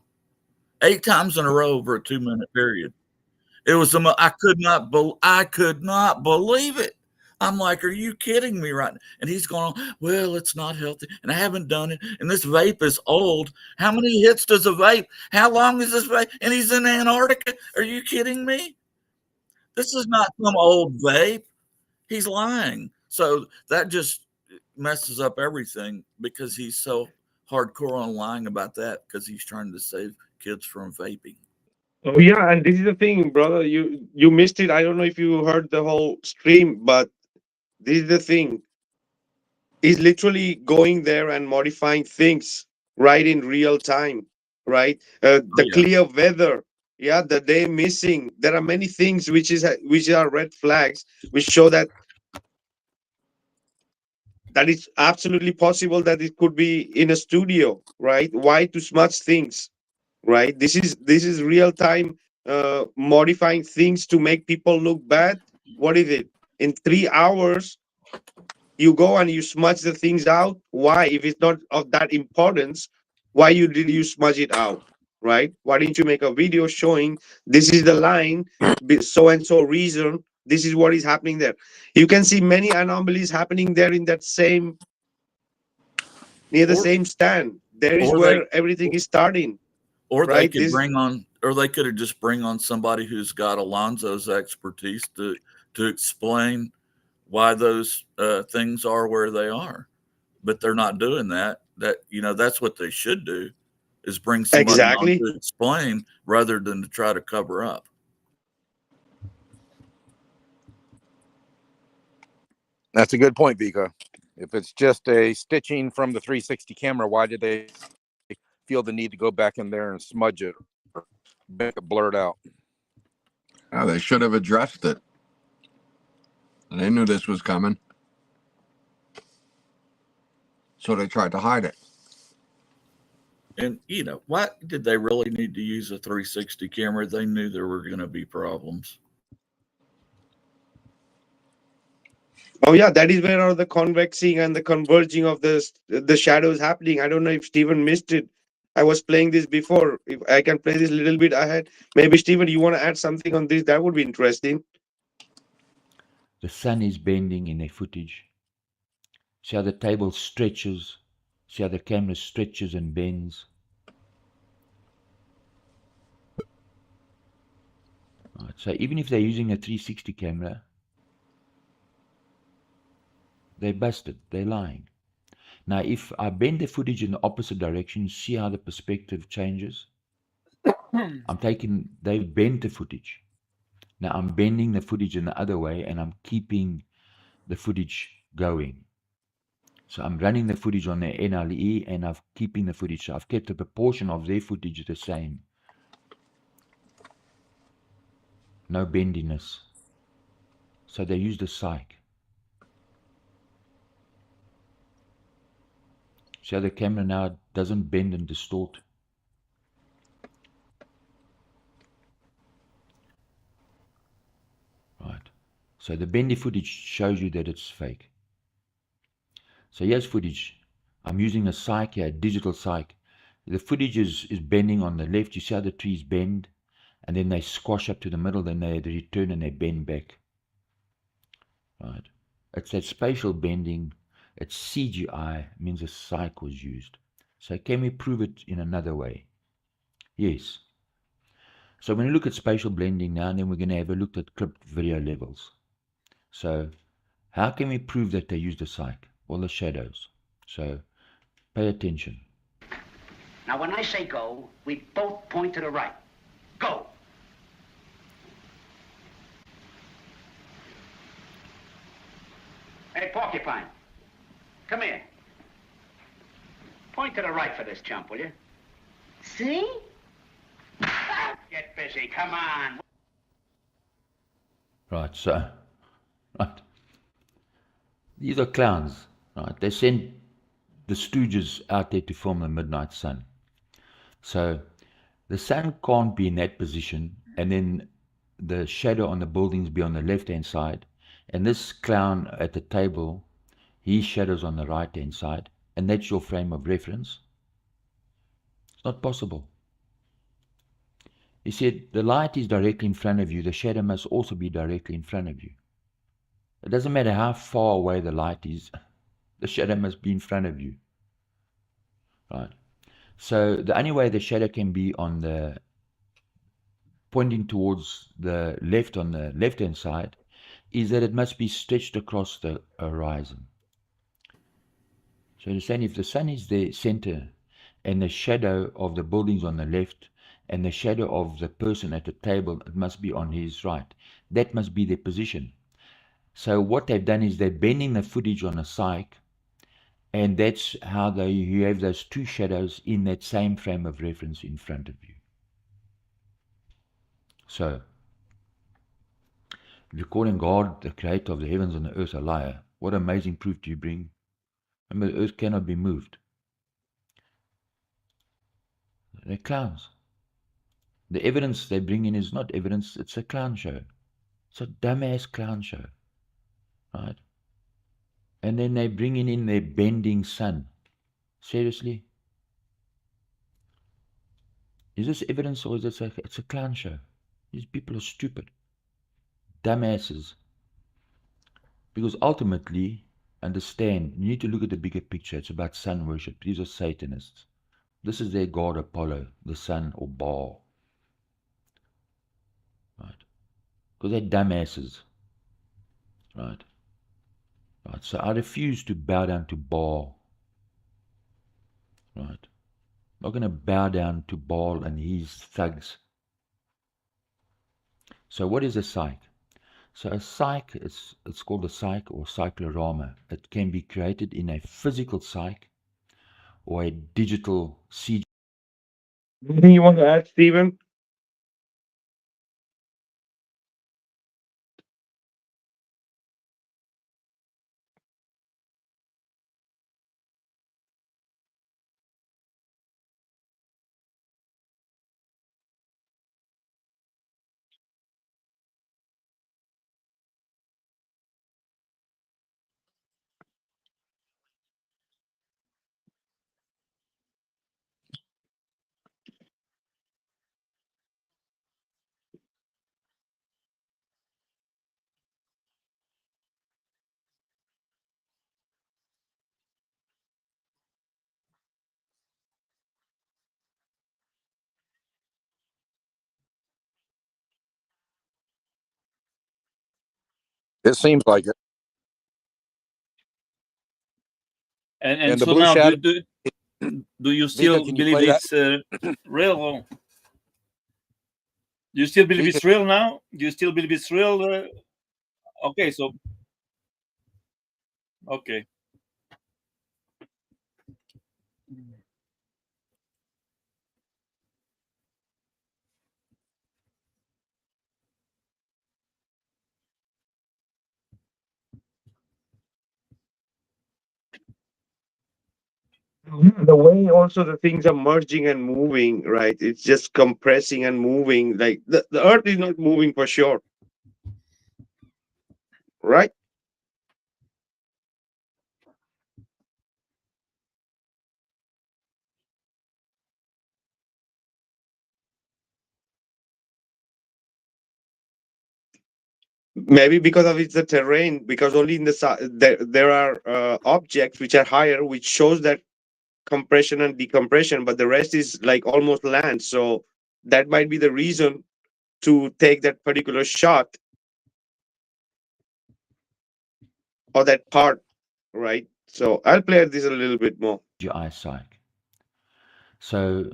S16: 8 times in a row over a 2-minute period. It was I could not believe it. I'm like, are you kidding me right now? And he's going, well, it's not healthy, and I haven't done it, and this vape is old. How many hits does a vape? How long is this vape? And he's in Antarctica. Are you kidding me? This is not some old vape. He's lying. So that just messes up everything because he's so hardcore on lying about that because he's trying to save kids from vaping.
S2: Oh yeah, and this is the thing, brother. You missed it. I don't know if you heard the whole stream, but this is the thing. He's literally going there and modifying things right in real time, right? The
S16: yeah.
S2: clear weather, yeah, the day missing. There are many things which are red flags, which show that it's absolutely possible that it could be in a studio, right? Why to smudge things, right? This is real time modifying things to make people look bad. What is it? In 3 hours, you go and you smudge the things out. Why? If it's not of that importance, why did you smudge it out, right? Why didn't you make a video showing this is the line, so and so reason, this is what is happening there? You can see many anomalies happening there in that same, near the same stand. There is
S16: or
S2: where
S16: they
S2: everything is starting,
S16: or they
S2: right?
S16: could they could have just bring on somebody who's got Alonzo's expertise to explain why those things are where they are, but they're not doing that. That's what they should do, is bring somebody on
S2: Exactly.
S16: to explain rather than to try to cover up.
S4: That's a good point, Vika. If it's just a stitching from the 360 camera, why did they feel the need to go back in there and smudge it or make it blurred out?
S3: Oh, they should have addressed it. They knew this was coming, so they tried to hide it.
S16: And why did they really need to use a 360 camera? They knew there were going to be problems.
S2: Oh yeah, that is where all the convexing and the converging of the shadows happening. I don't know if Stephen missed it. I was playing this before. If I can play this a little bit ahead, maybe Stephen, you want to add something on this? That would be interesting.
S6: The sun is bending in their footage. See how the table stretches. See how the camera stretches and bends. Right, so even if they're using a 360 camera, they're busted. They're lying. Now, if I bend the footage in the opposite direction, see how the perspective changes? They've bent the footage. Now I'm bending the footage in the other way and I'm keeping the footage going. So I'm running the footage on the NLE and I'm keeping the footage. So I've kept the proportion of their footage the same. No bendiness. So they use the psych. See how the camera now doesn't bend and distort? Right. So the bendy footage shows you that it's fake. So here's footage. I'm using a psych here, a digital psych. The footage is bending on the left. You see how the trees bend? And then they squash up to the middle, then they return and they bend back. Right. It's that spatial bending. It's CGI, means a psych was used. So can we prove it in another way? Yes. So when we look at spatial blending now, then we're going to have a look at clipped video levels. So how can we prove that they used a psych? Well, the shadows. So pay attention.
S7: Now, when I say go, we both point to the right. Go. Hey, Porcupine, come here. Point to the right for this jump, will you? See? Get busy, come on.
S6: Right, so, right. These are clowns, right? They send the Stooges out there to film the midnight sun. So the sun can't be in that position and then the shadow on the buildings be on the left-hand side. And this clown at the table, his shadow's on the right hand side, and that's your frame of reference. It's not possible. He said the light is directly in front of you, the shadow must also be directly in front of you. It doesn't matter how far away the light is, the shadow must be in front of you. Right. So the only way the shadow can be on the pointing towards the left on the left hand side is that it must be stretched across the horizon. So you're saying if the sun is the center and the shadow of the buildings on the left and the shadow of the person at the table, it must be on his right. That must be their position. So what they've done is they're bending the footage on a cyc, and that's how you have those two shadows in that same frame of reference in front of you. So, if you're calling God the creator of the heavens and the earth a liar, what amazing proof do you bring? Remember, the earth cannot be moved. They're clowns. The evidence they bring in is not evidence, it's a clown show. It's a dumbass clown show. Right? And then they bring in their bending sun. Seriously? Is this evidence or is it it's a clown show? These people are stupid. Dumbasses. Because ultimately, understand, you need to look at the bigger picture. It's about sun worship. These are Satanists. This is their god Apollo, the sun, or Baal. Right? Because they're dumbasses. Right? Right. So I refuse to bow down to Baal. Right? I'm not going to bow down to Baal and his thugs. So what is a psych? So a psych, it's called a psych or cyclorama. It can be created in a physical psych or a digital CG.
S2: Anything you want to add, Stephen?
S4: It seems like it.
S11: And
S4: the
S11: so
S4: blue
S11: now,
S4: shadow.
S11: do you
S4: Vika,
S11: still
S4: can you
S11: believe
S4: play that?
S11: it's real? Or do you still believe
S4: Vika,
S11: it's real now? Do you still believe it's real? Okay, so okay.
S2: The way also the things are merging and moving, right? It's just compressing and moving. Like the earth is not moving for sure, right? Maybe because of it's the terrain, because only in the there are objects which are higher, which shows that compression and decompression, but the rest is like almost land. So that might be the reason to take that particular shot or that part, right? So I'll play this a little bit more.
S6: CGI psych. So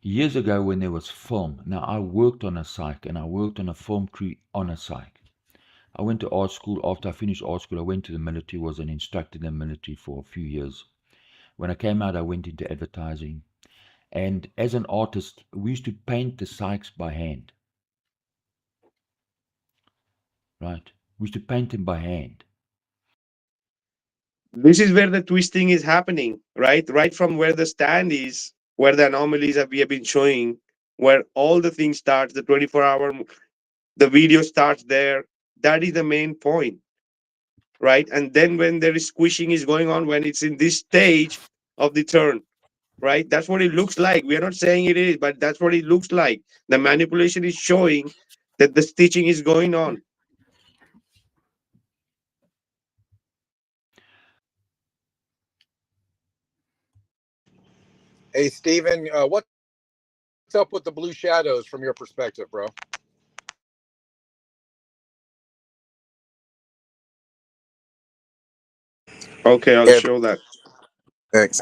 S6: years ago when there was film, now I worked on a psych and I worked on a film crew on a psych. I went to art school. After I finished art school, I went to the military, was an instructor in the military for a few years. When I came out, I went into advertising. And as an artist, we used to paint the psychs by hand. Right? We used to paint them by hand.
S2: This is where the twisting is happening, right from where the stand is, where the anomalies that we have been showing, where all the things starts, the 24-hour, the video starts there. That is the main point. right? And then when there is squishing is going on, when it's in this stage of the turn, right? That's what it looks like. We are not saying it is, but that's what it looks like. The manipulation is showing that the stitching is going on.
S4: Hey, Steven, what's up with the blue shadows from your perspective, bro?
S2: Okay, I'll
S4: Yeah,
S2: show that.
S4: thanks.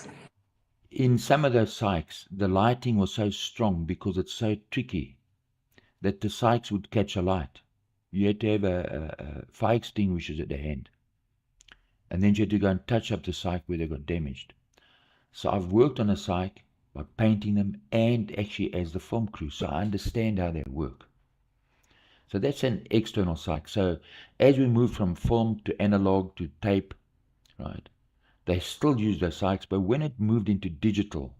S6: In some of those psychs, the lighting was so strong because it's so tricky that the psychs would catch a light. You had to have a fire extinguishers at the hand. And then you had to go and touch up the psych where they got damaged. So I've worked on a psych by painting them and actually as the film crew, so I understand how they work. So that's an external psych. So as we move from film to analog to tape, right, they still use those psychs, but when it moved into digital,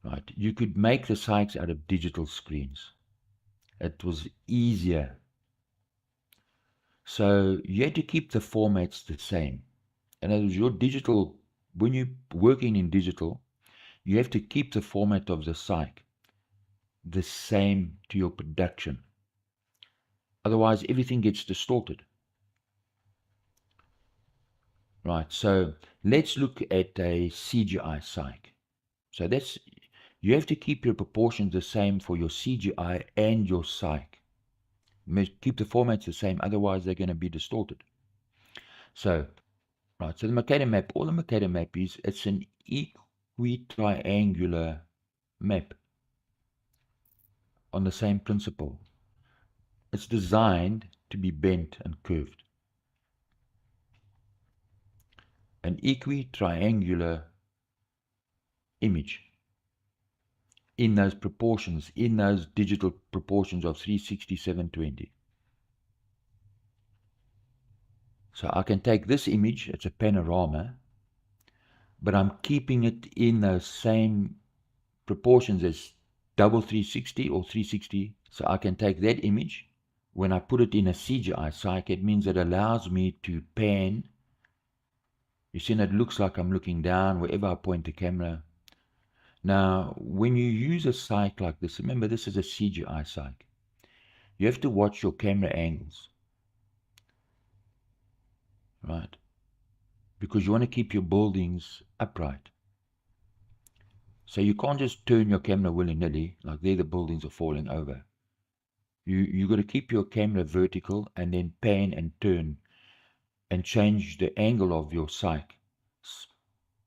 S6: right, you could make the psychs out of digital screens. It was easier. So you had to keep the formats the same. In other words, your digital, when you're working in digital, you have to keep the format of the psych the same to your production. Otherwise, everything gets distorted. Right, so let's look at a CGI psych. So that's, you have to keep your proportions the same for your CGI and your psych. Keep the formats the same, otherwise they're going to be distorted. So, right, so the Mercator map, all the Mercator map is, it's an equitriangular map on the same principle. It's designed to be bent and curved. An equitriangular image in those proportions, in those digital proportions of 360/720. So I can take this image, it's a panorama, but I'm keeping it in those same proportions as double 360 or 360. So I can take that image, when I put it in a CGI psych, it means it allows me to pan. You see, it looks like I'm looking down wherever I point the camera. Now, when you use a psych like this, remember this is a CGI psych. You have to watch your camera angles, right? Because you want to keep your buildings upright. So you can't just turn your camera willy-nilly, like there the buildings are falling over. You got to keep your camera vertical and then pan and turn and change the angle of your psych,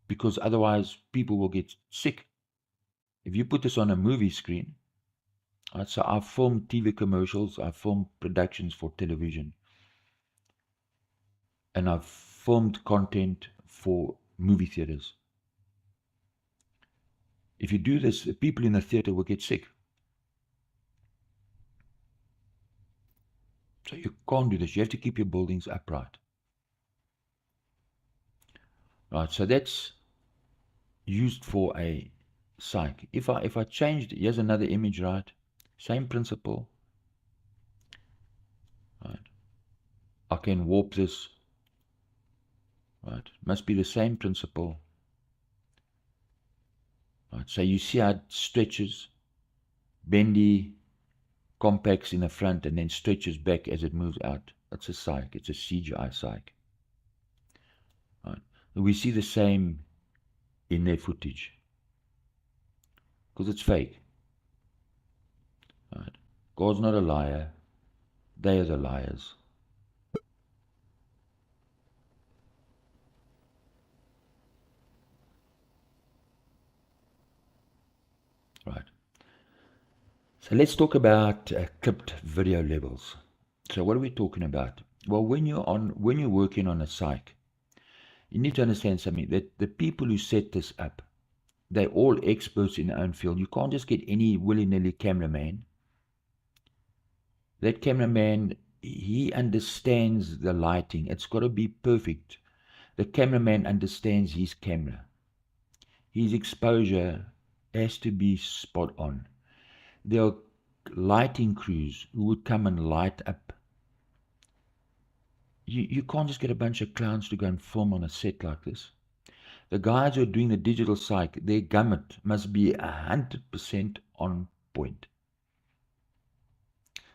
S6: because otherwise people will get sick. If you put this on a movie screen, right, so I've filmed TV commercials, I've filmed productions for television, and I've filmed content for movie theaters. If you do this, people in the theater will get sick. So you can't do this. You have to keep your buildings upright. Right, so that's used for a psych. If I changed, here's another image, right? Same principle. Right. I can warp this. Right. Must be the same principle. Right. So you see how it stretches, bendy, compacts in the front and then stretches back as it moves out. That's a psych. It's a CGI psych. Right. We see the same in their footage because it's fake. Right. God's not a liar. They are the liars. Right. So let's talk about clipped video levels. So what are we talking about? Well, when you're working on a psych, you need to understand something, that the people who set this up, they're all experts in their own field. You can't just get any willy-nilly cameraman. That cameraman, he understands the lighting. It's got to be perfect. The cameraman understands his camera. His exposure has to be spot on. There are lighting crews who would come and light up you can't just get a bunch of clowns to go and film on a set like this. The guys who are doing the digital psych, their gamut must be 100% on point.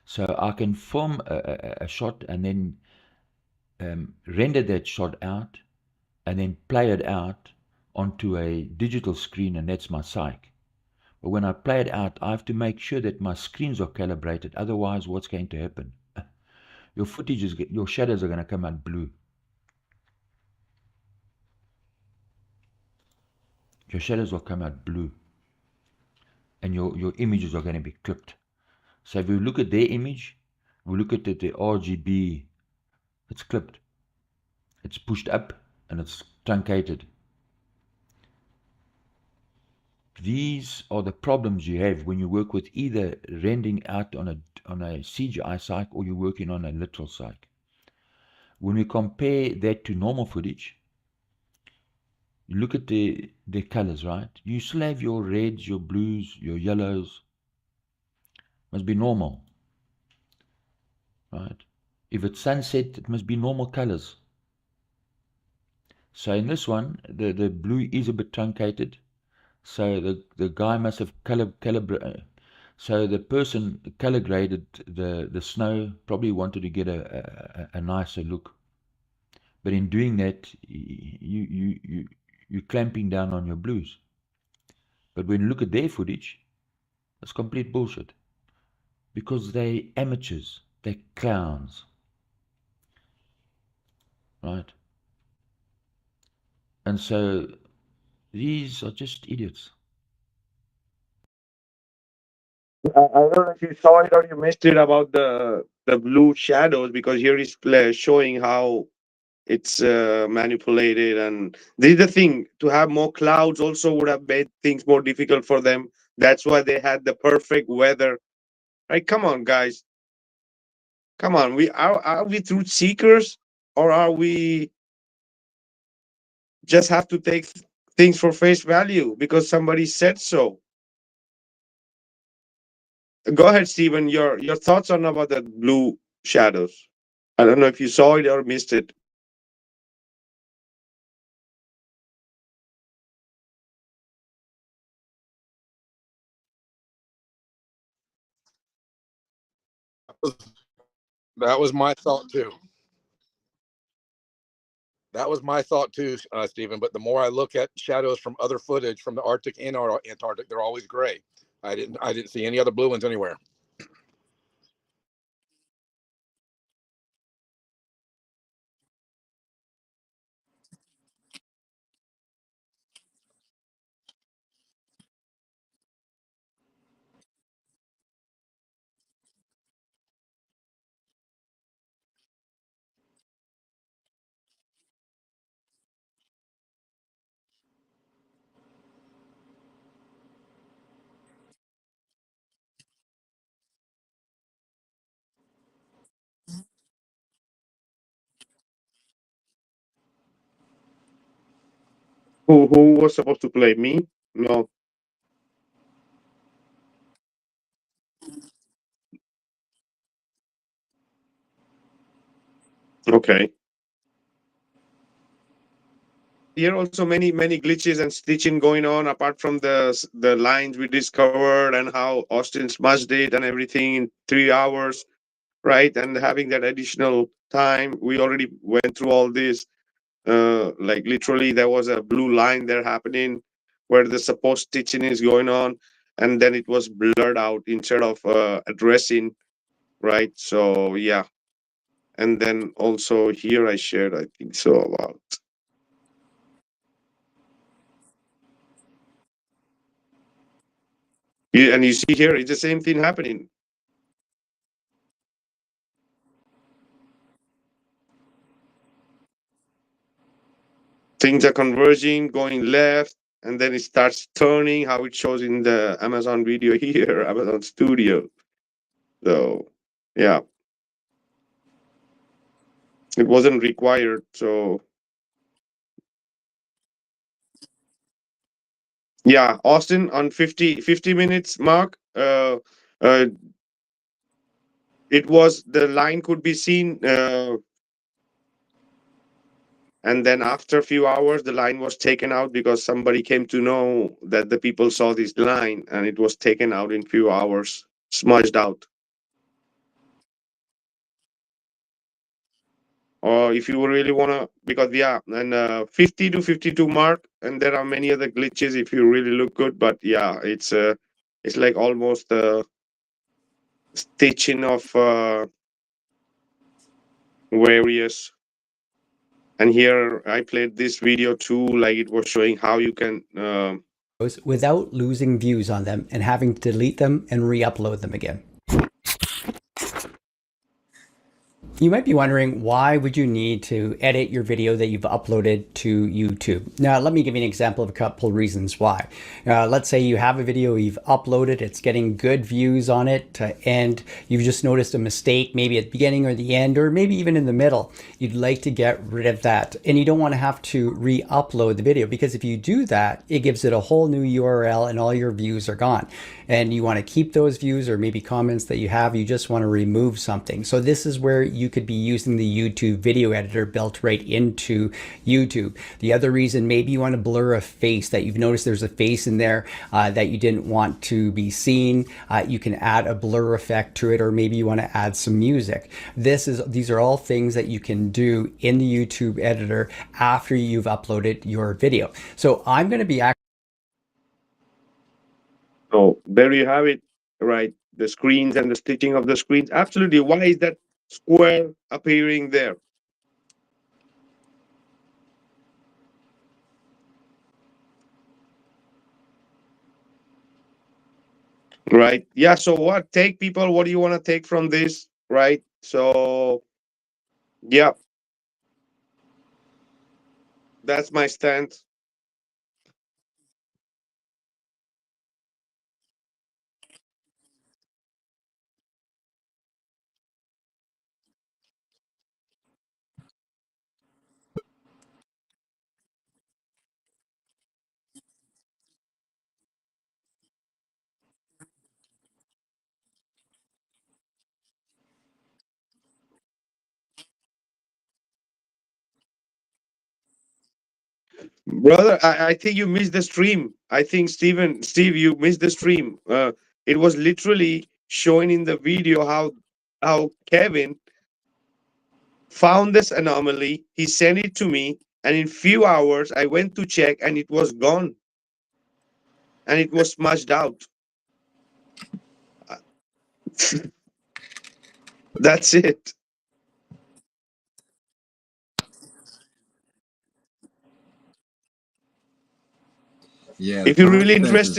S6: So I can film a shot and then render that shot out and then play it out onto a digital screen, and that's my psych. But when I play it out, I have to make sure that my screens are calibrated. Otherwise, what's going to happen? Your footage is, your shadows are going to come out blue. Your shadows will come out blue. And your images are going to be clipped. So if you look at their image, we look at the RGB, it's clipped. It's pushed up and it's truncated. These are the problems you have when you work with either rendering out on a CGI psych or you're working on a literal psych. When we compare that to normal footage, you look at the colors, right? You still have your reds, your blues, your yellows. Must be normal, right? If it's sunset, it must be normal colors. So in this one, the blue is a bit truncated. So the guy must have calibrated. So the person color graded the snow, probably wanted to get a nicer look. But in doing that, you're clamping down on your blues. But when you look at their footage, it's complete bullshit. Because they're amateurs, they're clowns. Right? And so these are just idiots.
S2: I don't know if you saw it or you missed it about the blue shadows, because here is showing how it's manipulated. And this is the thing, to have more clouds also would have made things more difficult for them. That's why they had the perfect weather. Right? Come on, guys. Come on. Are we truth seekers, or are we just have to take things for face value because somebody said so? Go ahead, Stephen. Your thoughts on about the blue shadows. I don't know if you saw it or missed it.
S4: That was my thought too. That was my thought too, Stephen. But the more I look at shadows from other footage from the Arctic and Antarctic, they're always gray. I didn't see any other blue ones anywhere.
S2: Who was supposed to play me? No. Okay. Here also many glitches and stitching going on apart from the lines we discovered and how Austin smashed it and everything in 3 hours, right? And having that additional time, we already went through all this. Like literally, there was a blue line there happening where the supposed stitching is going on, and then it was blurred out instead of addressing, right? So yeah, and then also here I shared, I think so, about and you see here it's the same thing happening. Things are converging, going left, and then it starts turning, how it shows in the Amazon video here, Amazon Studio. So yeah, it wasn't required. So yeah, Austin on 50 minutes mark, it was, the line could be seen And then after a few hours, the line was taken out because somebody came to know that the people saw this line, and it was taken out in few hours, smudged out. Or if you really want to, because yeah, and 50 to 52 mark, and there are many other glitches if you really look good. But yeah, it's like almost a stitching of various. And here I played this video too, like it was showing how you can
S13: without losing views on them and having to delete them and re-upload them again. You might be wondering, why would you need to edit your video that you've uploaded to YouTube? Now, let me give you an example of a couple reasons why. Let's say you have a video you've uploaded, it's getting good views on it, and you've just noticed a mistake, maybe at the beginning or the end, or maybe even in the middle. You'd like to get rid of that, and you don't want to have to re-upload the video, because if you do that, it gives it a whole new URL and all your views are gone. And you want to keep those views or maybe comments that you have, you just want to remove something. So this is where you could be using the YouTube video editor built right into YouTube. The other reason, maybe you want to blur a face that you've noticed there's a face in there that you didn't want to be seen. You can add a blur effect to it, or maybe you want to add some music. These are all things that you can do in the YouTube editor after you've uploaded your video. So I'm going to be
S2: So there you have it, right? The screens and the stitching of the screens. Absolutely. Why is that square appearing there? Right. Yeah. So what? Take people. What do you want to take from this? Right. So yeah, that's my stance. Brother, I think you missed the stream. I think Steve, you missed the stream. It was literally showing in the video how Kevin found this anomaly. He sent it to me, and in few hours I went to check, and it was gone, and it was smashed out. That's it.
S3: Yeah, the
S2: If you're really
S3: timestamp is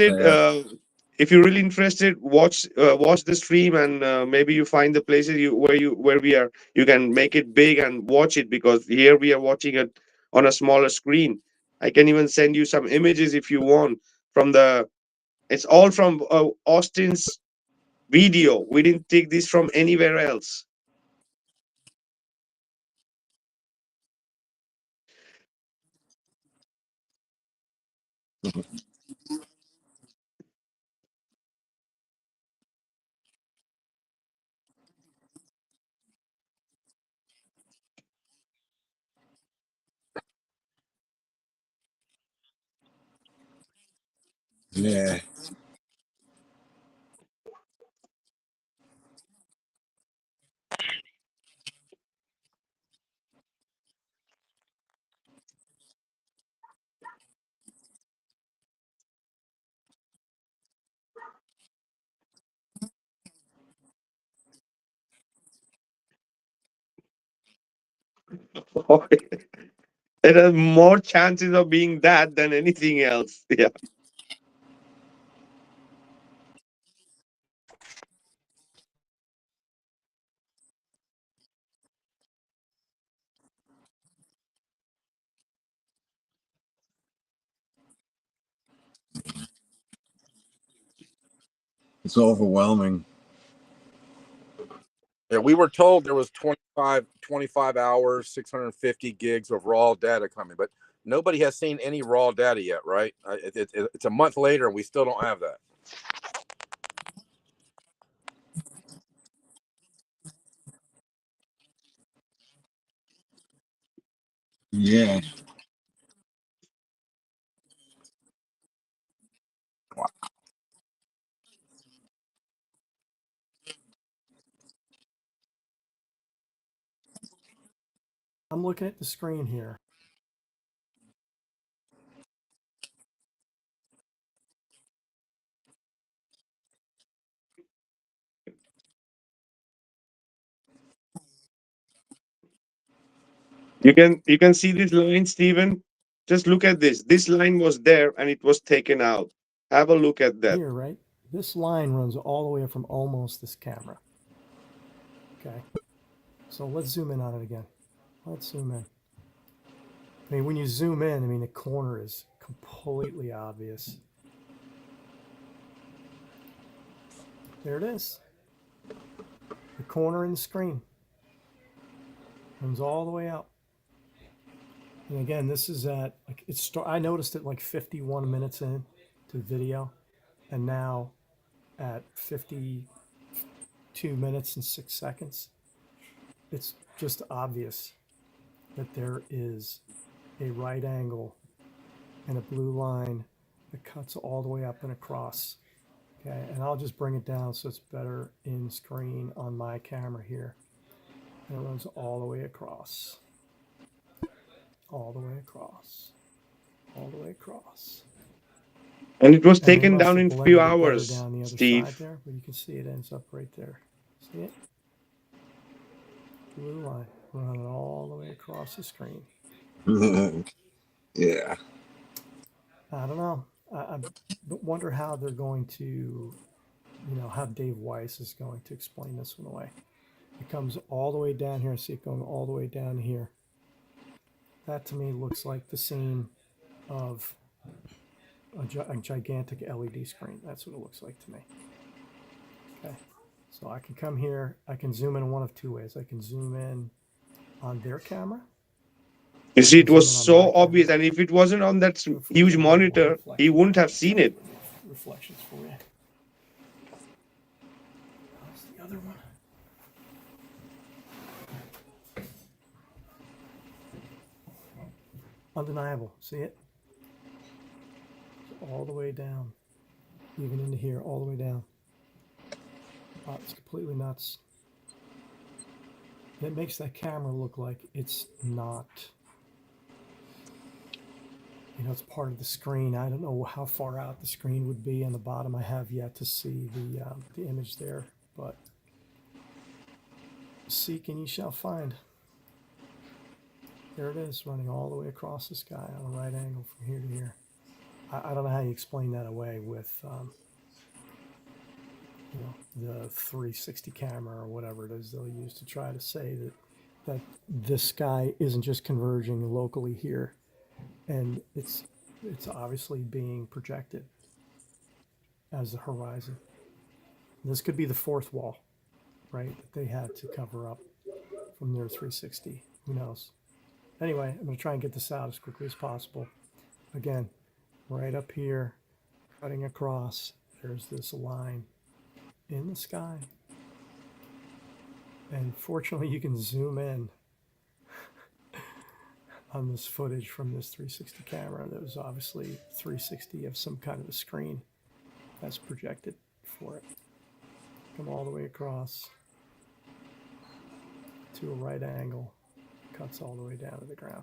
S2: interested,
S3: bad.
S2: watch the stream, and maybe you find the places where we are. You can make it big and watch it, because here we are watching it on a smaller screen. I can even send you some images if you want from the. It's all from Austin's video. We didn't take this from anywhere else.
S3: Yeah.
S2: It has more chances of being that than anything else. Yeah.
S3: It's overwhelming.
S4: Yeah, we were told there was 25 hours, 650 gigs of raw data coming, but nobody has seen any raw data yet, right? It's a month later and we still don't have that.
S3: Yeah.
S9: I'm looking at the screen here.
S2: You can see this line, Stephen. Just look at this. This line was there and it was taken out. Have a look at that.
S9: Here, right? This line runs all the way from almost this camera. Okay. So let's zoom in on it again. Let's zoom in. I mean, when you zoom in, I mean, the corner is completely obvious. There it is. The corner in the screen runs all the way out. And again, this is at, like, I noticed it like 51 minutes in to the video, and now at 52 minutes and 6 seconds, it's just obvious that there is a right angle and a blue line that cuts all the way up and across. Okay, and I'll just bring it down so it's better in screen on my camera here. And it runs all the way across. All the way across. All the way across.
S2: And it was
S9: And they
S2: taken
S9: must
S2: down
S9: have
S2: in few
S9: blended it better
S2: hours,
S9: down the other
S2: Steve.
S9: side there, but you can see it ends up right there. See it? Blue line running all the way across the screen.
S3: Yeah.
S9: I don't know. I wonder how they're going to, how Dave Weiss is going to explain this one away. It comes all the way down here. See it going all the way down here. That to me looks like the seam of a gigantic LED screen. That's what it looks like to me. Okay. So I can come here. I can zoom in one of two ways. I can zoom in on their camera.
S2: You see, it was so obvious. And if it wasn't on that huge monitor, he wouldn't have seen it.
S9: Reflections for you. How's the other one? Undeniable. See it? All the way down. Even into here, all the way down. Oh, it's completely nuts. It makes that camera look like it's not, it's part of the screen. I don't know how far out the screen would be on the bottom. I have yet to see the image there, but seek and ye shall find. There it is, running all the way across the sky on a right angle from here to here. I don't know how you explain that away with, the 360 camera or whatever it is they'll use to try to say that this sky isn't just converging locally here, and it's obviously being projected as the horizon. This could be the fourth wall, right, that they had to cover up from their 360. Who knows? Anyway, I'm going to try and get this out as quickly as possible. Again, right up here, cutting across, there's this line in the sky. And fortunately, you can zoom in on this footage from this 360 camera. That was obviously 360 of some kind of a screen that's projected for it. Come all the way across to a right angle, cuts all the way down to the ground.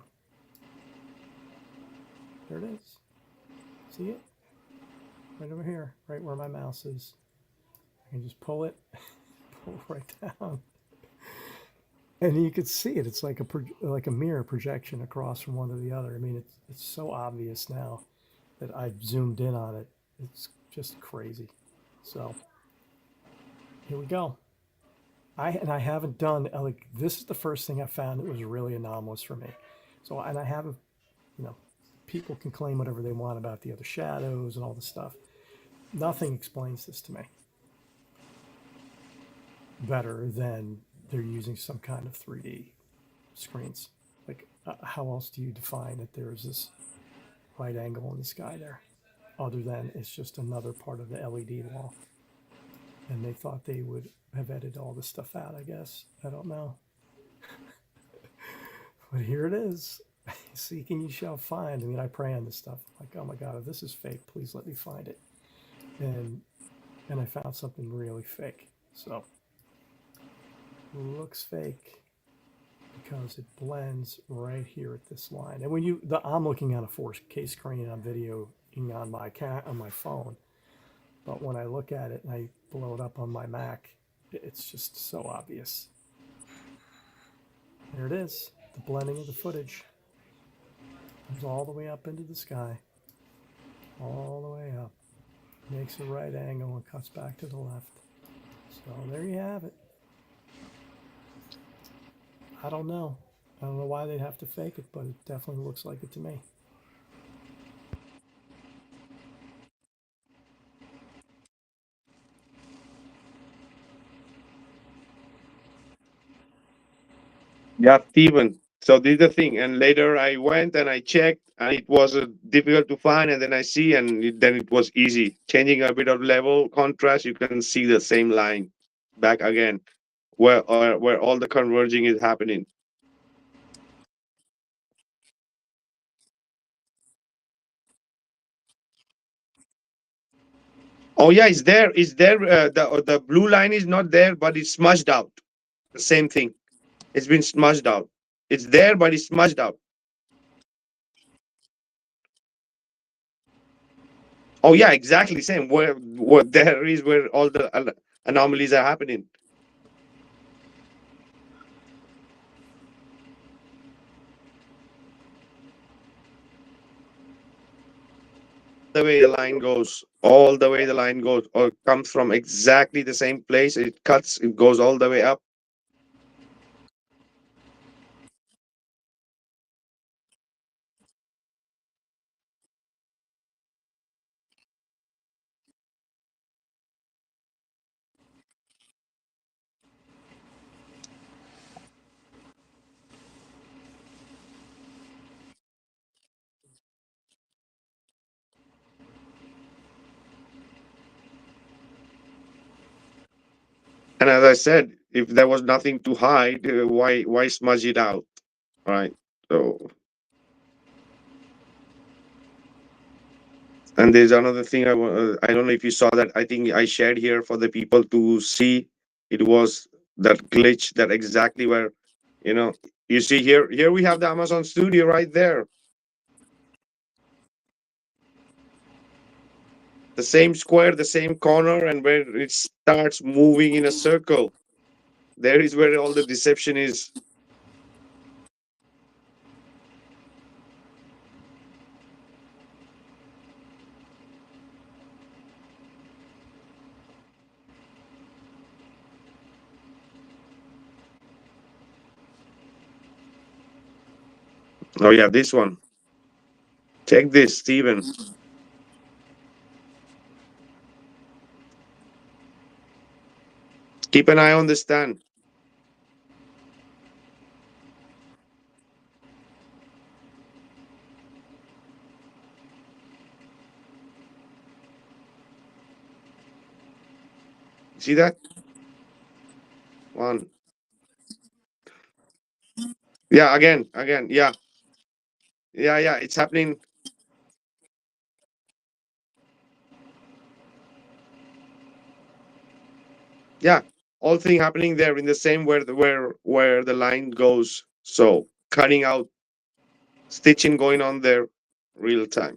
S9: There it is. See it? Right over here, right where my mouse is. I can just pull it, pull it right down. And you could see it. It's like a mirror projection across from one to the other. I mean, it's so obvious now that I've zoomed in on it. It's just crazy. So here we go. I haven't done, like, this is the first thing I found that was really anomalous for me. So, and I haven't, people can claim whatever they want about the other shadows and all this stuff. Nothing explains this to me better than they're using some kind of 3D screens. Like, how else do you define that there's this right angle in the sky there, other than it's just another part of the LED wall? And they thought they would have edited all this stuff out, I guess. I don't know. But here it is. Seeking you shall find. I mean, I pray on this stuff. Like, oh my God, if this is fake, please let me find it. And I found something really fake. So looks fake because it blends right here at this line. And when I'm looking on a 4K screen on videoing on my phone, but when I look at it and I blow it up on my Mac, it's just so obvious. There it is, the blending of the footage. Comes all the way up into the sky, all the way up, makes a right angle and cuts back to the left. So there you have it. I don't know. I don't know why they'd have to fake it, but it definitely looks like it to me.
S2: Yeah, Steven. So this is the thing. And later I went and I checked, and it was difficult to find. And then I see, and then it was easy. Changing a bit of level contrast, you can see the same line back again, where all the converging is happening. Oh yeah, it's there. It's there. The blue line is not there, but it's smudged out. The same thing. It's been smudged out. It's there, but it's smudged out. Oh yeah, exactly same. Where there is where all the anomalies are happening. The way the line goes, all the way the line goes, or comes from exactly the same place. It cuts. It goes all the way up. And as I said, if there was nothing to hide, why smudge it out, right? So, and there's another thing I don't know if you saw that. I think I shared here for the people to see. It was that glitch that exactly where, you see here. Here we have the Amazon Studio right there. The same square, the same corner, and where it starts moving in a circle. There is where all the deception is. Oh yeah, this one. Check this, Steven. Keep an eye on the stand. See that? One. Yeah, again. Yeah. Yeah. It's happening. Yeah. All thing happening there in the same where the line goes. So cutting out, stitching going on there, real time.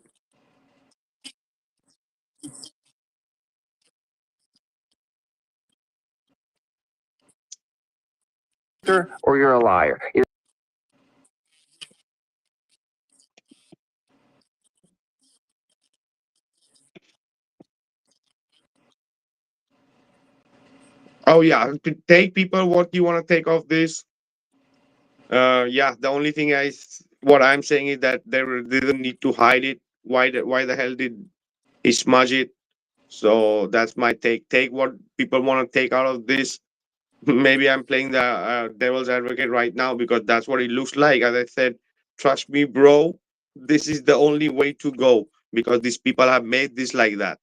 S15: Or you're a liar.
S2: Oh yeah. To take people what you want to take off this. Yeah, the only thing what I'm saying is that they didn't need to hide it. Why the hell did he smudge it? So that's my take. Take what people want to take out of this. Maybe I'm playing the devil's advocate right now because that's what it looks like. As I said, trust me, bro, this is the only way to go because these people have made this like that.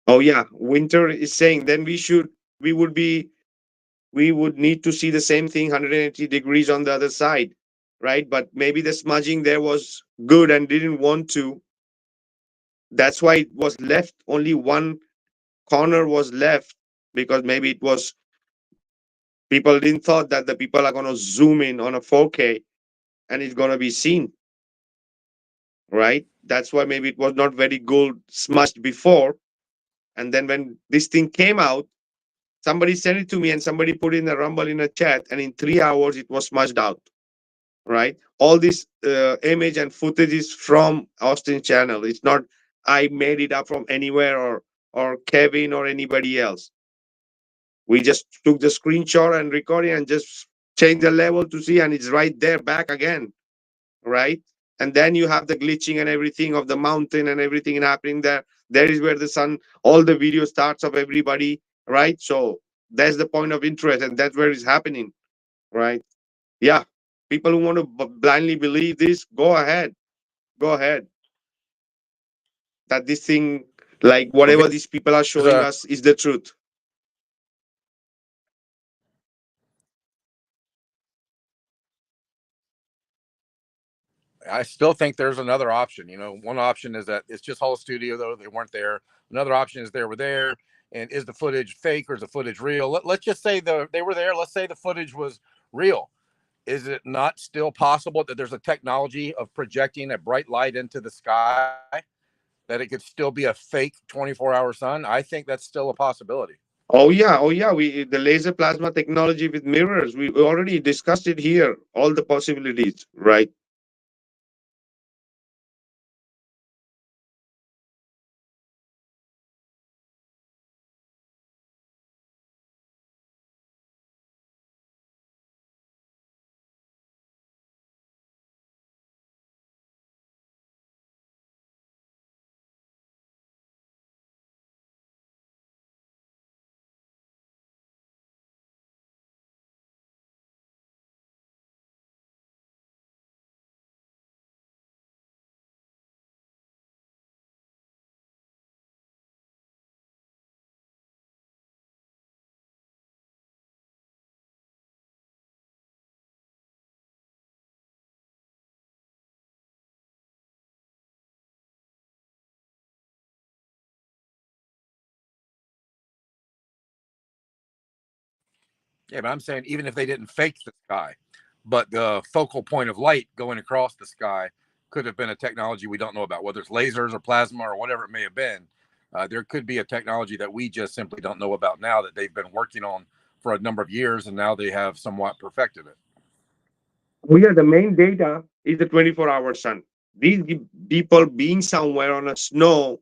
S2: Oh yeah, Winter is saying then we would need to see the same thing 180 degrees on the other side, right? But maybe the smudging there was good and didn't want to. That's why it was left. Only one corner was left because maybe it was people didn't thought that the people are going to zoom in on a 4K and it's going to be seen, right? That's why maybe it was not very good smudged before. And then when this thing came out, somebody sent it to me and somebody put in a rumble in a chat, and in 3 hours it was smudged out, right? All this image and footage is from Austin's channel. It's not I made it up from anywhere or Kevin or anybody else. We just took the screenshot and recording and just changed the level to see, and it's right there back again, right? And then you have the glitching and everything of the mountain and everything happening there. There is where the sun, all the video starts of everybody, right? So that's the point of interest, and that's where it's happening, right? Yeah. People who want to blindly believe this, go ahead. Go ahead. That this thing, like
S4: Okay.
S2: whatever these people are showing us, is the truth.
S4: I still think there's another option. You know, one option is that it's just whole studio, though they weren't there. Another option is they were there, and is the footage fake or is the footage real? Let's just say they were there. Let's say the footage was real. Is it not still possible that there's a technology of projecting a bright light into the sky that it could still be a fake 24-hour sun? I think that's still a possibility.
S2: Oh yeah, oh yeah. We the laser plasma technology with mirrors. We already discussed it here. All the possibilities, right?
S4: Yeah, but I'm saying even if they didn't fake the sky, but the focal point of light going across the sky could have been a technology we don't know about, whether it's lasers or plasma or whatever it may have been. There could be a technology that we just simply don't know about now that they've been working on for a number of years, and now they have somewhat perfected it.
S2: Oh yeah, the main data is the 24-hour sun. These people being somewhere on a snow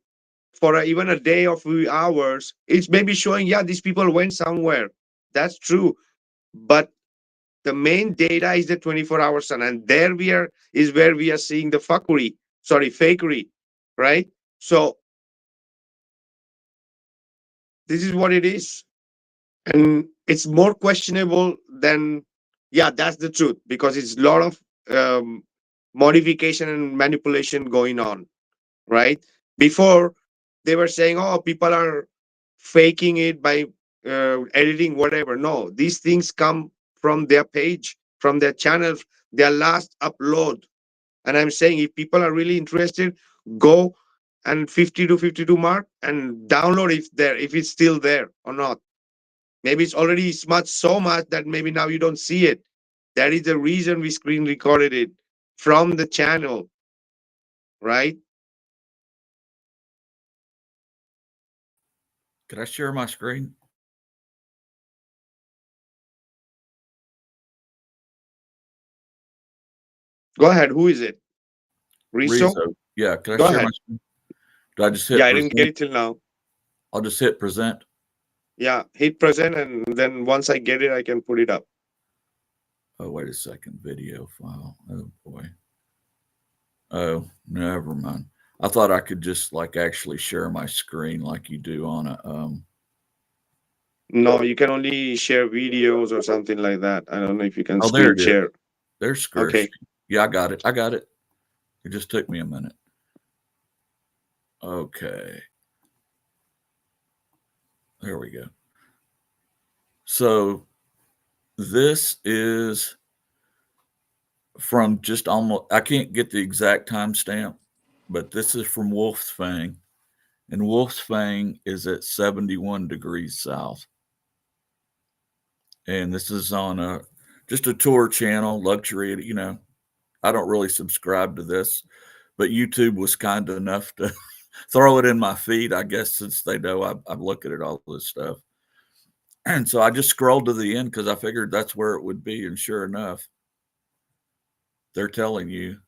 S2: for even a day or few hours, it's maybe showing, yeah, these people went somewhere. That's true. But the main data is the 24-hour sun. And there we are, is where we are seeing the fakery, right? So this is what it is. And it's more questionable than, yeah, that's the truth, because it's a lot of modification and manipulation going on, right? Before they were saying, oh, people are faking it by editing, whatever. No, these things come from their page, from their channel, their last upload. And I'm saying, if people are really interested, go and 50 to 52 mark and download if it's still there or not. Maybe it's already smudged so much that maybe now you don't see it. That is the reason we screen recorded it from the channel, right?
S16: Could I share my screen?
S2: Go ahead. Who is it? Riso?
S16: Rezo. Yeah. Could I
S2: Go
S16: share my
S2: ahead.
S16: screen? Do I just hit
S2: Yeah, I didn't get
S16: present?
S2: it till now.
S16: I'll just hit present.
S2: Yeah, hit present, and then once I get it, I can put it up.
S16: Oh, wait a second. Video file. Oh boy. Oh, never mind. I thought I could just like actually share my screen like you do on a
S2: No, you can only share videos or something like that. I don't know if you can
S16: Oh, there
S2: screen
S16: it is.
S2: share.
S16: There's Square
S2: Okay.
S16: Sheet. Yeah, I got it. I got it. It just took me a minute. Okay. There we go. So this is from just almost, I can't get the exact timestamp, but this is from Wolf's Fang. And Wolf's Fang is at 71 degrees south. And this is on just a tour channel, luxury, you know. I don't really subscribe to this, but YouTube was kind enough to throw it in my feed, I guess, since they know I look at it, all this stuff. And so I just scrolled to the end because I figured that's where it would be. And sure enough, they're telling you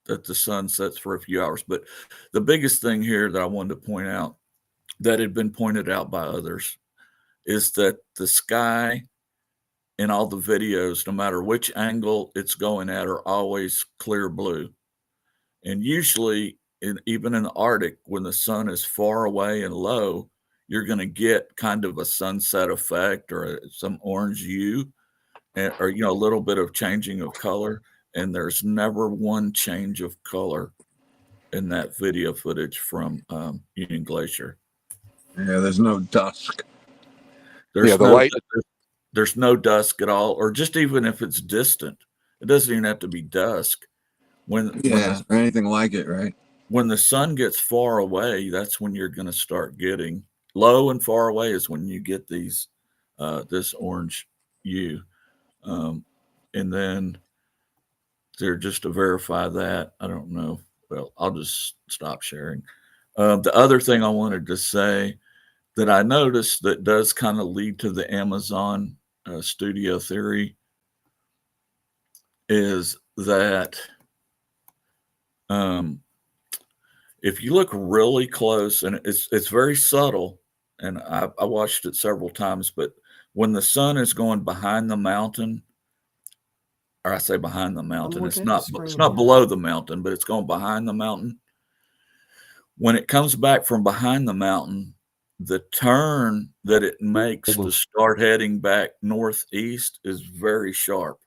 S16: that the sun sets for a few hours. But the biggest thing here that I wanted to point out that had been pointed out by others is that the sky in all the videos, no matter which angle it's going at, are always clear blue. And usually, even in the Arctic, when the sun is far away and low, you're going to get kind of a sunset effect or some orange hue, or, you know, a little bit of changing of color. And there's never one change of color in that video footage from Union Glacier.
S3: Yeah, there's no dusk.
S16: There's there's no dusk at all, or just even if it's distant, it doesn't even have to be dusk. Or
S3: anything like it, right?
S16: When the sun gets far away, that's when you're going to start getting low and far away is when you get these this orange hue. And then there, just to verify that, I don't know. Well, I'll just stop sharing. The other thing I wanted to say that I noticed that does kind of lead to the Amazon studio theory is that if you look really close, and it's very subtle, and I watched it several times, but when the sun is going behind the mountain, or I say behind the mountain, it's not below the mountain, but it's going behind the mountain. When it comes back from behind the mountain, the turn that it makes to start heading back northeast is very sharp.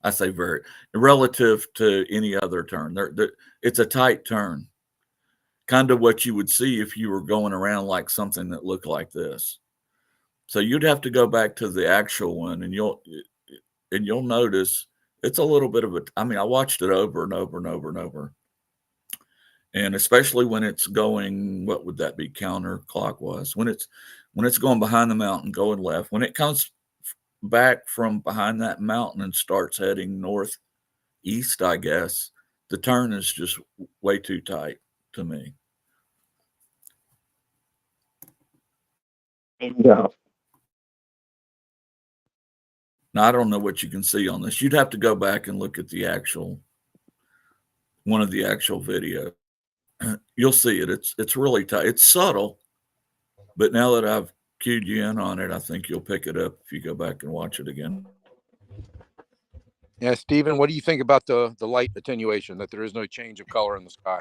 S16: I say very, relative to any other turn. It's a tight turn, kind of what you would see if you were going around like something that looked like this. So you'd have to go back to the actual one, and you'll notice it's a little bit of a. I mean, I watched it over and over and over and over, and especially when it's going, what would that be, counterclockwise? When it's going behind the mountain, going left. When it comes back from behind that mountain and starts heading northeast, I guess the turn is just way too tight to me.
S2: Yeah.
S16: Now, I don't know what you can see on this. You'd have to go back and look at one of the actual videos. You'll see it. It's really tight. It's subtle, but now that I've cued you in on it, I think you'll pick it up if you go back and watch it again.
S4: Yeah, Stephen, what do you think about the light attenuation, that there is no change of color in the sky?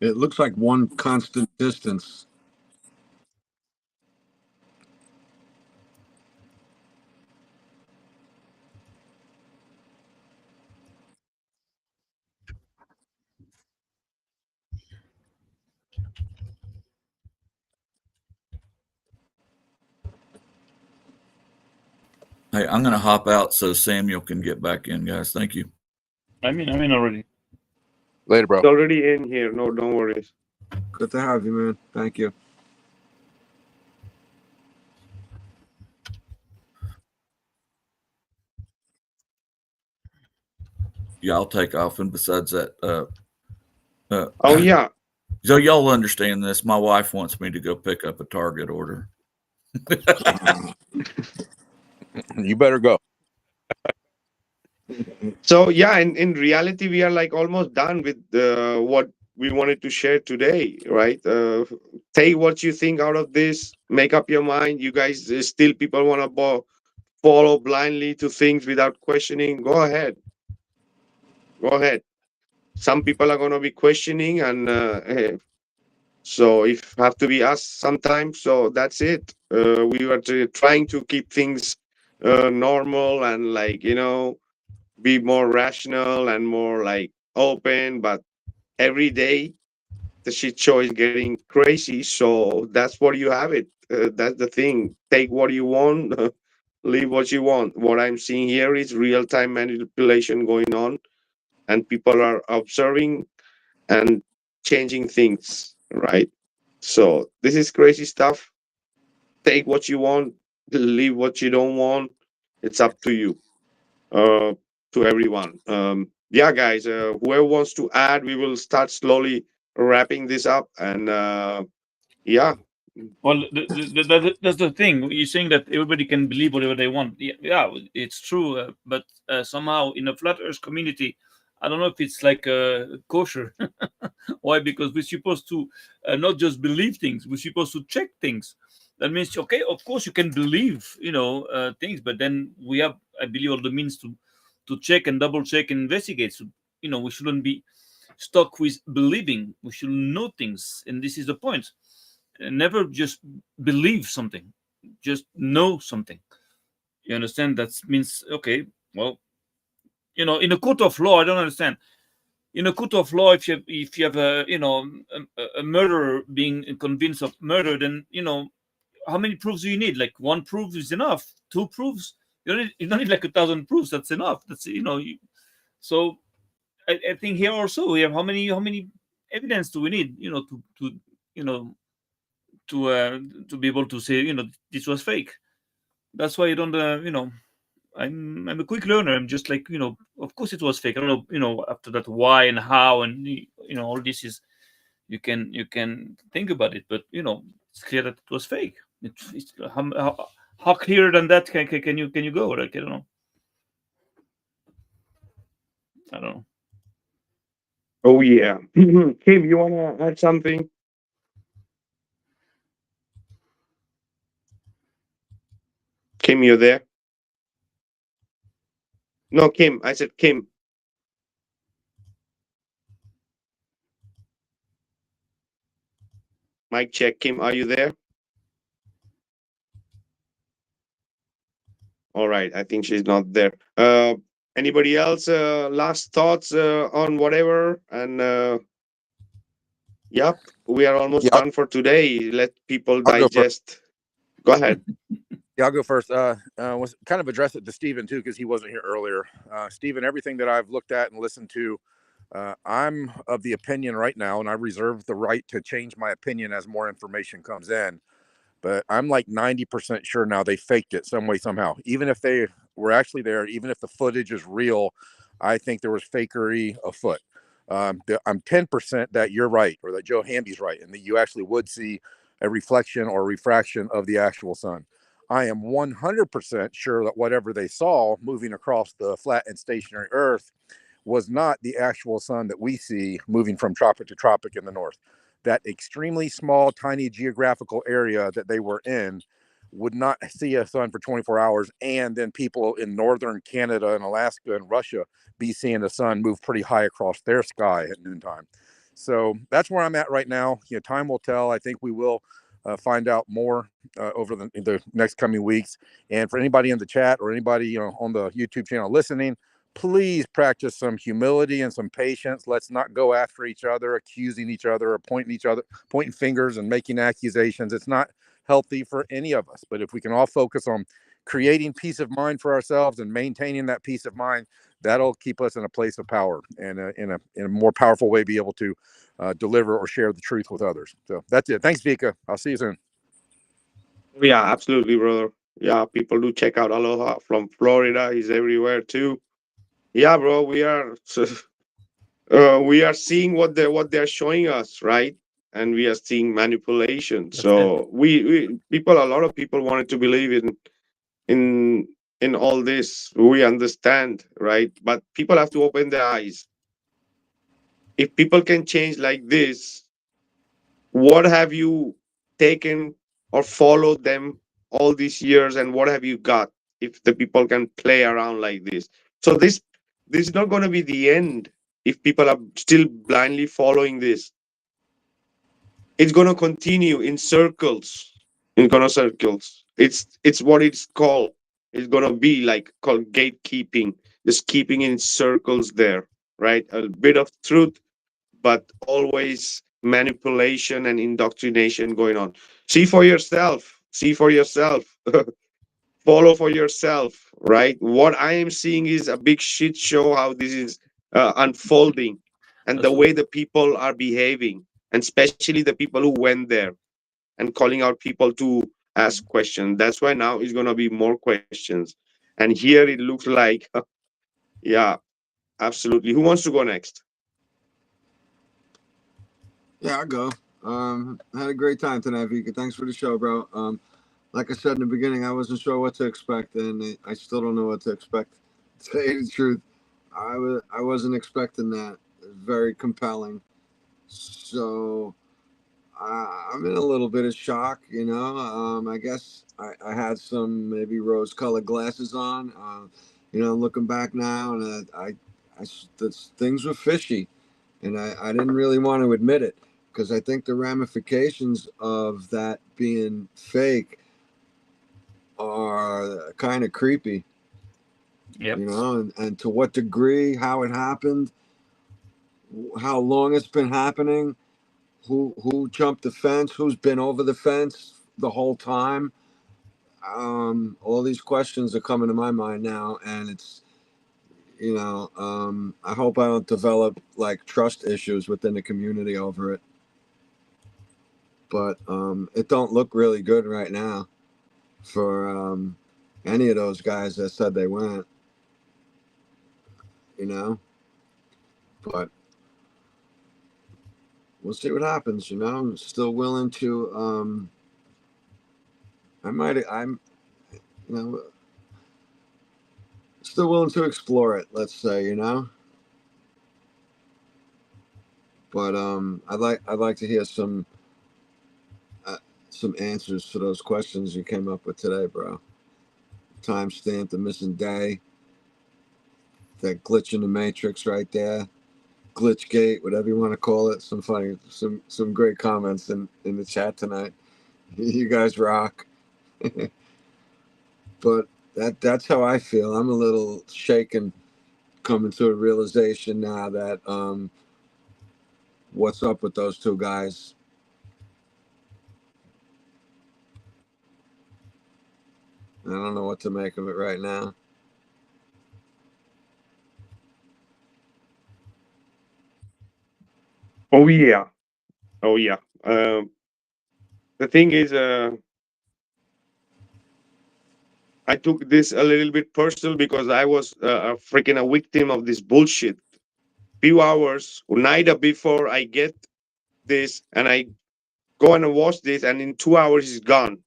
S3: It looks like one constant distance.
S16: Hey, I'm going to hop out so Samuel can get back in, guys. Thank you.
S11: I'm in already.
S4: Later, bro.
S2: It's already in here. No, don't worry.
S3: Good to have you, man. Thank you.
S16: Yeah, I'll take off. And besides that,
S2: oh yeah.
S16: So y'all understand this. My wife wants me to go pick up a Target order.
S4: You better go.
S2: So yeah, in reality, we are like almost done with what we wanted to share today, right? Take what you think out of this, make up your mind. You guys still people want to follow blindly to things without questioning. Go ahead. Some people are going to be questioning, and So if have to be us sometimes, so that's it. We were trying to keep things normal and like be more rational and more like open, but every day the shit show is getting crazy. So that's what you have it. That's the thing. Take what you want, leave what you want. What I'm seeing here is real time manipulation going on, and people are observing and changing things, right? So this is crazy stuff. Take what you want, leave what you don't want. It's up to you, uh, to everyone. Yeah, guys, whoever wants to add, we will start slowly wrapping this up. And yeah.
S11: Well, that's the thing. You're saying that everybody can believe whatever they want. Yeah, it's true. But somehow in the flat Earth community, I don't know if it's like kosher. Why? Because we're supposed to not just believe things. We're supposed to check things. That means, okay, of course you can believe, things, but then we have, I believe, all the means to check and double check and investigate. So, we shouldn't be stuck with believing. We should know things, and this is the point. Never just believe something, just know something. You understand? That means, okay, well, in a court of law, I don't understand. In a court of law, if you have a murderer being convinced of murder, then how many proofs do you need? Like one proof is enough. Two proofs, you don't need like 1,000 proofs. That's enough. So I think here also we have how many evidence do we need? You know to be able to say this was fake. That's why you don't I'm a quick learner. I'm just like, of course it was fake. I don't know, after that why and how, and all this is, you can think about it, but it's clear that it was fake. It's how clearer than that can you go? Like, I don't know. I don't know.
S2: Oh yeah. Kim, you wanna add something? Kim, you there? No, Kim. I said Kim. Mic check. Kim, are you there? All right. I think she's not there. Anybody else? Last thoughts on whatever? And yep, we are almost
S4: Yeah,
S2: done for today. Let people
S4: I'll go first.
S2: digest. Go ahead.
S4: Yeah, I'll go first. Was kind of address it to Stephen too, because he wasn't here earlier. Stephen, everything that I've looked at and listened to, I'm of the opinion right now, and I reserve the right to change my opinion as more information comes in. But I'm like 90% sure now they faked it some way, somehow. Even if they were actually there, even if the footage is real, I think there was fakery afoot. I'm 10% that you're right, or that Joe Hamby's right, and that you actually would see a reflection or refraction of the actual sun. I am 100% sure that whatever they saw moving across the flat and stationary Earth was not the actual sun that we see moving from tropic to tropic in the north. That extremely small, tiny geographical area that they were in would not see a sun for 24 hours. And then people in northern Canada and Alaska and Russia be seeing the sun move pretty high across their sky at noontime. So that's where I'm at right now. Time will tell. I think we will find out more over the next coming weeks. And for anybody in the chat or anybody on the YouTube channel listening, please practice some humility and some patience. Let's not go after each other, accusing each other, or pointing fingers and making accusations. It's not healthy for any of us. But if we can all focus on creating peace of mind for ourselves and maintaining that peace of mind, that'll keep us in a place of power and in a more powerful way be able to deliver or share the truth with others. So that's it. Thanks, Vika. I'll see you soon.
S2: Yeah, absolutely, brother. Yeah, people do check out Aloha from Florida. He's everywhere too. Yeah, bro, we are seeing what they're showing us, right? And we are seeing manipulation.
S11: That's it.
S2: So a lot of people wanted to believe in in all this. We understand, right? But people have to open their eyes. If people can change like this, what have you taken or followed them all these years, and what have you got if the people can play around like this? So this is not going to be the end if people are still blindly following this. it's gonna continue in circles. It's gonna circles. It's what it's called. It's gonna be like called gatekeeping, just keeping in circles there, right? A bit of truth, but always manipulation and indoctrination going on. See for yourself. See for yourself. Follow for yourself, right? What I am seeing is a big shit show how this is unfolding and the
S11: So,
S2: way the people are behaving, and especially the people who went there and calling out people to ask questions. That's why now it's going to be more questions. And here it looks like, yeah, absolutely. Who wants to go next?
S3: Yeah, I'll go. I had a great time tonight, Vika. Thanks for the show, bro. Like I said in the beginning, I wasn't sure what to expect, and I still don't know what to expect. To tell you the truth, I wasn't expecting that. It was very compelling. So I'm in a little bit of shock, you know. I guess I had some maybe rose-colored glasses on. You know, looking back now, and things were fishy, and I didn't really want to admit it because I think the ramifications of that being fake are kind of creepy,
S11: yep.
S3: you know, and to what degree, how it happened, how long it's been happening, who jumped the fence, who's been over the fence the whole time. All these questions are coming to my mind now, and it's, you know, I hope I don't develop like trust issues within the community over it. But it don't look really good right now for any of those guys that said they went, you know. But we'll see what happens. You know, I'm still willing to. I'm, you know, still willing to explore it. Let's say, you know. But I'd like to hear uh, some answers to those questions you came up with today, bro. Timestamp, the missing day, that glitch in the matrix right there, glitchgate, whatever you want to call it. Some great comments in the chat tonight. You guys rock. But that's how I feel. I'm a little shaken coming to a realization now that what's up with those two guys. I don't know what to make of it right now.
S2: Oh, yeah. Oh, yeah. The thing is, I took this a little bit personal because I was a freaking a victim of this bullshit. Few hours, night before I get this, and I go and watch this, and in 2 hours it's gone.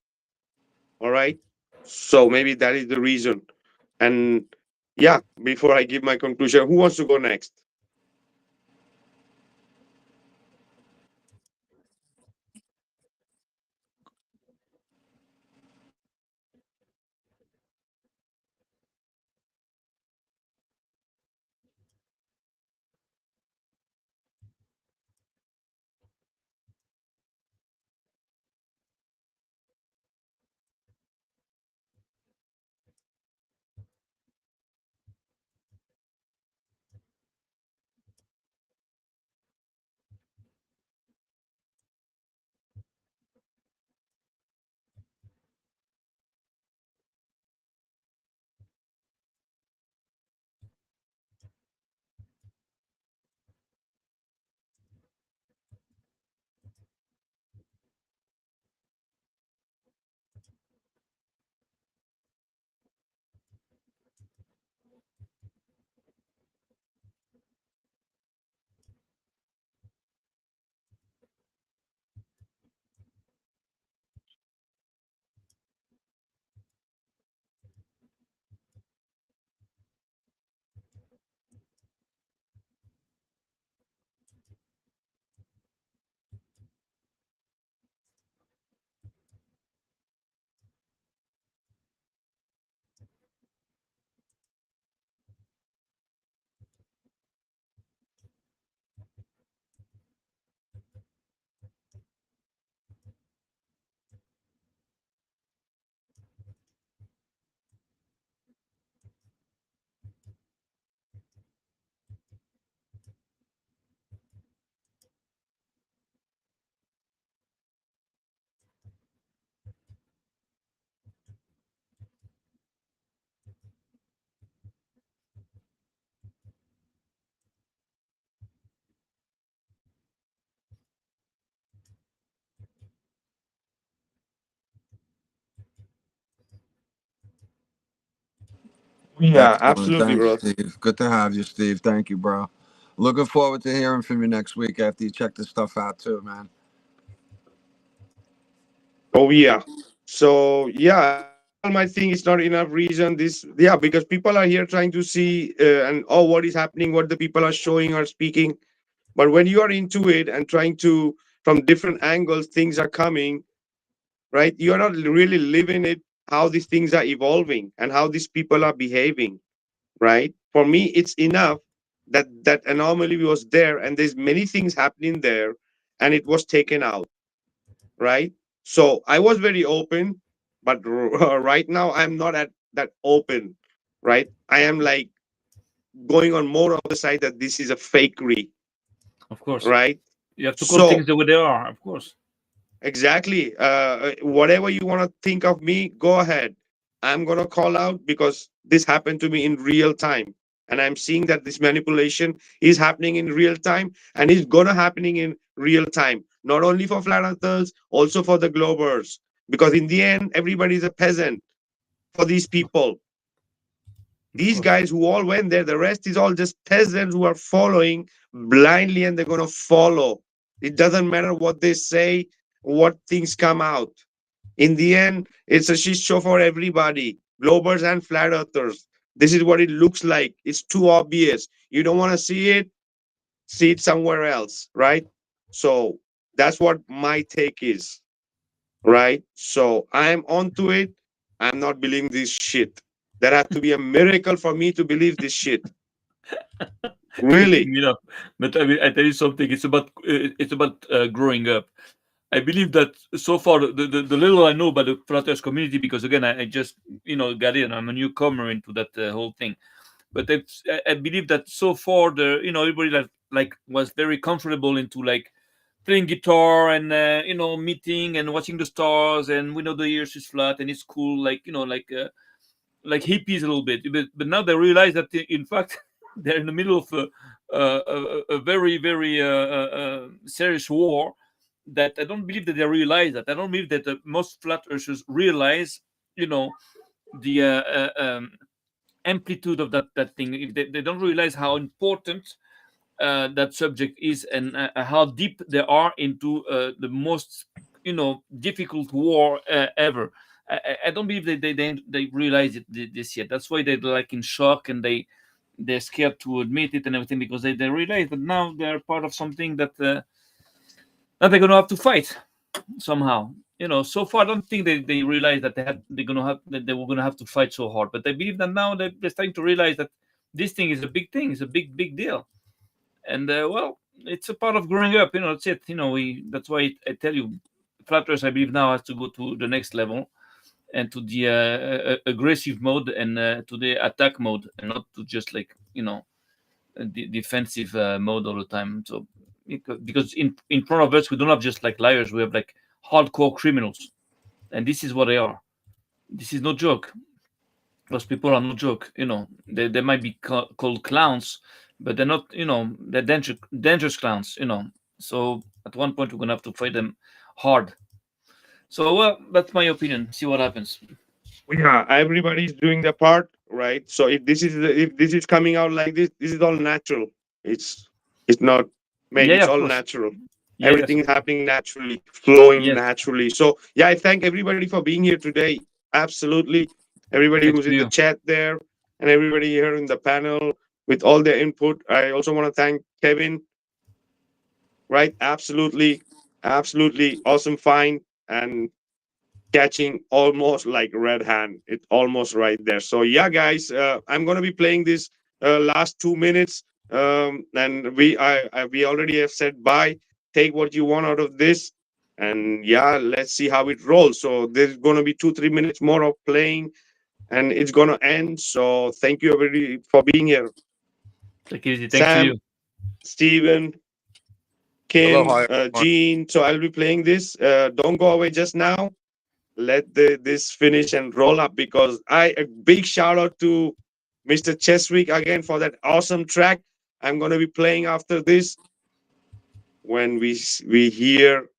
S2: All right. So maybe that is the reason. And yeah, before I give my conclusion, who wants to go next? Yeah,
S3: Excellent.
S2: absolutely,
S3: Thanks,
S2: bro.
S3: Steve. Good to have you, Steve. Thank you, bro. Looking forward to hearing from you next week after you check this stuff out too, man.
S2: Oh yeah. So yeah, people might think it's not enough reason. This yeah, because people are here trying to see and oh, what is happening, what the people are showing or speaking. But when you are into it and trying to from different angles, things are coming, right? You are not really living it, how these things are evolving and how these people are behaving, right? For me, it's enough that that anomaly was there and there's many things happening there and it was taken out, right? So I was very open, but right now I'm not at that open, right? I am like going on more of the side that this is a fakery,
S11: Of course,
S2: right?
S11: you have to call things
S2: So
S11: the way they are. Of course.
S2: exactly. Whatever you want to think of me, go ahead. I'm going to call out because this happened to me in real time. And I'm seeing that this manipulation is happening in real time and is going to happening in real time, not only for flat earthers, also for the globers. Because in the end, everybody is a peasant for these people.
S11: Of
S2: These
S11: course.
S2: guys who all went there, the rest is all just peasants who are following blindly and they're going to follow. It doesn't matter what they say, what things come out. In the end, it's a shit show for everybody, globers and flat earthers. This is what it looks like. It's too obvious. You don't want to see it somewhere else, right? So that's what my take is, right? So I'm onto it. I'm not believing this shit. There had to be a miracle for me to believe this shit. Really?
S11: Cracking me up. But I tell you something. It's about growing up. I believe that so far the little I know about the flat Earth community, because again I just got in. I'm a newcomer into that whole thing. But I believe that so far everybody that like was very comfortable into like playing guitar and meeting and watching the stars, and we know the earth is flat and it's cool, like hippies a little bit. But now they realize that in fact they're in the middle of a very very serious war. That I don't believe that they realize that. I don't believe that most flat earthers realize you know the amplitude of that thing. If they don't realize how important that subject is, and how deep they are into the most difficult war ever. I don't believe they realize this yet. That's why they're like in shock, and they're scared to admit it and everything, because they realize that now they're part of something that they're gonna have to fight somehow. So far I don't think they realize that they were gonna have to fight so hard. But I believe that now they're starting to realize that this thing is a big thing. It's a big deal. And well, it's a part of growing up. That's it. That's why I tell you, flat earth I believe now has to go to the next level, and to the aggressive mode, and to the attack mode, and not to just like the defensive mode all the time. So because in front of us we don't have just like liars, we have like hardcore criminals, and this is what they are. This is no joke. Those people are no joke. They might be called clowns, but they're not. They're dangerous clowns. So at one point we're gonna have to fight them hard. So well, that's my opinion. See what happens.
S2: Yeah, everybody's doing their part, right? So if this is coming out like this is all natural. It's not made.
S11: Yeah,
S2: It's
S11: of
S2: all
S11: course.
S2: natural.
S11: Yeah, yes,
S2: Everything
S11: of
S2: is
S11: course.
S2: happening naturally, flowing
S11: Yes.
S2: naturally. So yeah, I thank everybody for being here today. Absolutely, everybody
S11: Thanks
S2: who's
S11: to
S2: in the
S11: you.
S2: chat there, and everybody here in the panel with all their input. I also want to thank Kevin. Right? Absolutely awesome find and catching almost like red hand. It's almost right there. So yeah, guys, I'm gonna be playing this last 2 minutes, and we already have said bye. Take what you want out of this, and yeah, let's see how it rolls. So there's gonna be 2-3 minutes more of playing, and it's gonna end. So thank you everybody for being here.
S11: Take it easy. Thanks to
S2: Sam,
S11: you.
S2: Steven, Kim,
S4: Aloha, everyone.
S2: Gene. So I'll be playing this. Don't go away just now. Let this finish and roll up, because a big shout out to Mr. Cheswick again for that awesome track. I'm gonna be playing after this when we hear